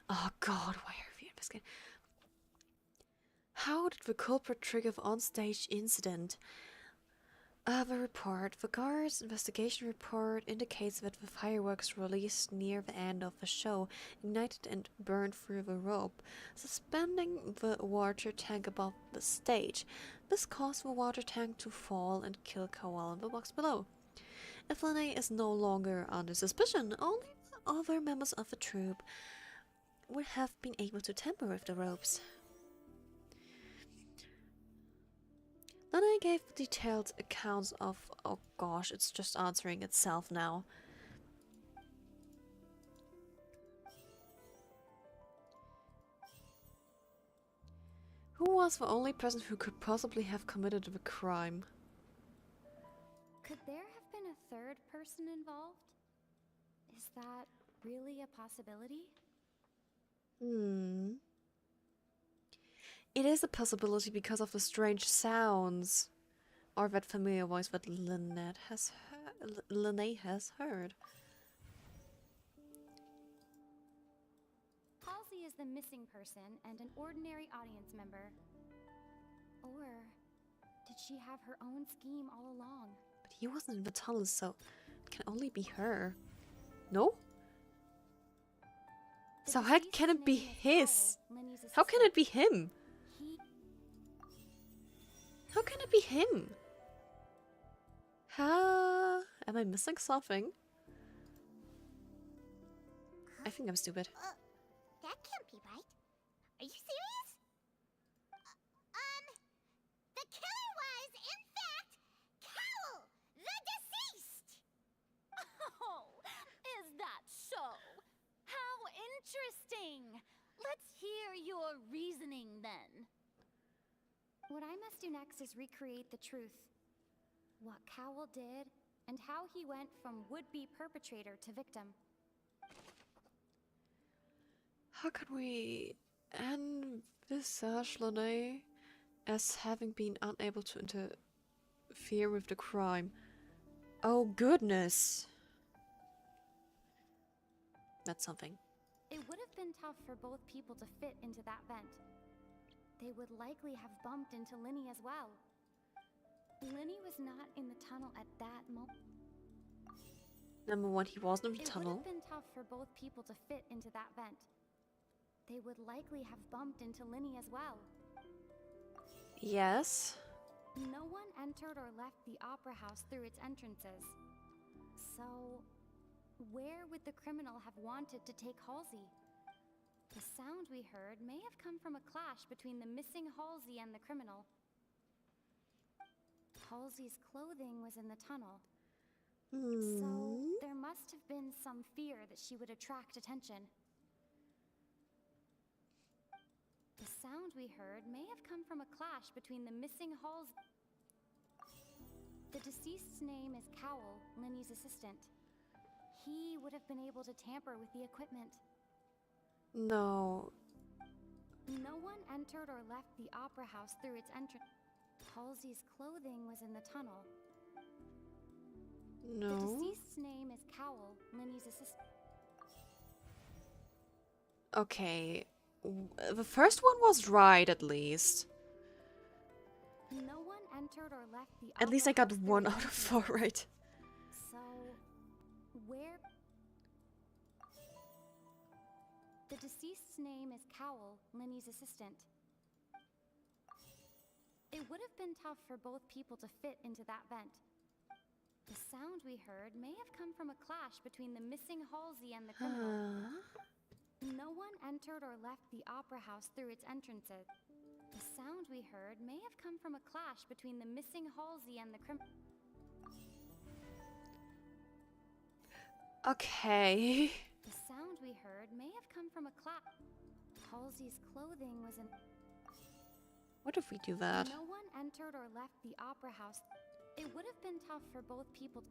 Oh god, why are we investigating? How did the culprit trigger the onstage incident? The report. The guard's investigation report indicates that the fireworks released near the end of the show ignited and burned through the rope, suspending the water tank above the stage. This caused the water tank to fall and kill Cowell in the box below. If Lene is no longer under suspicion, only the other members of the troupe would have been able to tamper with the ropes. Lene gave detailed accounts of... Oh gosh, it's just answering itself now. Who was the only person who could possibly have committed the crime? Could there have been a third person involved? Is that really a possibility? It is a possibility because of the strange sounds, or that familiar voice that Lene has heard. Halsey is the missing person and an ordinary audience member. Or did she have her own scheme all along? But he wasn't in the tunnel, so it can only be her. No? So how can it be his? How can it be him? How can it be him? Am I missing something? I think I'm stupid. That can't be right. Are you serious? Interesting! Let's hear your reasoning then. What I must do next is recreate the truth. What Cowell did, and how he went from would-be perpetrator to victim. How can we envisage Lene as having been unable to interfere with the crime? Oh goodness! That's something. It would have been tough for both people to fit into that vent. They would likely have bumped into Linny as well. Linny was not in the tunnel at that moment. Number one, he wasn't in the tunnel. It would have been tough for both people to fit into that vent. They would likely have bumped into Linny as well. Yes. No one entered or left the opera house through its entrances. So, where would the criminal have wanted to take Halsey? The sound we heard may have come from a clash between the missing Halsey and the criminal. Halsey's clothing was in the tunnel. So, there must have been some fear that she would attract attention. The sound we heard may have come from a clash between the missing Halsey. The deceased's name is Cowell, Linny's assistant. He would have been able to tamper with the equipment. No. No one entered or left the opera house through its entrance. Halsey's clothing was in the tunnel. No. The deceased's name is Cowell, Linny's assistant. Okay. The first one was right, at least. No one entered or left the At least I got 1 out of 4 right. So, where... The deceased's name is Cowell, Linny's assistant. It would have been tough for both people to fit into that vent. The sound we heard may have come from a clash between the missing Halsey and the criminal. No one entered or left the opera house through its entrances. The sound we heard may have come from a clash between the missing Halsey and the criminal. Okay. The sound we heard may have come from a clash. Halsey's clothing was in... What if we do that? No one entered or left the opera house. It would have been tough for both people.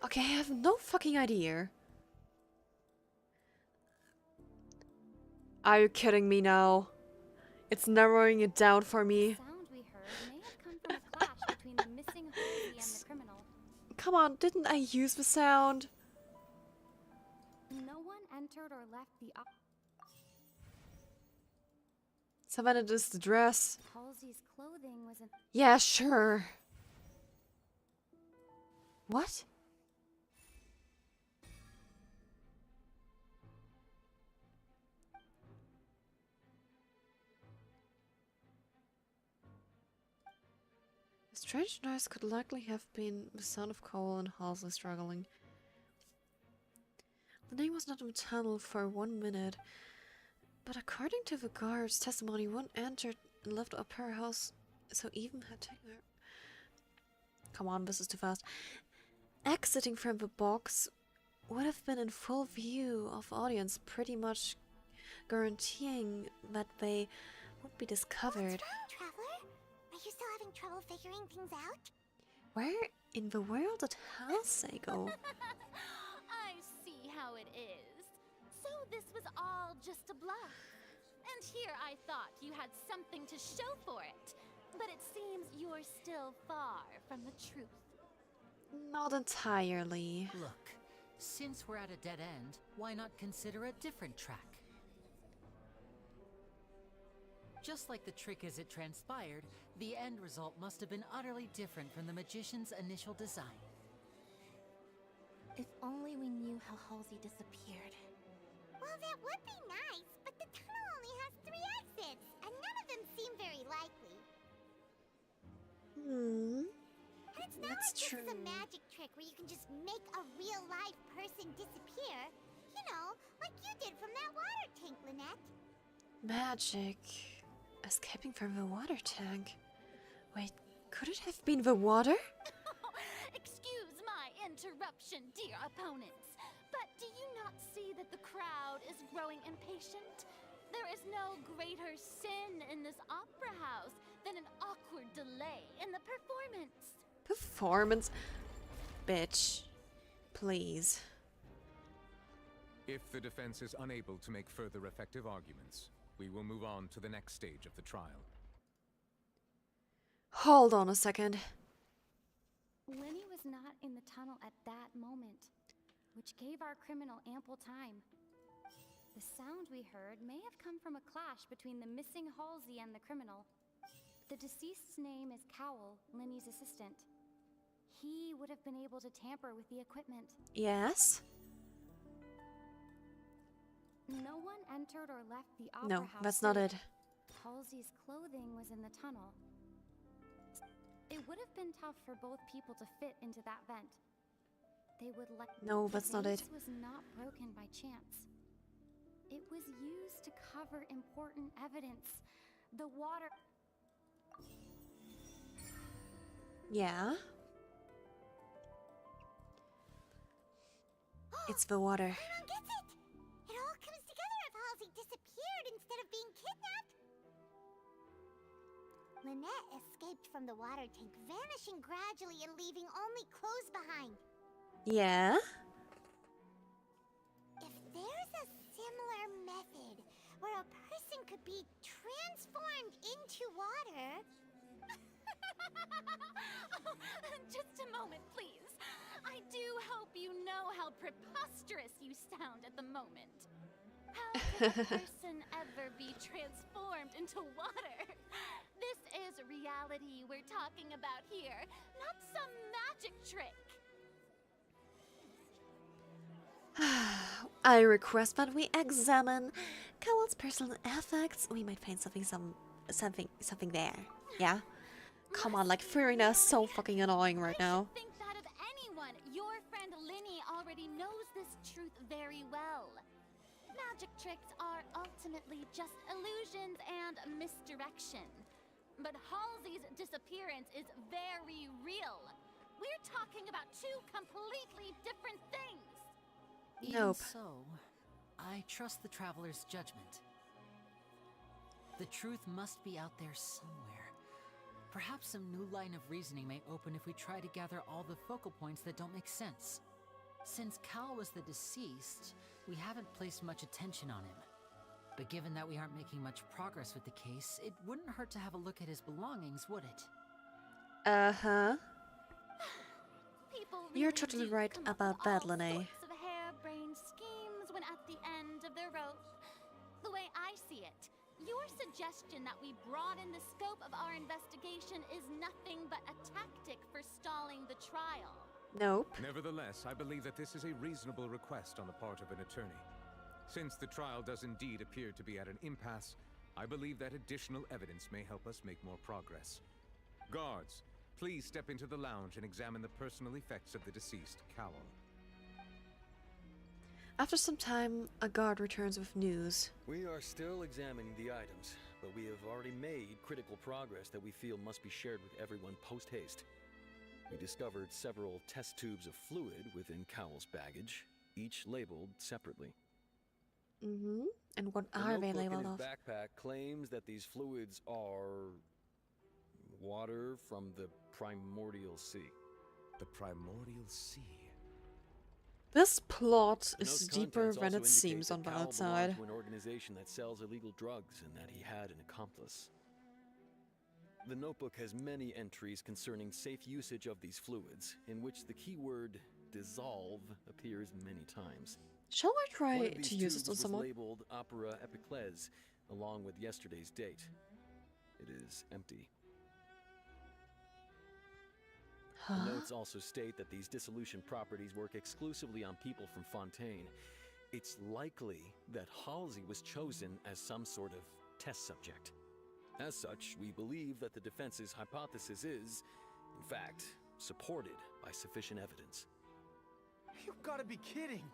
Okay, I have no fucking idea. Are you kidding me now? It's narrowing it down for me. The sound we heard may have come from a clash between the missing Halsey and the criminal. Come on, didn't I use the sound? No one entered or left the Savannah, it is the dress. Halsey's clothing was in... Yeah, sure. What? The strange noise could likely have been the sound of Cole and Halsey struggling. The name was not in the tunnel for 1 minute, but according to the guard's testimony, one entered and left the opera house, so even had taken her. Come on, this is too fast. Exiting from the box would have been in full view of audience, pretty much guaranteeing that they would be discovered. What's wrong, Traveler? Are you still having trouble figuring things out? Where in the world did Halsey go? I see how it is. So this was all just a bluff. And here I thought you had something to show for it. But it seems you're still far from the truth. Not entirely. Look, since we're at a dead end, why not consider a different track? Just like the trick as it transpired, the end result must have been utterly different from the magician's initial design. If only we knew how Halsey disappeared. Well, that would be nice, but the tunnel only has 3 exits, and none of them seem very likely. Hmm. And it's not That's like true. this is a magic trick where you can just make a real live person disappear. You know, like you did from that water tank, Lynette. Magic. Escaping from the water tank. Wait, could it have been the water? Excuse my interruption, dear opponents, but do you not growing impatient. There is no greater sin in this opera house than an awkward delay in the performance. Performance? Bitch. Please. If the defense is unable to make further effective arguments, we will move on to the next stage of the trial. Hold on a second. Lenny was not in the tunnel at that moment, which gave our criminal ample time. The sound we heard may have come from a clash between the missing Halsey and the criminal. The deceased's name is Cowell, Lenny's assistant. He would have been able to tamper with the equipment. Yes? No one entered or left the opera No, house. that's not it. Halsey's clothing was in the tunnel. It would have been tough for both people to fit into that vent. They would let. No, that's not it. The vase was not broken by chance. It was used to cover important evidence. The water. Yeah? It's the water. Paimon gets it! It all comes together if Halsey disappeared instead of being kidnapped. Lynette escaped from the water tank, vanishing gradually and leaving only clothes behind. Yeah? If there's a similar method where a person could be transformed into water... Just a moment, please. I do hope you know how preposterous you sound at the moment. How could a person ever be transformed into water? This is reality we're talking about here, not some magic trick. I request that we examine Cowell's personal effects. We might find something there. Yeah? Come on, like Furina's so fucking annoying right now. Think that of anyone. Your friend Linny already knows this truth very well. Magic tricks are ultimately just illusions and misdirection. But Halsey's disappearance is very real. We're talking about two completely different things. Even so, I trust the traveler's judgment. The truth must be out there somewhere. Perhaps some new line of reasoning may open if we try to gather all the focal points that don't make sense. Since Cal was the deceased, we haven't placed much attention on him. But given that we aren't making much progress with the case, it wouldn't hurt to have a look at his belongings, would it? Uh-huh. You're Really totally do right come up about with that, all Lene. sorts of harebrained schemes when at the end of their rope. The way I see it, your suggestion that we broaden the scope of our investigation is nothing but a tactic for stalling the trial. Nope. Nevertheless, I believe that this is a reasonable request on the part of an attorney. Since the trial does indeed appear to be at an impasse, I believe that additional evidence may help us make more progress. Guards, please step into the lounge and examine the personal effects of the deceased, Cowell. After some time, a guard returns with news. We are still examining the items, but we have already made critical progress that we feel must be shared with everyone post-haste. We discovered several test tubes of fluid within Cowell's baggage, each labeled separately. Mm-hmm. And what The are they notebook in labeled his of? backpack claims that these fluids are water from the primordial sea. The primordial sea? This plot The is note's deeper contents than also it indicate seems that on the Cowell outside. belonged to an organization that sells illegal drugs and that he had an accomplice. The notebook has many entries concerning safe usage of these fluids, in which the keyword dissolve appears many times. Shall I One try of these to use tubes it on was someone? labeled Opera Epiclese, along with yesterday's date. It is empty. Huh? The notes also state that these dissolution properties work exclusively on people from Fontaine. It's likely that Halsey was chosen as some sort of test subject. As such, we believe that the defense's hypothesis is, in fact, supported by sufficient evidence. You gotta be kidding!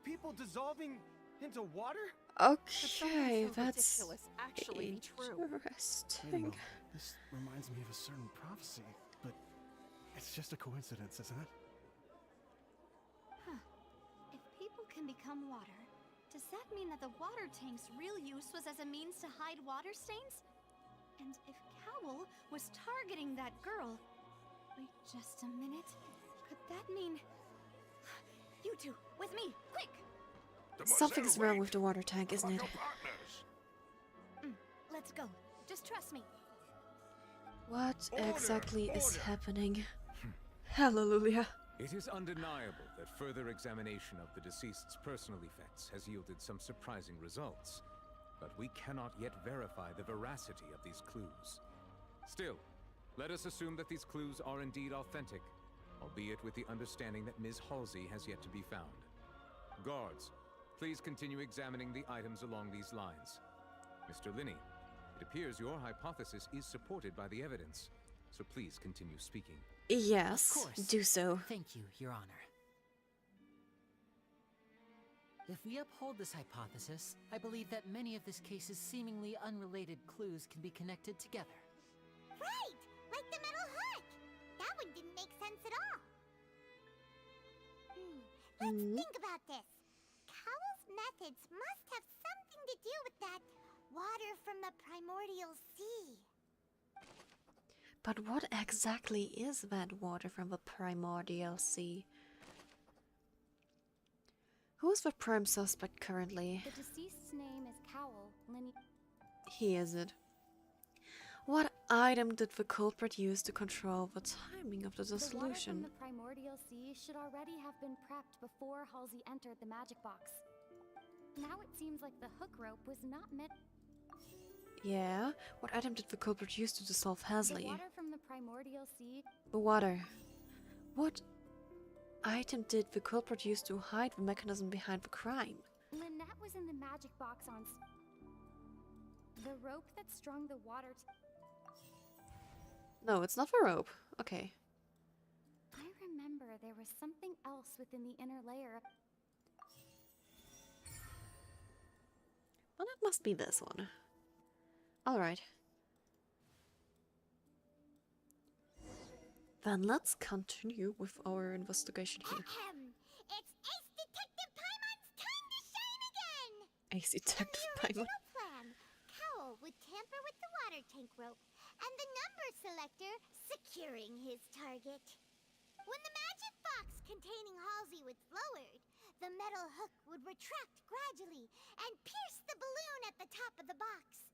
People dissolving into water? Okay, that's ridiculous actually be true. I don't interesting. know. This reminds me of a certain prophecy, but it's just a coincidence, isn't it? Huh. If people can become water, Does that mean that the water tank's real use was as a means to hide water stains? And if Cowl was targeting that girl... Wait just a minute. Could that mean... You two, with me, quick! Something's wrong with the water tank, isn't it? Let's go. Just trust me. What exactly is happening? Hallelujah. It is undeniable that further examination of the deceased's personal effects has yielded some surprising results, but we cannot yet verify the veracity of these clues. Still, let us assume that these clues are indeed authentic, albeit with the understanding that Ms. Halsey has yet to be found. Guards, please continue examining the items along these lines. Mr. Linney, it appears your hypothesis is supported by the evidence, so please continue speaking. Yes, Of course. do so. Thank you, Your Honor. If we uphold this hypothesis, I believe that many of this case's seemingly unrelated clues can be connected together. Right! Like the metal hook! That one didn't make sense at all. Let's think about this. Cowell's methods must have something to do with that water from the primordial sea. But what exactly is that water from the primordial sea? Who's the prime suspect currently? The deceased's name is Cowl. He is it. What item did the culprit use to control the timing of the The water from dissolution? the primordial sea should already have been prepped before Halsey entered the magic box. Now it seems like the hook rope was not meant. Yeah, what item did the culprit use to dissolve The Hasley? water from the primordial sea. The water. What item did the culprit use to hide the mechanism behind the crime? Lynette was in the magic box on the rope that strung the water. No, it's not the rope. Okay. I remember there was something else within the inner layer. Well, it must be this one. Alright. Then let's continue with our investigation here. It's Ace Detective Paimon's time to shine again! Ace Detective Paimon. Original plan. Cowell would tamper with the water tank rope, and the number selector securing his target. When the magic box containing Halsey was lowered, the metal hook would retract gradually and pierce the balloon at the top of the box.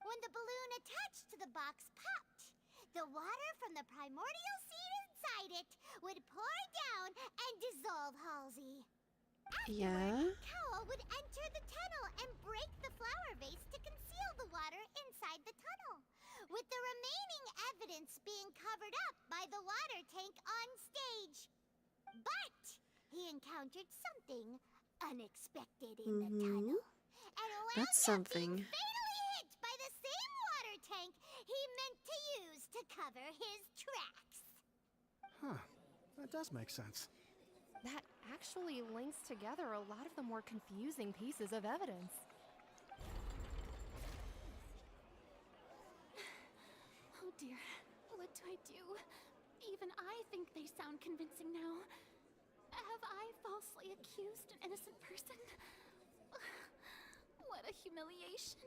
When the balloon attached to the box popped, the water from the primordial seed inside it would pour down and dissolve Halsey. Yeah. Cowell would enter the tunnel and break the flower vase to conceal the water inside the tunnel, with the remaining evidence being covered up by the water tank on stage. But he encountered something unexpected in the tunnel, and wound That's up something. being fatally hit by the same water tank he meant to use to cover his tracks. Huh. That does make sense. That actually links together a lot of the more confusing pieces of evidence. Oh dear, what do I do? Even I think they sound convincing now. Have I falsely accused an innocent person? What a humiliation.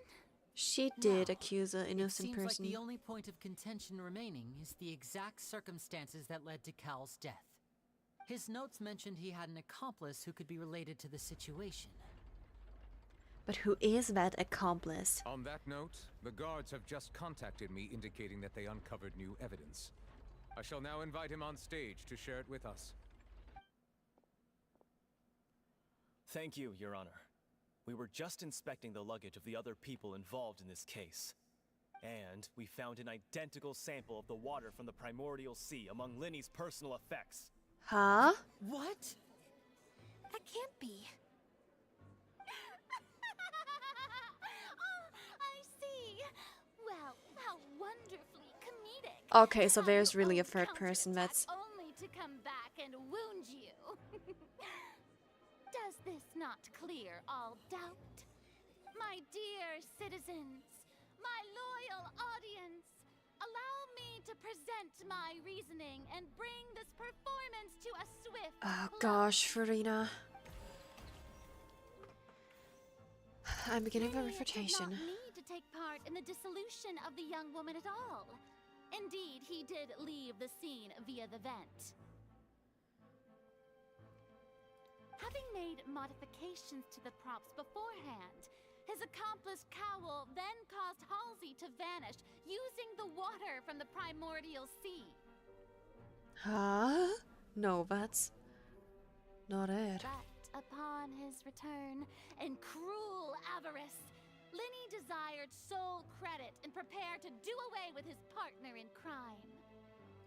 She did Now, accuse an innocent Seems person. like the only point of contention remaining is the exact circumstances that led to Cal's death. His notes mentioned he had an accomplice who could be related to the situation. But who is that accomplice? On that note, the guards have just contacted me indicating that they uncovered new evidence. I shall now invite him on stage to share it with us. Thank you, Your Honor. We were just inspecting the luggage of the other people involved in this case. And we found an identical sample of the water from the primordial sea among Linny's personal effects. Huh? What? That can't be. Oh, I see. Well, how wonderfully comedic. Okay, so there's really a third person that's... Only to come back and wound you. Does this not clear all doubt? My dear citizens, my loyal audience, allow me to present my reasoning and bring this performance to a swift Oh close. gosh, Farina. I'm beginning a Lenny refutation. did not need to take part in the dissolution of the young woman at all. Indeed, he did leave the scene via the vent. Having made modifications to the props beforehand, his accomplice Cowl then caused Halsey to vanish using the water from the primordial sea. Huh? No, that's not it. But upon his return, in cruel avarice, Lenny desired sole credit and prepared to do away with his partner in crime.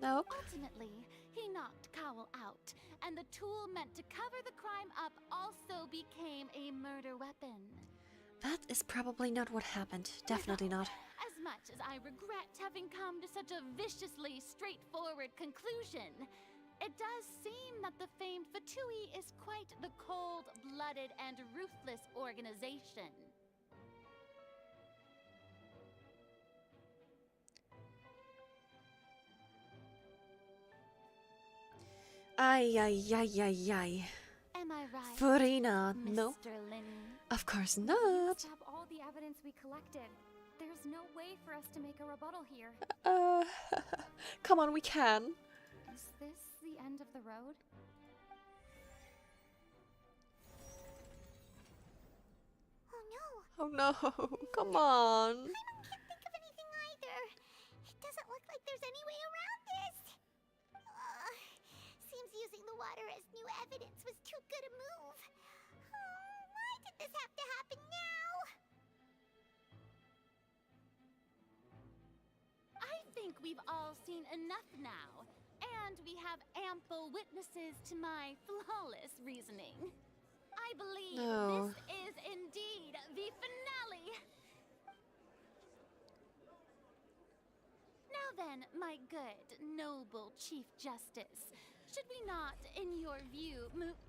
Nope. Ultimately, he knocked Cowl out, and the tool meant to cover the crime up also became a murder weapon. That is probably not what happened. Definitely not. As much as I regret having come to such a viciously straightforward conclusion, it does seem that the famed Fatui is quite the cold-blooded and ruthless organization. Ay, ay, ay, ay, ay. Am I right, Furina, no. Mr. Lenny? Of course not. Have all the evidence we collected. There's no way for us to make a rebuttal here. Come on, we can. Is this the end of the road? Oh no, come on. Can't think of anything either. It doesn't look like there's any way around this. Seems using the water as new evidence was too good a move. Why did this have to happen now? I think we've all seen enough now, and we have ample witnesses to my flawless reasoning. I believe No. this is indeed the finale. Now then, my good, noble Chief Justice, should we not, in your view, move...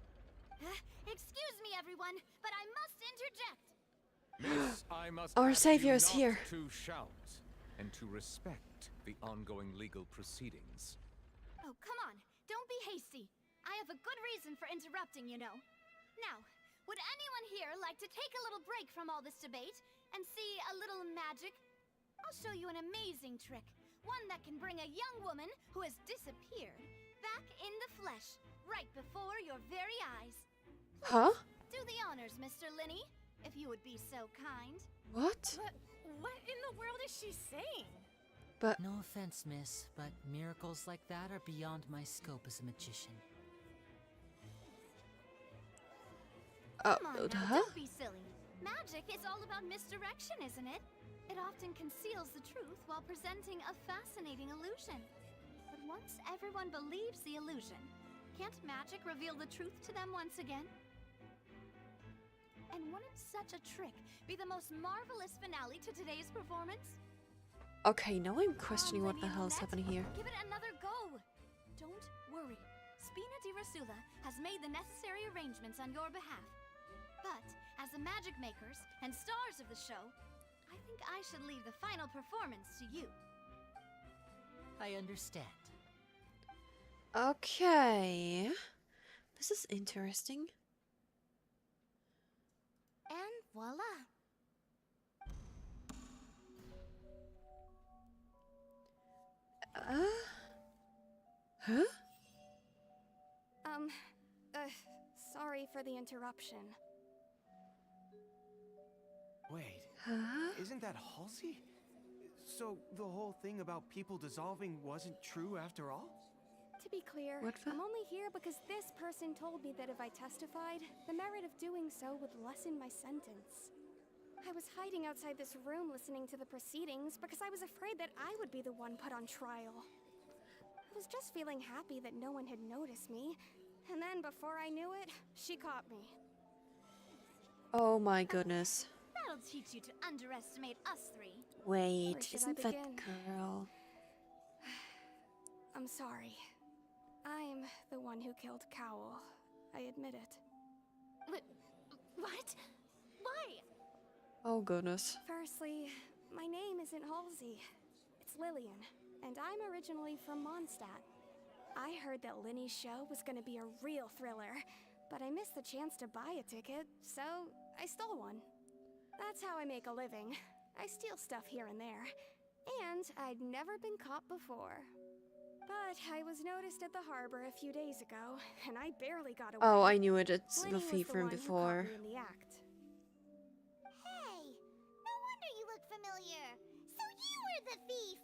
Excuse me, everyone, but I must interject. Miss, I must Our ask savior you is not here. to shout and to respect the ongoing legal proceedings. Oh, come on. Don't be hasty. I have a good reason for interrupting, you know. Now, would anyone here like to take a little break from all this debate and see a little magic? I'll show you an amazing trick. One that can bring a young woman who has disappeared back in the flesh, right before your very eyes. Huh? Do the honors, Mr. Lenny, if you would be so kind. What? What in the world is she saying? But no offense, miss, but miracles like that are beyond my scope as a magician. Come on now, don't be silly. Magic is all about misdirection, isn't it? It often conceals the truth while presenting a fascinating illusion. But once everyone believes the illusion, can't magic reveal the truth to them once again? And wouldn't such a trick be the most marvelous finale to today's performance? Okay, now I'm questioning what the hell is happening here. Give it another go. Don't worry. Spina di Rasula has made the necessary arrangements on your behalf. But, as the magic makers and stars of the show, I think I should leave the final performance to you. I understand. Okay. This is interesting. And voila. Huh? Sorry for the interruption. Wait, Huh? isn't that Halsey? So the whole thing about people dissolving wasn't true after all? To be clear, What the- I'm only here because this person told me that if I testified, the merit of doing so would lessen my sentence. I was hiding outside this room listening to the proceedings because I was afraid that I would be the one put on trial. I was just feeling happy that no one had noticed me, and then before I knew it, she caught me. Oh my goodness. That'll teach you to underestimate us three. Where Wait, should I isn't that begin? girl? I'm sorry. I'm the one who killed Cowl. I admit it. What? Why? Oh goodness. Firstly, my name isn't Halsey. It's Lillian, and I'm originally from Mondstadt. I heard that Lenny's show was gonna be a real thriller, but I missed the chance to buy a ticket, so I stole one. That's how I make a living. I steal stuff here and there. And I'd never been caught before. But I was noticed at the harbor a few days ago, and I barely got away. Oh, I knew it. It's Lenny the was thief the from one who before. caught me in the act. Hey, no wonder you look familiar. So you were the thief.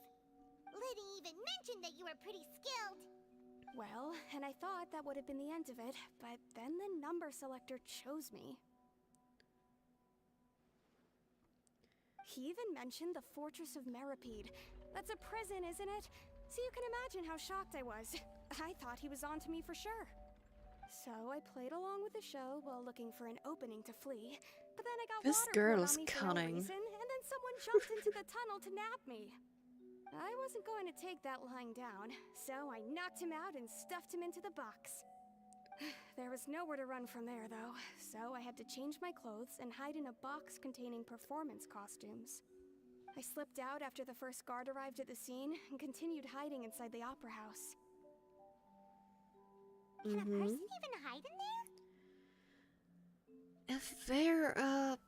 Liddy even mentioned that you were pretty skilled. Well, and I thought that would have been the end of it, but then the number selector chose me. He even mentioned the Fortress of Meripede. That's a prison, isn't it? So you can imagine how shocked I was. I thought he was on to me for sure. So I played along with the show while looking for an opening to flee. But then I got This water girl poured is on me for no cunning. reason, and then someone jumped into the tunnel to nab me. I wasn't going to take that lying down, so I knocked him out and stuffed him into the box. There was nowhere to run from there, though, so I had to change my clothes and hide in a box containing performance costumes. I slipped out after the first guard arrived at the scene and continued hiding inside the opera house. Can a person even hide in there? If they're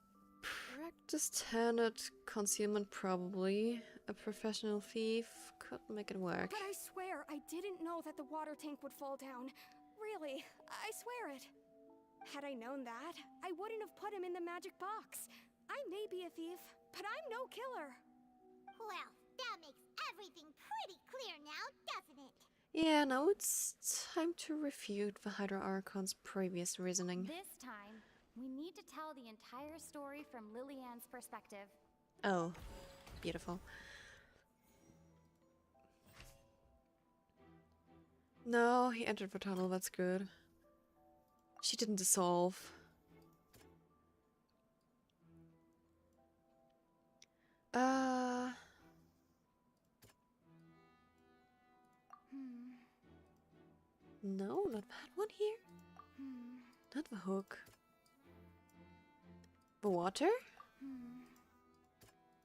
practiced handed concealment, probably. A professional thief could make it work. But I swear I didn't know that the water tank would fall down. Really, I swear it. Had I known that, I wouldn't have put him in the magic box. I may be a thief, but I'm no killer. Well, that makes everything pretty clear now, doesn't it? Yeah, now it's time to refute the Hydra Archon's previous reasoning. This time, we need to tell the entire story from Lillian's perspective. Oh, beautiful. No, he entered the tunnel, that's good. She didn't dissolve. No, not that one here. Not the hook. The water?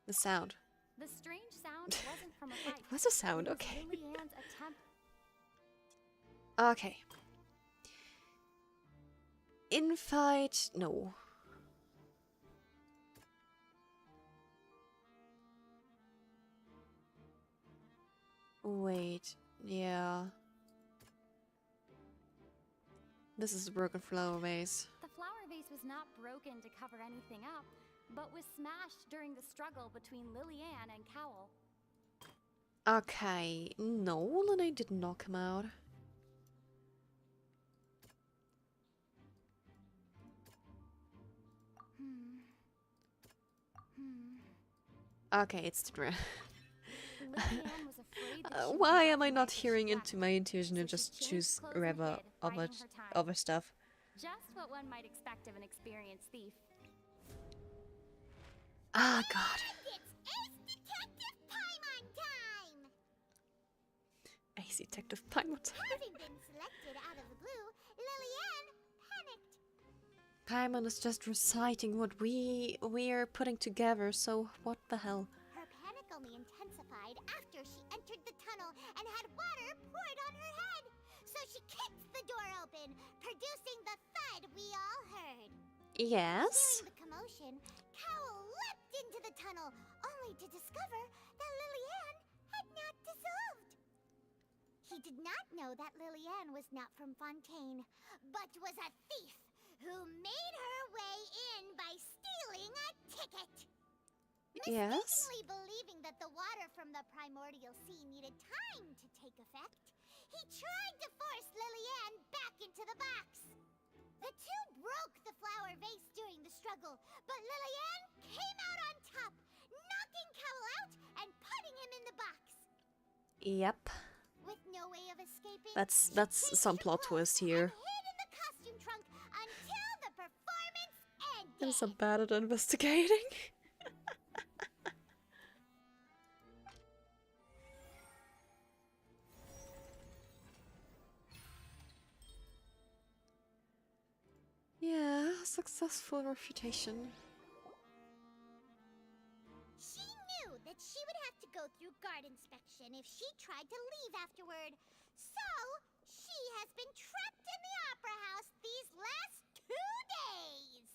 The sound. The strange sound wasn't from a fight. It was a sound, It was okay. Lillian's attempt. Okay. Infight, no. Wait, yeah. This is a broken flower vase. The flower vase was not broken to cover anything up, but was smashed during the struggle between Lillian and Cowell. Okay, no, Lene did knock him out. Okay, it's the Lillian was afraid that she would why be am I not recognized as hearing Jack, into my intuition so and she just changed choose clothes and rather hid, biding her time. other stuff? Just what one might expect of an experienced thief. Ah, God. It's Ace Detective Paimon time! Ace Detective Paimon. Having been selected out of the blue, Lillian panicked. Paimon is just reciting what we are putting together, so what the hell? Her panic only intensified after she entered the tunnel and had water poured on her head. So she kicked the door open, producing the thud we all heard. Yes? During the commotion, Cowell leapt into the tunnel, only to discover that Lillian had not dissolved. He did not know that Lillian was not from Fontaine, but was a thief who made her way in by stealing a ticket. Yes? Mistakenly believing that the water from the primordial sea needed time to take effect, he tried to force Lillian back into the box. The two broke the flower vase during the struggle, but Lillian came out on top, knocking Cowell out and putting him in the box. Yep. With no way of escaping, That's some plot twist here. hid in the costume trunk until the performance ended. I'm so bad at investigating. Yeah, successful refutation. She knew that she would have to go through guard inspection if she tried to leave afterward. So, she has been trapped in the opera house these last 2 days.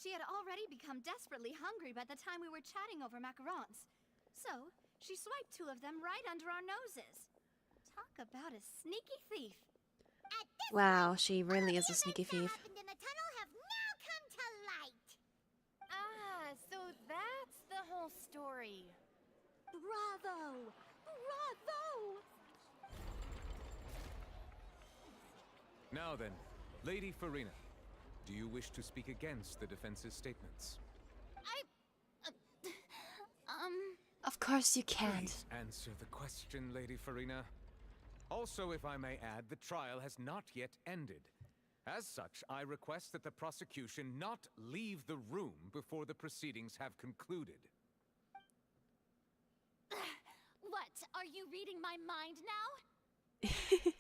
She had already become desperately hungry by the time we were chatting over macarons. So, she swiped 2 of them right under our noses. Talk about a sneaky thief. Wow, she really is a sneaky thief. Happened in the tunnel have now come to light. Ah, so that's the whole story. Bravo! Bravo! Now then, Lady Farina, do you wish to speak against the defense's statements? Of course you can't. Please answer the question, Lady Farina. Also, if I may add, the trial has not yet ended. As such, I request that the prosecution not leave the room before the proceedings have concluded. What? Are you reading my mind now?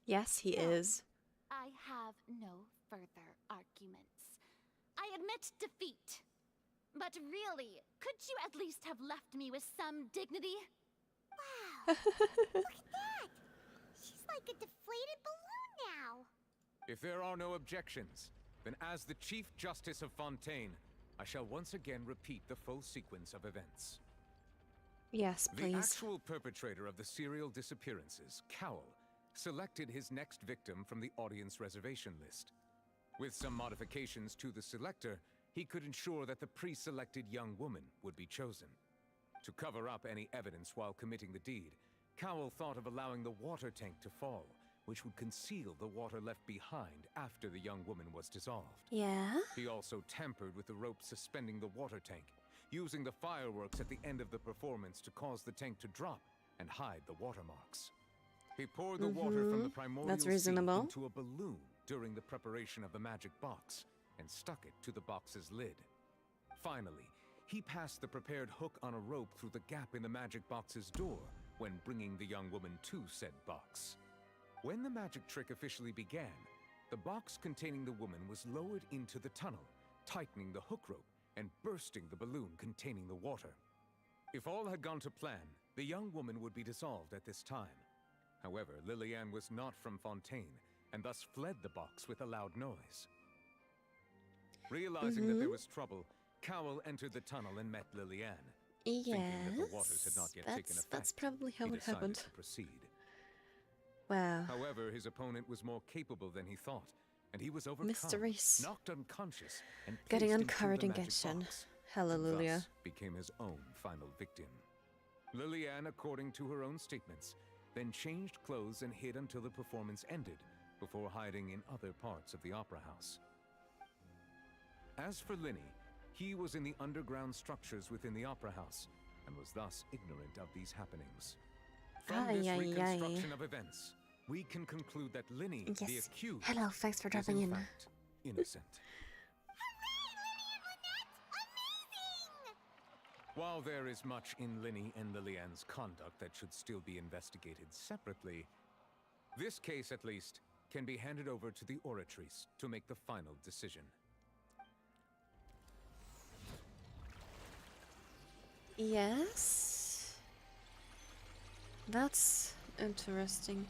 Yes, he is. I have no further arguments. I admit defeat. But really, could you at least have left me with some dignity? Wow! Look at that! She's like a deflated balloon now. If there are no objections, then as the Chief Justice of Fontaine, I shall once again repeat the full sequence of events. Yes, please. The actual perpetrator of the serial disappearances, Cowell, selected his next victim from the audience reservation list. With some modifications to the selector, he could ensure that the pre-selected young woman would be chosen. To cover up any evidence while committing the deed, Cowell thought of allowing the water tank to fall, which would conceal the water left behind after the young woman was dissolved. Yeah? He also tampered with the rope suspending the water tank, using the fireworks at the end of the performance to cause the tank to drop and hide the watermarks. He poured the water from the primordial sea into a balloon during the preparation of the magic box, and stuck it to the box's lid. Finally, he passed the prepared hook on a rope through the gap in the magic box's door when bringing the young woman to said box. When the magic trick officially began, the box containing the woman was lowered into the tunnel, tightening the hook rope and bursting the balloon containing the water. If all had gone to plan, the young woman would be dissolved at this time. However, Lillian was not from Fontaine, and thus fled the box with a loud noise. Realizing that there was trouble, Cowell entered the tunnel and met Lillian. Thinking that the waters had not yet taken effect, that's probably how he it decided happened. to proceed. Wow. However, his opponent was more capable than he thought, and he was overcome, Mysteries. knocked unconscious, and Getting placed into uncovered the in magic Genshin. box, Hallelujah. thus became his own final victim. Lillian, according to her own statements, then changed clothes and hid until the performance ended, before hiding in other parts of the opera house. As for Linny, he was in the underground structures within the opera house, and was thus ignorant of these happenings. From this reconstruction of events, we can conclude that Linny, the accused, Hello, thanks for is dropping in in. fact innocent. While there is much in Linny and Lillian's conduct that should still be investigated separately, this case, at least, can be handed over to the Oratrice to make the final decision. Yes? That's interesting.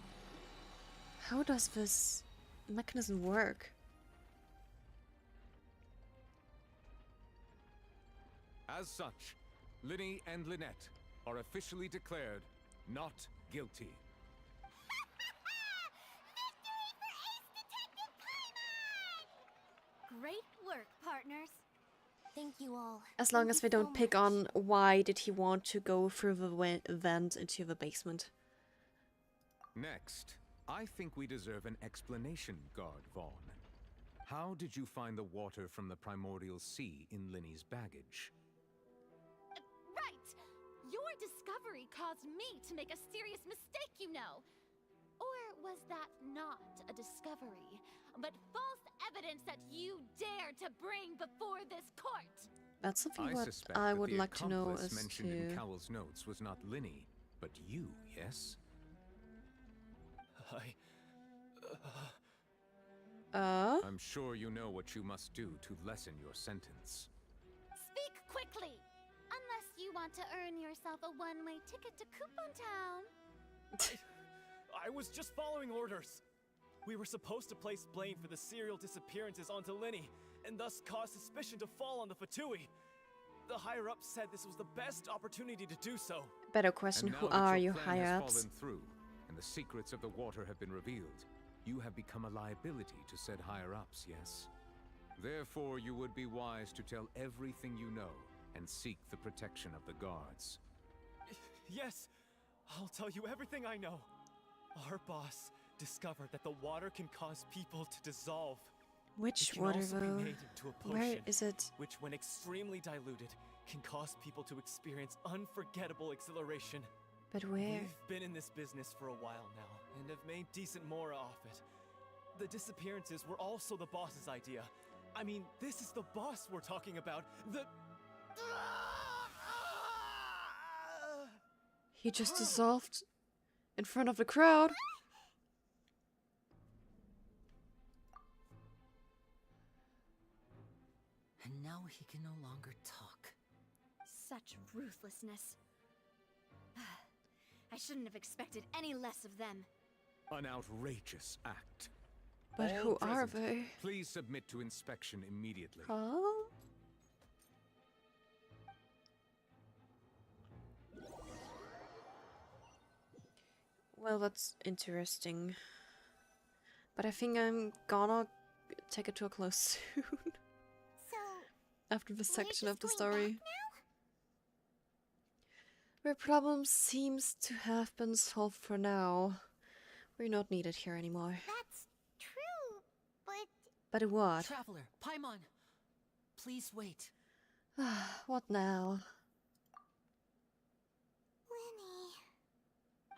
How does this mechanism work? As such, Linny and Lynette are officially declared not guilty. Great work, partners. Thank you all. As long as we don't pick on why did he want to go through the vent into the basement. Next, I think we deserve an explanation, Guard Vaughn. How did you find the water from the primordial sea in Linny's baggage? Right! Your discovery caused me to make a serious mistake, you know. Or was that not a discovery, but false evidence that you dare to bring before this court? That's something I what suspect I that would the like to know accomplice as mentioned in to... Cowell's notes was not Linny, but you, yes? I'm sure you know what you must do to lessen your sentence. Speak quickly! Unless you want to earn yourself a one-way ticket to Coupon Town. I was just following orders. We were supposed to place blame for the serial disappearances onto Linny, and thus cause suspicion to fall on the Fatui. The higher-ups said this was the best opportunity to do so. Better question, And who now that are your you, plan has higher-ups? fallen through, and the secrets of the water have been revealed, you have become a liability to said higher-ups, yes? Therefore, you would be wise to tell everything you know and seek the protection of the guards. Yes, I'll tell you everything I know. Our boss discovered that the water can cause people to dissolve. Which It can water also be though? made into a potion, Where is it? which, when extremely diluted, can cause people to experience unforgettable exhilaration. But where? We've been in this business for a while now, and have made decent more off it. The disappearances were also the boss's idea. I mean, this is the boss we're talking about. He just dissolved in front of the crowd. And now he can no longer talk. Such ruthlessness. I shouldn't have expected any less of them. An outrageous act. But All who are present, they? Please submit to inspection immediately. Huh? Well, that's interesting. But I think I'm gonna take it to a close soon. So, after this section of the just going back story. Where problem seems to have been solved for now. We're not needed here anymore. That's true, but... But what? Traveler, Paimon, please wait. What now?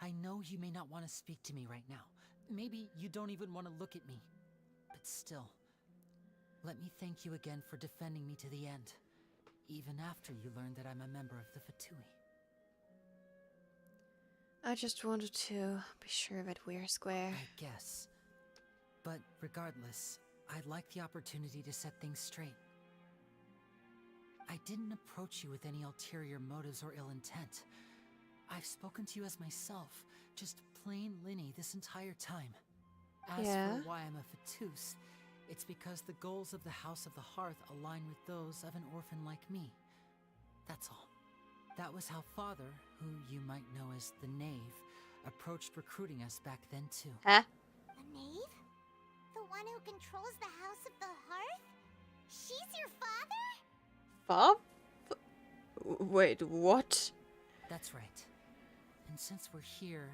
I know you may not want to speak to me right now. Maybe you don't even want to look at me. But still, let me thank you again for defending me to the end. Even after you learned that I'm a member of the Fatui. I just wanted to be sure that we're square. I guess. But regardless, I'd like the opportunity to set things straight. I didn't approach you with any ulterior motives or ill intent. I've spoken to you as myself, just plain Linny this entire time. As for why I'm a Fatus, it's because the goals of the House of the Hearth align with those of an orphan like me. That's all. That was how Father, who you might know as the Knave, approached recruiting us back then too. Huh? The knave? The one who controls the House of the Hearth? She's your father? Bob? Wait, what? That's right. And since we're here,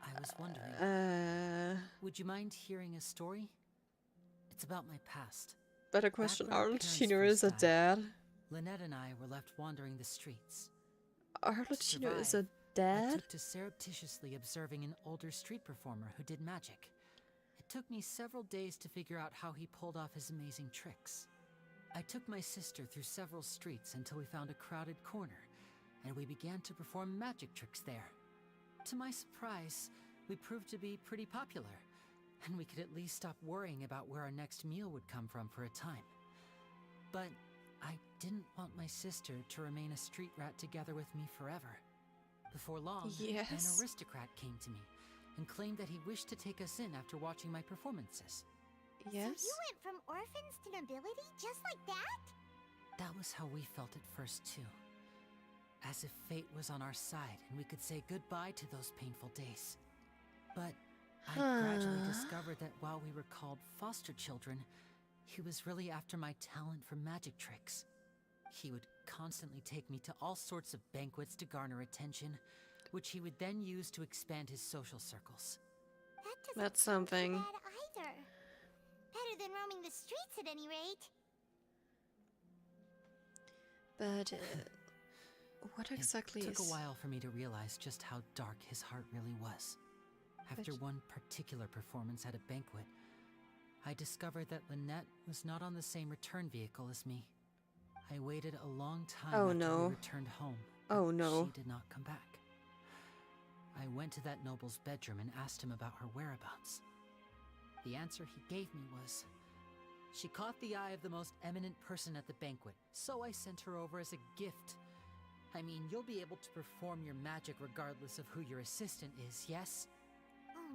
I was wondering... would you mind hearing a story? It's about my past. Better question, Back when our Arlecchino parents is a first dad? died, Lynette and I were left wandering the streets. Arlecchino is a I dad? took to surreptitiously observing an older street performer who did magic. It took me several days to figure out how he pulled off his amazing tricks. I took my sister through several streets until we found a crowded corner, and we began to perform magic tricks there. To my surprise, we proved to be pretty popular, and we could at least stop worrying about where our next meal would come from for a time. But I didn't want my sister to remain a street rat together with me forever. Before long, an aristocrat came to me and claimed that he wished to take us in after watching my performances. Yes? So you went from orphans to nobility just like that? That was how we felt at first too. As if fate was on our side and we could say goodbye to those painful days. But I gradually discovered that while we were called foster children, he was really after my talent for magic tricks. He would constantly take me to all sorts of banquets to garner attention, which he would then use to expand his social circles. That's something. Bad either. Better than roaming the streets at any rate. But what exactly It took a while for me to realize just how dark his heart really was. After one particular performance at a banquet, I discovered that Lynette was not on the same return vehicle as me. I waited a long time after we returned home. She did not come back. I went to that noble's bedroom and asked him about her whereabouts. The answer he gave me was, she caught the eye of the most eminent person at the banquet, so I sent her over as a gift. I mean, you'll be able to perform your magic regardless of who your assistant is, yes?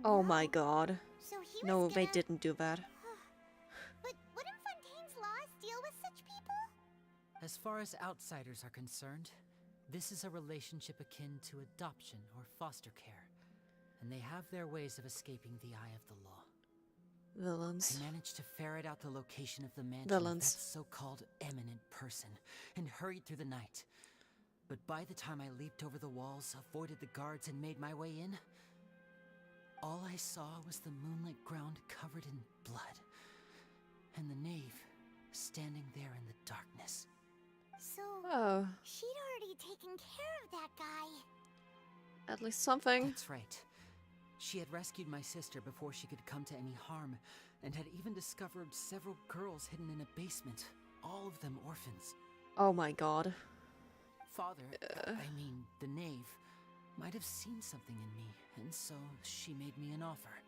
Oh my god. So he No, was they gonna... didn't do that. But wouldn't Fontaine's laws As far as outsiders are concerned, this is a relationship akin to adoption or foster care, and they have their ways of escaping the eye of the law. Villains. I managed to ferret out the location of the mansion Villains. of that so-called eminent person and hurried through the night. But by the time I leaped over the walls, avoided the guards, and made my way in, all I saw was the moonlit ground covered in blood, and the knave standing there in the darkness. So, Oh. she'd already taken care of that guy. At least something. That's right. She had rescued my sister before she could come to any harm, and had even discovered several girls hidden in a basement, all of them orphans. Oh my god. Father, I mean, the knave, might have seen something in me, and so she made me an offer.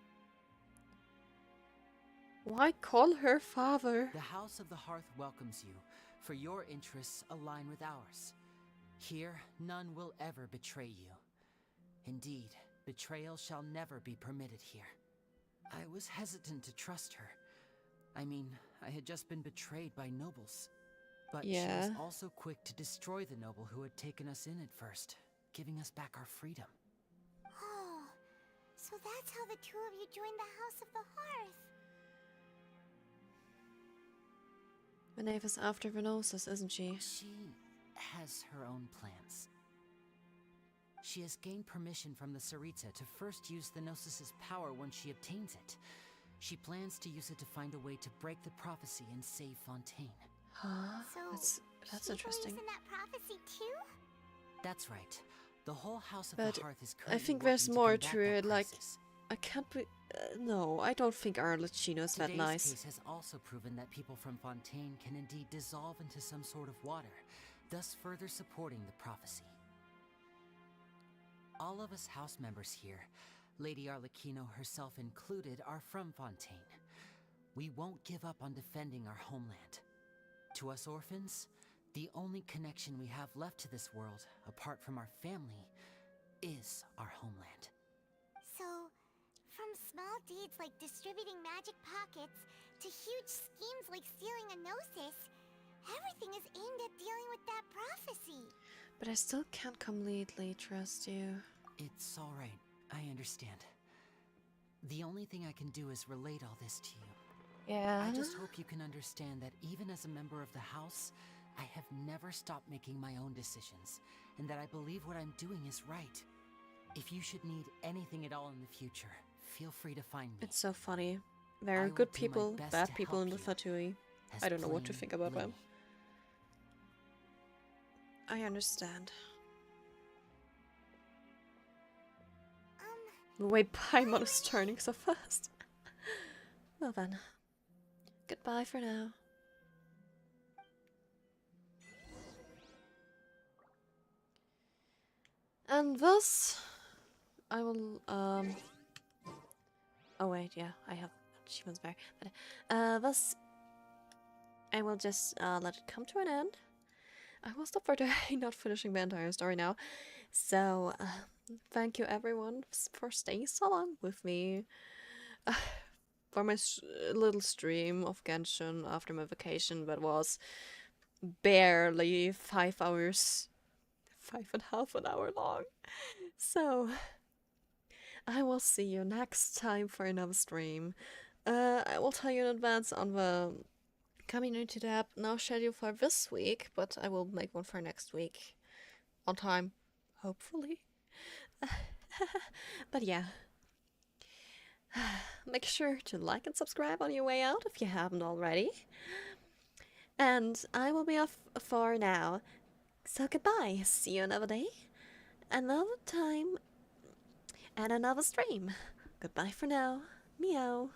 Why call her father? The House of the Hearth welcomes you, for your interests align with ours. Here, none will ever betray you. Indeed, betrayal shall never be permitted here. I was hesitant to trust her. I mean, I had just been betrayed by nobles. But she was also quick to destroy the noble who had taken us in at first, giving us back our freedom. Oh, so that's how the two of you joined the House of the Hearth. Maeve is after Venosis, isn't she? She has her own plans. She has gained permission from the Tsaritsa to first use the Gnosis' power when she obtains it. She plans to use it to find a way to break the prophecy and save Fontaine. Huh? So That's interesting. Believes in that prophecy too? That's right. The whole House of But the Hearth is currently I think there's working more combat to that it. Like, crisis. I can't be. No, I don't think our Licino is that Today's nice. case has also proven that people from Fontaine can indeed dissolve into some sort of water, thus further supporting the prophecy. All of us house members here, Lady Arlecchino herself included, are from Fontaine. We won't give up on defending our homeland. To us orphans, the only connection we have left to this world, apart from our family, is our homeland. So, from small deeds like distributing magic pockets to huge schemes like stealing a Gnosis, everything is aimed at dealing with that prophecy. But I still can't completely trust you. It's all right. I understand. The only thing I can do is relate all this to you. Yeah. I just hope you can understand that even as a member of the House, I have never stopped making my own decisions, and that I believe what I'm doing is right. If you should need anything at all in the future, feel free to find me. It's so funny. There are I will good do my people, best bad to people in help LilCatUwU. as I don't know what to plain think about them. Lenny. I understand. The way Paimon is turning so fast. Well then. Goodbye for now. And thus, I will, oh wait, yeah, I have achievements there. But, thus, I will just, let it come to an end. I will stop for today, not finishing the entire story now. So, thank you everyone for staying so long with me. For my little stream of Genshin after my vacation that was barely 5 hours. 5.5 an hour long. So, I will see you next time for another stream. I will tell you in advance on the community tab, now scheduled for this week, but I will make one for next week. On time, hopefully. But yeah. Make sure to like and subscribe on your way out if you haven't already. And I will be off for now. So goodbye, see you another day, another time, and another stream. Goodbye for now, meow.